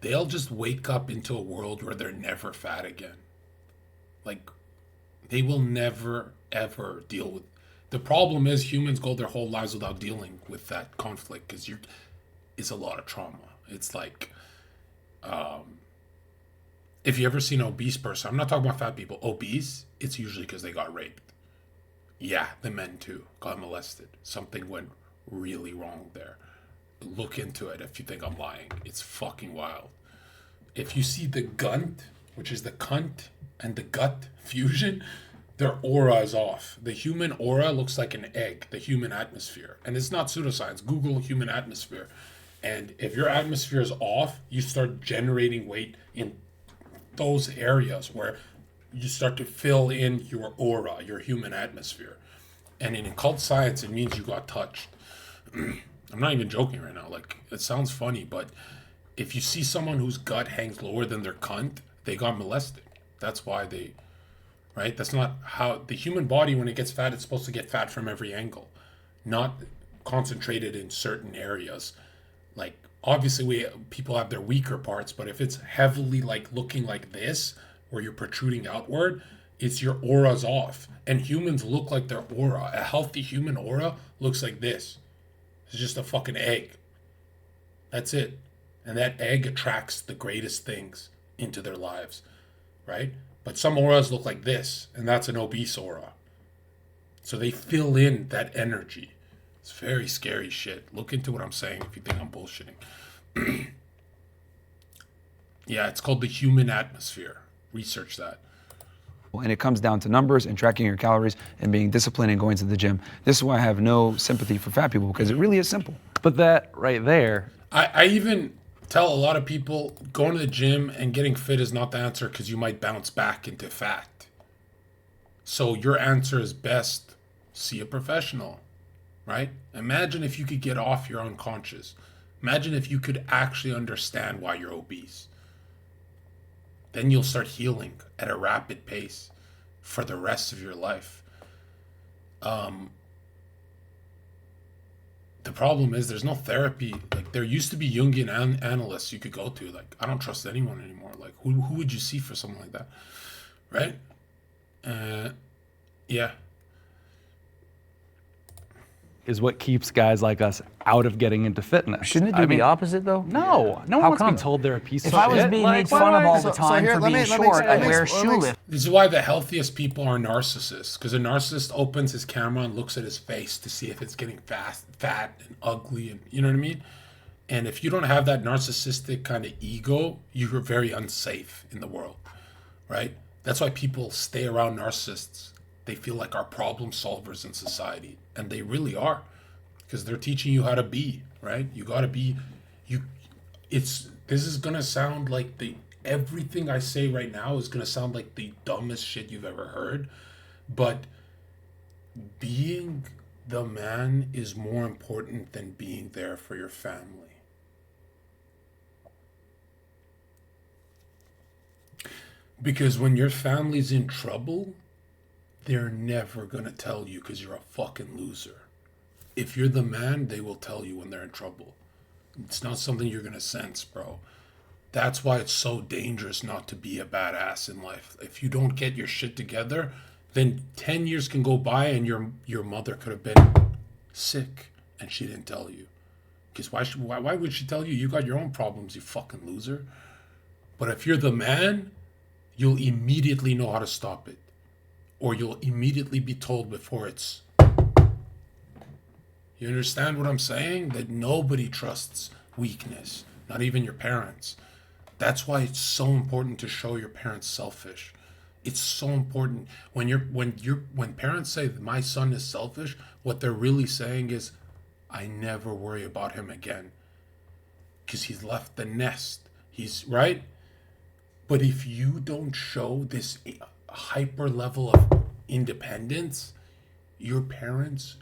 they'll just wake up into a world where they're never fat again. Like, they will never, ever deal with... The problem is humans go their whole lives without dealing with that conflict because it's a lot of trauma. It's like, if you ever seen an obese person, I'm not talking about fat people, obese, it's usually because they got raped. Yeah, the men too got molested. Something went really wrong there. Look into it if you think I'm lying. It's fucking wild. If you see the gunt, which is the cunt and the gut fusion, their aura is off. The human aura looks like an egg, the human atmosphere. And it's not pseudoscience. Google human atmosphere. And if your atmosphere is off, you start generating weight in those areas where you start to fill in your aura, your human atmosphere. And in occult science, it means you got touched. I'm not even joking right now. Like, it sounds funny, but if you see someone whose gut hangs lower than their cunt, they got molested. That's why they, right? That's not how the human body, when it gets fat, it's supposed to get fat from every angle, not concentrated in certain areas. Like, obviously people have their weaker parts, but if it's heavily like looking like this, where you're protruding outward, it's your aura's off. And humans look like their aura. A healthy human aura looks like this. It's just a fucking egg. That's it. And that egg attracts the greatest things into their lives, right? But some auras look like this, and that's an obese aura. So they fill in that energy. It's very scary shit. Look into what I'm saying if you think I'm bullshitting. Yeah, it's called the human atmosphere. Research that. And it comes down to numbers and tracking your calories and being disciplined and going to the gym. This is why I have no sympathy for fat people, because it really is simple. But that right there... I even tell a lot of people going to the gym and getting fit is not the answer because you might bounce back into fat. So your answer is best, see a professional, right? Imagine if you could get off your unconscious. Imagine if you could actually understand why you're obese. Then you'll start healing at a rapid pace for the rest of your life. The problem is there's no therapy. Like, there used to be Jungian analysts you could go to. Like, I don't trust anyone anymore. Like, who would you see for something like that? Right? Yeah. Is what keeps guys like us out of getting into fitness. Shouldn't it do the opposite, though? No. No one wants to be told they're a piece of shit. If I was being made fun of all the time for being short, I'd wear a shoe lift. This is why the healthiest people are narcissists. Because a narcissist opens his camera and looks at his face to see if it's getting fat and ugly. And you know what I mean? And if you don't have that narcissistic kind of ego, you're very unsafe in the world. Right? That's why people stay around narcissists. They feel like our problem solvers in society. And they really are. Because they're teaching you how to be, right? You got to be... this is gonna sound like everything I say right now is gonna sound like the dumbest shit you've ever heard, but being the man is more important than being there for your family. Because when your family's in trouble, they're never gonna tell you because you're a fucking loser. If you're the man, they will tell you when they're in trouble. It's not something you're gonna sense, bro. That's why it's so dangerous not to be a badass in life. If you don't get your shit together, then 10 years can go by and your mother could have been sick and she didn't tell you. Because why would she tell you? You got your own problems, you fucking loser. But if you're the man, you'll immediately know how to stop it. Or you'll immediately be told before it's... You understand what I'm saying? That nobody trusts weakness, not even your parents. That's why it's so important to show your parents selfish. It's so important when parents say my son is selfish, what they're really saying is, I never worry about him again. Because he's left the nest. He's right. But if you don't show this hyper level of independence, your parents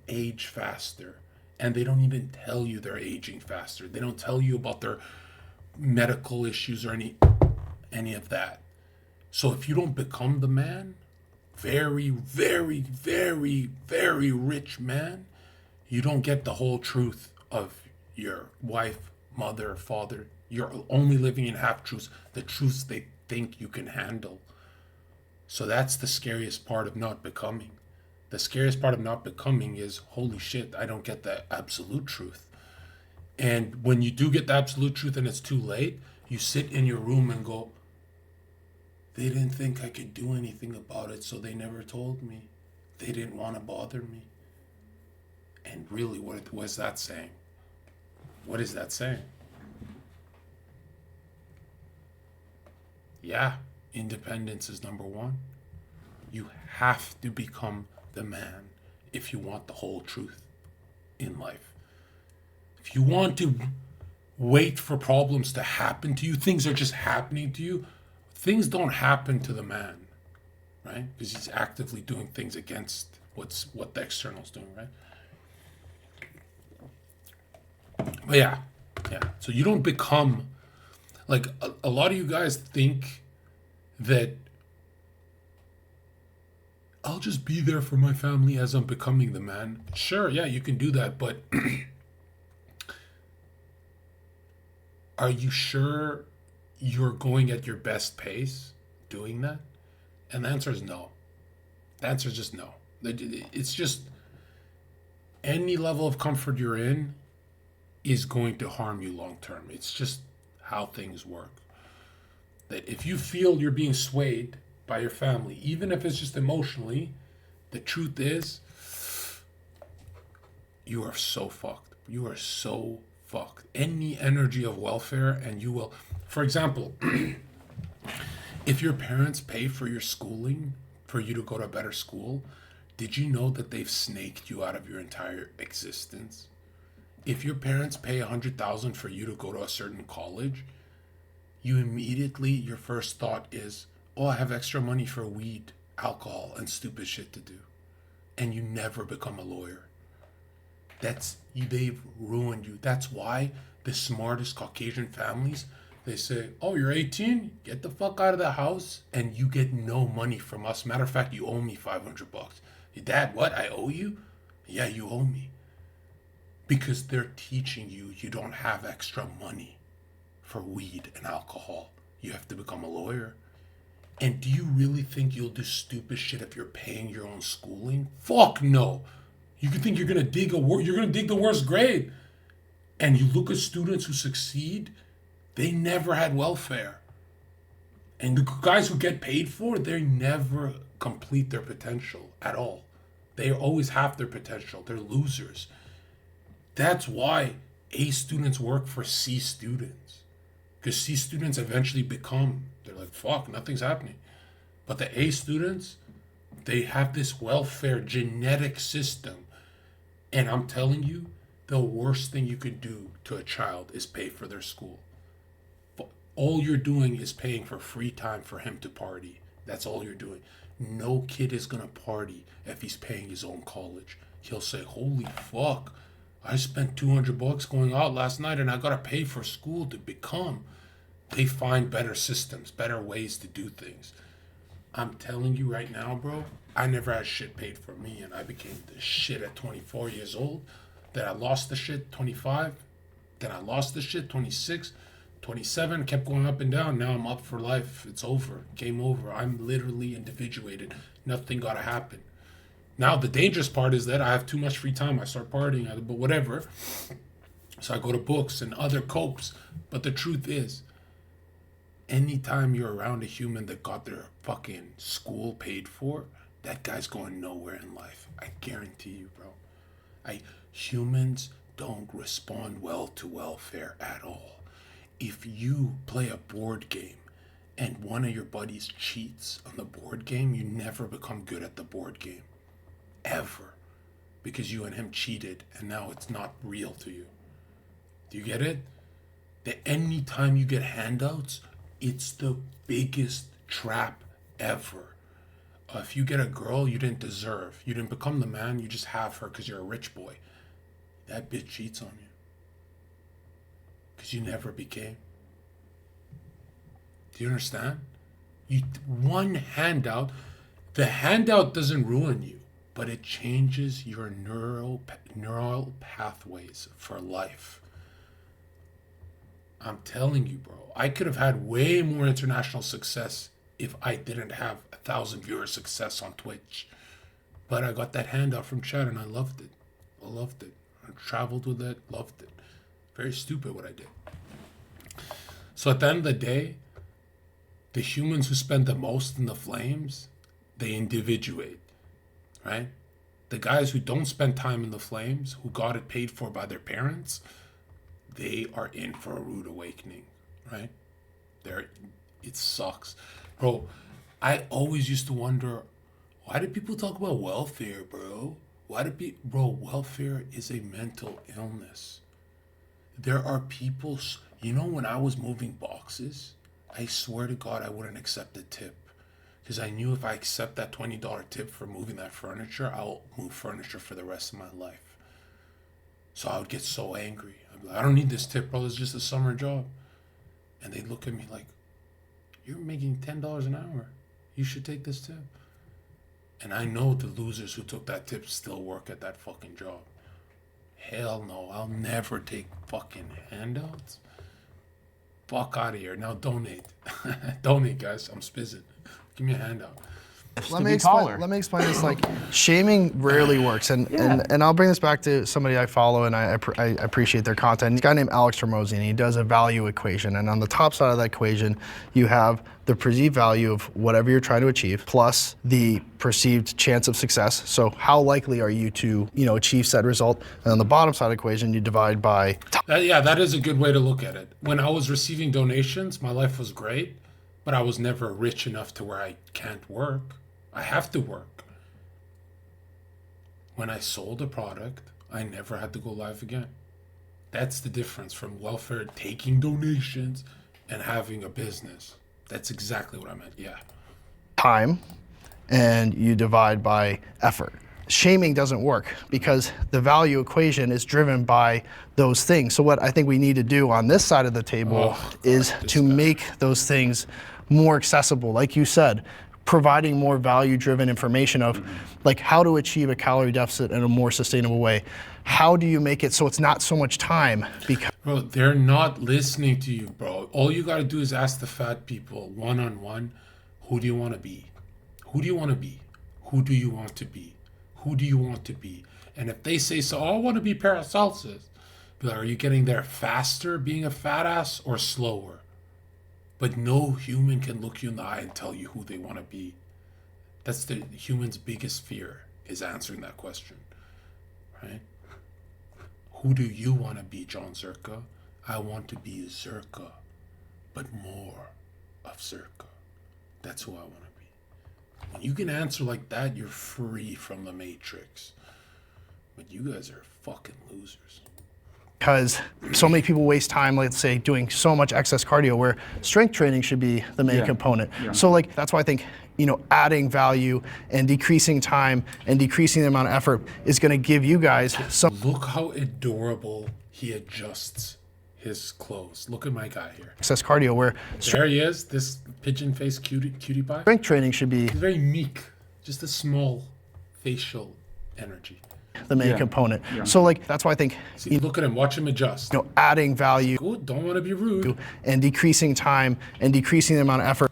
age faster, and they don't even tell you they're aging faster. They don't tell you about their medical issues or any of that. So if you don't become the man, very, very, very, very rich man, you don't get the whole truth of your wife, mother, father. You're only living in half-truths, the truths they think you can handle. So that's the scariest part of not becoming. The scariest part of not becoming is, holy shit, I don't get the absolute truth. And when you do get the absolute truth and it's too late, you sit in your room and go, they didn't think I could do anything about it, so they never told me. They didn't want to bother me. And really, what was that saying? What is that saying? Yeah, independence is number one. You have to become the man if you want the whole truth in life. If you want to wait for problems to happen to you, things are just happening to you, things don't happen to the man, right? Because he's actively doing things against what the external's doing, right? But yeah. So you don't become, like, a lot of you guys think that I'll just be there for my family as I'm becoming the man. Sure, yeah, you can do that, but are you sure you're going at your best pace doing that? And the answer is no. The answer is just no. It's just any level of comfort you're in is going to harm you long term. It's just how things work. That if you feel you're being swayed by your family, even if it's just emotionally, the truth is, you are so fucked. You are so fucked. Any energy of welfare and you will, for example, if your parents pay for your schooling, for you to go to a better school, did you know that they've snaked you out of your entire existence? If your parents pay $100,000 for you to go to a certain college, you immediately, your first thought is, oh, I have extra money for weed, alcohol, and stupid shit to do. And you never become a lawyer. They've ruined you. That's why the smartest Caucasian families, they say, oh, you're 18, get the fuck out of the house, and you get no money from us. Matter of fact, you owe me $500. Dad, what? I owe you? Yeah, you owe me. Because they're teaching you don't have extra money for weed and alcohol. You have to become a lawyer. And do you really think you'll do stupid shit if you're paying your own schooling? Fuck no. You can think you're gonna dig the worst grade. And you look at students who succeed, they never had welfare. And the guys who get paid for, they never complete their potential at all. They always have their potential. They're losers. That's why A students work for C students. Because C students eventually they're like, fuck, nothing's happening. But the A students, they have this welfare genetic system. And I'm telling you, The worst thing you could do to a child is pay for their school. All you're doing is paying for free time for him to party. That's all you're doing. No kid is gonna party if he's paying his own college. He'll say, holy fuck, I spent $200 going out last night and I gotta pay for school to become. They find better systems, better ways to do things. I'm telling you right now, bro, I never had shit paid for me, and I became the shit at 24 years old. Then I lost the shit 25. Then I lost the shit 26, 27, kept going up and down. Now I'm up for life. It's over. Game over. I'm literally individuated. Nothing gotta happen. Now the dangerous part is that I have too much free time. I start partying, but whatever. So I go to books and other copes. But the truth is, anytime you're around a human that got their fucking school paid for, that guy's going nowhere in life. I guarantee you, bro. Humans don't respond well to welfare at all. If you play a board game and one of your buddies cheats on the board game, you never become good at the board game. Ever. Because you and him cheated and now it's not real to you. Do you get it? That anytime you get handouts, it's the biggest trap ever. If you get a girl you didn't deserve, you didn't become the man, you just have her because you're a rich boy. That bitch cheats on you. Because you never became. Do you understand? One handout, the handout doesn't ruin you, but it changes your neural pathways for life. I'm telling you, bro, I could have had way more international success if I didn't have 1,000 viewer success on Twitch. But I got that handout from Chad and I loved it. I loved it. I traveled with it, loved it. Very stupid what I did. So at the end of the day, the humans who spend the most in the flames, they individuate, right? The guys who don't spend time in the flames, who got it paid for by their parents, they are in for a rude awakening, right? It sucks. Bro, I always used to wonder, why do people talk about welfare, bro? Bro, welfare is a mental illness. There are people, when I was moving boxes, I swear to God, I wouldn't accept a tip. Because I knew if I accept that $20 tip for moving that furniture, I'll move furniture for the rest of my life. So I would get so angry. I'd be like, I don't need this tip, bro. It's just a summer job. And they'd look at me like, you're making $10 an hour. You should take this tip. And I know the losers who took that tip still work at that fucking job. Hell no, I'll never take fucking handouts. Fuck out of here. Now donate. Donate, guys. I'm spizzing. Give me a handout. Let me explain this. Like, shaming rarely works, and I'll bring this back to somebody I follow, and I appreciate their content. He's a guy named Alex Hormozi, and he does a value equation. And on the top side of that equation, you have the perceived value of whatever you're trying to achieve, plus the perceived chance of success. So how likely are you to, achieve said result? And on the bottom side of the equation, you divide by. That is a good way to look at it. When I was receiving donations, my life was great, but I was never rich enough to where I can't work. I have to work. When I sold a product, I never had to go live again. That's the difference from welfare, taking donations, and having a business. That's exactly what I meant, yeah. Time, and you divide by effort. Shaming doesn't work because the value equation is driven by those things. So what I think we need to do on this side of the table is to make those things more accessible. Like you said, providing more value-driven information of like how to achieve a calorie deficit in a more sustainable way. How do you make it so it's not so much time? Because bro, they're not listening to you, bro. All you gotta do is ask the fat people one-on-one, who do you want to be? Who do you want to be? Who do you want to be? Who do you want to be? And if they say, so I want to be Paracelsus, be like, are you getting there faster being a fat ass or slower? But no human can look you in the eye and tell you who they want to be. That's the human's biggest fear, is answering that question, right? Who do you want to be, jonzherka? I want to be Zherka, but more of Zherka. That's who I want to be. When you can answer like that, you're free from the matrix. But you guys are fucking losers. Because so many people waste time, let's say, doing so much excess cardio where strength training should be the main component. So like, that's why I think, adding value and decreasing time and decreasing the amount of effort is going to give you guys some. Look how adorable he adjusts his clothes. Look at my guy here. Excess cardio where there he is, this pigeon-faced cutie pie. Strength training should be He's very meek, just a small facial energy. The main component. So like, that's why I think. See, look at him, watch him adjust. Adding value. Good, don't want to be rude. And decreasing time and decreasing the amount of effort.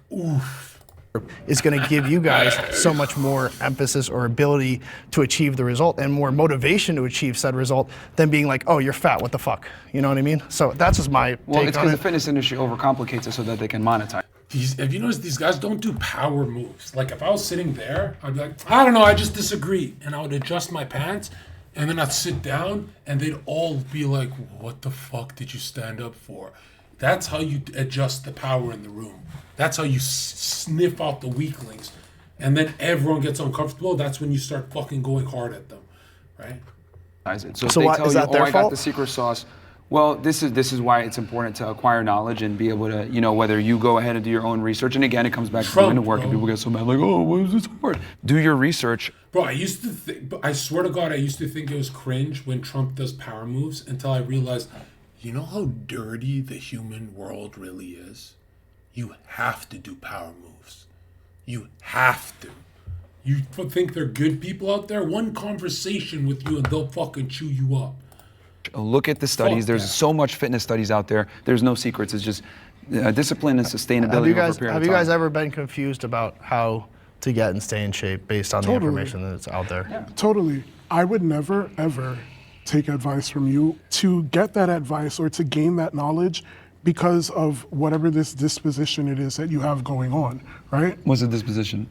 Is going to give you guys so much more emphasis or ability to achieve the result and more motivation to achieve said result than being like, oh, you're fat, what the fuck? You know what I mean? So that's just my Well, take it's on because it. the fitness industry overcomplicates it so that they can monetize. Have you noticed these guys don't do power moves? Like if I was sitting there, I'd be like, I don't know, I just disagree. And I would adjust my pants and then I'd sit down and they'd all be like, what the fuck did you stand up for? That's how you adjust the power in the room. That's how you sniff out the weaklings. And then everyone gets uncomfortable. That's when you start fucking going hard at them, right? So if they tell you, I got the secret sauce. Well, this is why it's important to acquire knowledge and be able to, whether you go ahead and do your own research. And again, it comes back to doing the work, and people get so mad, like, oh, what is this hard? Do your research. Bro, I used to think, I swear to God, I used to think it was cringe when Trump does power moves until I realized, you know how dirty the human world really is? You have to do power moves. You have to. You think they're good people out there? One conversation with you and they'll fucking chew you up. Look at the studies. There's so much fitness studies out there. There's no secrets. It's just discipline and sustainability over a period of time. Have you guys ever been confused about how to get and stay in shape based on the information that's out there? Yeah. Totally. I would never, ever take advice from you. To get that advice or to gain that knowledge because of whatever this disposition it is that you have going on, right? What's the disposition?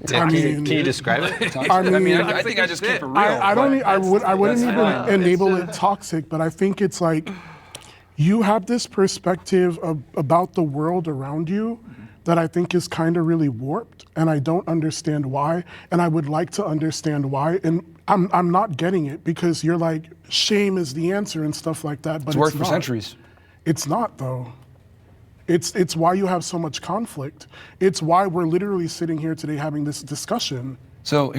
Can you describe it? I think I just keep it real. I wouldn't even enable it toxic, but I think it's like you have this perspective about the world around you that I think is kind of really warped, and I don't understand why, and I would like to understand why, and I'm not getting it because you're like, shame is the answer and stuff like that, but it's worked for centuries. It's not though. It's why you have so much conflict. It's why we're literally sitting here today having this discussion. So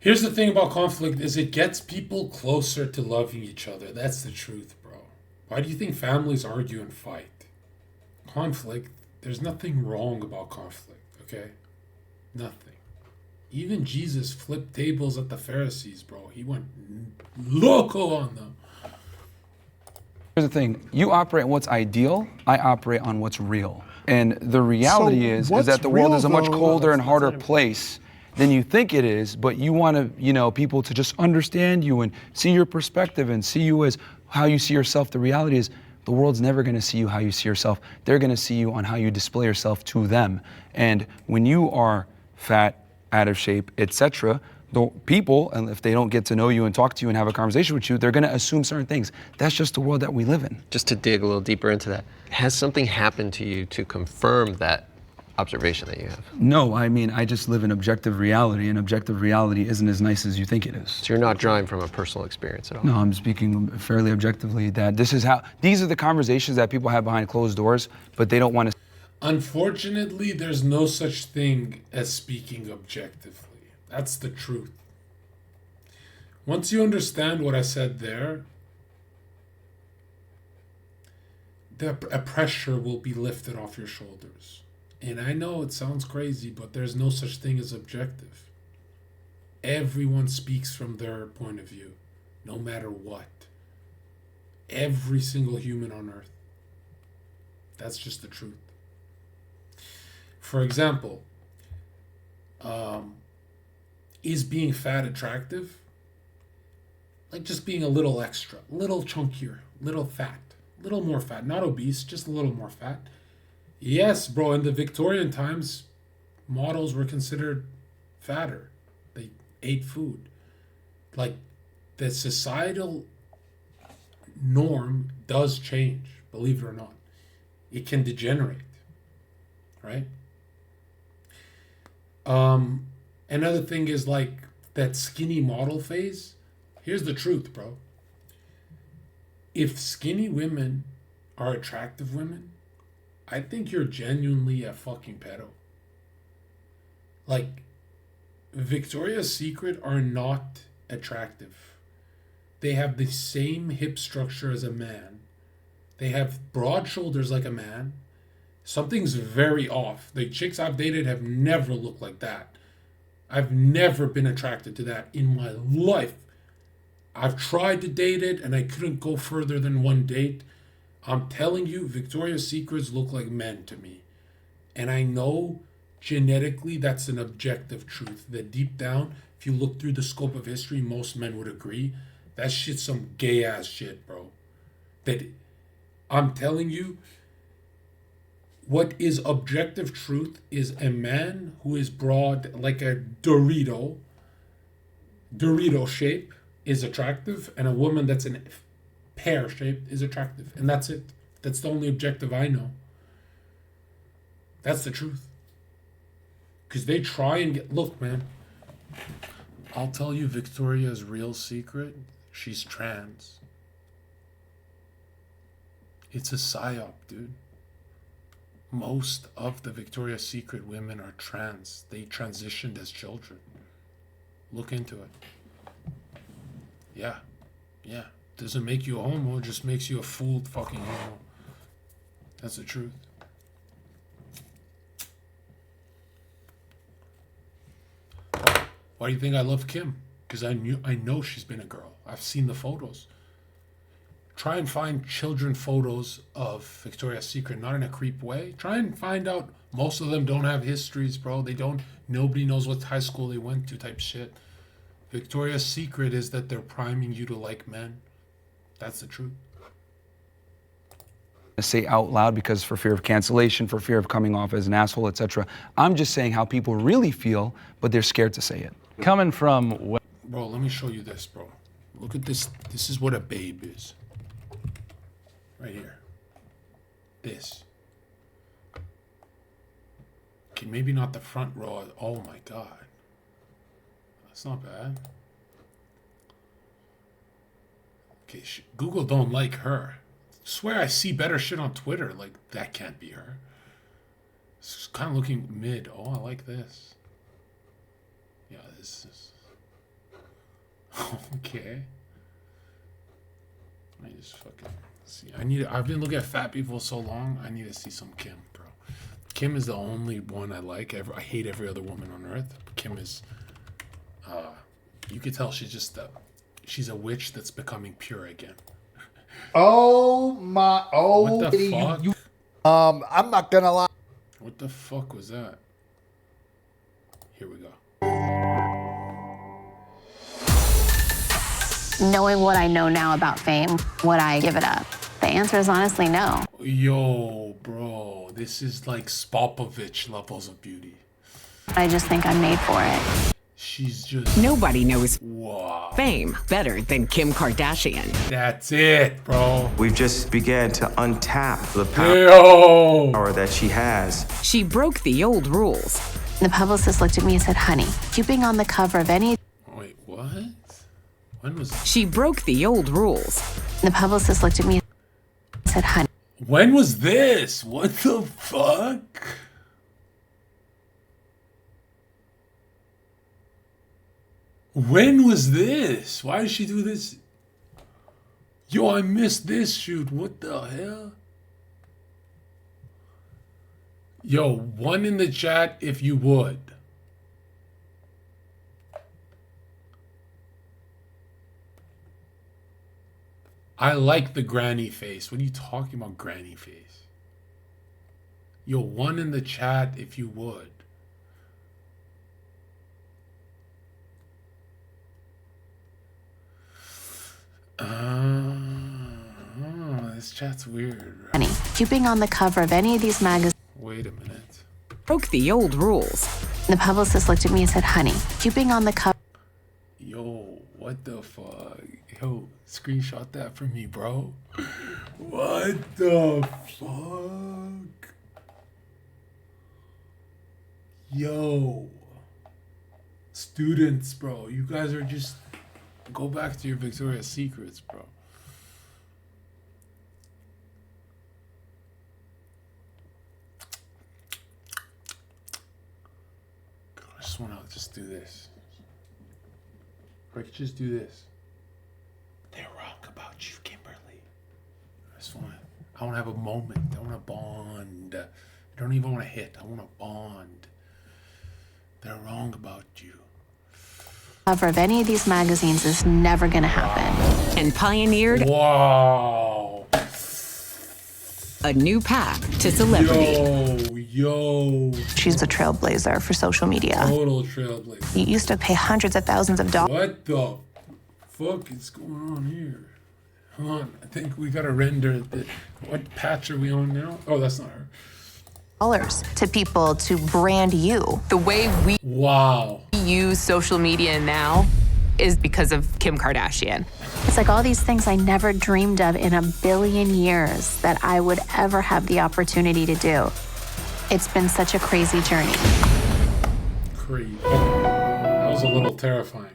here's the thing about conflict is it gets people closer to loving each other. That's the truth, bro. Why do you think families argue and fight? Conflict, there's nothing wrong about conflict, okay? Nothing. Even Jesus flipped tables at the Pharisees, bro. He went loco on them. Here's the thing. You operate on what's ideal. I operate on what's real. And the reality is that the world is a much colder and harder place than you think it is, but you want to, people to just understand you and see your perspective and see you as how you see yourself. The reality is the world's never going to see you how you see yourself. They're going to see you on how you display yourself to them. And when you are fat, out of shape, etc., the people, and if they don't get to know you and talk to you and have a conversation with you, they're going to assume certain things. That's just the world that we live in. Just to dig a little deeper into that, has something happened to you to confirm that observation that you have? No, I just live in objective reality, and objective reality isn't as nice as you think it is. So you're not drawing from a personal experience at all? No, I'm speaking fairly objectively that these are the conversations that people have behind closed doors, but they don't want to. Unfortunately, there's no such thing as speaking objectively. That's the truth. Once you understand what I said there, a pressure will be lifted off your shoulders. And I know it sounds crazy, but there's no such thing as objective. Everyone speaks from their point of view, no matter what. Every single human on earth. That's just the truth. For example, is being fat attractive? Like just being a little extra, little chunkier, little fat, little more fat, not obese, just a little more fat. Yes, bro, in the Victorian times, models were considered fatter. They ate food. Like the societal norm does change, believe it or not. It can degenerate, right? Another thing is like that skinny model phase. Here's the truth, bro. if skinny women are attractive women, I think you're genuinely a fucking pedo. Like, Victoria's Secret are not attractive. They have the same hip structure as a man. They have broad shoulders like a man. Something's very off. The chicks I've dated have never looked like that. I've never been attracted to that in my life. I've tried to date it and I couldn't go further than one date. I'm telling you, Victoria's Secrets look like men to me. And I know genetically that's an objective truth. That deep down, if you look through the scope of history, most men would agree. That shit's some gay ass shit, bro. That I'm telling you, what is objective truth is a man who is broad like a Dorito shape is attractive, and a woman that's an pear shaped is attractive. And that's it. That's the only objective I know. That's the truth. Because they try and get... Look, man. I'll tell you Victoria's real secret. She's trans. It's a psyop, dude. Most of the Victoria's Secret women are trans. They transitioned as children. Look into it. Yeah. Yeah. Doesn't make you a homo, just makes you a fooled fucking homo. That's the truth. Why do you think I love Kim? Because I know she's been a girl. I've seen the photos. Try and find children photos of Victoria's Secret, not in a creep way. Try and find out. Most of them don't have histories, bro. Nobody knows what high school they went to type shit. Victoria's Secret is that they're priming you to like men. That's the truth. Say out loud because for fear of cancellation, for fear of coming off as an asshole, etc. I'm just saying how people really feel, but they're scared to say it. Coming from... Bro, let me show you this, bro. Look at this. This is what a babe is. Right here. This. Okay, maybe not the front row. Oh my God. That's not bad. Okay, Google don't like her. Swear I see better shit on Twitter. Like, that can't be her. It's kind of looking mid. Oh, I like this. Yeah, this is... Okay. I just fucking... See, I've been looking at fat people so long, I need to see some Kim, bro. Kim is the only one I like. I hate every other woman on earth. But Kim is... you could tell she's just she's a witch that's becoming pure again. Oh my! Oh, what the fuck? I'm not gonna lie. What the fuck was that? Here we go. Knowing what I know now about fame, would I give it up? The answer is honestly no. Yo, bro, this is like Spopovich levels of beauty. I just think I'm made for it. She's just... Nobody knows wow. fame better than Kim Kardashian. That's it, bro. We've just began to untap the power that she has. She broke the old rules. The publicist looked at me and said, honey, you being on the cover of any... Wait, what? When was... She broke the old rules. The publicist looked at me and said, honey. When was this? What the fuck? When was this? Why did she do this? Yo, I missed this shoot. What the hell? Yo, one in the chat if you would. I like the granny face. What are you talking about, granny face? Yo, one in the chat if you would. This chat's weird. Honey, you being on the cover of any of these magazines. Wait a minute. Broke the old rules. The publicist looked at me and said, honey, you being on the cover. Yo, what the fuck? Yo, screenshot that for me, bro. What the fuck? Yo. Students, bro. You guys are just... Go back to your Victoria's Secrets, bro. just want to just do this. Or I could just do this. They're wrong about you, Kimberly. I want to have a moment. I want to bond. I don't even want to hit. I want to bond. They're wrong about you. Cover of any of these magazines is never going to happen. And pioneered a new path to celebrity. Yo. She's a trailblazer for social media. Total trailblazer. You used to pay hundreds of thousands of dollars. What the fuck is going on here? Hold on, I think we gotta render what patch are we on now? Oh, that's not her. To people to brand you. The way we use social media now is because of Kim Kardashian. It's like all these things I never dreamed of in a billion years that I would ever have the opportunity to do. It's been such a crazy journey. Crazy. That was a little terrifying.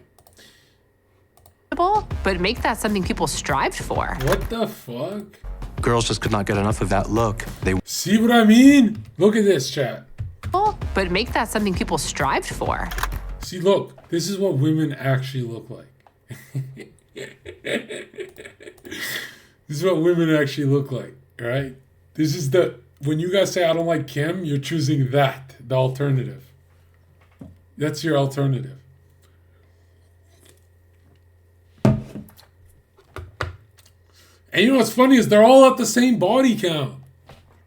But make that something people strived for. What the fuck? Girls just could not get enough of that look. They see what I mean? Look at this, chat. But make that something people strived for. See, look, this is what women actually look like. This is what women actually look like, all right? This is when you guys say I don't like Kim, you're choosing the alternative. That's your alternative. And you know what's funny is they're all at the same body count.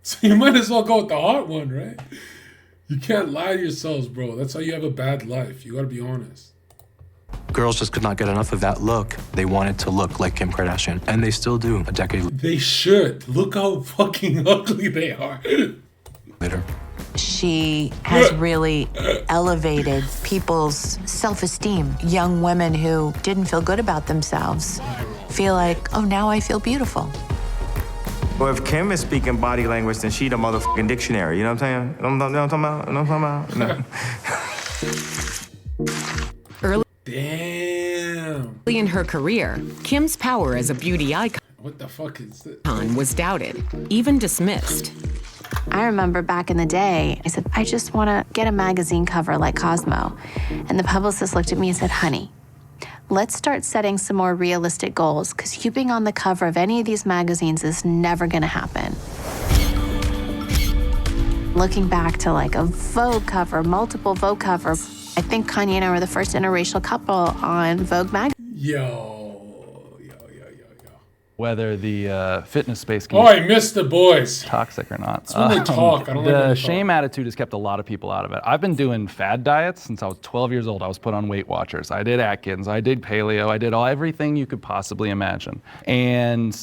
So you might as well go with the hot one, right? You can't lie to yourselves, bro. That's how you have a bad life. You gotta be honest. Girls just could not get enough of that look. They wanted to look like Kim Kardashian, and they still do a decade They should. Look how fucking ugly they are. later. She has really elevated people's self-esteem. Young women who didn't feel good about themselves feel like, oh, now I feel beautiful. Well, if Kim is speaking body language, then she the motherfucking dictionary. You know what I'm saying? You know what I'm talking about? Early Damn. in her career, Kim's power as a beauty icon What the fuck is this? was doubted, even dismissed. I remember back in the day, I said, I just want to get a magazine cover like Cosmo. And the publicist looked at me and said, honey, let's start setting some more realistic goals because you being on the cover of any of these magazines is never going to happen. Looking back to like a Vogue cover, multiple Vogue covers, I think Kanye and I were the first interracial couple on Vogue magazine. Yo. Whether the fitness space can Oh, I missed the boys. Toxic or not. It's when they talk. I don't like when The they shame attitude has kept a lot of people out of it. I've been doing fad diets since I was 12 years old. I was put on Weight Watchers. I did Atkins. I did paleo. I did everything you could possibly imagine. And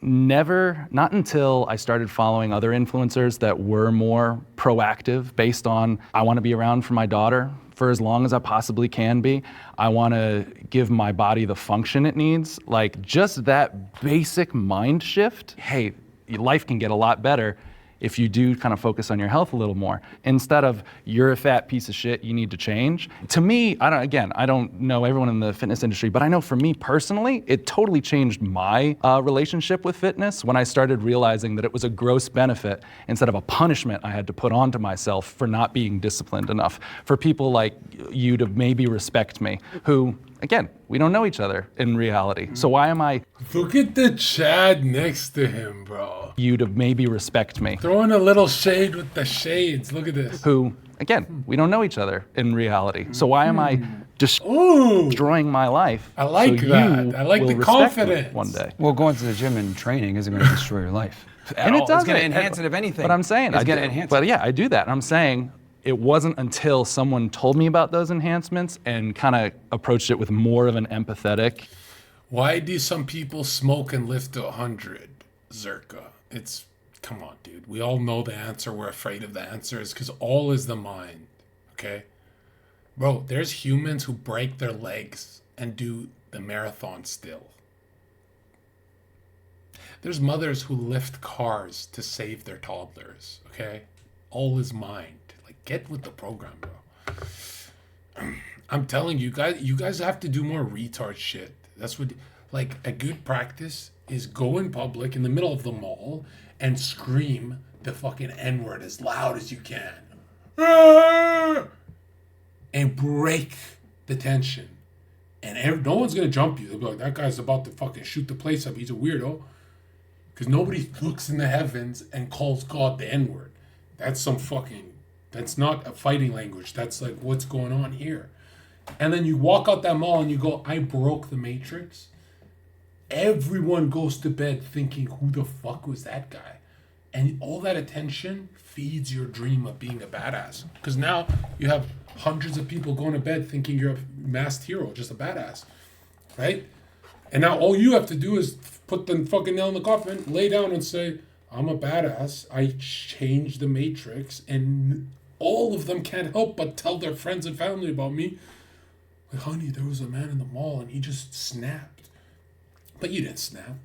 not until I started following other influencers that were more proactive based on, I want to be around for my daughter for as long as I possibly can be. I want to give my body the function it needs. Like just that basic mind shift. Hey, life can get a lot better if you do kind of focus on your health a little more. Instead of, you're a fat piece of shit, you need to change. To me, I don't know everyone in the fitness industry, but I know for me personally, it totally changed my relationship with fitness when I started realizing that it was a gross benefit instead of a punishment I had to put onto myself for not being disciplined enough. For people like you to maybe respect me, who, again, we don't know each other in reality. So why am I... Look at the Chad next to him, bro. You to maybe respect me. Throwing a little shade with the shades. Look at this. Who, again, we don't know each other in reality. So why am I destroying my life? I like so that. you I like will the respect me confidence. one day. Well, going to the gym and training isn't going to destroy your life. And it doesn't. It's going to enhance it, if anything. But I'm saying, it's going to enhance it. But yeah, I do that. I'm saying it wasn't until someone told me about those enhancements and kind of approached it with more of an empathetic. Why do some people smoke and live to 100, Zherka? Come on, dude. We all know the answer. We're afraid of the answer. It's because all is the mind, okay? Bro, there's humans who break their legs and do the marathon still. There's mothers who lift cars to save their toddlers, okay? All is mind. Like, get with the program, bro. I'm telling you guys have to do more retard shit. That's what, like, a good practice is go in public in the middle of the mall and scream the fucking N-word as loud as you can. Ah! and break the tension. And no one's going to jump you. They'll be like, that guy's about to fucking shoot the place up. He's a weirdo. Because nobody looks in the heavens and calls God the N-word. That's that's not a fighting language. That's like, what's going on here? And then you walk out that mall and you go, I broke the Matrix. Everyone goes to bed thinking, who the fuck was that guy? And all that attention feeds your dream of being a badass. Because now you have hundreds of people going to bed thinking you're a masked hero, just a badass, right? And now all you have to do is put the fucking nail in the coffin, lay down and say, I'm a badass. I changed the Matrix. And all of them can't help but tell their friends and family about me. Like, honey, there was a man in the mall and he just snapped. But you didn't snap.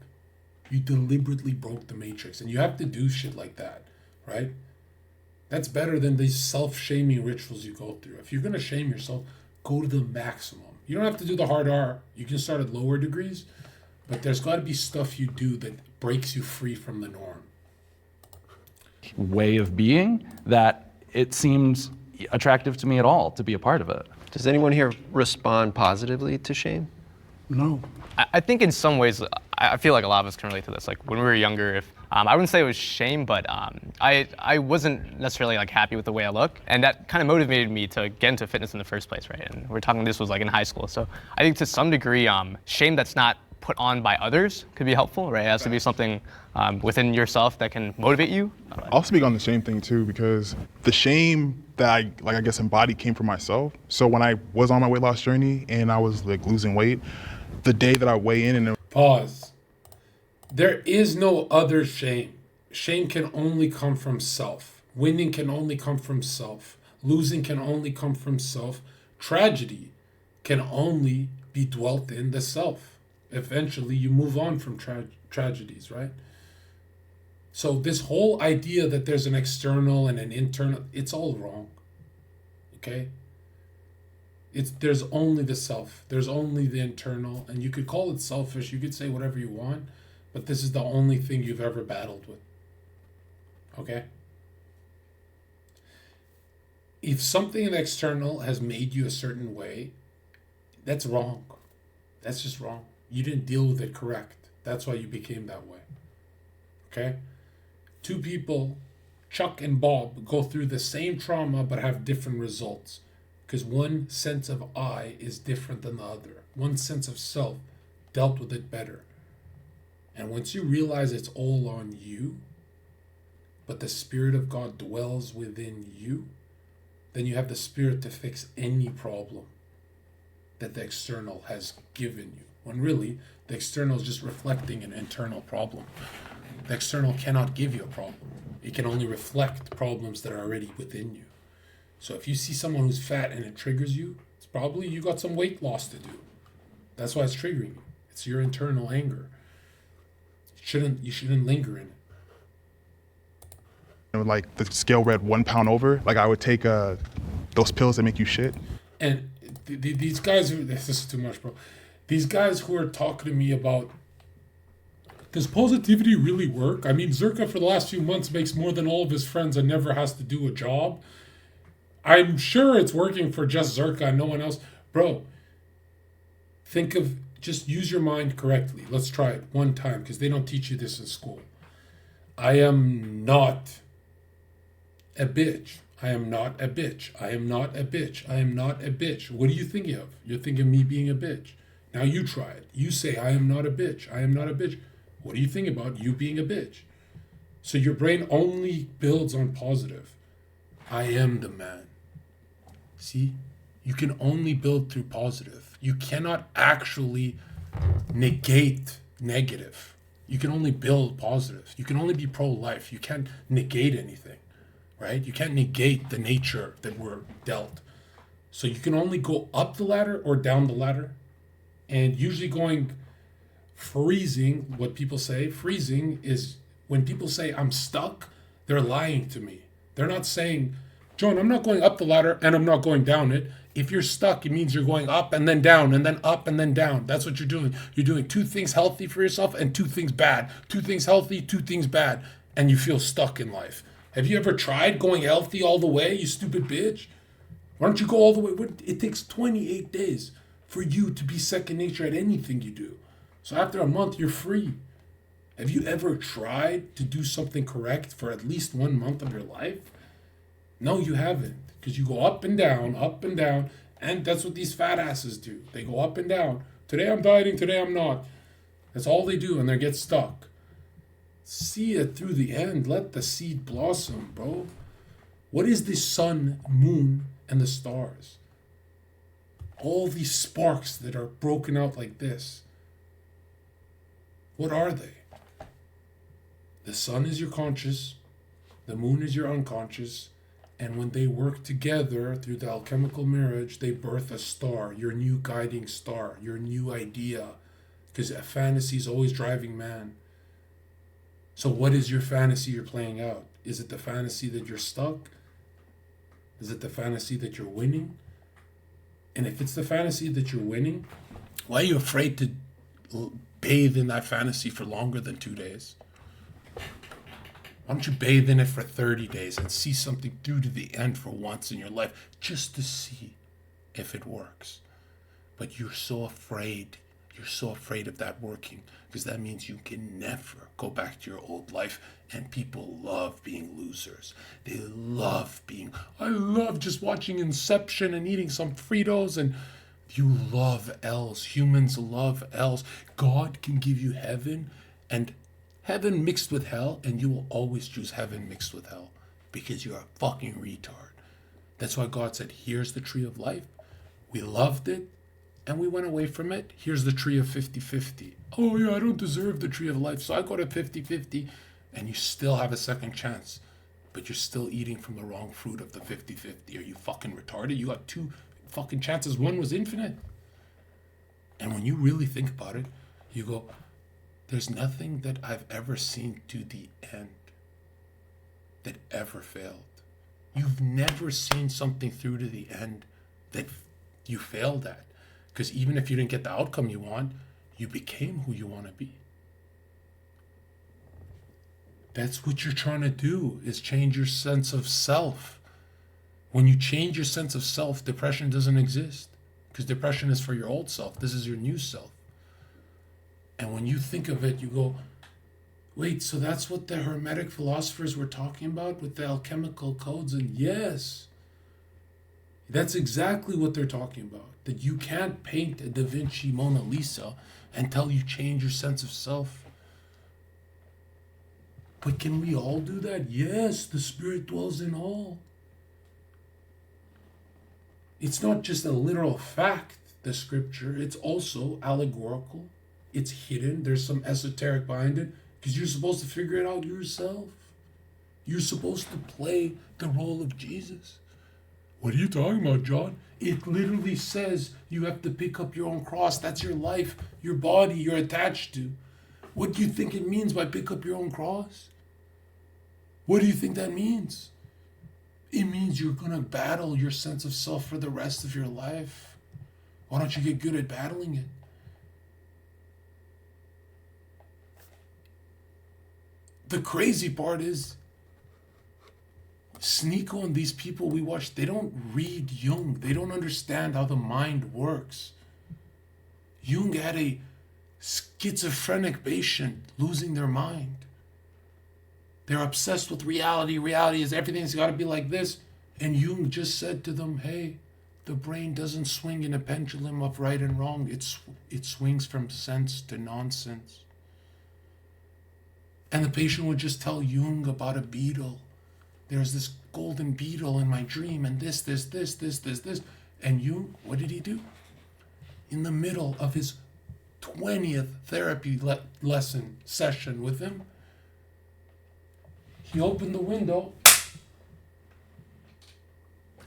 You deliberately broke the Matrix. And you have to do shit like that, right? That's better than these self-shaming rituals you go through. If you're going to shame yourself, go to the maximum. You don't have to do the hard R. You can start at lower degrees. But there's got to be stuff you do that breaks you free from the norm. Way of being that it seems attractive to me at all to be a part of it. Does anyone here respond positively to shame? No. I think in some ways, I feel like a lot of us can relate to this. Like when we were younger, if I wouldn't say it was shame, but I wasn't necessarily like happy with the way I look, and that kind of motivated me to get into fitness in the first place, right? And we're talking this was like in high school, so I think to some degree, shame that's not put on by others could be helpful, right? It has to be something within yourself that can motivate you. I'll speak on the shame thing too, because the shame that I guess embodied came from myself. So when I was on my weight loss journey and I was like losing weight, the day that I weigh in and Pause. There is no other shame. Shame can only come from self. Winning can only come from self. Losing can only come from self. Tragedy can only be dwelt in the self. Eventually you move on from tragedies, right? So this whole idea that there's an external and an internal, it's all wrong. Okay? There's only the self. There's only the internal. And you could call it selfish. You could say whatever you want. But this is the only thing you've ever battled with. Okay? If something external has made you a certain way, that's wrong. That's just wrong. You didn't deal with it correct. That's why you became that way. Okay? Two people, Chuck and Bob, go through the same trauma but have different results. Because one sense of I is different than the other. One sense of self dealt with it better. And once you realize it's all on you, but the Spirit of God dwells within you, then you have the Spirit to fix any problem that the external has given you. When really, the external is just reflecting an internal problem. The external cannot give you a problem. It can only reflect problems that are already within you. So if you see someone who's fat and it triggers you, it's probably you got some weight loss to do. That's why it's triggering you. It's your internal anger. You shouldn't linger in it. Like the scale read 1 pound over, like I would take those pills that make you shit. And these guys, this is too much, bro. These guys who are talking to me about, does positivity really work? I mean, Zherka for the last few months makes more than all of his friends and never has to do a job. I'm sure it's working for just Zherka and no one else. Bro, just use your mind correctly. Let's try it one time, because they don't teach you this in school. I am not a bitch. I am not a bitch. I am not a bitch. I am not a bitch. What are you thinking of? You're thinking of me being a bitch. Now you try it. You say, I am not a bitch. I am not a bitch. What do you think about you being a bitch? So your brain only builds on positive. I am the man. See? You can only build through positive. You cannot actually negate negative. You can only build positive. You can only be pro-life. You can't negate anything, right? You can't negate the nature that we're dealt. So you can only go up the ladder or down the ladder. And usually going freezing, what people say, freezing is when people say I'm stuck, they're lying to me. They're not saying, John, I'm not going up the ladder and I'm not going down it. If you're stuck, it means you're going up and then down and then up and then down. That's what you're doing. You're doing 2 things healthy for yourself and 2 things bad. 2 things healthy, 2 things bad. And you feel stuck in life. Have you ever tried going healthy all the way, you stupid bitch? Why don't you go all the way? It takes 28 days for you to be second nature at anything you do. So after a month, you're free. Have you ever tried to do something correct for at least 1 month of your life? No, you haven't. Because you go up and down, and that's what these fat asses do. They go up and down. Today I'm dieting, today I'm not. That's all they do, and they get stuck. See it through the end. Let the seed blossom, bro. What is the sun, moon, and the stars? All these sparks that are broken out like this. What are they? The sun is your conscious, the moon is your unconscious, and when they work together through the alchemical marriage, they birth a star, your new guiding star, your new idea. Because a fantasy is always driving man. So what is your fantasy you're playing out? Is it the fantasy that you're stuck? Is it the fantasy that you're winning? And if it's the fantasy that you're winning, why are you afraid to bathe in that fantasy for longer than 2 days? Why don't you bathe in it for 30 days and see something through to the end for once in your life, just to see if it works? But you're so afraid. You're so afraid of that working, because that means you can never go back to your old life. And people love being losers. They love being, I love just watching Inception and eating some Fritos, and you love L's. Humans love L's. God can give you heaven, and heaven mixed with hell, and you will always choose heaven mixed with hell, because you're a fucking retard. That's why God said, here's the tree of life. We loved it, and we went away from it. Here's the tree of 50-50. Oh yeah, I don't deserve the tree of life, so I go to 50-50, and you still have a second chance, but you're still eating from the wrong fruit of the 50-50. Are you fucking retarded? You got 2 fucking chances. One was infinite. And when you really think about it, you go, there's nothing that I've ever seen to the end that ever failed. You've never seen something through to the end that you failed at. Because even if you didn't get the outcome you want, you became who you want to be. That's what you're trying to do, is change your sense of self. When you change your sense of self, depression doesn't exist. Because depression is for your old self. This is your new self. And when you think of it, you go, wait, so that's what the Hermetic philosophers were talking about with the alchemical codes? And yes, that's exactly what they're talking about. That you can't paint a Da Vinci Mona Lisa until you change your sense of self. But can we all do that? Yes, the Spirit dwells in all. It's not just a literal fact, the scripture. It's also allegorical. It's hidden. There's some esoteric behind it, because you're supposed to figure it out yourself. You're supposed to play the role of Jesus. What are you talking about, John? It literally says you have to pick up your own cross. That's your life, your body you're attached to. What do you think it means by pick up your own cross? What do you think that means? It means you're going to battle your sense of self for the rest of your life. Why don't you get good at battling it? The crazy part is, Sneeko and these people we watch, they don't read Jung. They don't understand how the mind works. Jung had a schizophrenic patient losing their mind. They're obsessed with reality. Reality is everything's got to be like this. And Jung just said to them, hey, the brain doesn't swing in a pendulum of right and wrong. It swings from sense to nonsense. And the patient would just tell Jung about a beetle. There's this golden beetle in my dream, and this. And Jung, what did he do? In the middle of his 20th therapy lesson session with him, he opened the window,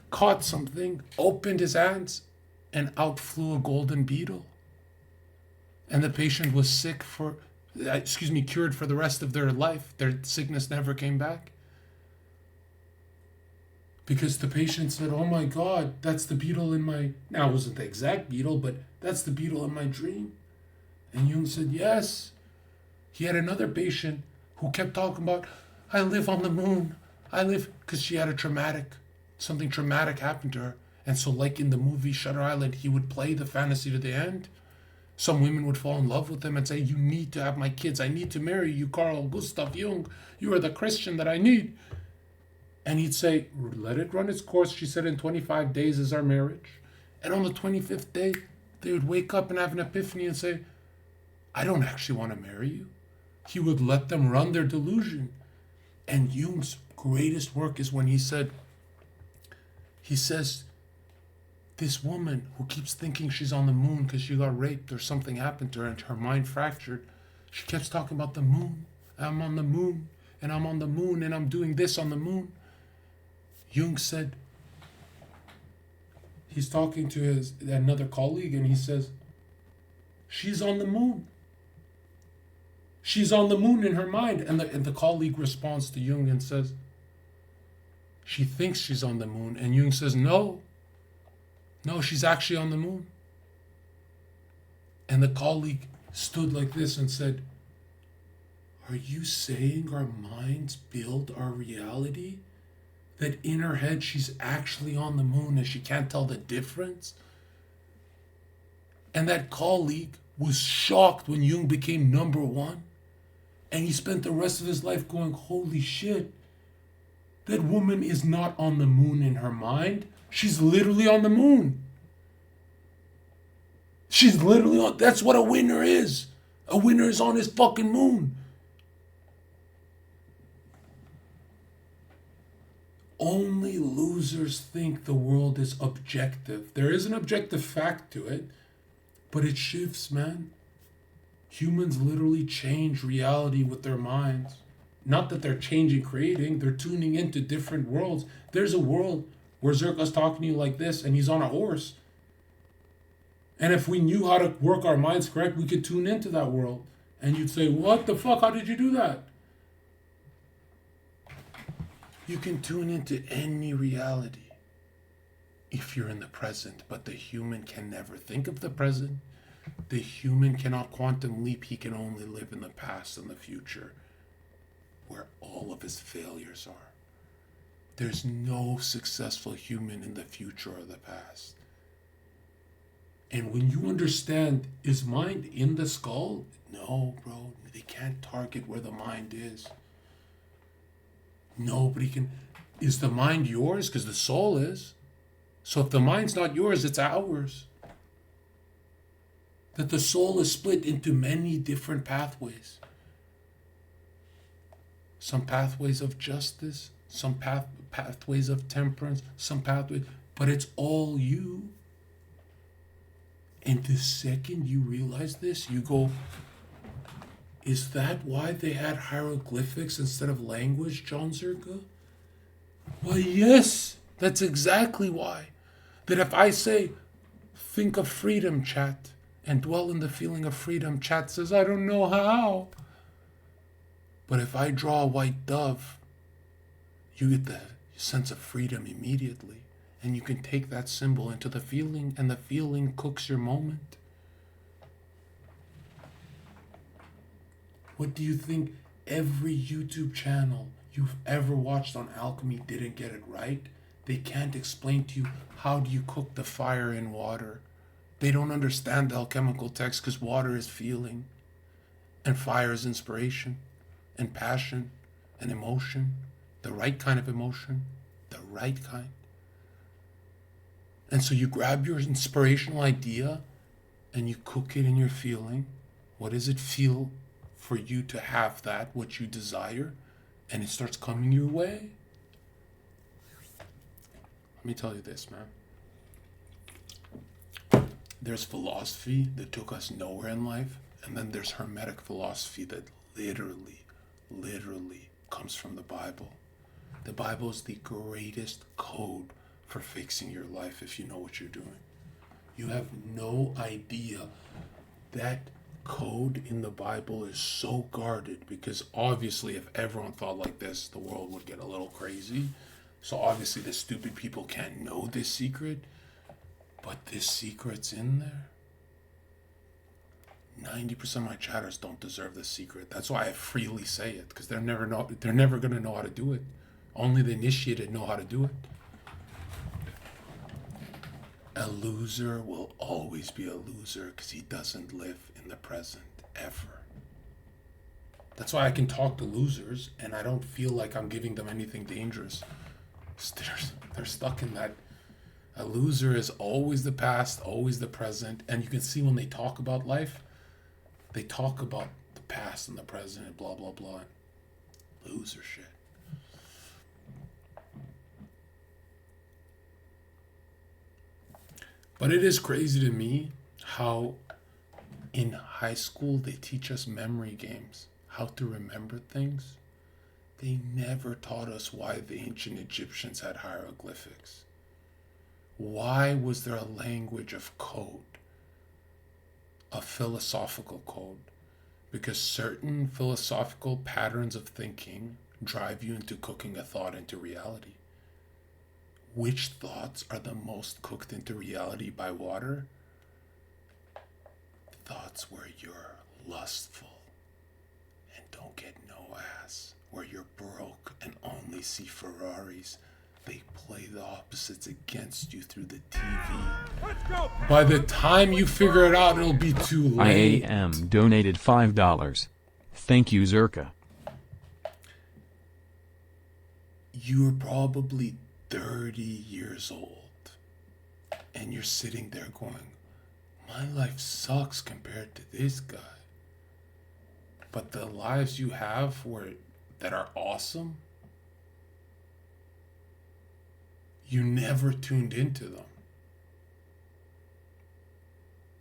caught something, opened his hands, and out flew a golden beetle. And the patient was cured for the rest of their life. Their sickness never came back. Because the patient said, oh my God, that's the beetle in my, now it wasn't the exact beetle, but that's the beetle in my dream. And Jung said, yes. He had another patient who kept talking about, I live on the moon. I live, because she had something traumatic happened to her. And so like in the movie Shutter Island, he would play the fantasy to the end. Some women would fall in love with him and say, you need to have my kids. I need to marry you, Carl Gustav Jung. You are the Christian that I need. And he'd say, let it run its course. She said, in 25 days is our marriage. And on the 25th day, they would wake up and have an epiphany and say, I don't actually want to marry you. He would let them run their delusion. And Jung's greatest work is when he says, this woman who keeps thinking she's on the moon because she got raped or something happened to her and her mind fractured, she keeps talking about the moon. I'm on the moon, and I'm on the moon, and I'm doing this on the moon. Jung said, he's talking to another colleague, and he says, she's on the moon. She's on the moon in her mind. And the colleague responds to Jung and says, she thinks she's on the moon. And Jung says, no, she's actually on the moon. And the colleague stood like this and said, are you saying our minds build our reality? That in her head she's actually on the moon and she can't tell the difference? And that colleague was shocked when Jung became number one. And he spent the rest of his life going, holy shit, that woman is not on the moon in her mind. She's literally on the moon. She's literally on, that's what a winner is. A winner is on his fucking moon. Only losers think the world is objective. There is an objective fact to it, but it shifts, man. Humans literally change reality with their minds. Not that they're changing, creating, they're tuning into different worlds. There's a world where Zherka's talking to you like this and he's on a horse. And if we knew how to work our minds correct, we could tune into that world. And you'd say, what the fuck, how did you do that? You can tune into any reality if you're in the present, but the human can never think of the present. The human cannot quantum leap. He can only live in the past and the future, where all of his failures are. There's no successful human in the future or the past. And when you understand, is mind in the skull? No, bro. They can't target where the mind is. Nobody can. Is the mind yours? Because the soul is. So if the mind's not yours, it's ours. That the soul is split into many different pathways. Some pathways of justice, some pathways of temperance, some pathways, but it's all you. And the second you realize this, you go, is that why they had hieroglyphics instead of language, jonzherka? Why, yes, that's exactly why. That if I say, think of freedom, chat, and dwell in the feeling of freedom, chat says, I don't know how. But if I draw a white dove, you get the sense of freedom immediately. And you can take that symbol into the feeling, and the feeling cooks your moment. What do you think every YouTube channel you've ever watched on alchemy didn't get it right? They can't explain to you, how do you cook the fire in water? They don't understand the alchemical text because water is feeling, and fire is inspiration, and passion, and emotion, the right kind of emotion, the right kind. And so you grab your inspirational idea and you cook it in your feeling. What does it feel for you to have that, what you desire? And it starts coming your way. Let me tell you this, man. There's philosophy that took us nowhere in life, and then there's Hermetic philosophy that literally comes from the Bible. The Bible is the greatest code for fixing your life if you know what you're doing. You have no idea that code in the Bible is so guarded, because obviously if everyone thought like this, the world would get a little crazy. So obviously the stupid people can't know this secret, but this secret's in there. 90% of my chatters don't deserve this secret. That's why I freely say it, because they're never gonna know how to do it. Only the initiated know how to do it. A loser will always be a loser because he doesn't live in the present, ever. That's why I can talk to losers and I don't feel like I'm giving them anything dangerous. They're stuck in that. A loser is always the past, always the present. And you can see when they talk about life, they talk about the past and the present and blah, blah, blah. Loser shit. But it is crazy to me how in high school they teach us memory games, how to remember things. They never taught us why the ancient Egyptians had hieroglyphics. Why was there a language of code, a philosophical code? Because certain philosophical patterns of thinking drive you into cooking a thought into reality. Which thoughts are the most cooked into reality by water? Thoughts where you're lustful and don't get no ass, where you're broke and only see Ferraris. They play the opposites against you through the TV. By the time you figure it out, it'll be too late. IAM donated $5. Thank you, Zherka. You're probably 30 years old and you're sitting there going, my life sucks compared to this guy. But the lives you have that are awesome, you never tuned into them.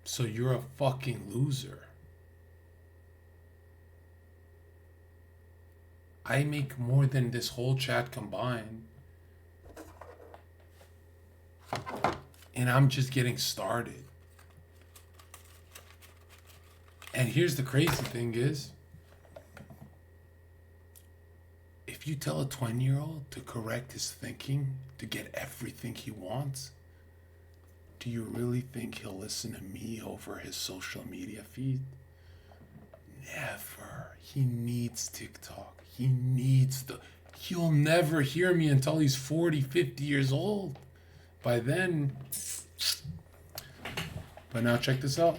So you're a fucking loser. I make more than this whole chat combined. And I'm just getting started. And here's the crazy thing is, if you tell a 20-year-old to correct his thinking to get everything he wants, do you really think he'll listen to me over his social media feed? Never. He needs TikTok. He'll never hear me until he's 40, 50 years old. By then, but now check this out.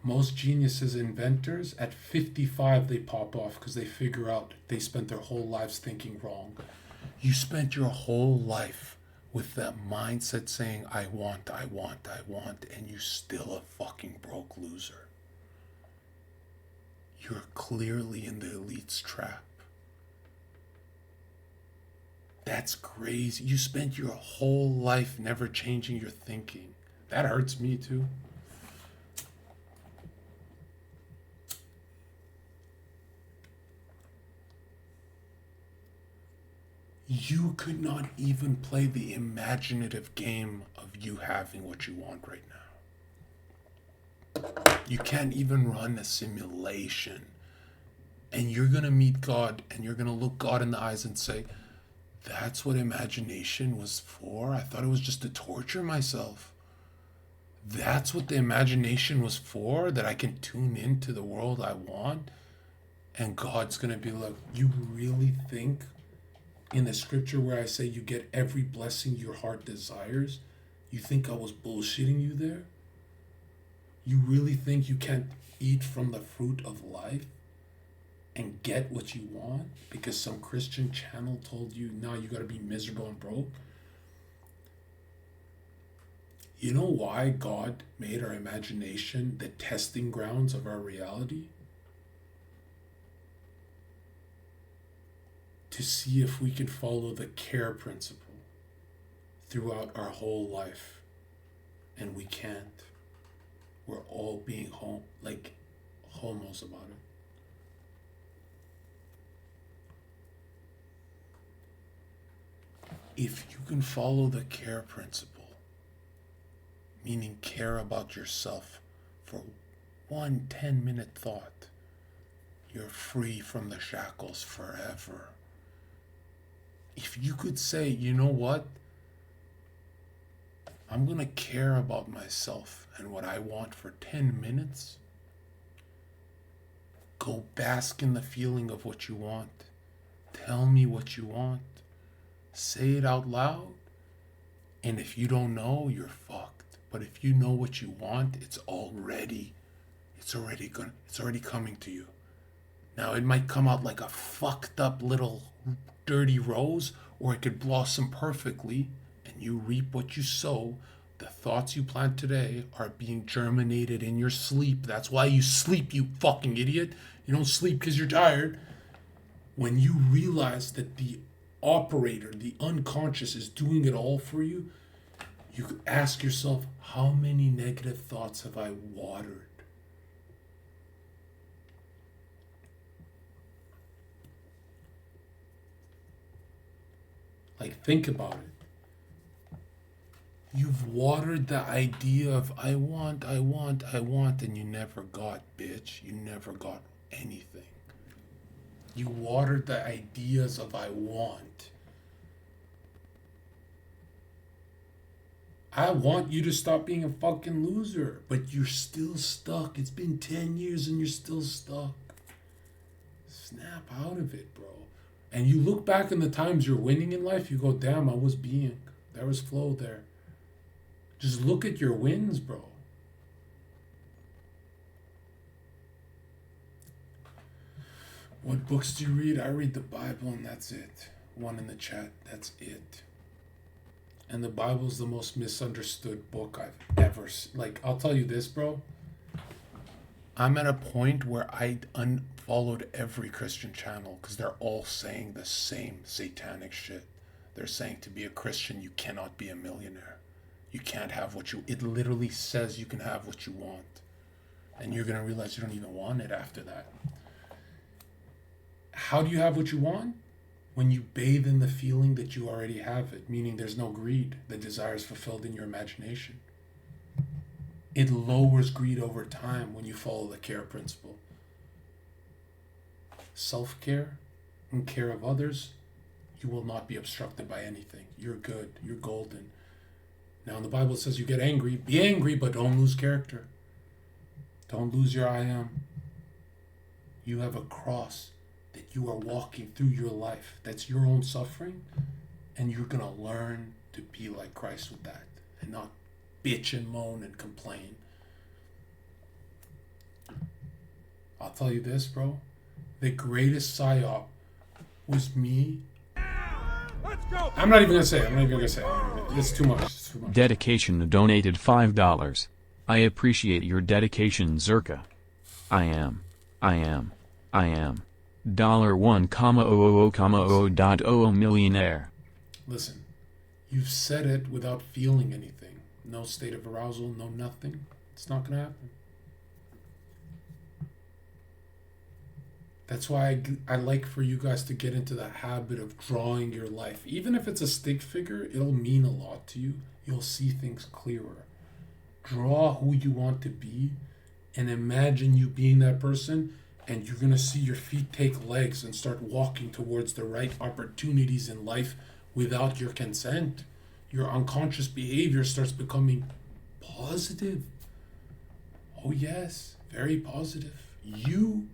Most geniuses, inventors, at 55, they pop off because they figure out they spent their whole lives thinking wrong. You spent your whole life with that mindset saying, I want, and you're still a fucking broke loser. You're clearly in the elite's trap. That's crazy. You spent your whole life never changing your thinking. That hurts me too. You could not even play the imaginative game of you having what you want right now. You can't even run a simulation. And you're going to meet God and you're going to look God in the eyes and say, that's what imagination was for? I thought it was just to torture myself. That's what the imagination was for? That I can tune into the world I want? And God's going to be like, you really think in the scripture where I say you get every blessing your heart desires, you think I was bullshitting you there? You really think you can't eat from the fruit of life and get what you want because some Christian channel told you, now you got to be miserable and broke? You know why God made our imagination the testing grounds of our reality? To see if we can follow the care principle throughout our whole life. And we can't. We're all being homos about it. If you can follow the care principle, meaning care about yourself for one 10-minute thought, you're free from the shackles forever. If you could say, you know what? I'm going to care about myself and what I want for 10 minutes. Go bask in the feeling of what you want. Tell me what you want. Say it out loud. And if you don't know, you're fucked. But if you know what you want, it's already coming to you. Now, it might come out like a fucked up little dirty rose, or it could blossom perfectly, and you reap what you sow. The thoughts you plant today are being germinated in your sleep. That's why you sleep, you fucking idiot. You don't sleep because you're tired. When you realize that the operator, the unconscious, is doing it all for you, you ask yourself, how many negative thoughts have I watered? Like, think about it. You've watered the idea of I want, and you never got, bitch. You never got anything. You watered the ideas of I want. I want you to stop being a fucking loser, but you're still stuck. It's been 10 years and you're still stuck. Snap out of it, bro. And you look back in the times you're winning in life, you go, damn, I was being. There was flow there. Just look at your wins, bro. What books do you read? I read the Bible and that's it. One in the chat, that's it. And the Bible's the most misunderstood book I've ever seen. Like, I'll tell you this, bro. I'm at a point where I unfollowed every Christian channel because they're all saying the same satanic shit. They're saying to be a Christian, you cannot be a millionaire. You can't have what you... It literally says you can have what you want. And you're going to realize you don't even want it after that. How do you have what you want? When you bathe in the feeling that you already have it, meaning there's no greed. The desire is fulfilled in your imagination. It lowers greed over time when you follow the care principle. Self-care and care of others, you will not be obstructed by anything. You're good. You're golden. Now, in the Bible, it says you get angry. Be angry, but don't lose character. Don't lose your I am. You have a cross that you are walking through your life. That's your own suffering. And you're going to learn to be like Christ with that and not bitch and moan and complain. I'll tell you this, bro. The greatest psyop was me. I'm not even going to say it. It's too much. It's too much. Dedication donated $5. I appreciate your dedication, Zherka. I am. $1,000,000.00 millionaire. Listen, you've said it without feeling anything. No state of arousal, no nothing. It's not going to happen. That's why I like for you guys to get into the habit of drawing your life. Even if it's a stick figure, it'll mean a lot to you. You'll see things clearer. Draw who you want to be and imagine you being that person, and you're going to see your feet take legs and start walking towards the right opportunities in life without your consent. Your unconscious behavior starts becoming positive. Oh yes, very positive. You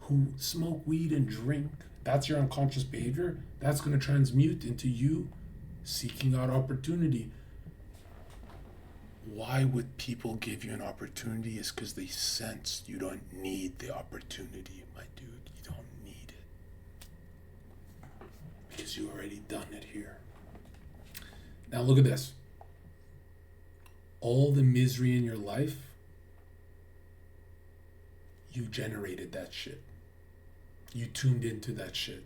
who smoke weed and drink, that's your unconscious behavior. That's going to transmute into you seeking out opportunity. Why would people give you an opportunity? Is because they sensed you don't need the opportunity, my dude. You don't need it. Because you already done it here. Now look at this. All the misery in your life, you generated that shit. You tuned into that shit.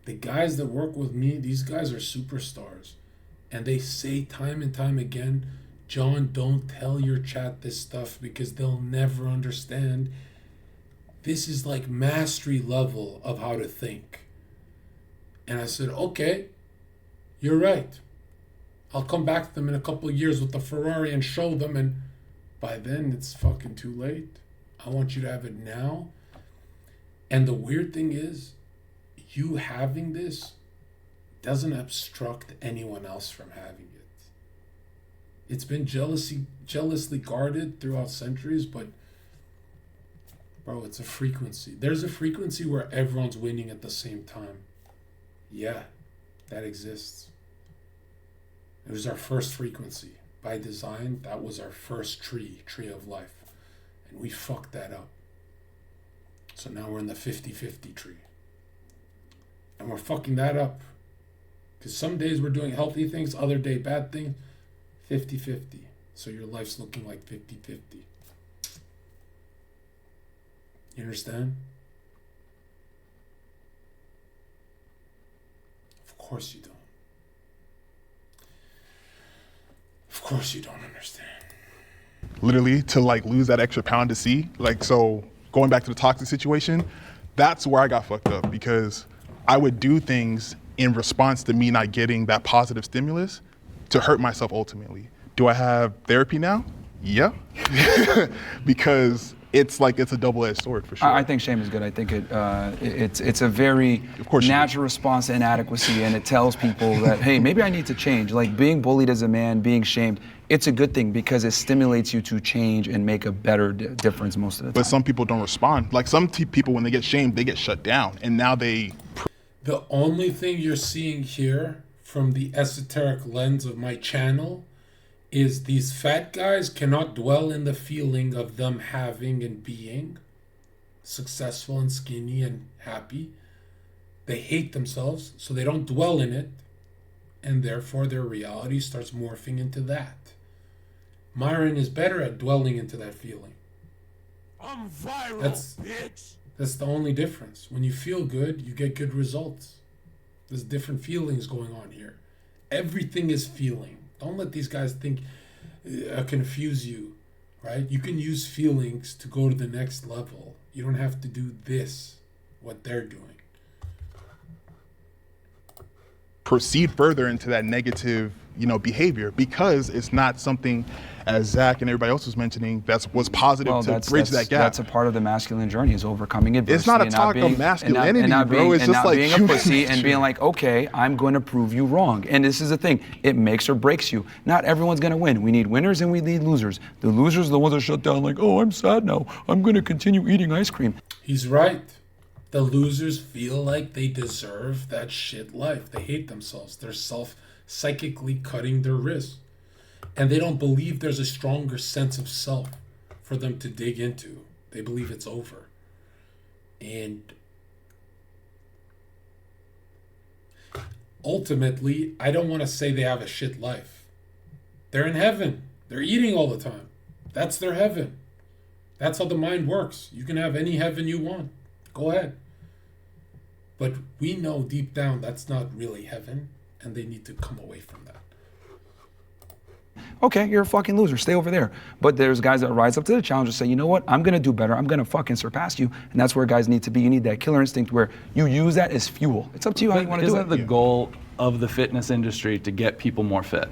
The guys that work with me, these guys are superstars. And they say time and time again, John, don't tell your chat this stuff because they'll never understand. This is like mastery level of how to think. And I said, okay, you're right. I'll come back to them in a couple of years with the Ferrari and show them, and by then it's fucking too late. I want you to have it now. And the weird thing is, you having this doesn't obstruct anyone else from having it. It's been jealously guarded throughout centuries, but bro, it's a frequency. There's a frequency where everyone's winning at the same time. Yeah, that exists. It was our first frequency. By design, that was our first tree of life. And we fucked that up. So now we're in the 50-50 tree. And we're fucking that up. Because some days we're doing healthy things, other day bad things. 50-50. So your life's looking like 50-50. You understand? Of course you don't. Of course you don't understand. Literally to like lose that extra pound to see, like, so going back to the toxic situation, that's where I got fucked up, because I would do things in response to me not getting that positive stimulus to hurt myself ultimately. Do I have therapy now? Yeah. Because it's like, it's a double-edged sword for sure. I think shame is good. I think it's a very natural response to inadequacy, and it tells people that, hey, maybe I need to change. Like being bullied as a man, being shamed, it's a good thing because it stimulates you to change and make a better difference most of the time. But some people don't respond. Like some people, when they get shamed, they get shut down, and now they... The only thing you're seeing here from the esoteric lens of my channel is these fat guys cannot dwell in the feeling of them having and being successful and skinny and happy. They hate themselves, so they don't dwell in it, and therefore their reality starts morphing into that. Myron is better at dwelling into that feeling. I'm viral, bitch. That's the only difference. When you feel good, you get good results. There's different feelings going on here. Everything is feeling. Don't let these guys think, confuse you, right? You can use feelings to go to the next level. You don't have to do what they're doing. Proceed further into that negative, behavior, because it's not something, as Zach and everybody else was mentioning, was positive to bridge that gap. That's a part of the masculine journey, is overcoming adversity. It's not a talk of masculinity, bro. It's just like being a pussy and being like, okay, I'm going to prove you wrong. And this is the thing, it makes or breaks you. Not everyone's going to win. We need winners and we need losers. The losers are the ones that shut down like, oh, I'm sad now. I'm going to continue eating ice cream. He's right. The losers feel like they deserve that shit life. They hate themselves. They're psychically cutting their wrists. And they don't believe there's a stronger sense of self for them to dig into. They believe it's over. And ultimately, I don't want to say they have a shit life. They're in heaven. They're eating all the time. That's their heaven. That's how the mind works. You can have any heaven you want. Go ahead. But we know deep down that's not really heaven, and they need to come away from that. Okay, you're a fucking loser. Stay over there. But there's guys that rise up to the challenge and say, you know what? I'm going to do better. I'm going to fucking surpass you. And that's where guys need to be. You need that killer instinct where you use that as fuel. It's up to you how you want to do it. Isn't the goal of the fitness industry to get people more fit?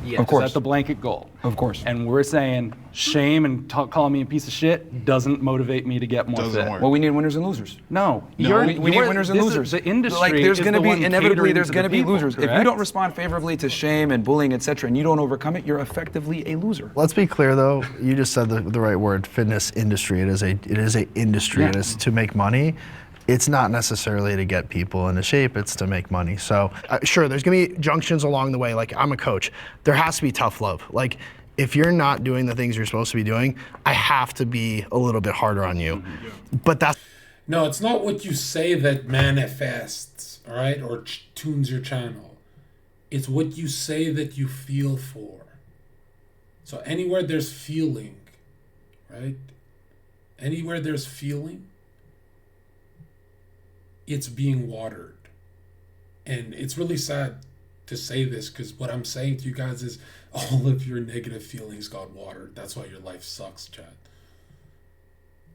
Yes. Of course. That's the blanket goal. Of course. And we're saying shame and calling me a piece of shit doesn't motivate me to get more fit. Well, we need winners and losers. No. We need winners and losers. The industry like there's going to be inevitably there's going to be losers. Correct? If you don't respond favorably to shame and bullying, etc., and you don't overcome it, you're effectively a loser. Let's be clear though. You just said the right word. Fitness industry. It is a industry. Yeah. It is to make money. It's not necessarily to get people into shape, it's to make money. So sure, there's gonna be junctions along the way. Like I'm a coach, there has to be tough love. Like if you're not doing the things you're supposed to be doing, I have to be a little bit harder on you. But that's... No, it's not what you say that manifests, all right, or tunes your channel. It's what you say that you feel for. So anywhere there's feeling, right? Anywhere there's feeling, it's being watered. And it's really sad to say this because what I'm saying to you guys is all of your negative feelings got watered. That's why your life sucks, Chad.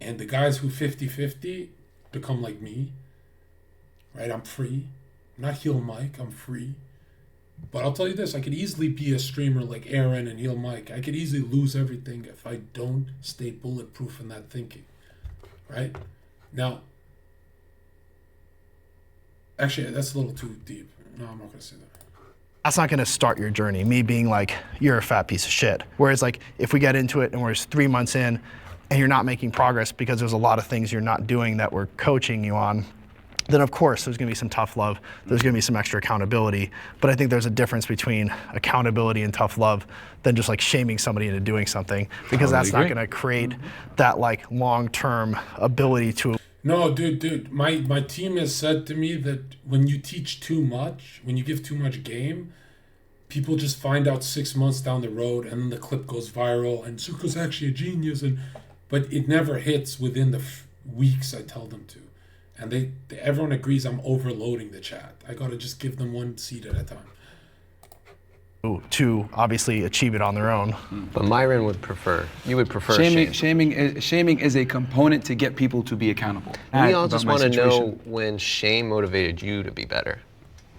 And the guys who 50-50 become like me, right? I'm free. I'm not Heel Mike, I'm free. But I'll tell you this, I could easily be a streamer like Aaron and Heel Mike. I could easily lose everything if I don't stay bulletproof in that thinking, right? Now, actually, that's a little too deep. No, I'm not going to say that. That's not gonna start your journey, me being like, you're a fat piece of shit. Whereas like, if we get into it and we're 3 months in and you're not making progress because there's a lot of things you're not doing that we're coaching you on, then of course there's going to be some tough love. There's going to be some extra accountability. But I think there's a difference between accountability and tough love than just like shaming somebody into doing something, because that's not going to create that like long-term ability to. No, dude, my team has said to me that when you teach too much, when you give too much game, people just find out 6 months down the road, and then the clip goes viral, and Zherka's actually a genius, but it never hits within the weeks I tell them to. And everyone agrees I'm overloading the chat. I gotta just give them one seed at a time. To obviously achieve it on their own. But Myron would prefer, you would prefer shaming is a component to get people to be accountable. We all just want to know when shame motivated you to be better.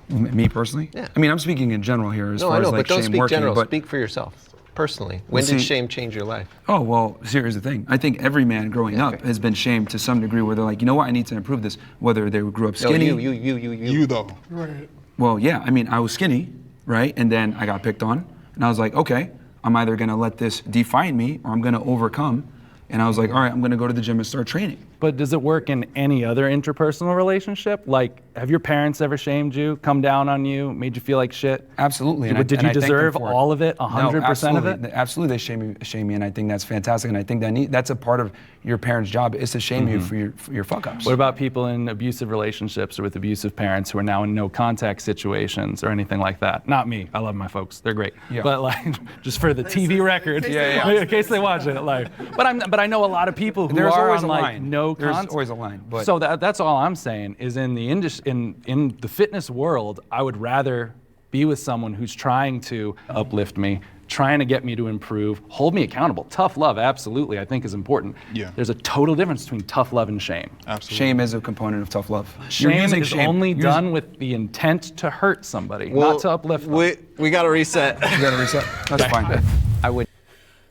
Me personally? Yeah. I mean, I'm speaking in general here as no, far I know, as like but don't shame speak working. general. But speak for yourself, personally. When did shame change your life? Oh, well, here's the thing. I think every man growing up has been shamed to some degree where they're like, you know what, I need to improve this. Whether they grew up skinny. No, you though. Right. Well, yeah, I mean, I was skinny, right? And then I got picked on. And I was like, okay, I'm either gonna let this define me or I'm gonna overcome. And I was like, all right, I'm gonna go to the gym and start training. But does it work in any other interpersonal relationship? Like, have your parents ever shamed you, come down on you, made you feel like shit? Absolutely. Did you deserve all of it, 100% of it? Absolutely, they shame me, and I think that's fantastic. And I think that's a part of your parent's job, is to shame you for your fuck-ups. What about people in abusive relationships or with abusive parents who are now in no contact situations or anything like that? Not me. I love my folks. They're great. Yeah. But like, just for the TV record, in case they watch it. Like, but I know a lot of people who are on like no There's contact. always a line. But So that's all I'm saying is in the fitness world, I would rather be with someone who's trying to uplift me, trying to get me to improve, hold me accountable. Tough love, absolutely, I think is important. Yeah. There's a total difference between tough love and shame. Absolutely. shame is a component of tough love. Shame is only done with the intent to hurt somebody, not to uplift them. We got to reset. You gotta reset. That's fine. I would.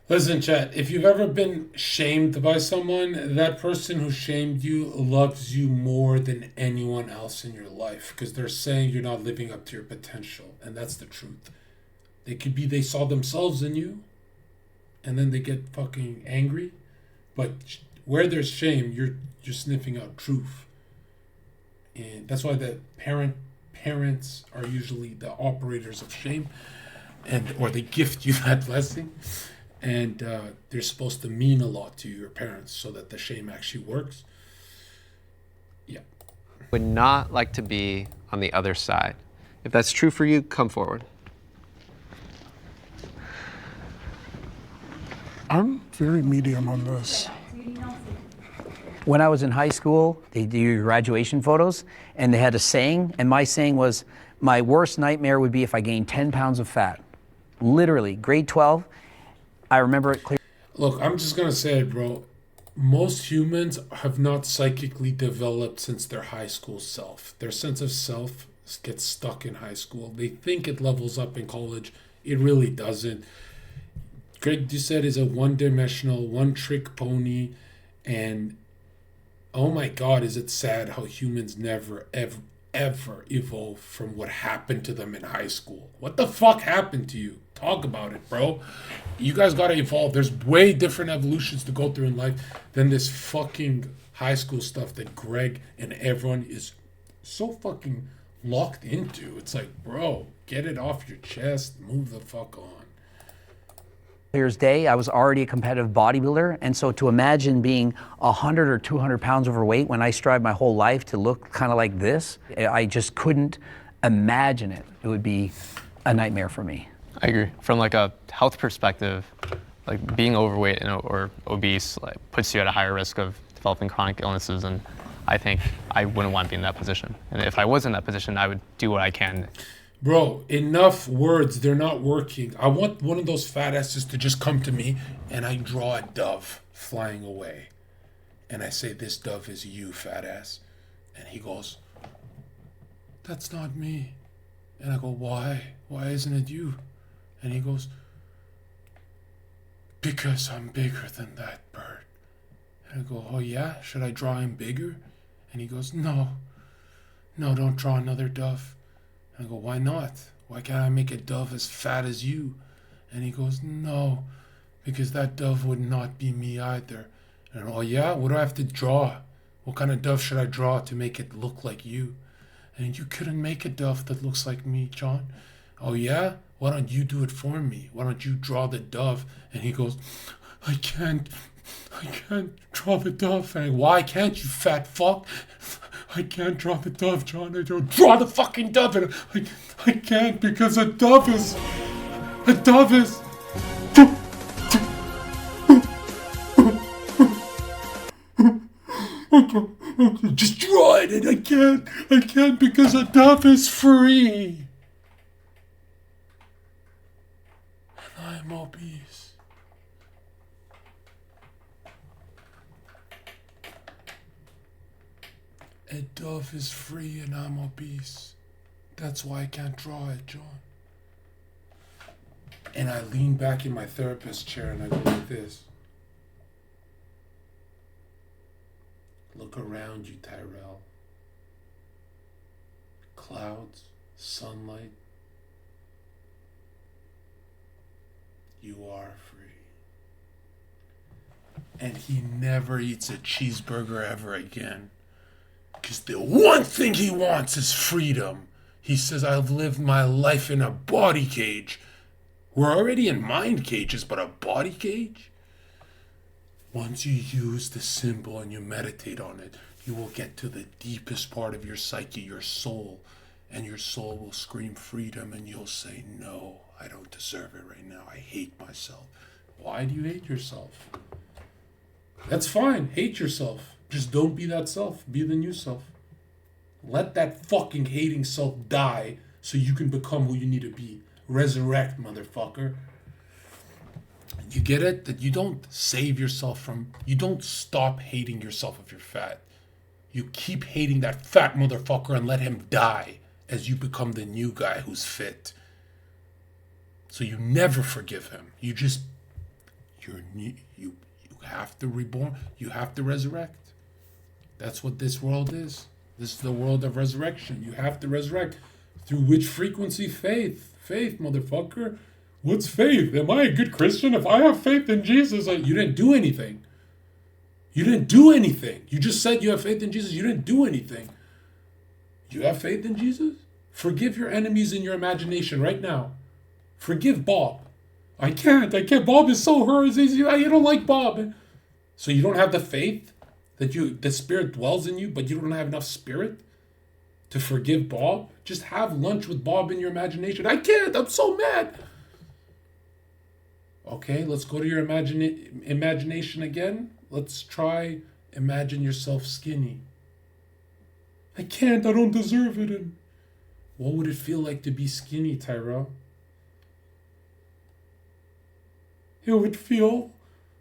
Listen, chat, if you've ever been shamed by someone, that person who shamed you loves you more than anyone else in your life, because they're saying you're not living up to your potential, and that's the truth. They saw themselves in you, and then they get fucking angry, but where there's shame, you're sniffing out truth. And that's why the parents are usually the operators of shame, or they gift you that blessing. And they're supposed to mean a lot to your parents so that the shame actually works. Yeah. Would not like to be on the other side. If that's true for you, come forward. I'm very medium on this. When I was in high school, they do your graduation photos, and they had a saying, and my saying was, my worst nightmare would be if I gained 10 pounds of fat. Literally, grade 12, I remember it clearly. Look, I'm just going to say it, bro. Most humans have not psychically developed since their high school self. Their sense of self gets stuck in high school. They think it levels up in college. It really doesn't. Greg Doucette is a one-dimensional, one-trick pony, and oh my God, is it sad how humans never, ever evolve from what happened to them in high school. What the fuck happened to you? Talk about it, bro. You guys gotta evolve. There's way different evolutions to go through in life than this fucking high school stuff that Greg and everyone is so fucking locked into. It's like, bro, get it off your chest. Move the fuck on. Clear's day, I was already a competitive bodybuilder, and so to imagine being 100 or 200 pounds overweight when I strived my whole life to look kind of like this, I just couldn't imagine it. It would be a nightmare for me. I agree. From like a health perspective, like being overweight or obese like, puts you at a higher risk of developing chronic illnesses, and I think I wouldn't want to be in that position. And if I was in that position, I would do what I can. Bro, enough words. They're not working. I want one of those fat asses to just come to me and I draw a dove flying away. And I say, this dove is you, fat ass. And he goes, that's not me. And I go, why? Why isn't it you? And he goes, because I'm bigger than that bird. And I go, oh yeah? Should I draw him bigger? And he goes, no, don't draw another dove. And I go, why not? Why can't I make a dove as fat as you? And he goes, no, because that dove would not be me either. And oh yeah, what do I have to draw What kind of dove should I draw to make it look like you? And you couldn't make a dove that looks like me, John. Oh yeah? Why don't you do it for me? Why don't you draw the dove? And he goes, I can't draw the dove. And why can't you, fat fuck? I can't draw the dove, John. I don't draw the fucking dove. And I can't because a dove is. Just draw it, and I can't because a dove is free. And I'm obese. A dove is free and I'm obese. That's why I can't draw it, John. And I lean back in my therapist chair and I go like this. Look around you, Tyrell. Clouds, sunlight. You are free. And he never eats a cheeseburger ever again. Because the one thing he wants is freedom. He says, I've lived my life in a body cage. We're already in mind cages, but a body cage? Once you use the symbol and you meditate on it, you will get to the deepest part of your psyche, your soul, and your soul will scream freedom and you'll say, no, I don't deserve it right now. I hate myself. Why do you hate yourself? That's fine. Hate yourself. Just don't be that self. Be the new self. Let that fucking hating self die so you can become who you need to be. Resurrect, motherfucker. You get it? That you don't save yourself from... You don't stop hating yourself if you're fat. You keep hating that fat motherfucker and let him die as you become the new guy who's fit. So you never forgive him. You just... You have to reborn. You have to resurrect. That's what this world is. This is the world of resurrection. You have to resurrect. Through which frequency? Faith. Faith, motherfucker. What's faith? Am I a good Christian? If I have faith in Jesus, you didn't do anything. You didn't do anything. You just said you have faith in Jesus. You didn't do anything. You have faith in Jesus? Forgive your enemies in your imagination right now. Forgive Bob. I can't. Bob is so hurt. You don't like Bob. So you don't have the faith that the Spirit dwells in you, but you don't have enough Spirit to forgive Bob? Just have lunch with Bob in your imagination. I can't. I'm so mad. Okay, let's go to your imagination again. Let's try imagine yourself skinny. I can't. I don't deserve it. And what would it feel like to be skinny, Tyrell? It would feel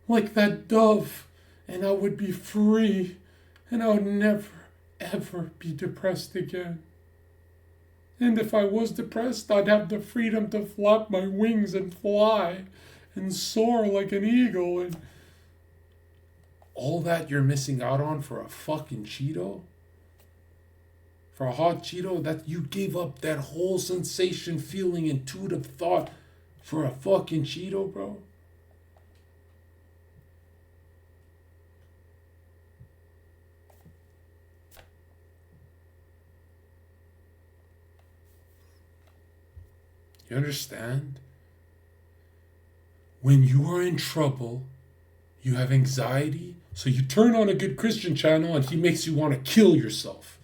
like that dove, and I would be free, and I would never, ever be depressed again. And if I was depressed, I'd have the freedom to flap my wings and fly and soar like an eagle. And all that you're missing out on for a fucking Cheeto? For a hot Cheeto? That you gave up that whole sensation, feeling, intuitive thought for a fucking Cheeto, bro? You understand? When you are in trouble, you have anxiety, so you turn on a good Christian channel and he makes you want to kill yourself.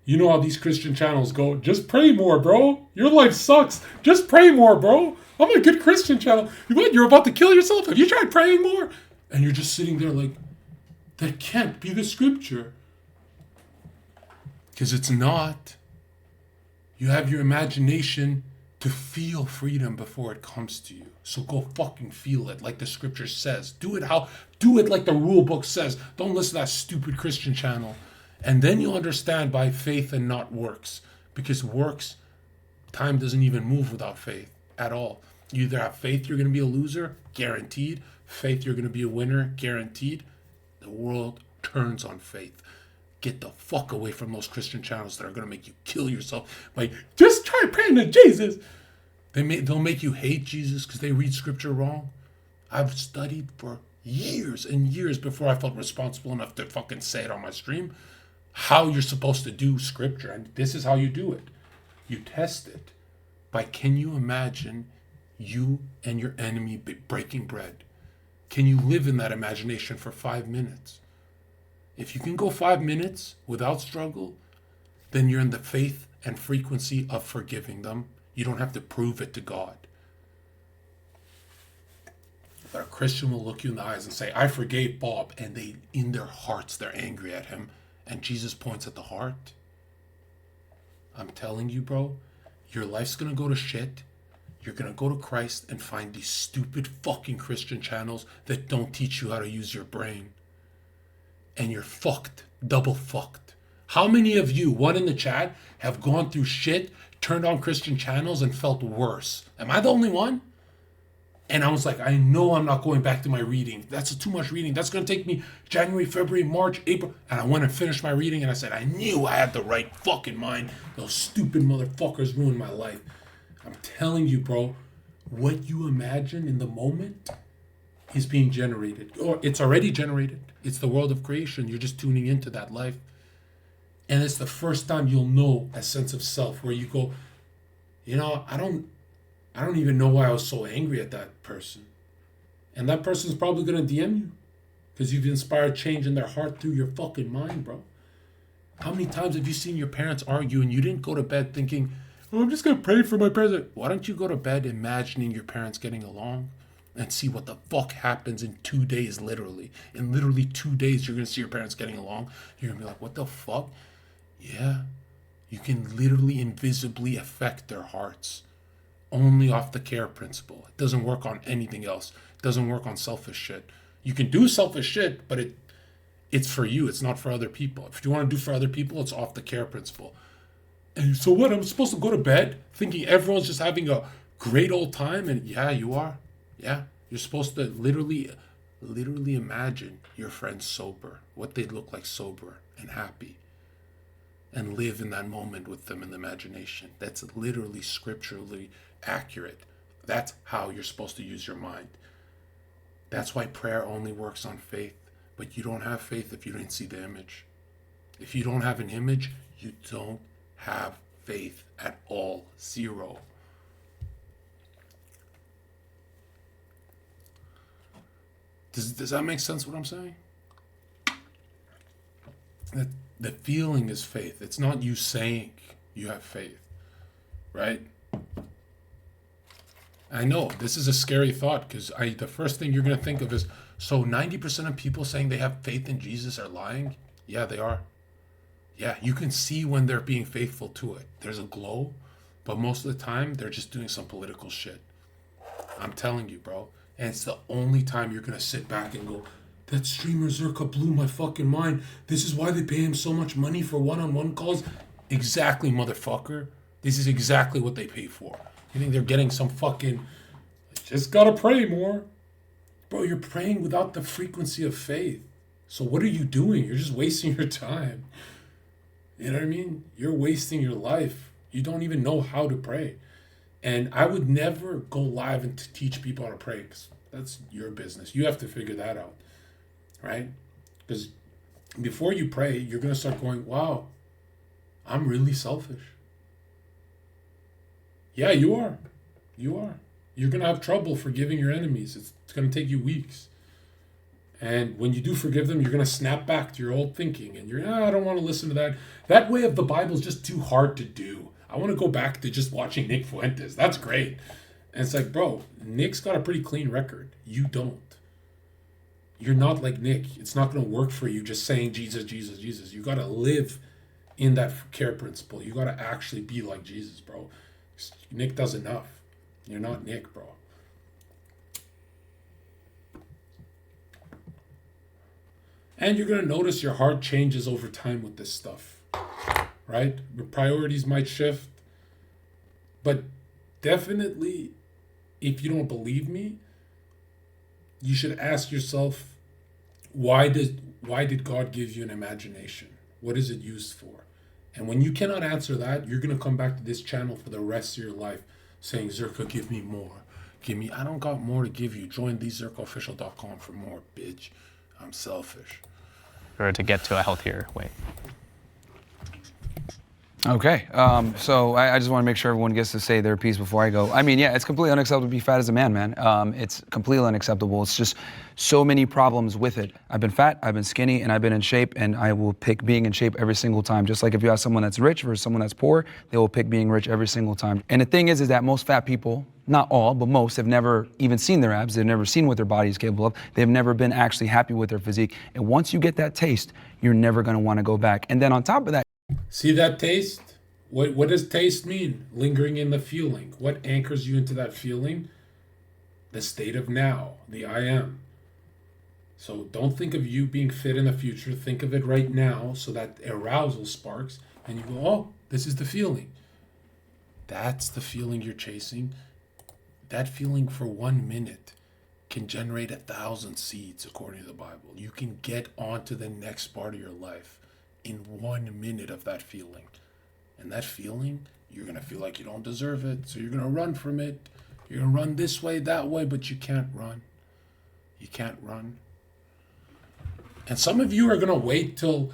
You know how these Christian channels go, just pray more, bro. Your life sucks. Just pray more, bro. I'm a good Christian channel. What, you're about to kill yourself? Have you tried praying more? And you're just sitting there like, that can't be the scripture. Because it's not. You have your imagination to feel freedom before it comes to you. So go fucking feel it like the scripture says. Do it like the rule book says. Don't listen to that stupid Christian channel. And then you'll understand by faith and not works. Because works, time doesn't even move without faith at all. You either have faith, you're going to be a loser, guaranteed. Faith, you're going to be a winner, guaranteed. The world turns on faith. Get the fuck away from those Christian channels that are going to make you kill yourself. Like, just try praying to Jesus. They'll make you hate Jesus because they read scripture wrong. I've studied for years and years before I felt responsible enough to fucking say it on my stream, how you're supposed to do scripture. And this is how you do it. You test it by, can you imagine you and your enemy breaking bread? Can you live in that imagination for 5 minutes? If you can go 5 minutes without struggle, then you're in the faith and frequency of forgiving them. You don't have to prove it to God. But a Christian will look you in the eyes and say, I forgave Bob, and they, in their hearts, they're angry at him. And Jesus points at the heart. I'm telling you, bro, your life's gonna go to shit. You're gonna go to Christ and find these stupid fucking Christian channels that don't teach you how to use your brain. And you're fucked, double fucked. How many of you, one in the chat, have gone through shit, turned on Christian channels and felt worse? Am I the only one? And I was like, I know I'm not going back to my reading. That's too much reading. That's going to take me January, February, March, April. And I went and finished my reading and I said, I knew I had the right fucking mind. Those stupid motherfuckers ruined my life. I'm telling you, bro, what you imagine in the moment is being generated. Or it's already generated. It's the world of creation. You're just tuning into that life. And it's the first time you'll know a sense of self where you go, you know, I don't even know why I was so angry at that person. And that person's probably going to DM you because you've inspired change in their heart through your fucking mind, bro. How many times have you seen your parents argue and you didn't go to bed thinking, oh, I'm just going to pray for my parents? Why don't you go to bed imagining your parents getting along and see what the fuck happens in 2 days, literally. In literally 2 days, you're going to see your parents getting along. You're going to be like, what the fuck? Yeah. You can literally invisibly affect their hearts. Only off the care principle. It doesn't work on anything else. It doesn't work on selfish shit. You can do selfish shit, but it's for you. It's not for other people. If you want to do for other people, it's off the care principle. And so what? I'm supposed to go to bed thinking everyone's just having a great old time? And yeah, you are. Yeah. You're supposed to literally imagine your friends sober, what they'd look like sober and happy, and live in that moment with them in the imagination. That's literally scripturally accurate. That's how you're supposed to use your mind. That's why prayer only works on faith. But you don't have faith if you didn't see the image. If you don't have an image, you don't have faith at all. Zero. Does that make sense what I'm saying? The feeling is faith. It's not you saying you have faith, right? I know this is a scary thought because the first thing you're going to think of is, so 90% of people saying they have faith in Jesus are lying? Yeah, they are. Yeah, you can see when they're being faithful to it. There's a glow, but most of the time they're just doing some political shit. I'm telling you, bro. And it's the only time you're going to sit back and go, that streamer Zherka blew my fucking mind. This is why they pay him so much money for one-on-one calls. Exactly, motherfucker. This is exactly what they pay for. You think they're getting some fucking, just gotta pray more. Bro, you're praying without the frequency of faith. So what are you doing? You're just wasting your time. You know what I mean? You're wasting your life. You don't even know how to pray. And I would never go live and teach people how to pray because that's your business. You have to figure that out. Right? Because before you pray, you're going to start going, wow, I'm really selfish. Yeah, you are. You are. You're going to have trouble forgiving your enemies. It's going to take you weeks. And when you do forgive them, you're going to snap back to your old thinking. And you're, I don't want to listen to that. That way of the Bible is just too hard to do. I want to go back to just watching Nick Fuentes. That's great. And it's like, bro, Nick's got a pretty clean record. You don't. You're not like Nick. It's not going to work for you just saying Jesus, Jesus, Jesus. You got to live in that care principle. You got to actually be like Jesus, bro. Nick does enough. You're not Nick, bro. And you're going to notice your heart changes over time with this stuff, right? Your priorities might shift. But definitely, if you don't believe me, you should ask yourself, why did God give you an imagination? What is it used for? And when you cannot answer that, you're going to come back to this channel for the rest of your life saying, Zherka, give me more. give me, I don't got more to give you. Join thezherkaofficial.com for more, bitch. I'm selfish. Or to get to a healthier weight. Okay, so I just want to make sure everyone gets to say their piece before I go. I mean, yeah, it's completely unacceptable to be fat as a man. It's completely unacceptable. It's just so many problems with it. I've been fat, I've been skinny, and I've been in shape, and I will pick being in shape every single time. Just like if you have someone that's rich versus someone that's poor, they will pick being rich every single time. And the thing is that most fat people, not all, but most, have never even seen their abs. They've never seen what their body is capable of. They've never been actually happy with their physique. And once you get that taste, you're never going to want to go back. And then on top of that, see that taste? What does taste mean? Lingering in the feeling. What anchors you into that feeling? The state of now, the I am. So don't think of you being fit in the future. Think of it right now so that arousal sparks and you go, oh, this is the feeling. That's the feeling you're chasing. That feeling for 1 minute can generate 1,000 seeds according to the Bible. You can get onto the next part of your life in 1 minute of that feeling. And that feeling, you're going to feel like you don't deserve it. So you're going to run from it. You're going to run this way, that way, but you can't run. You can't run. And some of you are going to wait till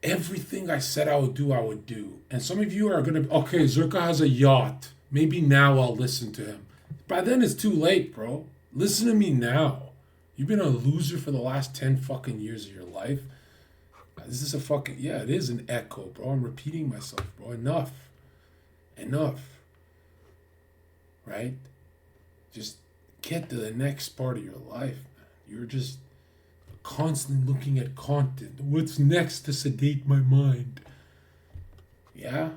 everything I said I would do. And some of you are going to, okay, Zherka has a yacht. Maybe now I'll listen to him. By then it's too late, bro. Listen to me now. You've been a loser for the last 10 fucking years of your life. This is a fucking, yeah, it is an echo, bro. I'm repeating myself, bro. Enough. Right? Just get to the next part of your life, man. You're just constantly looking at content. What's next to sedate my mind? Yeah?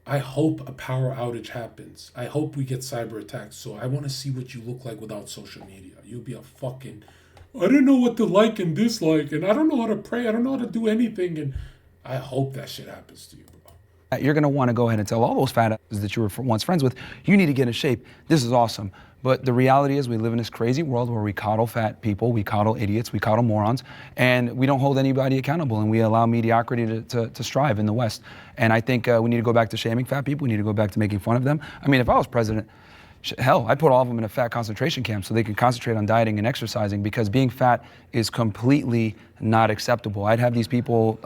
I hope a power outage happens. I hope we get cyber attacks. So I want to see what you look like without social media. You'll be a fucking, I don't know what to like and dislike, and I don't know how to pray. I don't know how to do anything. And I hope that shit happens to you, bro. you're going to want to go ahead and tell all those fat asses that you were once friends with, you need to get in shape. This is awesome. But the reality is we live in this crazy world where we coddle fat people, we coddle idiots, we coddle morons, and we don't hold anybody accountable, and we allow mediocrity to strive in the West. And I think we need to go back to shaming fat people. We need to go back to making fun of them. I mean, if I was president, hell, I'd put all of them in a fat concentration camp so they can concentrate on dieting and exercising, because being fat is completely not acceptable. I'd have these people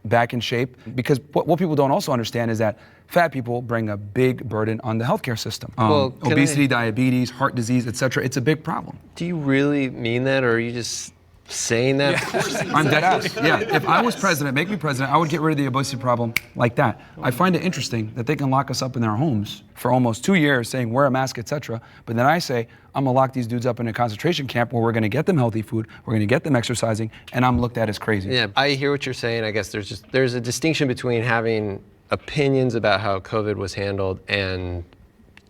back in shape, because what people don't also understand is that fat people bring a big burden on the healthcare system. Obesity, diabetes, heart disease, etc. It's a big problem. Do you really mean that, or are you just saying that? Yeah. I'm dead ass. Yeah, if I was president, make me president, I would get rid of the obesity problem like that. I find it interesting that they can lock us up in their homes for almost 2 years saying wear a mask, etc. But then I say, I'm gonna lock these dudes up in a concentration camp where we're gonna get them healthy food, we're gonna get them exercising, and I'm looked at as crazy. Yeah, I hear what you're saying. I guess there's a distinction between having opinions about how COVID was handled and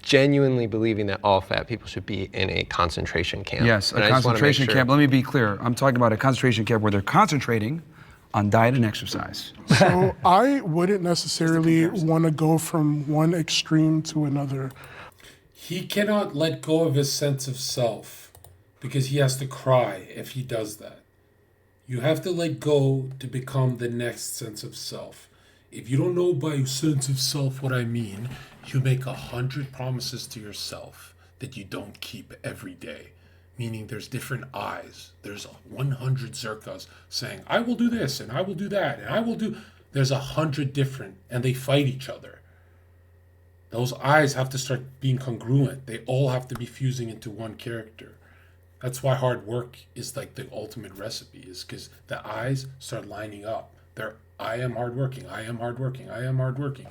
genuinely believing that all fat people should be in a concentration camp. Yes, a concentration camp. Let me be clear. I'm talking about a concentration camp where they're concentrating on diet and exercise. So I wouldn't necessarily want to go from one extreme to another. He cannot let go of his sense of self because he has to cry if he does that. You have to let go to become the next sense of self. If you don't know by sense of self what I mean, you make 100 promises to yourself that you don't keep every day. Meaning there's different I's. There's 100 Zherkas saying, I will do this, and I will do that, and I will do... There's 100 different, and they fight each other. Those I's have to start being congruent. They all have to be fusing into one character. That's why hard work is like the ultimate recipe, is because the I's start lining up. They're, I am hardworking, I am hardworking, I am hardworking.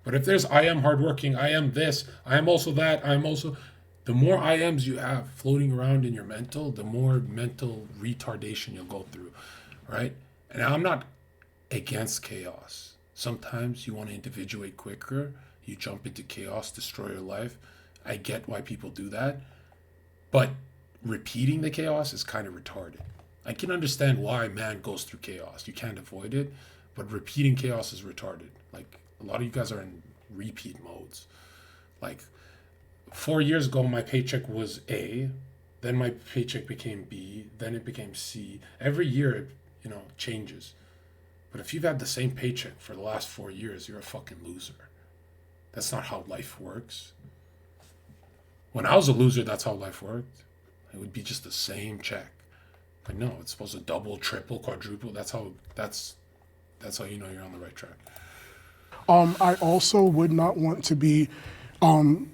But if there's I am hardworking, I am this, I am also that, I am also... The more I ams you have floating around in your mental, the more mental retardation you'll go through, right? And I'm not against chaos. Sometimes you want to individuate quicker, you jump into chaos, destroy your life. I get why people do that. But repeating the chaos is kind of retarded. I can understand why man goes through chaos. You can't avoid it, but repeating chaos is retarded. Like, a lot of you guys are in repeat modes. Like, 4 years ago, my paycheck was A, then my paycheck became B, then it became C. Every year, it, changes. But if you've had the same paycheck for the last 4 years, you're a fucking loser. That's not how life works. When I was a loser, that's how life worked. It would be just the same check. Like, no, it's supposed to double, triple, quadruple. That's how you know you're on the right track. I also would not want to be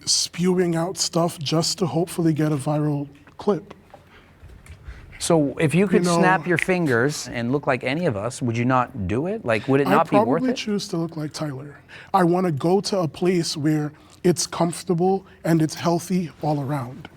spewing out stuff just to hopefully get a viral clip. So if you could snap your fingers and look like any of us, would you not do it? Like, would it not be worth it? I probably choose to look like Tyler. I want to go to a place where it's comfortable and it's healthy all around.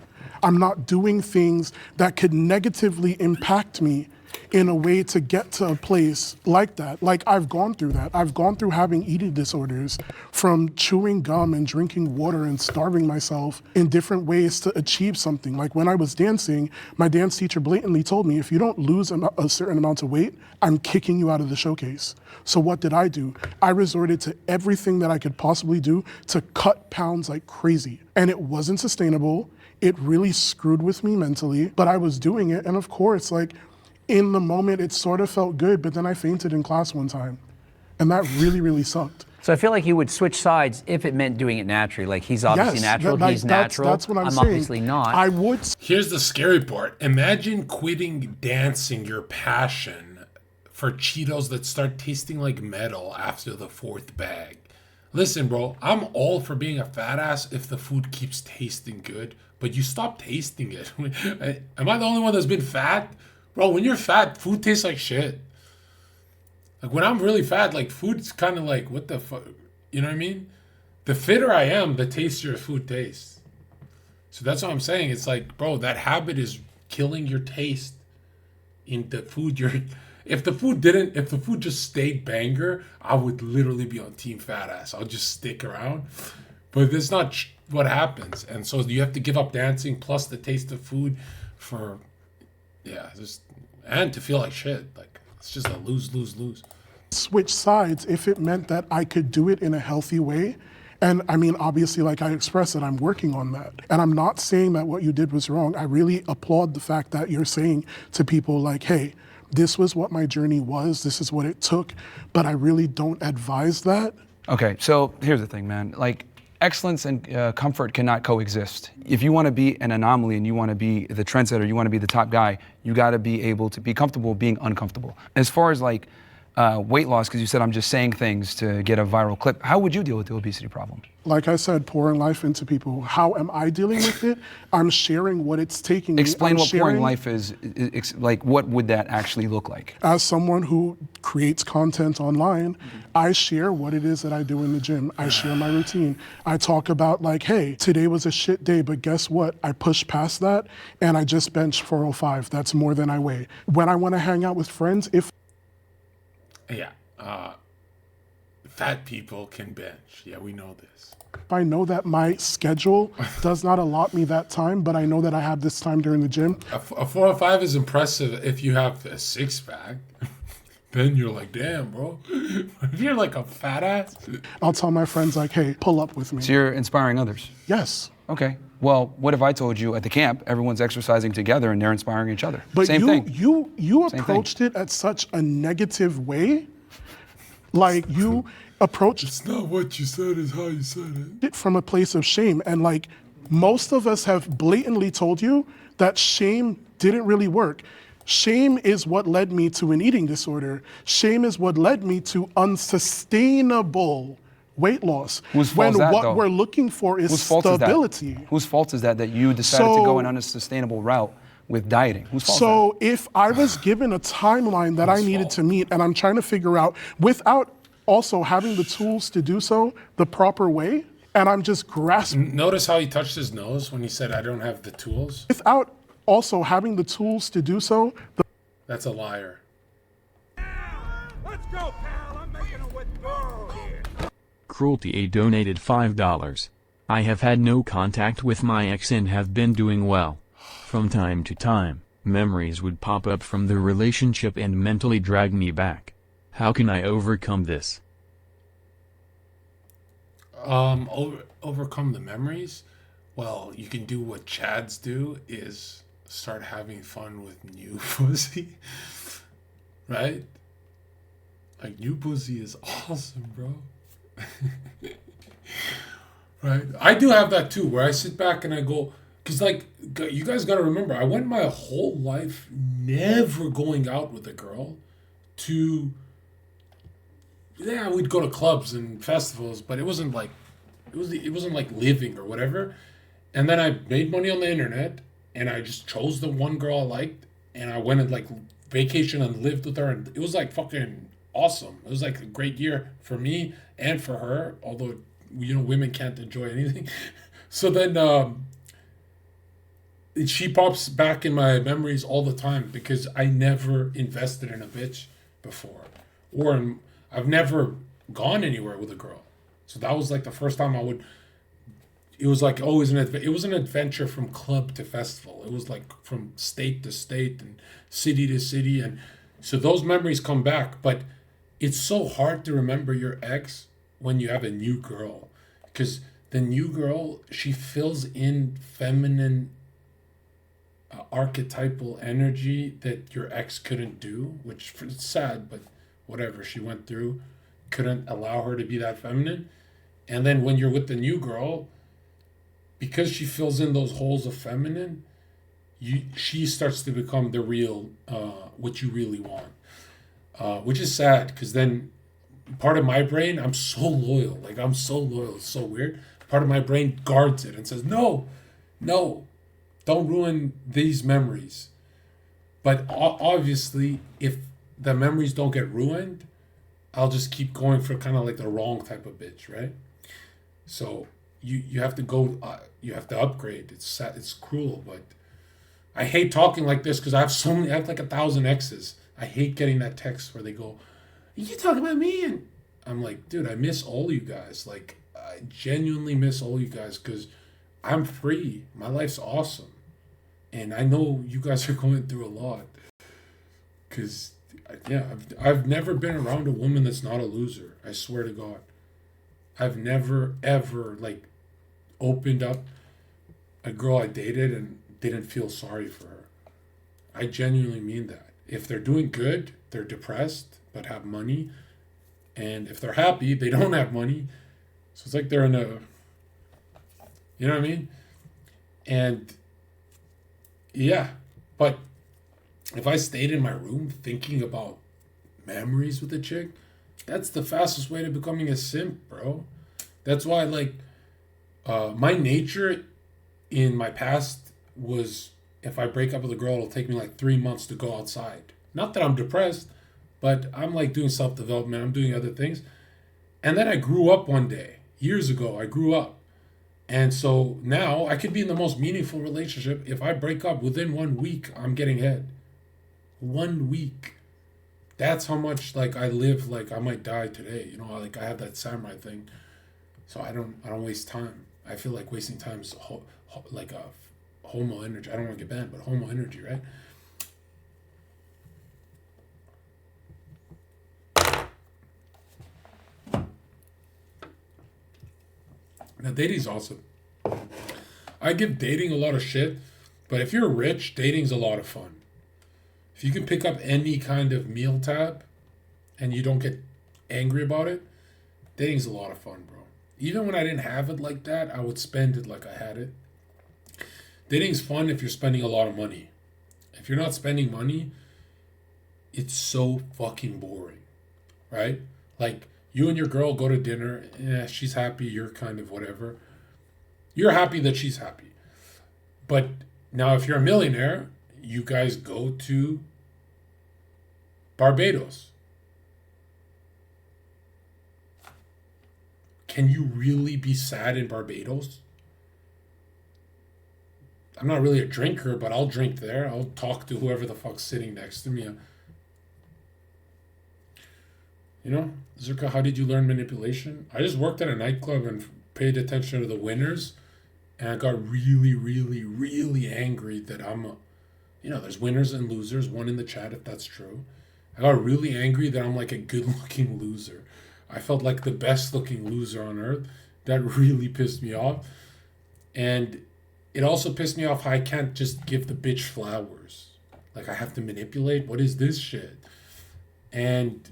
I'm not doing things that could negatively impact me in a way to get to a place like that. Like, I've gone through that. I've gone through having eating disorders, from chewing gum and drinking water and starving myself in different ways to achieve something. Like, when I was dancing, my dance teacher blatantly told me, if you don't lose a certain amount of weight, I'm kicking you out of the showcase. So what did I do? I resorted to everything that I could possibly do to cut pounds like crazy. And it wasn't sustainable. It really screwed with me mentally, but I was doing it. And of course, like, in the moment, it sort of felt good, but then I fainted in class one time. And that really, really sucked. So I feel like you would switch sides if it meant doing it naturally. Like, he's obviously natural, he's natural. That's what I'm saying. Obviously not. I would. Here's the scary part. Imagine quitting dancing, your passion, for Cheetos that start tasting like metal after the 4th bag. Listen, bro, I'm all for being a fat ass if the food keeps tasting good, but you stop tasting it. Am I the only one that's been fat? Bro, when you're fat, food tastes like shit. Like, when I'm really fat, like, food's kind of like, what the fuck? You know what I mean? The fitter I am, the tastier food tastes. So that's what I'm saying. It's like, bro, that habit is killing your taste in the food you're... If the food just stayed banger, I would literally be on team fat ass. I'll just stick around. But that's not what happens. And so you have to give up dancing plus the taste of food for... Yeah, and to feel like shit. Like, it's just a lose, lose, lose. Switch sides if it meant that I could do it in a healthy way. And I mean, obviously, like I expressed it, I'm working on that. And I'm not saying that what you did was wrong. I really applaud the fact that you're saying to people like, hey, this was what my journey was, this is what it took, but I really don't advise that. Okay, so here's the thing, man. Like, excellence and comfort cannot coexist. If you want to be an anomaly and you want to be the trendsetter, you want to be the top guy, you got to be able to be comfortable being uncomfortable. As far as like weight loss, because you said I'm just saying things to get a viral clip, how would you deal with the obesity problem? Like I said, pouring life into people. How am I dealing with it? I'm sharing what it's taking me. Explain what pouring life is, like what would that actually look like? As someone who creates content online, I share what it is that I do in the gym. I share my routine. I talk about like, hey, today was a shit day, but guess what? I pushed past that and I just benched 405. That's more than I weigh. When I want to hang out with friends, Yeah, fat people can bench. Yeah, we know this. I know that my schedule does not allot me that time, but I know that I have this time during the gym. A 405 is impressive if you have a 6-pack. Then you're like, damn, bro. If you're like a fat ass. I'll tell my friends like, hey, pull up with me. So you're inspiring others? Yes. Okay. Well, what if I told you at the camp, everyone's exercising together and they're inspiring each other? But Same thing. You approached it at such a negative way. Like, you approached... It's not what you said, it's how you said it. From a place of shame. And like, most of us have blatantly told you that shame didn't really work. Shame is what led me to an eating disorder. Shame is what led me to unsustainable weight loss. Whose fault is that, what though? we're looking for is stability. Whose fault is that you decided to go an unsustainable route with dieting? Whose fault So if I was given a timeline that I needed to meet and I'm trying to figure out without also having the tools to do so the proper way, and I'm just grasping. Notice how he touched his nose when he said, I don't have the tools? Without also having the tools to do so. That's a liar. Let's go, pal. I'm making a withdrawal here. Cruelty A donated $5. I have had no contact with my ex and have been doing well. From time to time, memories would pop up from the relationship and mentally drag me back. How can I overcome this? Overcome the memories? Well, you can do what Chads do, is start having fun with new pussy. Right? Like, new pussy is awesome, bro. Right. I do have that too, where I sit back and I go, because like, you guys got to remember, I went my whole life never going out with a girl to, yeah, we'd go to clubs and festivals, but it wasn't like, it wasn't like living or whatever. And then I made money on the internet and I just chose the one girl I liked and I went and like vacation and lived with her. And it was like fucking awesome. It was like a great year for me and for her, although, you know, women can't enjoy anything. So then she pops back in my memories all the time because I never invested in a bitch before. I've never gone anywhere with a girl. So that was like the first time it was like always it was an adventure from club to festival. It was like from state to state and city to city. And so those memories come back, but it's so hard to remember your ex when you have a new girl, because the new girl, she fills in feminine archetypal energy that your ex couldn't do, which is sad, but whatever she went through couldn't allow her to be that feminine. And then when you're with the new girl, because she fills in those holes of feminine, she starts to become the real, what you really want, which is sad, because then part of my brain, I'm so loyal. Like, I'm so loyal. It's so weird. Part of my brain guards it and says, no, don't ruin these memories. But obviously, if the memories don't get ruined, I'll just keep going for kind of like the wrong type of bitch, right? So you have to go, you have to upgrade. It's sad, it's cruel, but I hate talking like this because I have like 1,000 exes. I hate getting that text where they go, you talking about me? And I'm like, dude, I miss all you guys. Like, I genuinely miss all you guys because I'm free. My life's awesome. And I know you guys are going through a lot. Because, yeah, I've never been around a woman that's not a loser. I swear to God. I've never, ever, like, opened up a girl I dated and didn't feel sorry for her. I genuinely mean that. If they're doing good, they're depressed, but have money. And if they're happy, they don't have money. So it's like they're in a, you know what I mean? And yeah, but if I stayed in my room thinking about memories with a chick, that's the fastest way to becoming a simp, bro. That's why, like, my nature in my past was, if I break up with a girl, it'll take me like 3 months to go outside. Not that I'm depressed, but I'm like doing self-development. I'm doing other things. And then I grew up one day. Years ago, I grew up. And so now I could be in the most meaningful relationship. If I break up within 1 week, I'm getting head. 1 week. That's how much, like, I live like I might die today. You know, like, I have that samurai thing. So I don't waste time. I feel like wasting time is like a homo energy. I don't want to get banned, but homo energy, right? Now, dating's awesome. I give dating a lot of shit, but if you're rich, dating's a lot of fun. If you can pick up any kind of meal tab and you don't get angry about it, dating's a lot of fun, bro. Even when I didn't have it like that, I would spend it like I had it. Dating's fun if you're spending a lot of money. If you're not spending money, it's so fucking boring, right? Like, you and your girl go to dinner, she's happy, you're kind of whatever. You're happy that she's happy. But now if you're a millionaire, you guys go to Barbados. Can you really be sad in Barbados? I'm not really a drinker, but I'll drink there. I'll talk to whoever the fuck's sitting next to me. You know, Zherka, how did you learn manipulation? I just worked at a nightclub and paid attention to the winners, and I got really, really, really angry that there's winners and losers, one in the chat if that's true. I got really angry that I'm like a good-looking loser. I felt like the best-looking loser on earth. That really pissed me off. And it also pissed me off how I can't just give the bitch flowers. Like, I have to manipulate? What is this shit? And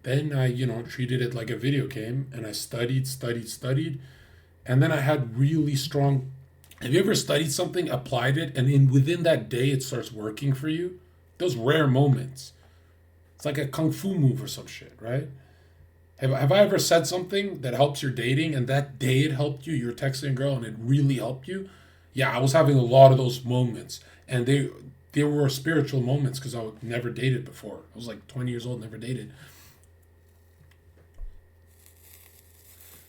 Then I, treated it like a video game, and I studied. And then I had really strong. Have you ever studied something, applied it, and within that day it starts working for you? Those rare moments. It's like a kung fu move or some shit, right? Have I ever said something that helps your dating, and that day it helped you? You're texting a girl and it really helped you? Yeah, I was having a lot of those moments, and they were spiritual moments because I never dated before. I was like 20 years old, never dated.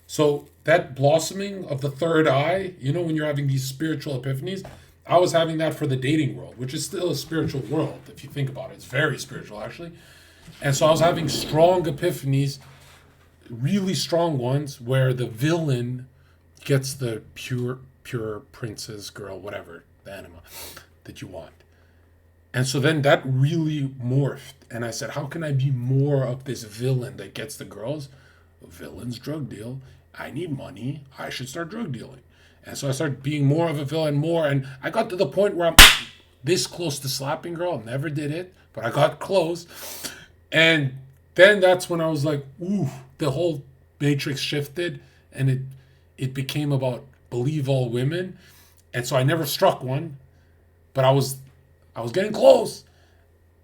So that blossoming of the third eye, when you're having these spiritual epiphanies, I was having that for the dating world, which is still a spiritual world, if you think about it. It's very spiritual, actually. And so I was having strong epiphanies, really strong ones, where the villain gets the pure princess, girl, whatever, the anima that you want. And so then that really morphed. And I said, how can I be more of this villain that gets the girls? A villain's drug deal. I need money. I should start drug dealing. And so I started being more of a villain, and I got to the point where I'm this close to slapping girl. Never did it, but I got close. And then that's when I was like, ooh, the whole matrix shifted, and it became about believe all women. And so I never struck one, but I was getting close.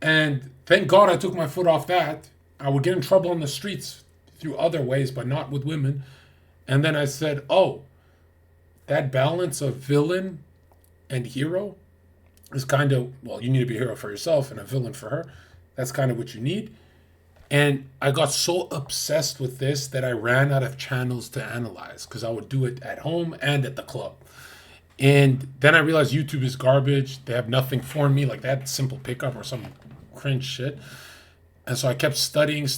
And thank God I took my foot off that. I would get in trouble on the streets through other ways, but not with women. And then I said, oh, that balance of villain and hero is kind of, well, you need to be a hero for yourself and a villain for her. That's kind of what you need. And I got so obsessed with this that I ran out of channels to analyze because I would do it at home and at the club. And then I realized YouTube is garbage. They have nothing for me, like that simple pickup or some cringe shit. And so I kept studying,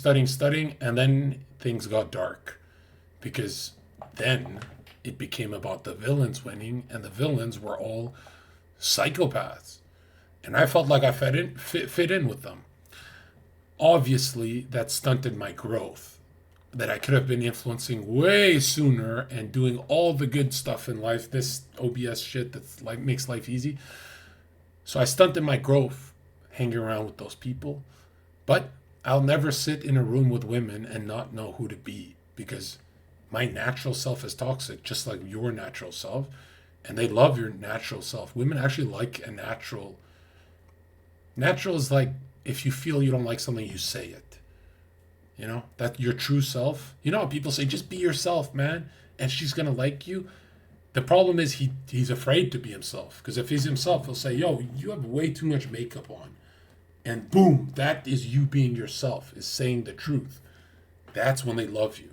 and then things got dark because then it became about the villains winning, and the villains were all psychopaths. And I felt like I fit in with them. Obviously, that stunted my growth, that I could have been influencing way sooner and doing all the good stuff in life, this OBS shit that makes life easy. So I stunted my growth hanging around with those people. But I'll never sit in a room with women and not know who to be, because my natural self is toxic, just like your natural self. And they love your natural self. Women actually like a natural. Natural is like if you feel you don't like something, you say it. That your true self. How people say, just be yourself, man, and she's going to like you. The problem is he's afraid to be himself, because if he's himself, he'll say, yo, you have way too much makeup on. And boom, that is you being yourself, is saying the truth. That's when they love you.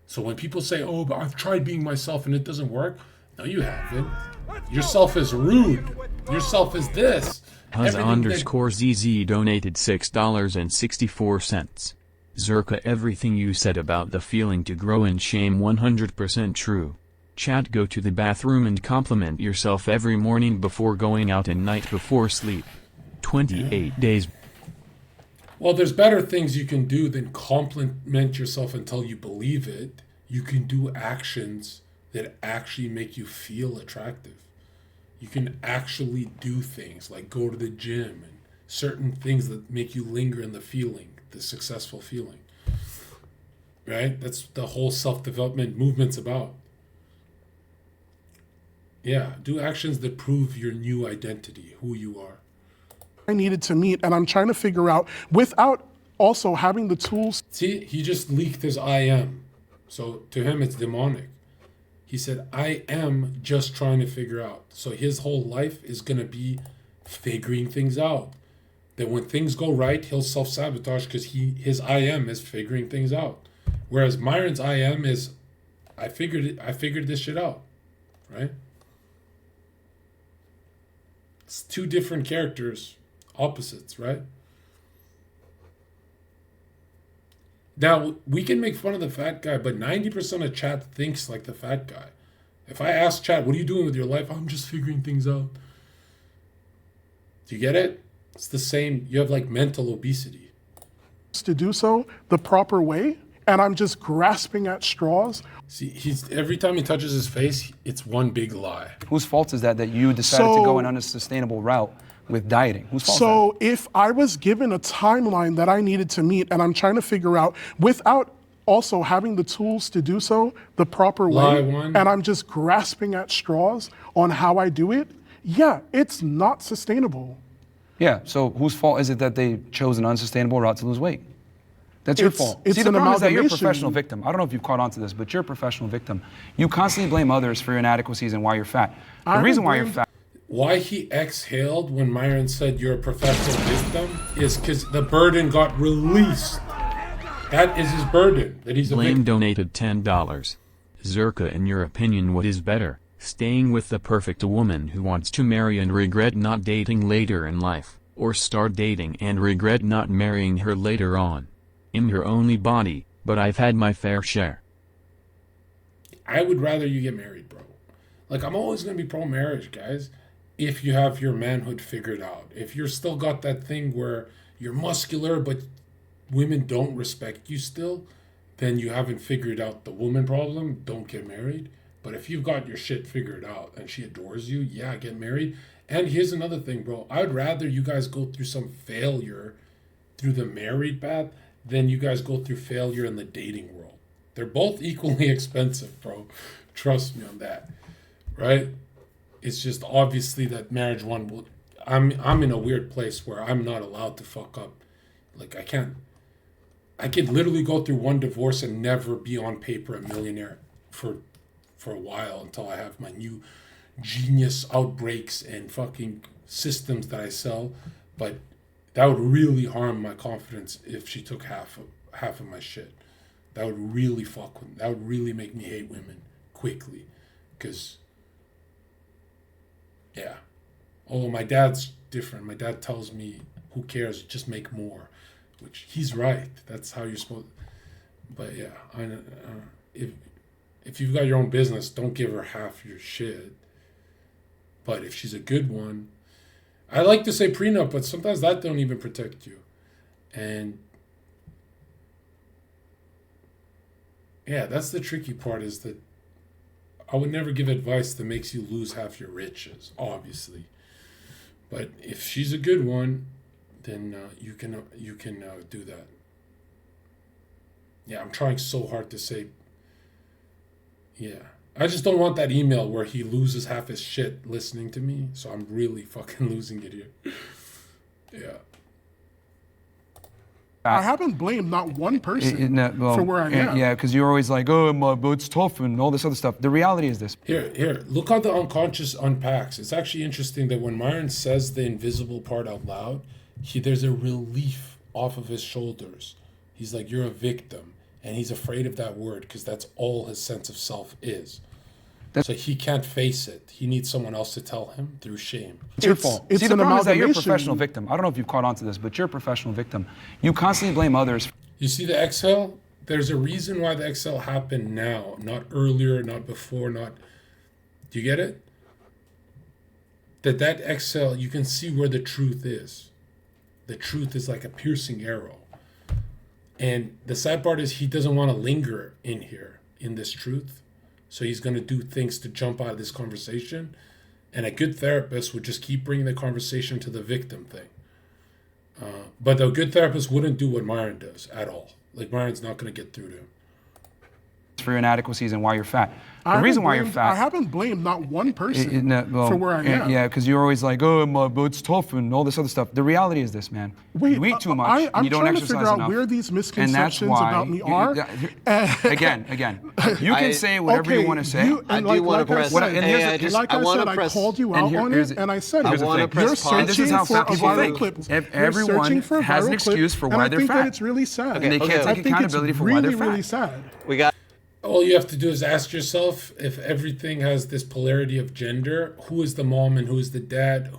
So when people say, oh, but I've tried being myself and it doesn't work. No, you haven't. Yourself is rude. Yourself is this. Huz_ZZ donated $6.64. Zherka, everything you said about the feeling to grow and shame 100% true. Chat, go to the bathroom and compliment yourself every morning before going out and night before sleep. 28 days. Well, there's better things you can do than compliment yourself until you believe it. You can do actions that actually make you feel attractive. You can actually do things like go to the gym and certain things that make you linger in the feeling, the successful feeling. Right? That's the whole self-development movement's about. Yeah, do actions that prove your new identity, who you are. I needed to meet, and I'm trying to figure out, without also having the tools. See, he just leaked his I am. So to him, it's demonic. He said, I am just trying to figure out. So his whole life is going to be figuring things out. That when things go right, he'll self-sabotage because his I am is figuring things out. Whereas Myron's I am is, I figured this shit out. Right? It's two different characters, opposites, right? Now, we can make fun of the fat guy, but 90% of chat thinks like the fat guy. If I ask chat, what are you doing with your life? I'm just figuring things out. Do you get it? It's the same. You have like mental obesity. To do so the proper way, and I'm just grasping at straws. See, every time he touches his face, it's one big lie. Whose fault is that you decided to go an unsustainable route with dieting? Whose fault is So if I was given a timeline that I needed to meet and I'm trying to figure out without also having the tools to do so the proper way, and I'm just grasping at straws on how I do it, yeah, it's not sustainable. Yeah, so whose fault is it that they chose an unsustainable route to lose weight? That's your fault. It's See, the an problem is that you're a amalgamation. professional victim. I don't know if you've caught on to this, but you're a professional victim. You constantly blame others for your inadequacies and why you're fat. The reason why you're fat. Why he exhaled when Myron said you're a professional victim is because the burden got released. That is his burden, that he's a Blame victim. donated $10. Zherka, in your opinion, what is better? Staying with the perfect woman who wants to marry and regret not dating later in life, or start dating and regret not marrying her later on? I'm her only body, but I've had my fair share. I would rather you get married, bro. Like, I'm always going to be pro-marriage, guys, if you have your manhood figured out. If you're still got that thing where you're muscular, but women don't respect you still, then you haven't figured out the woman problem. Don't get married. But if you've got your shit figured out and she adores you, yeah, get married. And here's another thing, bro. I'd rather you guys go through some failure through the married path than you guys go through failure in the dating world. They're both equally expensive, bro. Trust me on that. Right? It's just obviously that marriage one will... I'm in a weird place where I'm not allowed to fuck up. Like, I could literally go through one divorce and never be on paper a millionaire for a while until I have my new genius outbreaks and fucking systems that I sell. But that would really harm my confidence if she took half of my shit. That would really fuck with me. That would really make me hate women quickly. Because, yeah. Although my dad's different. My dad tells me, who cares, just make more. Which, he's right. That's how you're supposed to. But yeah, if you've got your own business, don't give her half your shit. But if she's a good one, I like to say prenup, but sometimes that don't even protect you. And yeah, that's the tricky part, is that I would never give advice that makes you lose half your riches, obviously. But if she's a good one, then you can do that. Yeah, I'm trying so hard to say. Yeah. I just don't want that email where he loses half his shit listening to me. So I'm really fucking losing it here. Yeah. I haven't blamed not one person for where I am. Yeah, because you're always like, oh, but it's tough and all this other stuff. The reality is this. Here, look how the unconscious unpacks. It's actually interesting that when Myron says the invisible part out loud, there's a relief off of his shoulders. He's like, you're a victim. And he's afraid of that word because that's all his sense of self is. So he can't face it. He needs someone else to tell him through shame. It's your fault. See, the problem is that you're a professional victim. I don't know if you've caught on to this, but you're a professional victim. You constantly blame others. You see the exhale? There's a reason why the exhale happened now, not earlier, not before, not... Do you get it? That exhale, you can see where the truth is. The truth is like a piercing arrow. And the sad part is he doesn't want to linger in here, in this truth. So he's going to do things to jump out of this conversation. And a good therapist would just keep bringing the conversation to the victim thing. But the good therapist wouldn't do what Myron does at all. Like, Myron's not going to get through to him. For your inadequacies and why you're fat. The reason why you're fat. I haven't blamed not one person for where I am. Yeah, because you're always like, oh, but it's tough and all this other stuff. The reality is this, man. You eat too much and you don't exercise enough. I'm trying to figure out where these misconceptions about me are. Again, you can say whatever you want to say. I do want to press. Like I said, I called you out on it, and I said, you're searching for a viral clip. Everyone has an excuse for why they're fat. And I think that it's really sad. And they can't take accountability for why they're fat. Really sad. We got. All you have to do is ask yourself, if everything has this polarity of gender, who is the mom and who is the dad?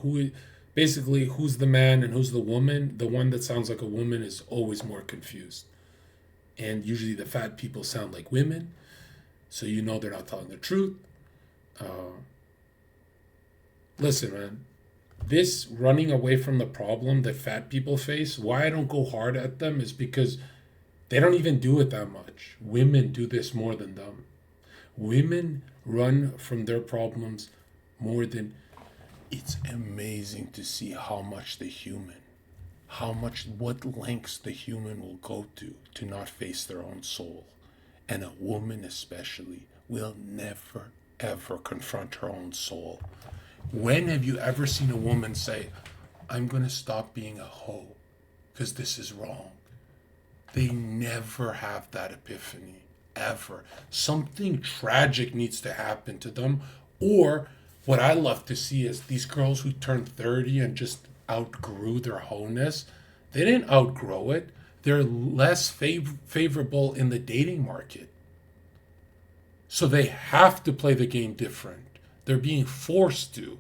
Basically, who's the man and who's the woman? The one that sounds like a woman is always more confused. And usually the fat people sound like women, so you know they're not telling the truth. Listen, man, this running away from the problem that fat people face, why I don't go hard at them is because they don't even do it that much. Women do this more than them. Women run from their problems more than... it's amazing to see how much what lengths the human will go to not face their own soul. And a woman especially will never, ever confront her own soul. When have you ever seen a woman say, I'm gonna stop being a hoe because this is wrong? They never have that epiphany, ever. Something tragic needs to happen to them. Or what I love to see is these girls who turn 30 and just outgrew their wholeness. They didn't outgrow it. They're less favorable in the dating market. So they have to play the game different. They're being forced to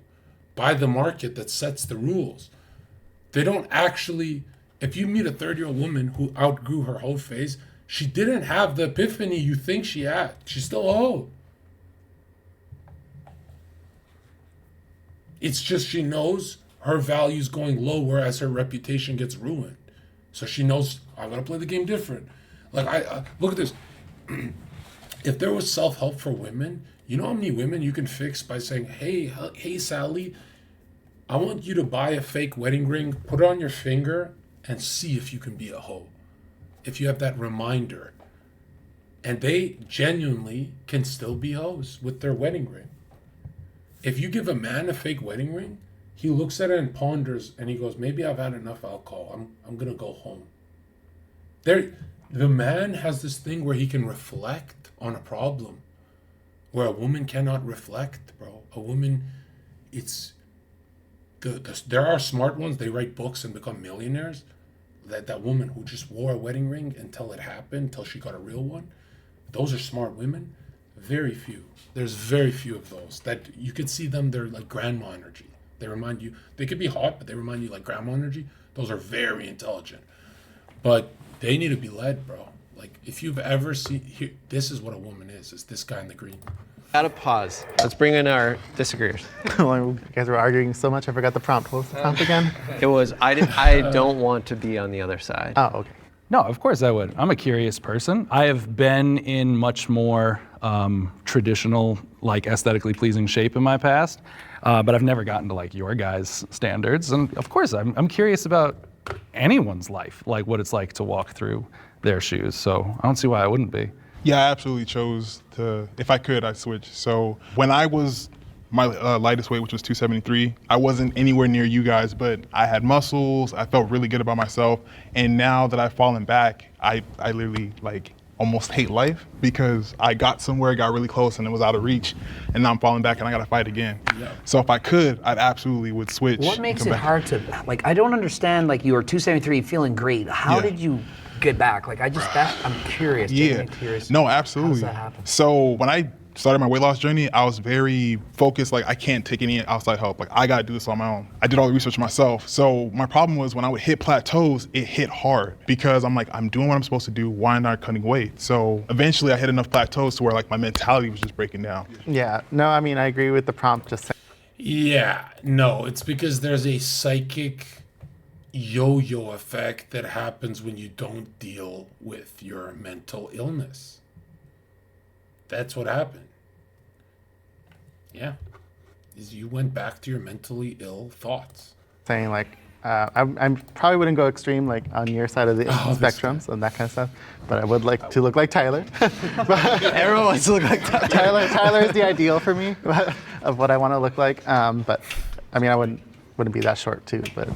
by the market that sets the rules. They don't actually, if you meet a 30-year-old woman who outgrew her whole phase, she didn't have the epiphany you think she had. She's still a hoe. It's just she knows her value's going lower as her reputation gets ruined. So she knows, I gotta play the game different. Like, I look at this. If there was self-help for women, you know how many women you can fix by saying, hey, Sally, I want you to buy a fake wedding ring, put it on your finger, and see if you can be a hoe. If you have that reminder. And they genuinely can still be hoes with their wedding ring. If you give a man a fake wedding ring, he looks at it and ponders, and he goes, maybe I've had enough alcohol. I'm going to go home. The man has this thing where he can reflect on a problem, where a woman cannot reflect, bro. A woman, there are smart ones, they write books and become millionaires. That woman who just wore a wedding ring until it happened, until she got a real one, those are smart women. Very few. There's very few of those that you could see them. They're like grandma energy. They remind you, they could be hot, but they remind you like grandma energy. Those are very intelligent, but they need to be led, bro. Like, if you've ever seen, this is what a woman is this guy in the green. Gotta pause. Let's bring in our disagreeers. You guys were arguing so much, I forgot the prompt. What was the prompt again? It was, I don't want to be on the other side. Oh, okay. No, of course I would. I'm a curious person. I have been in much more traditional, like aesthetically pleasing shape in my past, but I've never gotten to like your guys' standards. And of course, I'm curious about anyone's life, like what it's like to walk through their shoes. So I don't see why I wouldn't be. Yeah, I absolutely chose to, if I could, I'd switch. So when I was my lightest weight, which was 273, I wasn't anywhere near you guys, but I had muscles, I felt really good about myself. And now that I've fallen back, I literally like almost hate life because I got somewhere, got really close, and it was out of reach. And now I'm falling back and I gotta fight again. Yeah. So if I could, I'd absolutely would switch. What makes it hard to, like, I don't understand, like, you were 273 feeling great. How did you get back? Like, I'm curious. Yeah, curious. No, absolutely. How does that happen? So when I started my weight loss journey, I was very focused, like I can't take any outside help. Like I gotta do this on my own. I did all the research myself. So my problem was when I would hit plateaus, it hit hard because I'm like, I'm doing what I'm supposed to do, why not cutting weight? So eventually I hit enough plateaus to where like my mentality was just breaking down. Yeah, no, I mean, I agree with the prompt just saying. Yeah, no, it's because there's a psychic yo-yo effect that happens when you don't deal with your mental illness. That's what happened. Yeah. Is you went back to your mentally ill thoughts. Saying like, I probably wouldn't go extreme like on your side of the spectrums and that kind of stuff, but I would like to look like Tyler. Everyone wants to look like Tyler. Tyler is the ideal for me of what I want to look like. But I mean, I wouldn't be that short too, but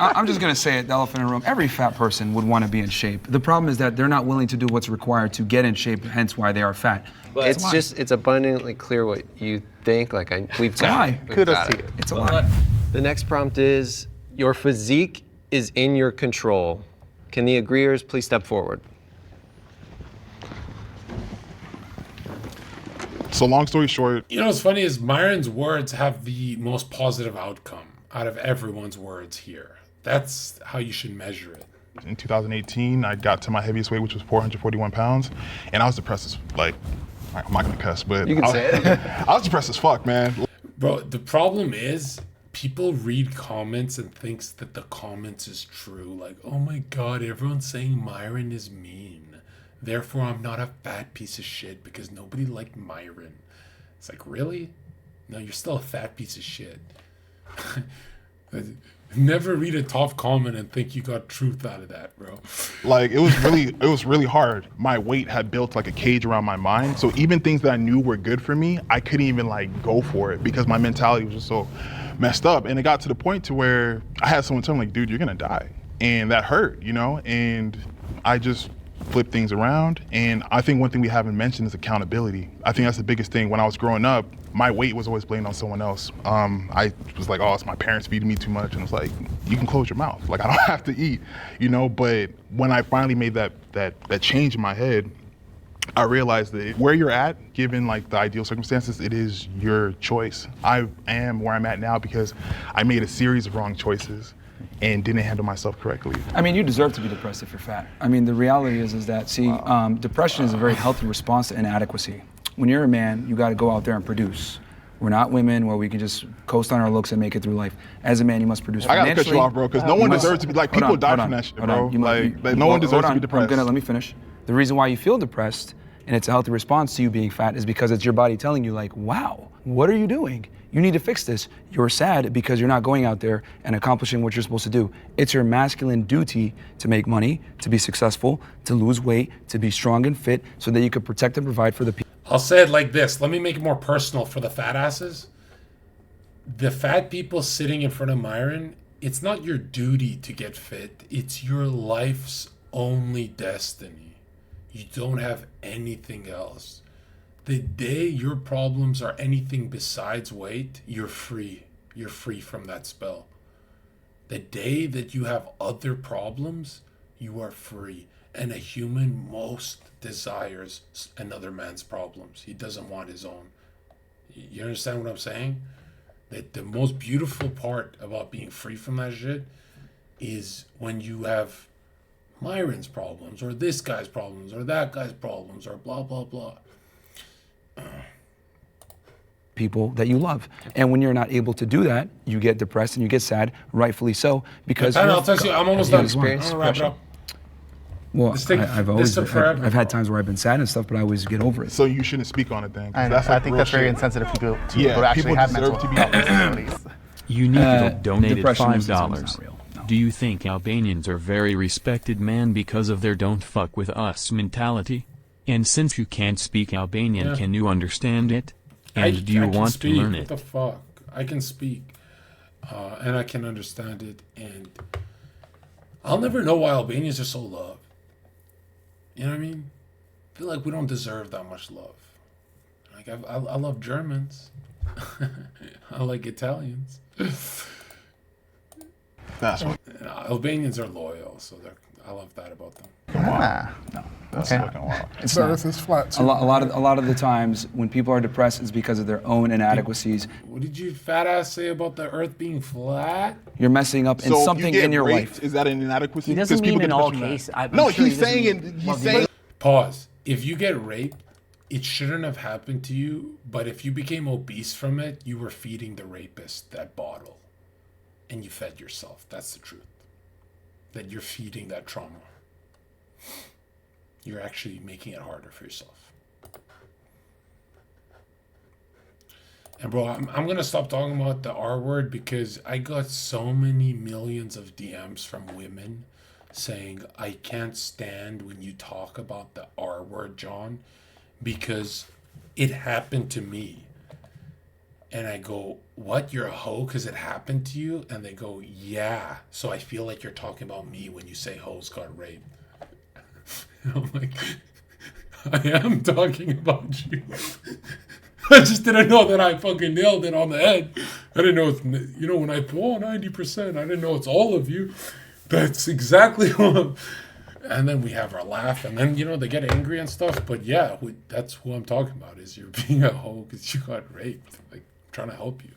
I'm just gonna say it, the elephant in the room. Every fat person would want to be in shape. The problem is that they're not willing to do what's required to get in shape, hence why they are fat. But it's abundantly clear what you think. Like we've got it. Kudos to you. It's a lie. The next prompt is, your physique is in your control. Can the agreeers please step forward? So long story short. You know what's funny is Myron's words have the most positive outcome out of everyone's words here. That's how you should measure it. In 2018, I got to my heaviest weight, which was 441 pounds. And I was depressed as, like, I'm not gonna cuss, but you can say it. I was depressed as fuck, man. Bro, the problem is people read comments and thinks that the comments is true. Like, oh my God, everyone's saying Myron is mean. Therefore, I'm not a fat piece of shit because nobody liked Myron. It's like, really? No, you're still a fat piece of shit. Never read a tough comment and think you got truth out of that, bro. Like, it was really hard. My weight had built like a cage around my mind. So even things that I knew were good for me, I couldn't even like go for it because my mentality was just so messed up. And it got to the point to where I had someone tell me like, dude, you're gonna die. And that hurt, you know? And I just flipped things around. And I think one thing we haven't mentioned is accountability. I think that's the biggest thing. When I was growing up, my weight was always blamed on someone else. I was like, oh, it's my parents feeding me too much. And it's like, you can close your mouth. Like, I don't have to eat, you know? But when I finally made that change in my head, I realized that where you're at, given like the ideal circumstances, it is your choice. I am where I'm at now because I made a series of wrong choices and didn't handle myself correctly. I mean, you deserve to be depressed if you're fat. I mean, the reality is that, see, depression is a very healthy response to inadequacy. When you're a man, you gotta go out there and produce. We're not women where we can just coast on our looks and make it through life. As a man, you must produce financially. I gotta cut you off, bro, because no one deserves to be, like, people die from that shit, bro. Like, no one deserves to be depressed. Let me finish. The reason why you feel depressed, and it's a healthy response to you being fat, is because it's your body telling you like, wow, what are you doing? You need to fix this. You're sad because you're not going out there and accomplishing what you're supposed to do. It's your masculine duty to make money, to be successful, to lose weight, to be strong and fit, so that you can protect and provide for the people. I'll say it like this. Let me make it more personal for the fat asses. The fat people sitting in front of Myron, it's not your duty to get fit. It's your life's only destiny. You don't have anything else. The day your problems are anything besides weight, you're free. You're free from that spell. The day that you have other problems, you are free. And a human most desires another man's problems. He doesn't want his own. You understand what I'm saying? That the most beautiful part about being free from that shit is when you have Myron's problems, or this guy's problems, or that guy's problems, or blah, blah, blah. People that you love. And when you're not able to do that, you get depressed and you get sad, rightfully so, because I'll tell you, I'm almost done. I'm experience gonna wrap it up. Well, I've had times where I've been sad and stuff, but I always get over it. So you shouldn't speak on it then. And that's I like think real that's very shit. insensitive to people Yeah, who actually people have deserve mental to be health disabilities. Unique donated depression is $5. not real. Do you think Albanians are very respected man because of their don't fuck with us mentality? And since you can't speak Albanian, can you understand it? And do you want to learn it? What the fuck? I can speak, and I can understand it, and I'll never know why Albanians are so loved. You know what I mean? I feel like we don't deserve that much love. Like I love Germans. I like Italians. That's what. Albanians are loyal, so I love that about them. No. That's fucking wild. It's The not. earth is flat. A lot of the times when people are depressed, it's because of their own inadequacies. What did you fat ass say about the earth being flat? You're messing up in So if something you get in your raped, life. is that an inadequacy? He doesn't 'Cause people mean in get all depressed from that. cases. No, I'm sure he's he doesn't saying mean- he's saying. Pause. If you get raped, it shouldn't have happened to you, but if you became obese from it, you were feeding the rapist that bottle. And you fed yourself. That's the truth. That you're feeding that trauma. You're actually making it harder for yourself. And bro, I'm gonna stop talking about the R word because I got so many millions of DMs from women saying, I can't stand when you talk about the R word, John, because it happened to me. And I go, what, you're a hoe because it happened to you? And they go, yeah. So I feel like you're talking about me when you say hoes got raped. And I'm like, I am talking about you. I just didn't know that I fucking nailed it on the head. I didn't know it's, you know, when I throw 90%, I didn't know it's all of you. That's exactly what and then we have our laugh, and then, you know, they get angry and stuff. But yeah, that's who I'm talking about, is you're being a hoe because you got raped. Like, I'm trying to help you.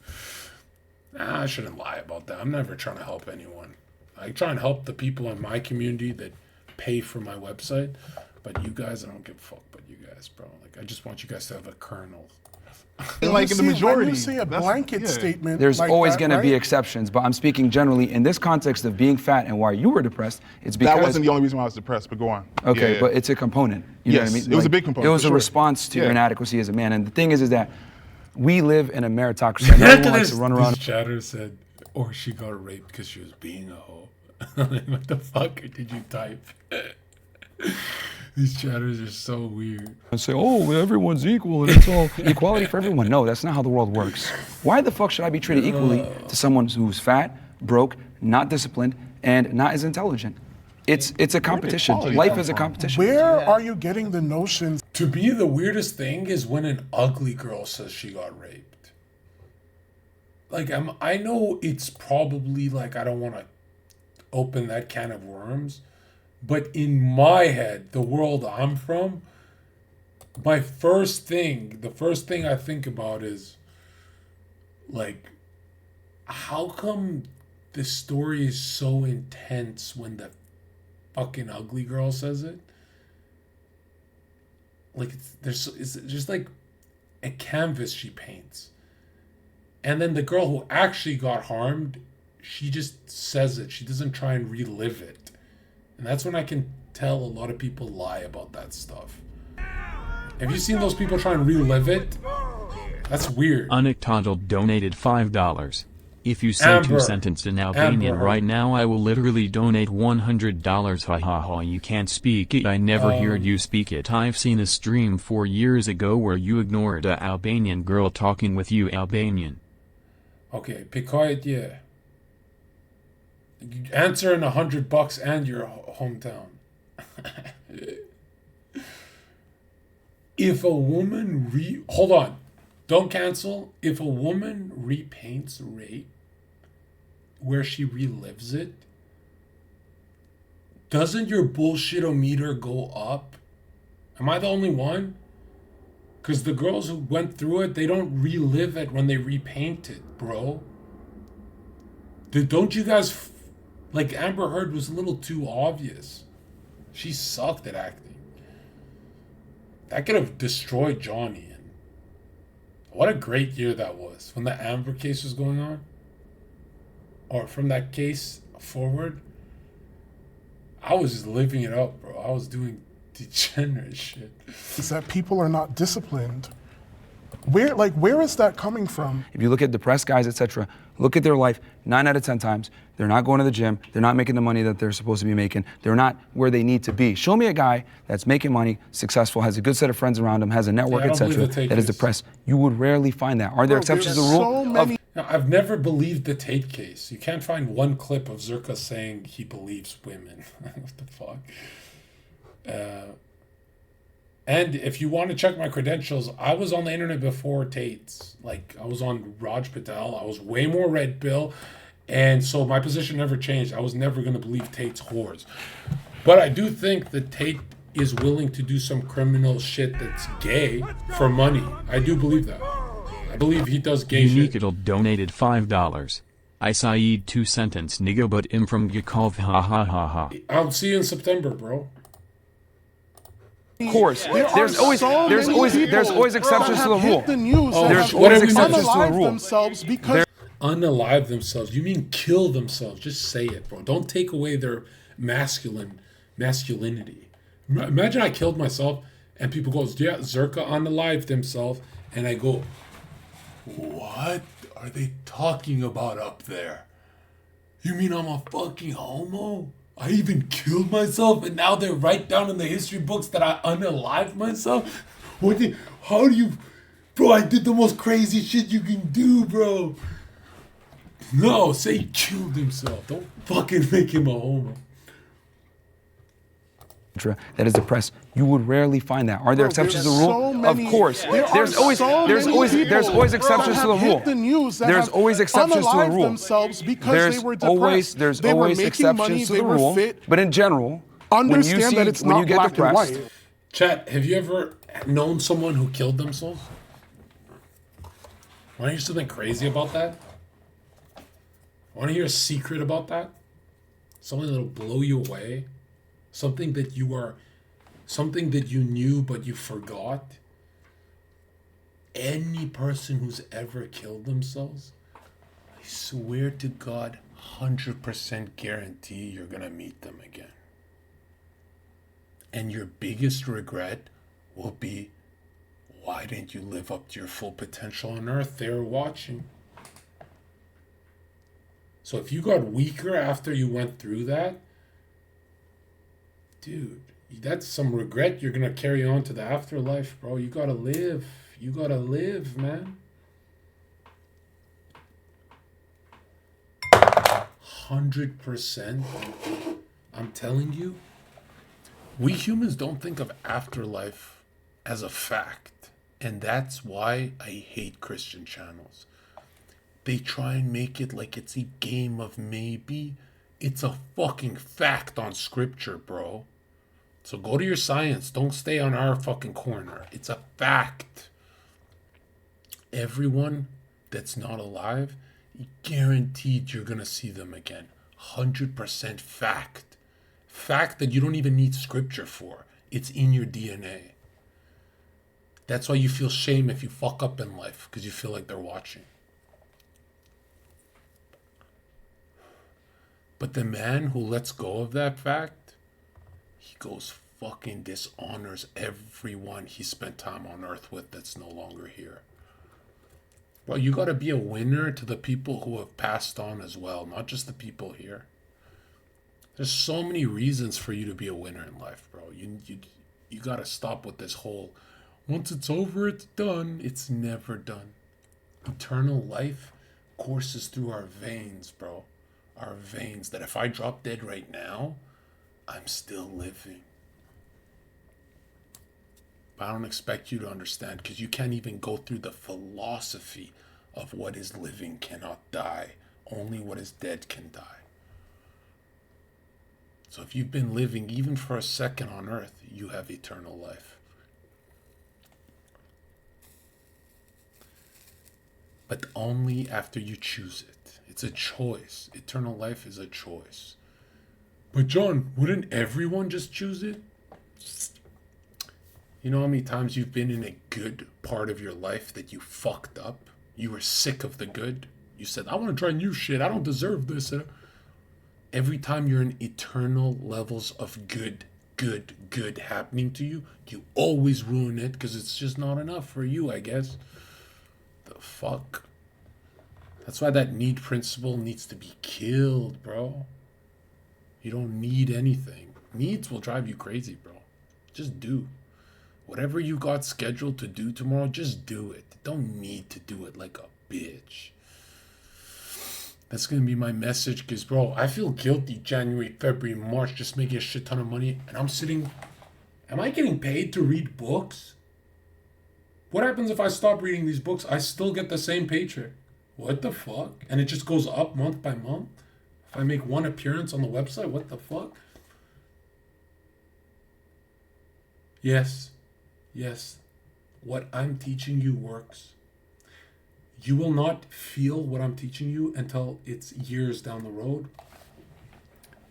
Nah, I shouldn't lie about that. I'm never trying to help anyone. I try and help the people in my community that pay for my website. But you guys, I don't give a fuck about you guys, bro. Like, I just want you guys to have a kernel. Like in the majority. When you say a blanket statement, There's like always that, going to be right? exceptions, but I'm speaking generally in this context of being fat and why you were depressed. It's because That wasn't the only reason why I was depressed, but go on. Okay, Yeah. but it's a component. You know what I Yes, mean? it was a big component, It was for a sure. response to your Yeah. inadequacy as a man. And the thing is that We live in a meritocracy. And everyone likes to run around. This chatter said, or she got raped because she was being a hoe. What the fuck did you type? These chatters are so weird. And say, oh, everyone's equal and it's all equality for everyone. No, that's not how the world works. Why the fuck should I be treated equally to someone who's fat, broke, not disciplined, and not as intelligent? It's a competition. Life is a competition. Where are you getting the notions? To me, the weirdest thing is when an ugly girl says she got raped. Like, I know it's probably like, I don't want to open that can of worms, but in my head, the world I'm from, the first thing I think about is, like, how come the story is so intense when the fucking ugly girl says it? Like, it's just like a canvas she paints. And then the girl who actually got harmed, she just says it. She doesn't try and relive it. And that's when I can tell a lot of people lie about that stuff. Have you seen those people try and relive it? That's weird. Unictodle donated $5. If you say Amber. 2 sentences in Albanian Amber. right now, I will literally donate $100. Ha ha ha, you can't speak it. I never heard you speak it. I've seen a stream 4 years ago where you ignored a Albanian girl talking with you Albanian. Okay, be quiet, yeah. You answer in $100 and your hometown. If a woman hold on, don't cancel. If a woman repaints rape, where she relives it, doesn't your bullshit-o-meter go up? Am I the only one? Because the girls who went through it, they don't relive it when they repaint it, bro. Don't you guys... Like, Amber Heard was a little too obvious. She sucked at acting. That could have destroyed Johnny. And what a great year that was. When the Amber case was going on. Or from that case forward. I was just living it up, bro. I was doing degenerate shit. Is that people are not disciplined. Where is that coming from? If you look at depressed guys, etc., look at their life 9 out of 10 times. They're not going to the gym. They're not making the money that they're supposed to be making. They're not where they need to be. Show me a guy that's making money, successful, has a good set of friends around him, has a network, etc., that is depressed. You would rarely find that. Are there exceptions to the rule? I've never believed the Tate case. You can't find one clip of Zherka saying he believes women. What the fuck? And if you want to check my credentials, I was on the internet before Tate's. Like, I was on Raj Patel. I was way more red pill. And so my position never changed. I was never going to believe Tate's whores. But I do think that Tate is willing to do some criminal shit that's gay for money. I do believe that. I believe he does gay shit. Unictodle donated $5. I Saeed 2 sentence nigga but im from Yakov ha ha ha ha. I'll see you in September, bro. Of course, there's always exceptions to the rule. There's what always are we exceptions to the doing? rule. Themselves because Unalive themselves. You mean kill themselves? Just say it, bro. Don't take away their masculinity. Imagine I killed myself and people goes, yeah, Zherka unalived himself, and I go, what are they talking about up there? You mean I'm a fucking homo? I even killed myself, and now they write down in the history books that I unalived myself? How do you... Bro, I did the most crazy shit you can do, bro. No, say he killed himself. Don't fucking make him a homo. That is depressed. You would rarely find that. Are there exceptions to the rule? Of course. There's always exceptions to the rule. There's always exceptions to the rule. There's always exceptions to the rule. But in general, understand that it's not black and white. Chat, have you ever known someone who killed themselves? Want to hear something crazy about that? Want to hear a secret about that? Something that'll blow you away? Something that you knew but you forgot? Any person who's ever killed themselves, I swear to God, 100% guarantee you're gonna meet them again. And your biggest regret will be, Why didn't you live up to your full potential on earth? They were watching. So if you got weaker after you went through that, dude, that's some regret you're going to carry on to the afterlife, bro. You got to live. You got to live, man. 100%. I'm telling you, we humans don't think of afterlife as a fact. And that's why I hate Christian channels. They try and make it like it's a game of maybe. It's a fucking fact on scripture, bro. So go to your science. Don't stay on our fucking corner. It's a fact. Everyone that's not alive, guaranteed you're going to see them again. 100% fact. Fact that you don't even need scripture for. It's in your DNA. That's why you feel shame if you fuck up in life, because you feel like they're watching. But the man who lets go of that fact, he goes fucking dishonors everyone he spent time on earth with that's no longer here. Well, you got to be a winner to the people who have passed on as well, not just the people here. There's so many reasons for you to be a winner in life, bro. You got to stop with this whole, once it's over, it's done. It's never done. Eternal life courses through our veins, bro. Our veins, that if I drop dead right now, I'm still living. But I don't expect you to understand, because you can't even go through the philosophy of what is living cannot die. Only what is dead can die. So if you've been living even for a second on earth, you have eternal life. But only after you choose it. It's a choice. Eternal life is a choice. But John, wouldn't everyone just choose it? You know how many times you've been in a good part of your life that you fucked up? You were sick of the good. You said, I want to try new shit. I don't deserve this. Every time you're in eternal levels of good happening to you, you always ruin it because it's just not enough for you, I guess. The fuck? That's why that need principle needs to be killed, bro. You don't need anything. Needs will drive you crazy, bro. Just do. Whatever you got scheduled to do tomorrow, just do it. Don't need to do it like a bitch. That's going to be my message, because, bro, I feel guilty January, February, March, just making a shit ton of money, and I'm sitting... Am I getting paid to read books? What happens if I stop reading these books? I still get the same paycheck. What the fuck? And it just goes up month by month? If I make one appearance on the website, what the fuck? Yes. Yes. What I'm teaching you works. You will not feel what I'm teaching you until it's years down the road.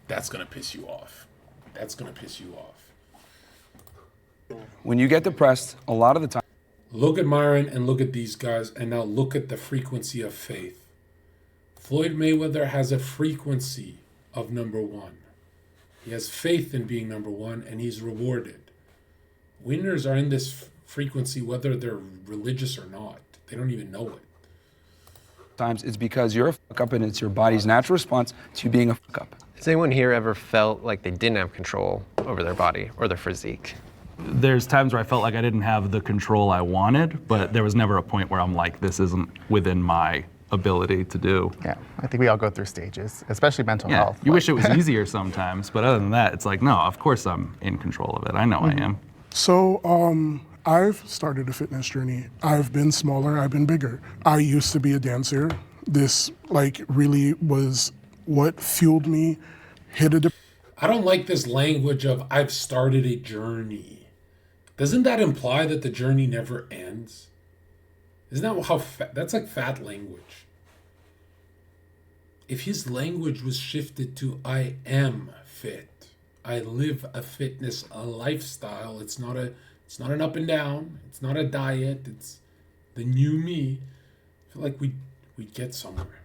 That's going to piss you off. That's going to piss you off. When you get depressed, a lot of the time... Look at Myron and look at these guys, and now look at the frequency of faith. Floyd Mayweather has a frequency of number one. He has faith in being number one, and he's rewarded. Winners are in this frequency whether they're religious or not. They don't even know it. Times it's because you're a fuck up, and it's your body's natural response to being a fuck up. Has anyone here ever felt like they didn't have control over their body or their physique? There's times where I felt like I didn't have the control I wanted, but there was never a point where I'm like, this isn't within my ability to do. Yeah, I think we all go through stages, especially mental health. You wish it was easier sometimes, but other than that, it's like, no, of course I'm in control of it. I know I am. So, I've started a fitness journey. I've been smaller, I've been bigger. I used to be a dancer. This, really was what fueled me, I don't like this language of, I've started a journey. Doesn't that imply that the journey never ends? Isn't that how that's like fat language? If his language was shifted to, I am fit, I live a fitness, a lifestyle, it's not an up and down, it's not a diet, it's the new me, I feel like we'd get somewhere.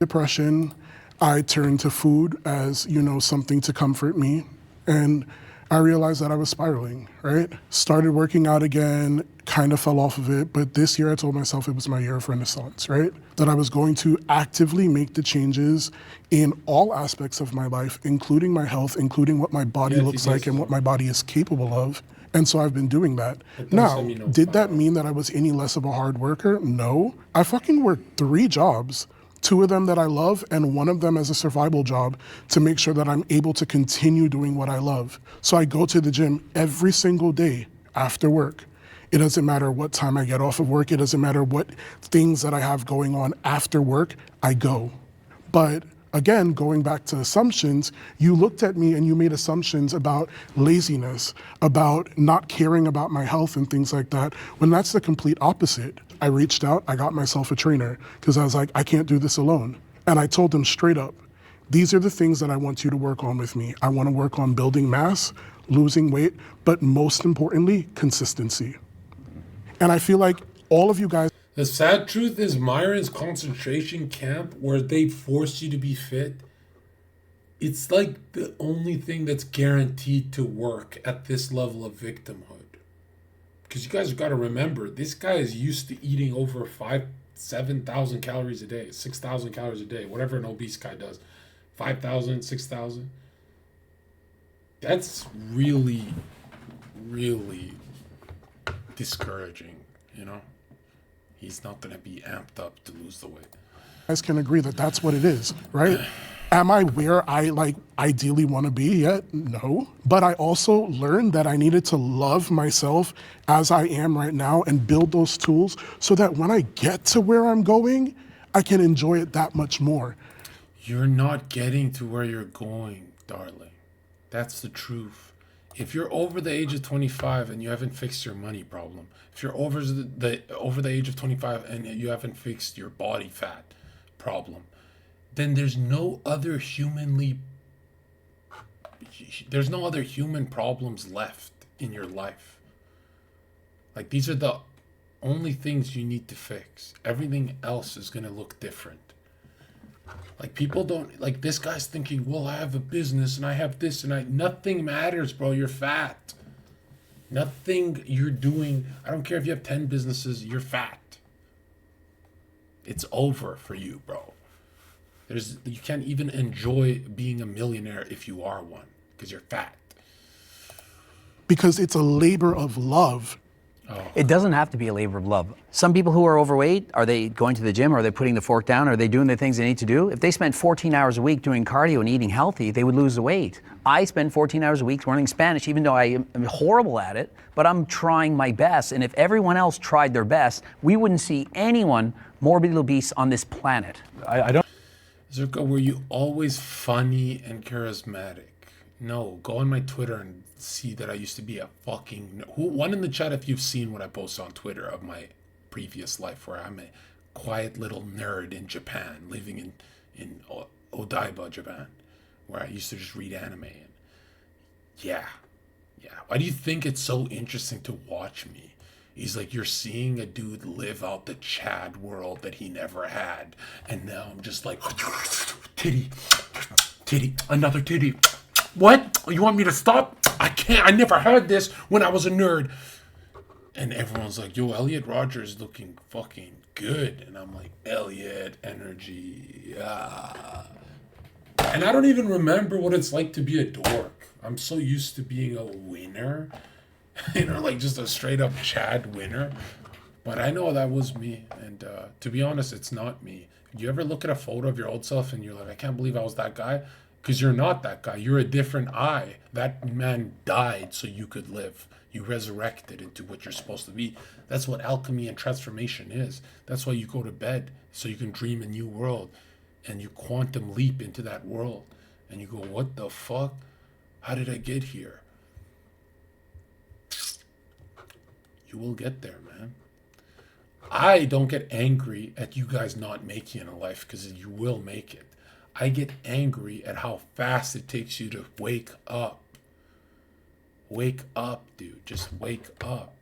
Depression, I turned to food as, something to comfort me. And I realized that I was spiraling, right? Started working out again, kind of fell off of it, but this year I told myself it was my year of renaissance, right? That I was going to actively make the changes in all aspects of my life, including my health, including what my body looks like and what my body is capable of. And so I've been doing that. Now, did that mean that I was any less of a hard worker? No. I fucking worked 3 jobs. 2 of them that I love and 1 of them as a survival job to make sure that I'm able to continue doing what I love. So I go to the gym every single day after work. It doesn't matter what time I get off of work. It doesn't matter what things that I have going on after work, I go. But again, going back to assumptions, you looked at me and you made assumptions about laziness, about not caring about my health and things like that, when that's the complete opposite. I reached out, I got myself a trainer because I was like, I can't do this alone. And I told him straight up, these are the things that I want you to work on with me. I want to work on building mass, losing weight, but most importantly, consistency. And I feel like all of you guys. The sad truth is Myron's concentration camp where they force you to be fit, it's like the only thing that's guaranteed to work at this level of victimhood. Because you guys have got to remember, this guy is used to eating over 7,000 calories a day, 6,000 calories a day, whatever an obese guy does. 5,000, 6,000. That's really, really discouraging, you know? He's not going to be amped up to lose the weight. You guys can agree that that's what it is, right? Am I where I ideally want to be yet? No. But I also learned that I needed to love myself as I am right now and build those tools so that when I get to where I'm going, I can enjoy it that much more. You're not getting to where you're going, darling. That's the truth. If you're over the age of 25 and you haven't fixed your money problem, if you're over the age of 25 and you haven't fixed your body fat problem, then there's no other human problems left in your life. Like, these are the only things you need to fix. Everything else is going to look different. Like, people don't, like, this guy's thinking, well, I have a business and I have this and nothing matters, bro. You're fat. Nothing you're doing, I don't care if you have 10 businesses, you're fat. It's over for you, bro. You can't even enjoy being a millionaire if you are one, because you're fat. Because it's a labor of love. Oh. It doesn't have to be a labor of love. Some people who are overweight, are they going to the gym? Are they putting the fork down? Are they doing the things they need to do? If they spent 14 hours a week doing cardio and eating healthy, they would lose the weight. I spend 14 hours a week learning Spanish, even though I am horrible at it, but I'm trying my best. And if everyone else tried their best, we wouldn't see anyone morbidly obese on this planet. I don't. Zherka, were you always funny and charismatic? No, go on my Twitter and see that I used to be a fucking... One in the chat if you've seen what I post on Twitter of my previous life, where I'm a quiet little nerd in Japan, living in Odaiba, Japan, where I used to just read anime. And yeah. Why do you think it's so interesting to watch me? He's like, you're seeing a dude live out the Chad world that he never had. And now I'm just like, titty, another titty. What? You want me to stop? I can't. I never had this when I was a nerd. And everyone's like, yo, Elliot Rogers looking fucking good. And I'm like, Elliot, energy. Yeah. And I don't even remember what it's like to be a dork. I'm so used to being a winner. You know, like just a straight up Chad winner. But I know that was me. And to be honest, it's not me. You ever look at a photo of your old self and you're like, I can't believe I was that guy? Because you're not that guy. You're a different I. That man died so you could live. You resurrected into what you're supposed to be. That's what alchemy and transformation is. That's why you go to bed, so you can dream a new world. And you quantum leap into that world. And you go, what the fuck? How did I get here? You will get there, man. I don't get angry at you guys not making it in life, because you will make it. I get angry at how fast it takes you to wake up. Wake up, dude. Just wake up.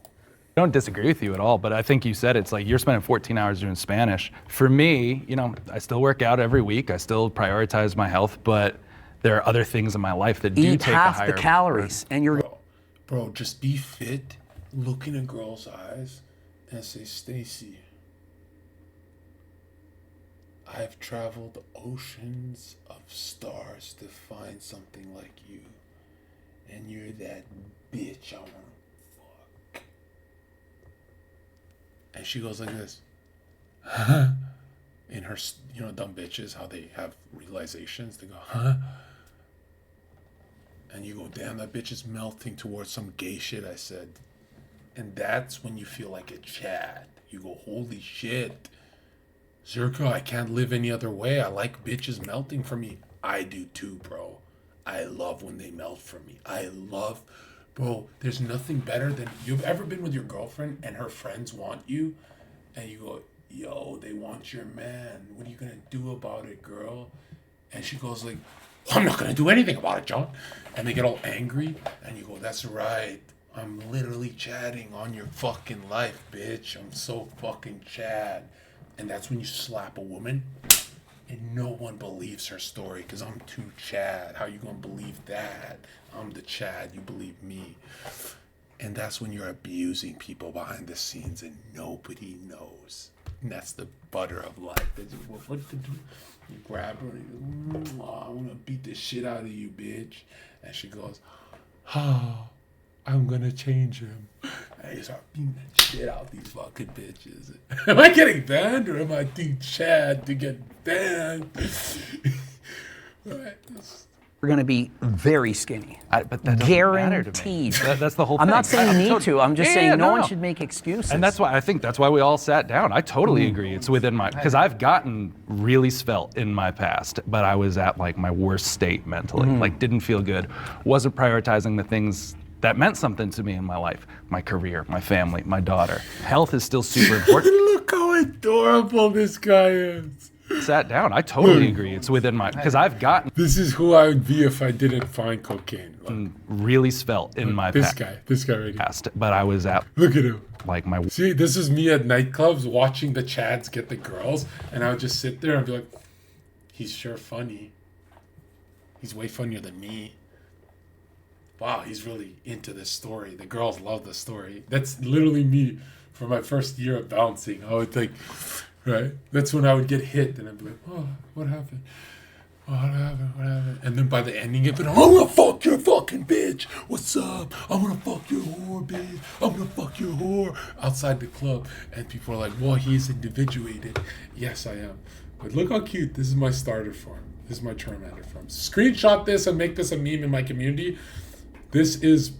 I don't disagree with you at all, but I think you said it's like you're spending 14 hours doing Spanish. For me, you know, I still work out every week. I still prioritize my health, but there are other things in my life that do Eat take half a higher the calories, and you're. Bro, just be fit, look in a girl's eyes, and say, Stacy, I've traveled oceans of stars to find something like you, and you're that bitch I want to fuck. And she goes like this. In her, you know, dumb bitches, how they have realizations. They go, huh? And you go, damn, that bitch is melting towards some gay shit I said. And that's when you feel like a Chad. You go, holy shit. Zherka, I can't live any other way. I like bitches melting for me. I do too, bro. I love when they melt for me. Bro, there's nothing better than, you've ever been with your girlfriend and her friends want you, and you go, yo, they want your man. What are you gonna do about it, girl? And she goes like, well, I'm not gonna do anything about it, John. And they get all angry, and you go, that's right. I'm literally chatting on your fucking life, bitch. I'm so fucking Chad. And that's when you slap a woman, and no one believes her story, because I'm too Chad. How you gonna believe that? I'm the Chad, you believe me. And that's when you're abusing people behind the scenes, and nobody knows. And that's the butter of life. What to do? You grab her and you go, I want to beat the shit out of you, bitch. And she goes, oh, I'm going to change him. And you start beating the shit out of these fucking bitches. Am I getting banned, or am I too Chad to get banned? Right. We're going to be very skinny. But that doesn't guaranteed. Matter to me. That's the whole thing. I'm not saying you need to. I'm just saying no one should make excuses. And that's why I think that's why we all sat down. I totally agree. It's within my, because I've gotten really svelte in my past, but I was at like my worst state mentally. Like didn't feel good. Wasn't prioritizing the things that meant something to me in my life. My career, my family, my daughter. Health is still super important. Look how adorable this guy is. Sat down. I totally agree. It's within my, because I've gotten. This is who I would be if I didn't find cocaine. Look. Really svelte in my this guy right here. But I was at. Look at him. Like my. See, this is me at nightclubs watching the Chads get the girls, and I would just sit there and be like, he's sure funny. He's way funnier than me. Wow, he's really into this story. The girls love the story. That's literally me for my first year of bouncing. I would think. Right? That's when I would get hit, and I'd be like, oh, what happened? Oh, what happened? And then by the ending, it'd be like, I'm gonna fuck your fucking bitch. What's up? I'm gonna fuck your whore, bitch. I'm gonna fuck your whore outside the club. And people are like, well, he's individuated. Yes, I am. But look how cute. This is my starter form. This is my Charmander form. Screenshot this and make this a meme in my community. This is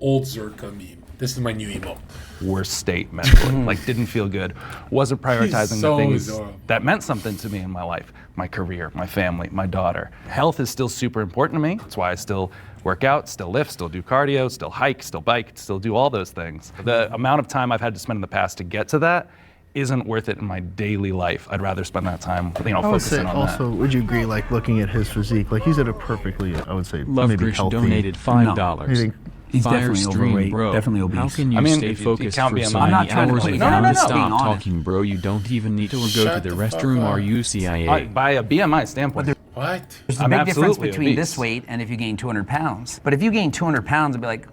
old Zherka meme. This is my new emo. Worst state mentally, like didn't feel good. Wasn't prioritizing the things that meant something to me in my life. My career, my family, my daughter. Health is still super important to me. That's why I still work out, still lift, still do cardio, still hike, still bike, still do all those things. The amount of time I've had to spend in the past to get to that isn't worth it in my daily life. I'd rather spend that time, focusing on that. Also, would you agree, like looking at his physique, like he's at a perfectly, I would say, Love maybe Rich healthy. donated $5. He's Fire definitely stream, overweight, bro. definitely obese. How can you stay focused for so many hours without stop talking, bro? You don't even need to go to the restroom. Are you CIA? By a BMI standpoint. What? There's a big difference between this weight and if you gain 200 pounds. But if you gain 200 pounds, I'd be like,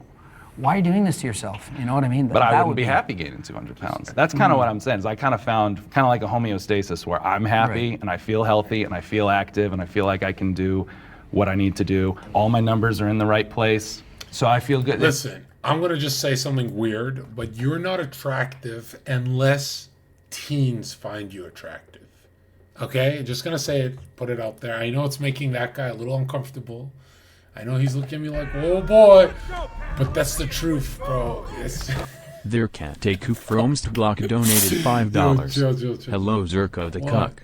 why are you doing this to yourself? You know what I mean? But I wouldn't be happy gaining 200 pounds. That's kind of what I'm saying. Is I kind of found kind of like a homeostasis where I'm happy and I feel healthy and I feel active and I feel like I can do what I need to do. All my numbers are in the right place, so I feel good. Listen, I'm gonna just say something weird, but you're not attractive unless teens find you attractive. Okay, just gonna say it, put it out there. I know it's making that guy a little uncomfortable. I know he's looking at me like, oh boy, but that's the truth, bro. Their cat Taku from Block donated $5. Hello Zherka the cuck.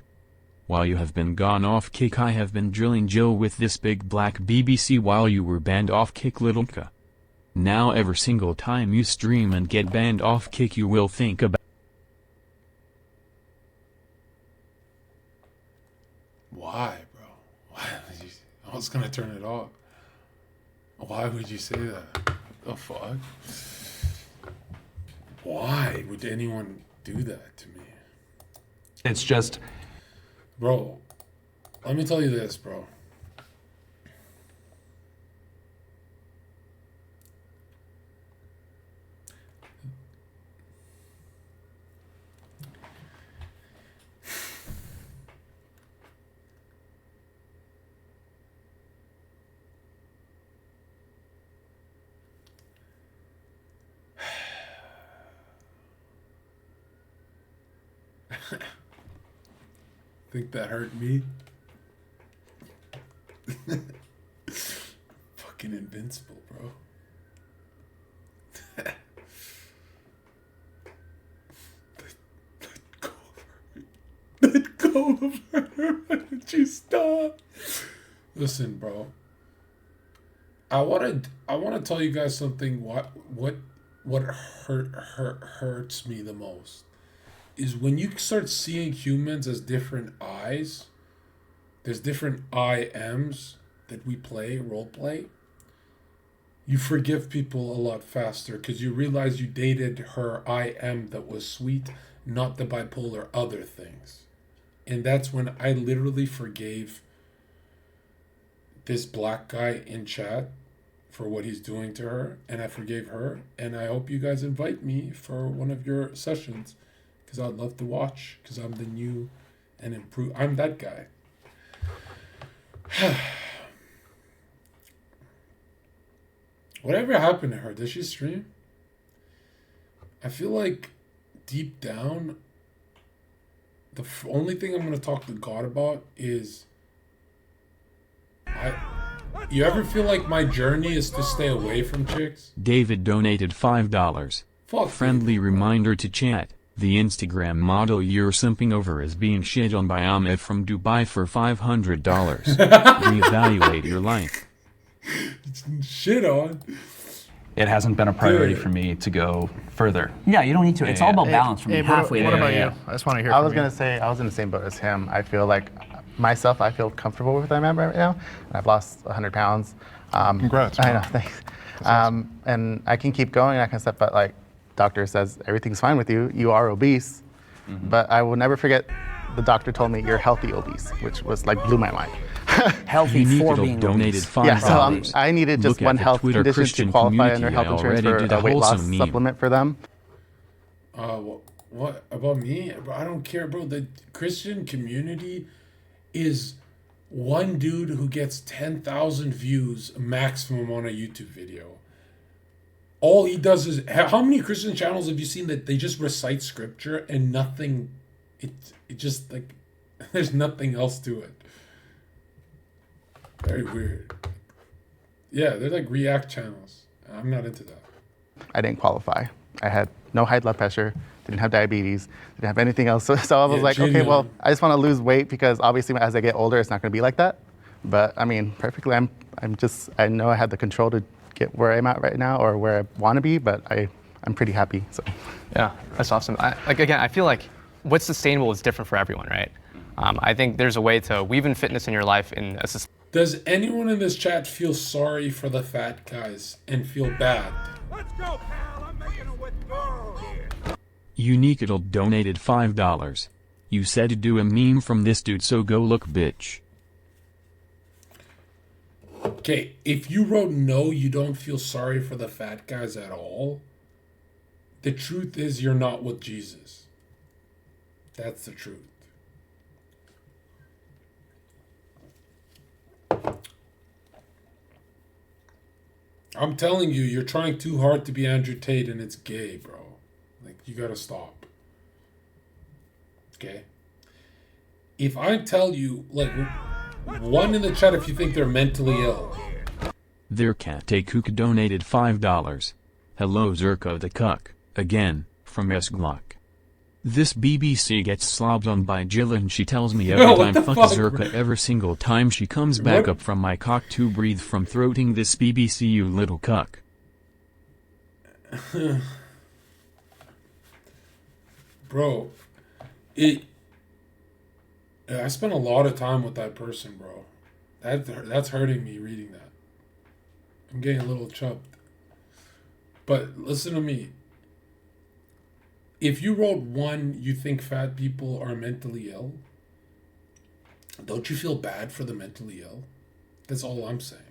While you have been gone off kick, I have been drilling Joe with this big black BBC while you were banned off kick, little ka. Now every single time you stream and get banned off kick, you will think about. Why, bro? Why? I was gonna turn it off. Why would you say that? The fuck? Why would anyone do that to me? It's just... Bro, let me tell you this, bro. Think that hurt me? Fucking invincible, bro. Let go of her. Why don't you stop? Listen, bro. I wanna tell you guys something. What hurts me the most is when you start seeing humans as different eyes. There's different I ams that we role play. You forgive people a lot faster because you realize you dated her I am that was sweet, not the bipolar other things. And that's when I literally forgave this black guy in chat for what he's doing to her, and I forgave her, and I hope you guys invite me for one of your sessions because I'd love to watch because I'm the new and improved. I'm that guy. Whatever happened to her? Did she stream? I feel like deep down, the only thing I'm going to talk to God about is you ever feel like my journey is to stay away from chicks? David donated $5. Friendly reminder to chat. The Instagram model you're simping over is being shit on by Ahmed from Dubai for $500. Reevaluate your life. Shit on. It hasn't been a priority for me to go further. Yeah, you don't need to. It's all about balance from halfway there. What about you? I just want to hear from you. I was going to say, I was in the same boat as him. I feel like myself, I feel comfortable with where I'm at right now. And I've lost 100 pounds. Congrats. I know, thanks. Awesome. And I can keep going, that kind of stuff, but like, doctor says, everything's fine with you. You are obese. Mm-hmm. But I will never forget, the doctor told me, you're healthy obese, which was like, blew my mind. Healthy for being donated $5. Yeah, so I needed just one health condition Christian to qualify community. under health insurance I for a weight loss meme. supplement for them. What about me? I don't care, bro. The Christian community is one dude who gets 10,000 views maximum on a YouTube video. All he does is, how many Christian channels have you seen that they just recite scripture and nothing, it just like, there's nothing else to it. Very weird. Yeah, they're like react channels. I'm not into that. I didn't qualify. I had no high blood pressure, didn't have diabetes, didn't have anything else. So I was like, okay, well, I just want to lose weight because obviously as I get older, it's not going to be like that. But I mean, perfectly, I know I have the control to get where I'm at right now or where I want to be, but I'm pretty happy. So yeah, that's awesome. I feel like what's sustainable is different for everyone, right? I think there's a way to weave in fitness in your life in a Does anyone in this chat feel sorry for the fat guys and feel bad? Let's go, pal. I'm making it with girl here. Unique Adult donated $5. You said to do a meme from this dude, so go look, bitch. Okay, if you wrote no, you don't feel sorry for the fat guys at all, the truth is you're not with Jesus. That's the truth. I'm telling you, you're trying too hard to be Andrew Tate and it's gay, bro. Like, you gotta stop. Okay? If I tell you, like, one in the chat if you think they're mentally ill. Their cat Kuka donated $5. Hello Zherka the cuck, again, from S. Glock. This BBC gets slobbed on by Jill and she tells me every time fuck Zherka every single time she comes back up from my cock to breathe from throating this BBC, you little cuck. Bro, I spent a lot of time with that person, bro. That's hurting me reading that. I'm getting a little chubbed. But listen to me. If you wrote one, you think fat people are mentally ill, don't you feel bad for the mentally ill? That's all I'm saying.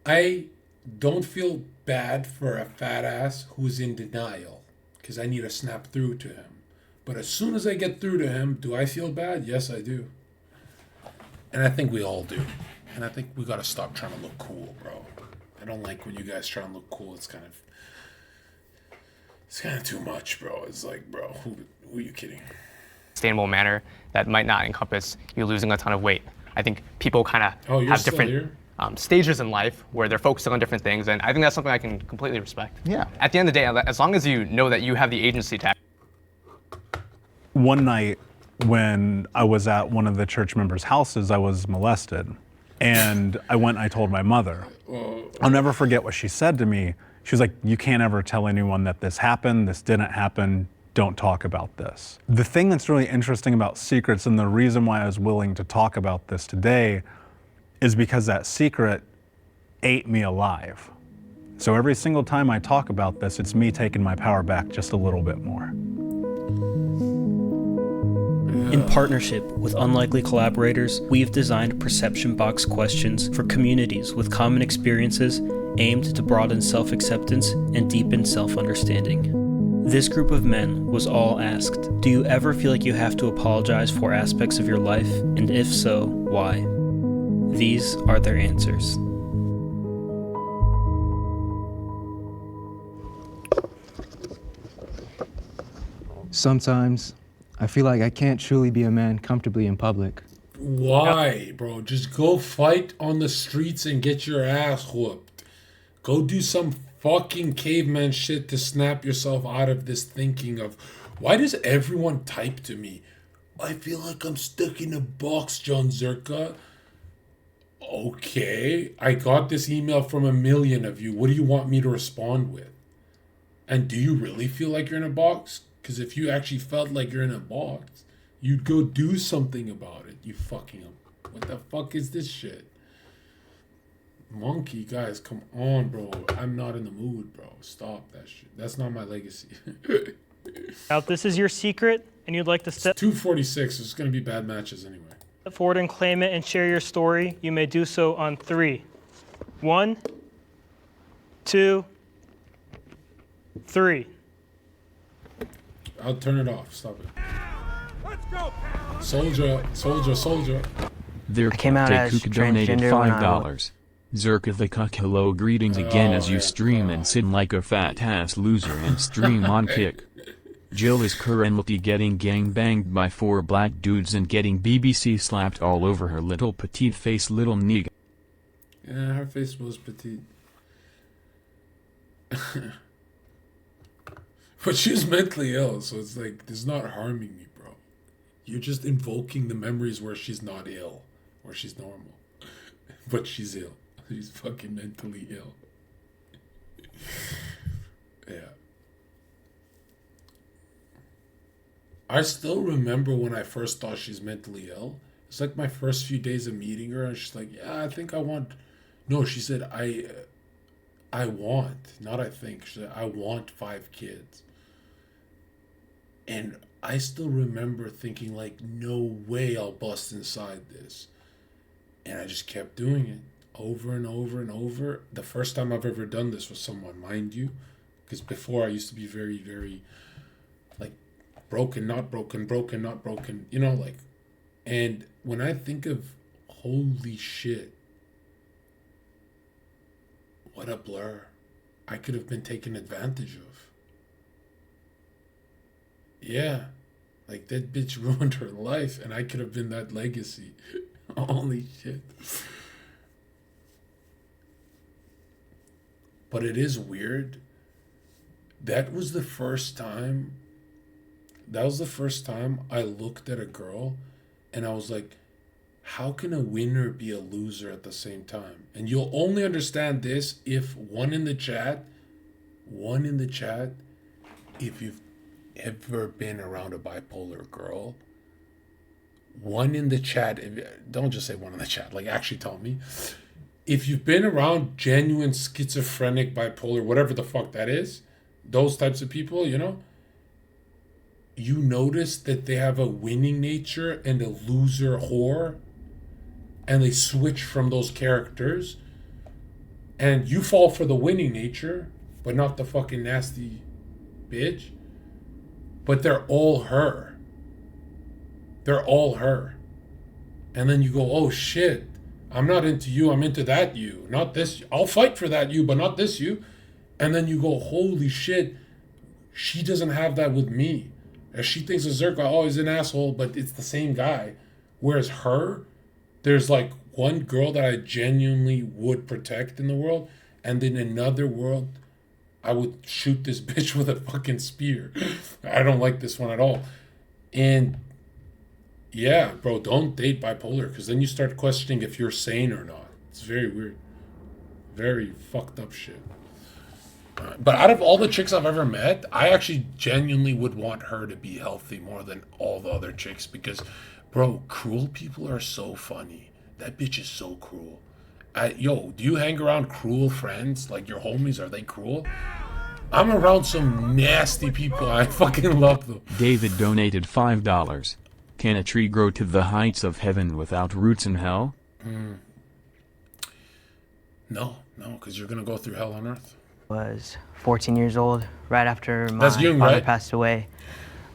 I don't feel bad for a fat ass who's in denial because I need to snap through to him. But as soon as I get through to him, do I feel bad? Yes, I do. And I think we all do. And I think we got to stop trying to look cool, bro. I don't like when you guys try and look cool. It's kind of... It's kind of too much, bro. It's like, bro, who are you kidding? Sustainable manner that might not encompass you losing a ton of weight. I think people kind of have different stages in life where they're focusing on different things, and I think that's something I can completely respect. Yeah. At the end of the day, as long as you know that you have the agency to. One night when I was at one of the church members' houses, I was molested, and I went and I told my mother. I'll never forget what she said to me. She was like, "You can't ever tell anyone that this happened, this didn't happen, don't talk about this." The thing that's really interesting about secrets, and the reason why I was willing to talk about this today, is because that secret ate me alive. So every single time I talk about this, it's me taking my power back just a little bit more. In partnership with Unlikely Collaborators, we've designed perception box questions for communities with common experiences aimed to broaden self-acceptance and deepen self-understanding. This group of men was all asked, do you ever feel like you have to apologize for aspects of your life? And if so, why? These are their answers. Sometimes I feel like I can't truly be a man comfortably in public. Why, bro? Just go fight on the streets and get your ass whooped. Go do some fucking caveman shit to snap yourself out of this thinking of, why does everyone type to me? I feel like I'm stuck in a box, jonzherka. Okay, I got this email from 1 million of you. What do you want me to respond with? And do you really feel like you're in a box? Because if you actually felt like you're in a box, you'd go do something about it. You fucking, what the fuck is this shit? Monkey, guys, come on, bro. I'm not in the mood, bro. Stop that shit. That's not my legacy. Now, if this is your secret and you'd like to step 246, it's going to be bad matches anyway. forward and claim it and share your story, you may do so on 3. 1, 2, 3. I'll turn it off. Stop it. Let's go. Soldier. Their came out as Kuka donated transgender when I $5. Zherka the cuck, hello, greetings again as you stream and sit like a fat ass loser and stream on Kick. Jill is currently getting gangbanged by 4 black dudes and getting BBC slapped all over her little petite face, little nigga. Yeah, her face was petite. But she's mentally ill, so it's like, it's not harming me, bro. You're just invoking the memories where she's not ill, where she's normal. But she's ill. She's fucking mentally ill. Yeah. I still remember when I first thought she's mentally ill. It's like my first few days of meeting her, and she's like, yeah, I think I want... No, she said, I want, not I think. She said, I want 5 kids. And I still remember thinking, like, no way I'll bust inside this. And I just kept doing it over and over and over. The first time I've ever done this with someone, mind you, because before I used to be very, very, like, broken, not broken, broken, not broken, you know, like, and when I think of, holy shit, what a blur. I could have been taken advantage of. Yeah. Like, that bitch ruined her life, and I could have been that legacy. Holy shit. But it is weird. That was the first time I looked at a girl, and I was like, how can a winner be a loser at the same time? And you'll only understand this if one in the chat, if you've ever been around a bipolar girl, one in the chat, don't just say one in the chat, like actually tell me. If you've been around genuine schizophrenic, bipolar, whatever the fuck that is, those types of people, you know, you notice that they have a winning nature and a loser whore, and they switch from those characters, and you fall for the winning nature, but not the fucking nasty bitch. But they're all her. They're all her. And then you go, oh shit, I'm not into you, I'm into that you, not this. I'll fight for that you, but not this you. And then you go, holy shit, She doesn't have that with me. If she thinks of Zherka, oh, he's an asshole, but it's the same guy. Whereas her, there's like one girl that I genuinely would protect in the world, and in another world, I would shoot this bitch with a fucking spear. I don't like this one at all. And yeah, bro, don't date bipolar, because then you start questioning if you're sane or not. It's very weird. Very fucked up shit. But out of all the chicks I've ever met, I actually genuinely would want her to be healthy more than all the other chicks, because, bro, cruel people are so funny. That bitch is so cruel. Yo, do you hang around cruel friends? Like your homies, are they cruel? I'm around some nasty people. I fucking love them. David donated $5. Can a tree grow to the heights of heaven without roots in hell? No, because you're going to go through hell on earth. Was 14 years old, right after my That's young, father right? passed away.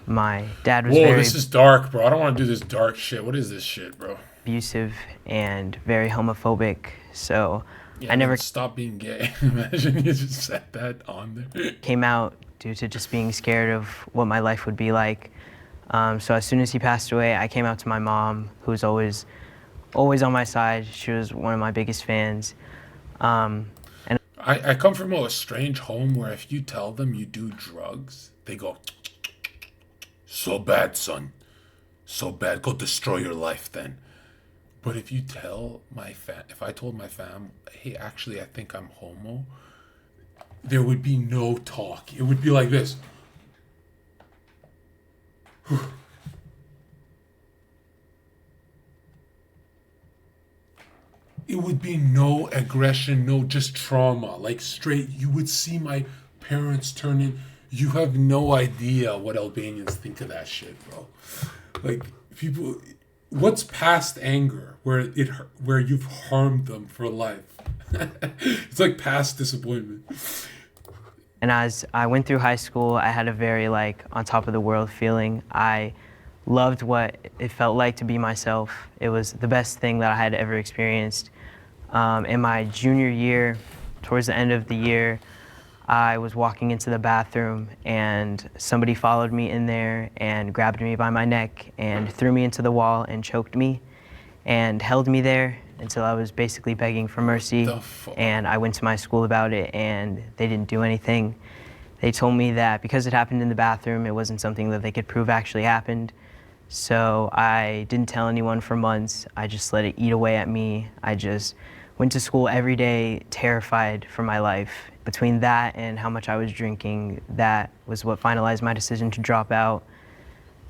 My dad was Whoa, very this is dark, bro. I don't want to do this dark shit. What is this shit, bro? abusive and very homophobic, so Yeah, I never stop being gay. Imagine you just said that on there. came out due to just being scared of what my life would be like. So as soon as he passed away, I came out to my mom, who's always on my side. She was one of my biggest fans. And I come from a strange home where if you tell them you do drugs, they go, so bad, son. So bad. Go destroy your life then. But if you tell if I told my fam, hey, actually, I think I'm homo, there would be no talk. It would be like this. It would be no aggression, no just trauma. Like straight, you would see my parents turn in. You have no idea what Albanians think of that shit, bro. Like people, what's past anger where you've harmed them for life? It's like past disappointment. And as I went through high school, I had a very on top of the world feeling. I loved what it felt like to be myself. It was the best thing that I had ever experienced. In my junior year, towards the end of the year, I was walking into the bathroom and somebody followed me in there and grabbed me by my neck and threw me into the wall and choked me and held me there until I was basically begging for mercy. And I went to my school about it and they didn't do anything. They told me that because it happened in the bathroom, it wasn't something that they could prove actually happened. So I didn't tell anyone for months. I just let it eat away at me. I just went to school every day terrified for my life. Between that and how much I was drinking, that was what finalized my decision to drop out.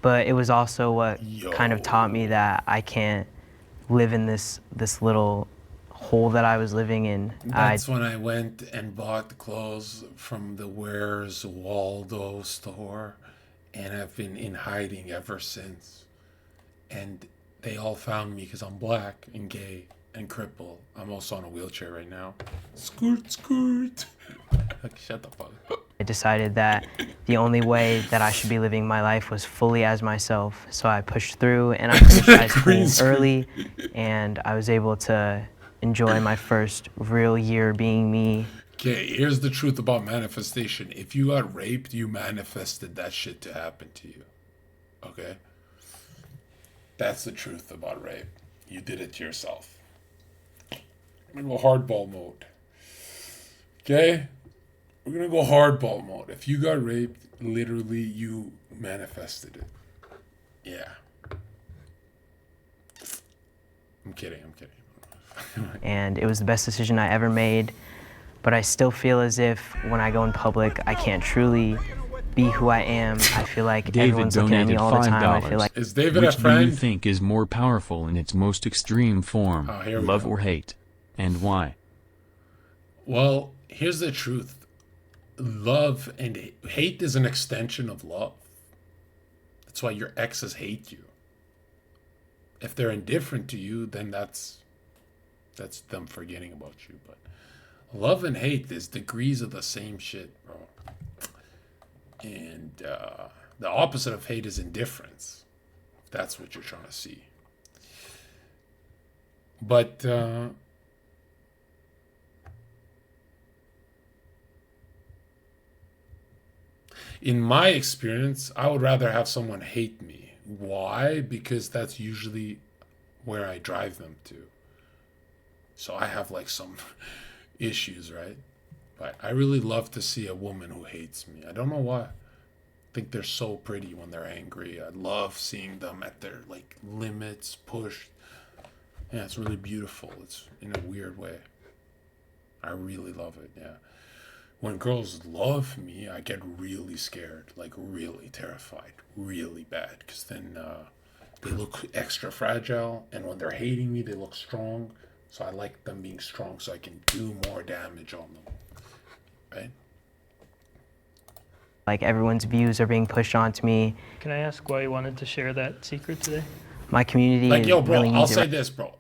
But it was also what kind of taught me that I can't live in this little hole that I was living in. That's when I went and bought clothes from the Where's Waldo store, and I've been in hiding ever since. And they all found me because I'm black and gay and crippled. I'm also on a wheelchair right now. Skirt, skirt. Shut the fuck up. I decided that the only way that I should be living my life was fully as myself. So I pushed through and I finished high school early, and I was able to enjoy my first real year being me. Okay, here's the truth about manifestation. If you got raped, you manifested that shit to happen to you. Okay? That's the truth about rape. You did it to yourself. I'm gonna go hardball mode. Okay? We're gonna go hardball mode. If you got raped, literally you manifested it. Yeah. I'm kidding. And it was the best decision I ever made. But I still feel as if when I go in public, I can't truly be who I am. I feel like David everyone's looking at me donated all the time. I feel $5. like Is David Which a friend? do you think is more powerful in its most extreme form, here we love go. or hate, and why? Well, here's the truth. Love and hate is an extension of love. That's why your exes hate you. If they're indifferent to you, then that's them forgetting about you. But love and hate is degrees of the same shit, bro. And the opposite of hate is indifference. If that's what you're trying to see. But in my experience, I would rather have someone hate me. Why? Because that's usually where I drive them to. So I have like some issues, right? But I really love to see a woman who hates me. I don't know why. I think they're so pretty when they're angry. I love seeing them at their like limits pushed. Yeah, it's really beautiful. It's in a weird way. I really love it, yeah. When girls love me, I get really scared, like really terrified, really bad, because then they look extra fragile, and when they're hating me, they look strong. So I like them being strong so I can do more damage on them, right? Like everyone's views are being pushed onto me. Can I ask why you wanted to share that secret today? My community Like, yo, bro, really I'll needs say it. this, bro.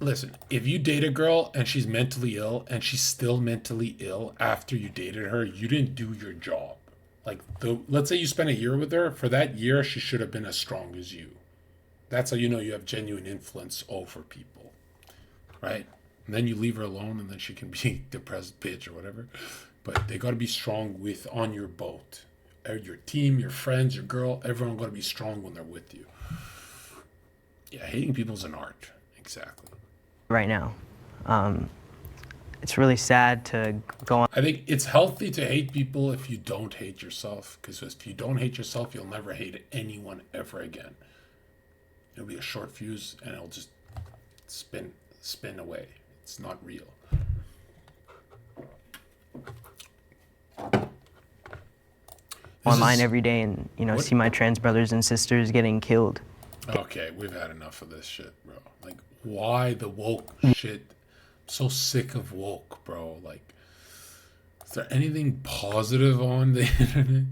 Listen, if you date a girl and she's mentally ill and she's still mentally ill after you dated her, you didn't do your job. Like, let's say you spent a year with her. For that year, she should have been as strong as you. That's how you know you have genuine influence over people, right? And then you leave her alone and then she can be depressed bitch or whatever. But they got to be strong on your boat. Your team, your friends, your girl, everyone got to be strong when they're with you. Yeah, hating people is an art. Exactly. Right now. It's really sad to go on. I think it's healthy to hate people if you don't hate yourself, because if you don't hate yourself, you'll never hate anyone ever again. It'll be a short fuse and it'll just spin away. It's not real. Online every day and see my trans brothers and sisters getting killed. Okay, we've had enough of this shit, bro. Like, why the woke shit? I'm so sick of woke, bro. Like, is there anything positive on the internet?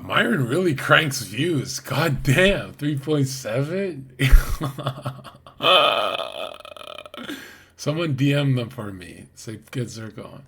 Myron really cranks views. God damn, 3.7? Someone DM them for me. Say, get Zherka on.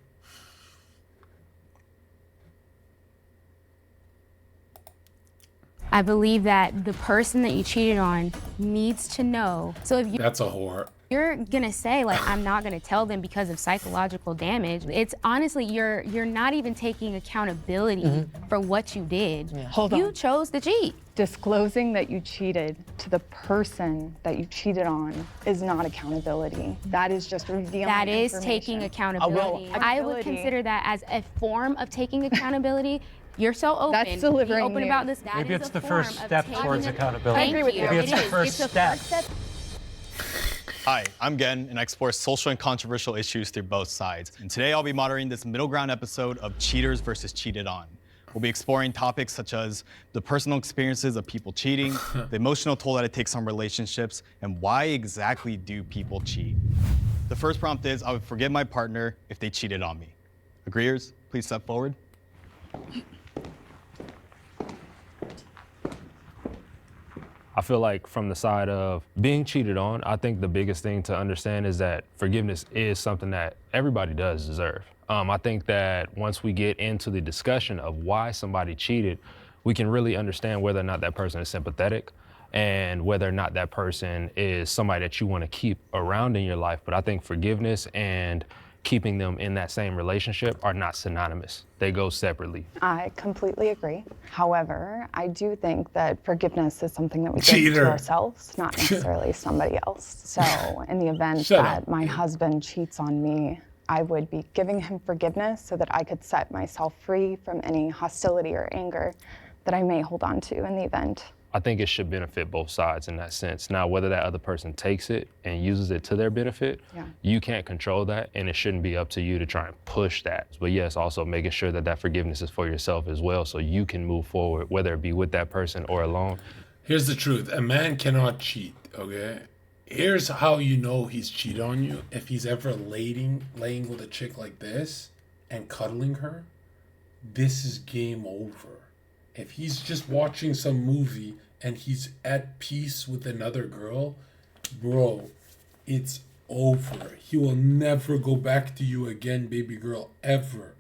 I believe that the person that you cheated on needs to know. So if That's a whore. you're gonna say like, I'm not gonna tell them because of psychological damage, it's honestly, you're not even taking accountability for what you did. Hold on. You chose to cheat. Disclosing that you cheated to the person that you cheated on is not accountability. That is just revealing That is information. taking accountability. I would consider that as a form of taking accountability. You're so open. That's delivering Be open news. about this. That Maybe is it's a the form first of step taking towards it. accountability. Thank I agree with you. you. Maybe it's It the is. first It's step. step. Hi, I'm Gen, and I explore social and controversial issues through both sides. And today I'll be moderating this middle ground episode of Cheaters versus Cheated On. We'll be exploring topics such as the personal experiences of people cheating, the emotional toll that it takes on relationships, and why exactly do people cheat. The first prompt is, I would forgive my partner if they cheated on me. Agreeers, please step forward. I feel like from the side of being cheated on, I think the biggest thing to understand is that forgiveness is something that everybody does deserve. I think that once we get into the discussion of why somebody cheated, we can really understand whether or not that person is sympathetic and whether or not that person is somebody that you want to keep around in your life. But I think forgiveness and keeping them in that same relationship are not synonymous. They go separately. I completely agree. However, I do think that forgiveness is something that we give Cheater. to ourselves, not necessarily somebody else. So in the event Shut that up. my husband cheats on me, I would be giving him forgiveness so that I could set myself free from any hostility or anger that I may hold on to in the event. I think it should benefit both sides in that sense. Now, whether that other person takes it and uses it to their benefit, you can't control that, and it shouldn't be up to you to try and push that. But yes, also making sure that that forgiveness is for yourself as well, so you can move forward, whether it be with that person or alone. Here's the truth. A man cannot cheat, okay? Here's how you know he's cheated on you. If he's ever laying with a chick like this and cuddling her, this is game over. If he's just watching some movie and he's at peace with another girl, bro, it's over. He will never go back to you again, baby girl, ever.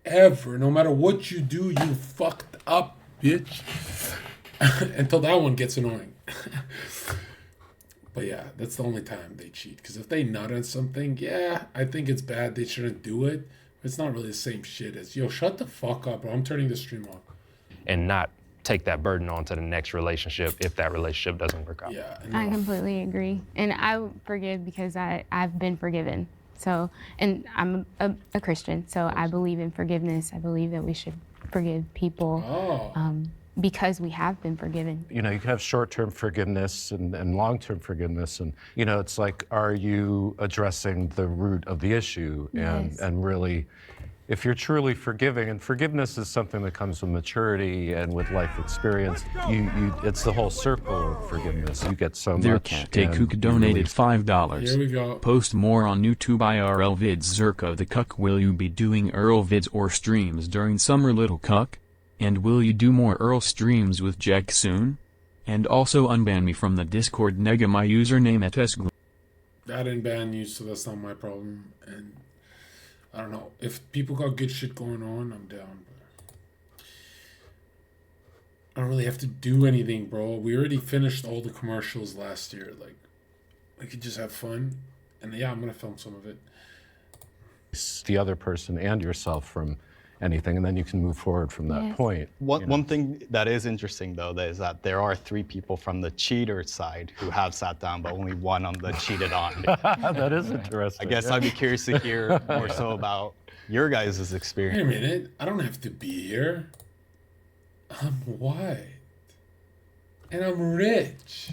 Ever. No matter what you do, you fucked up, bitch. Until that one gets annoying. But yeah, that's the only time they cheat. Because if they nut on something, yeah, I think it's bad. They shouldn't do it. It's not really the same shit as, yo, shut the fuck up, bro. I'm turning the stream off. And not take that burden on to the next relationship if that relationship doesn't work out. Yeah. I completely agree. And I forgive because I've been forgiven. So, and I'm a Christian, so I believe in forgiveness. I believe that we should forgive people because we have been forgiven. You know, you can have short-term forgiveness and long-term forgiveness. And, you know, it's like, are you addressing the root of the issue? And really, if you're truly forgiving, and forgiveness is something that comes with maturity and with life experience, it's the whole circle of forgiveness. You get so much. Zherka donated $5. Here we go. Post more on YouTube IRL vids. Zherka the Cuck, will you be doing Earl vids or streams during summer, little cuck? And will you do more Earl streams with Jack soon? And also unban me from the Discord, nega, my username at SGLU. I didn't ban you, so that's not my problem. And I don't know. If people got good shit going on, I'm down. But I don't really have to do anything, bro. We already finished all the commercials last year. Like, we could just have fun. And yeah, I'm going to film some of it. The other person and yourself from anything, and then you can move forward from that point. One thing that is interesting, though, is that there are 3 people from the cheater side who have sat down, but only 1 on the cheated on. That is interesting. I guess I'd be curious to hear more so about your guys' experience. Wait a minute. I don't have to be here. I'm white. And I'm rich.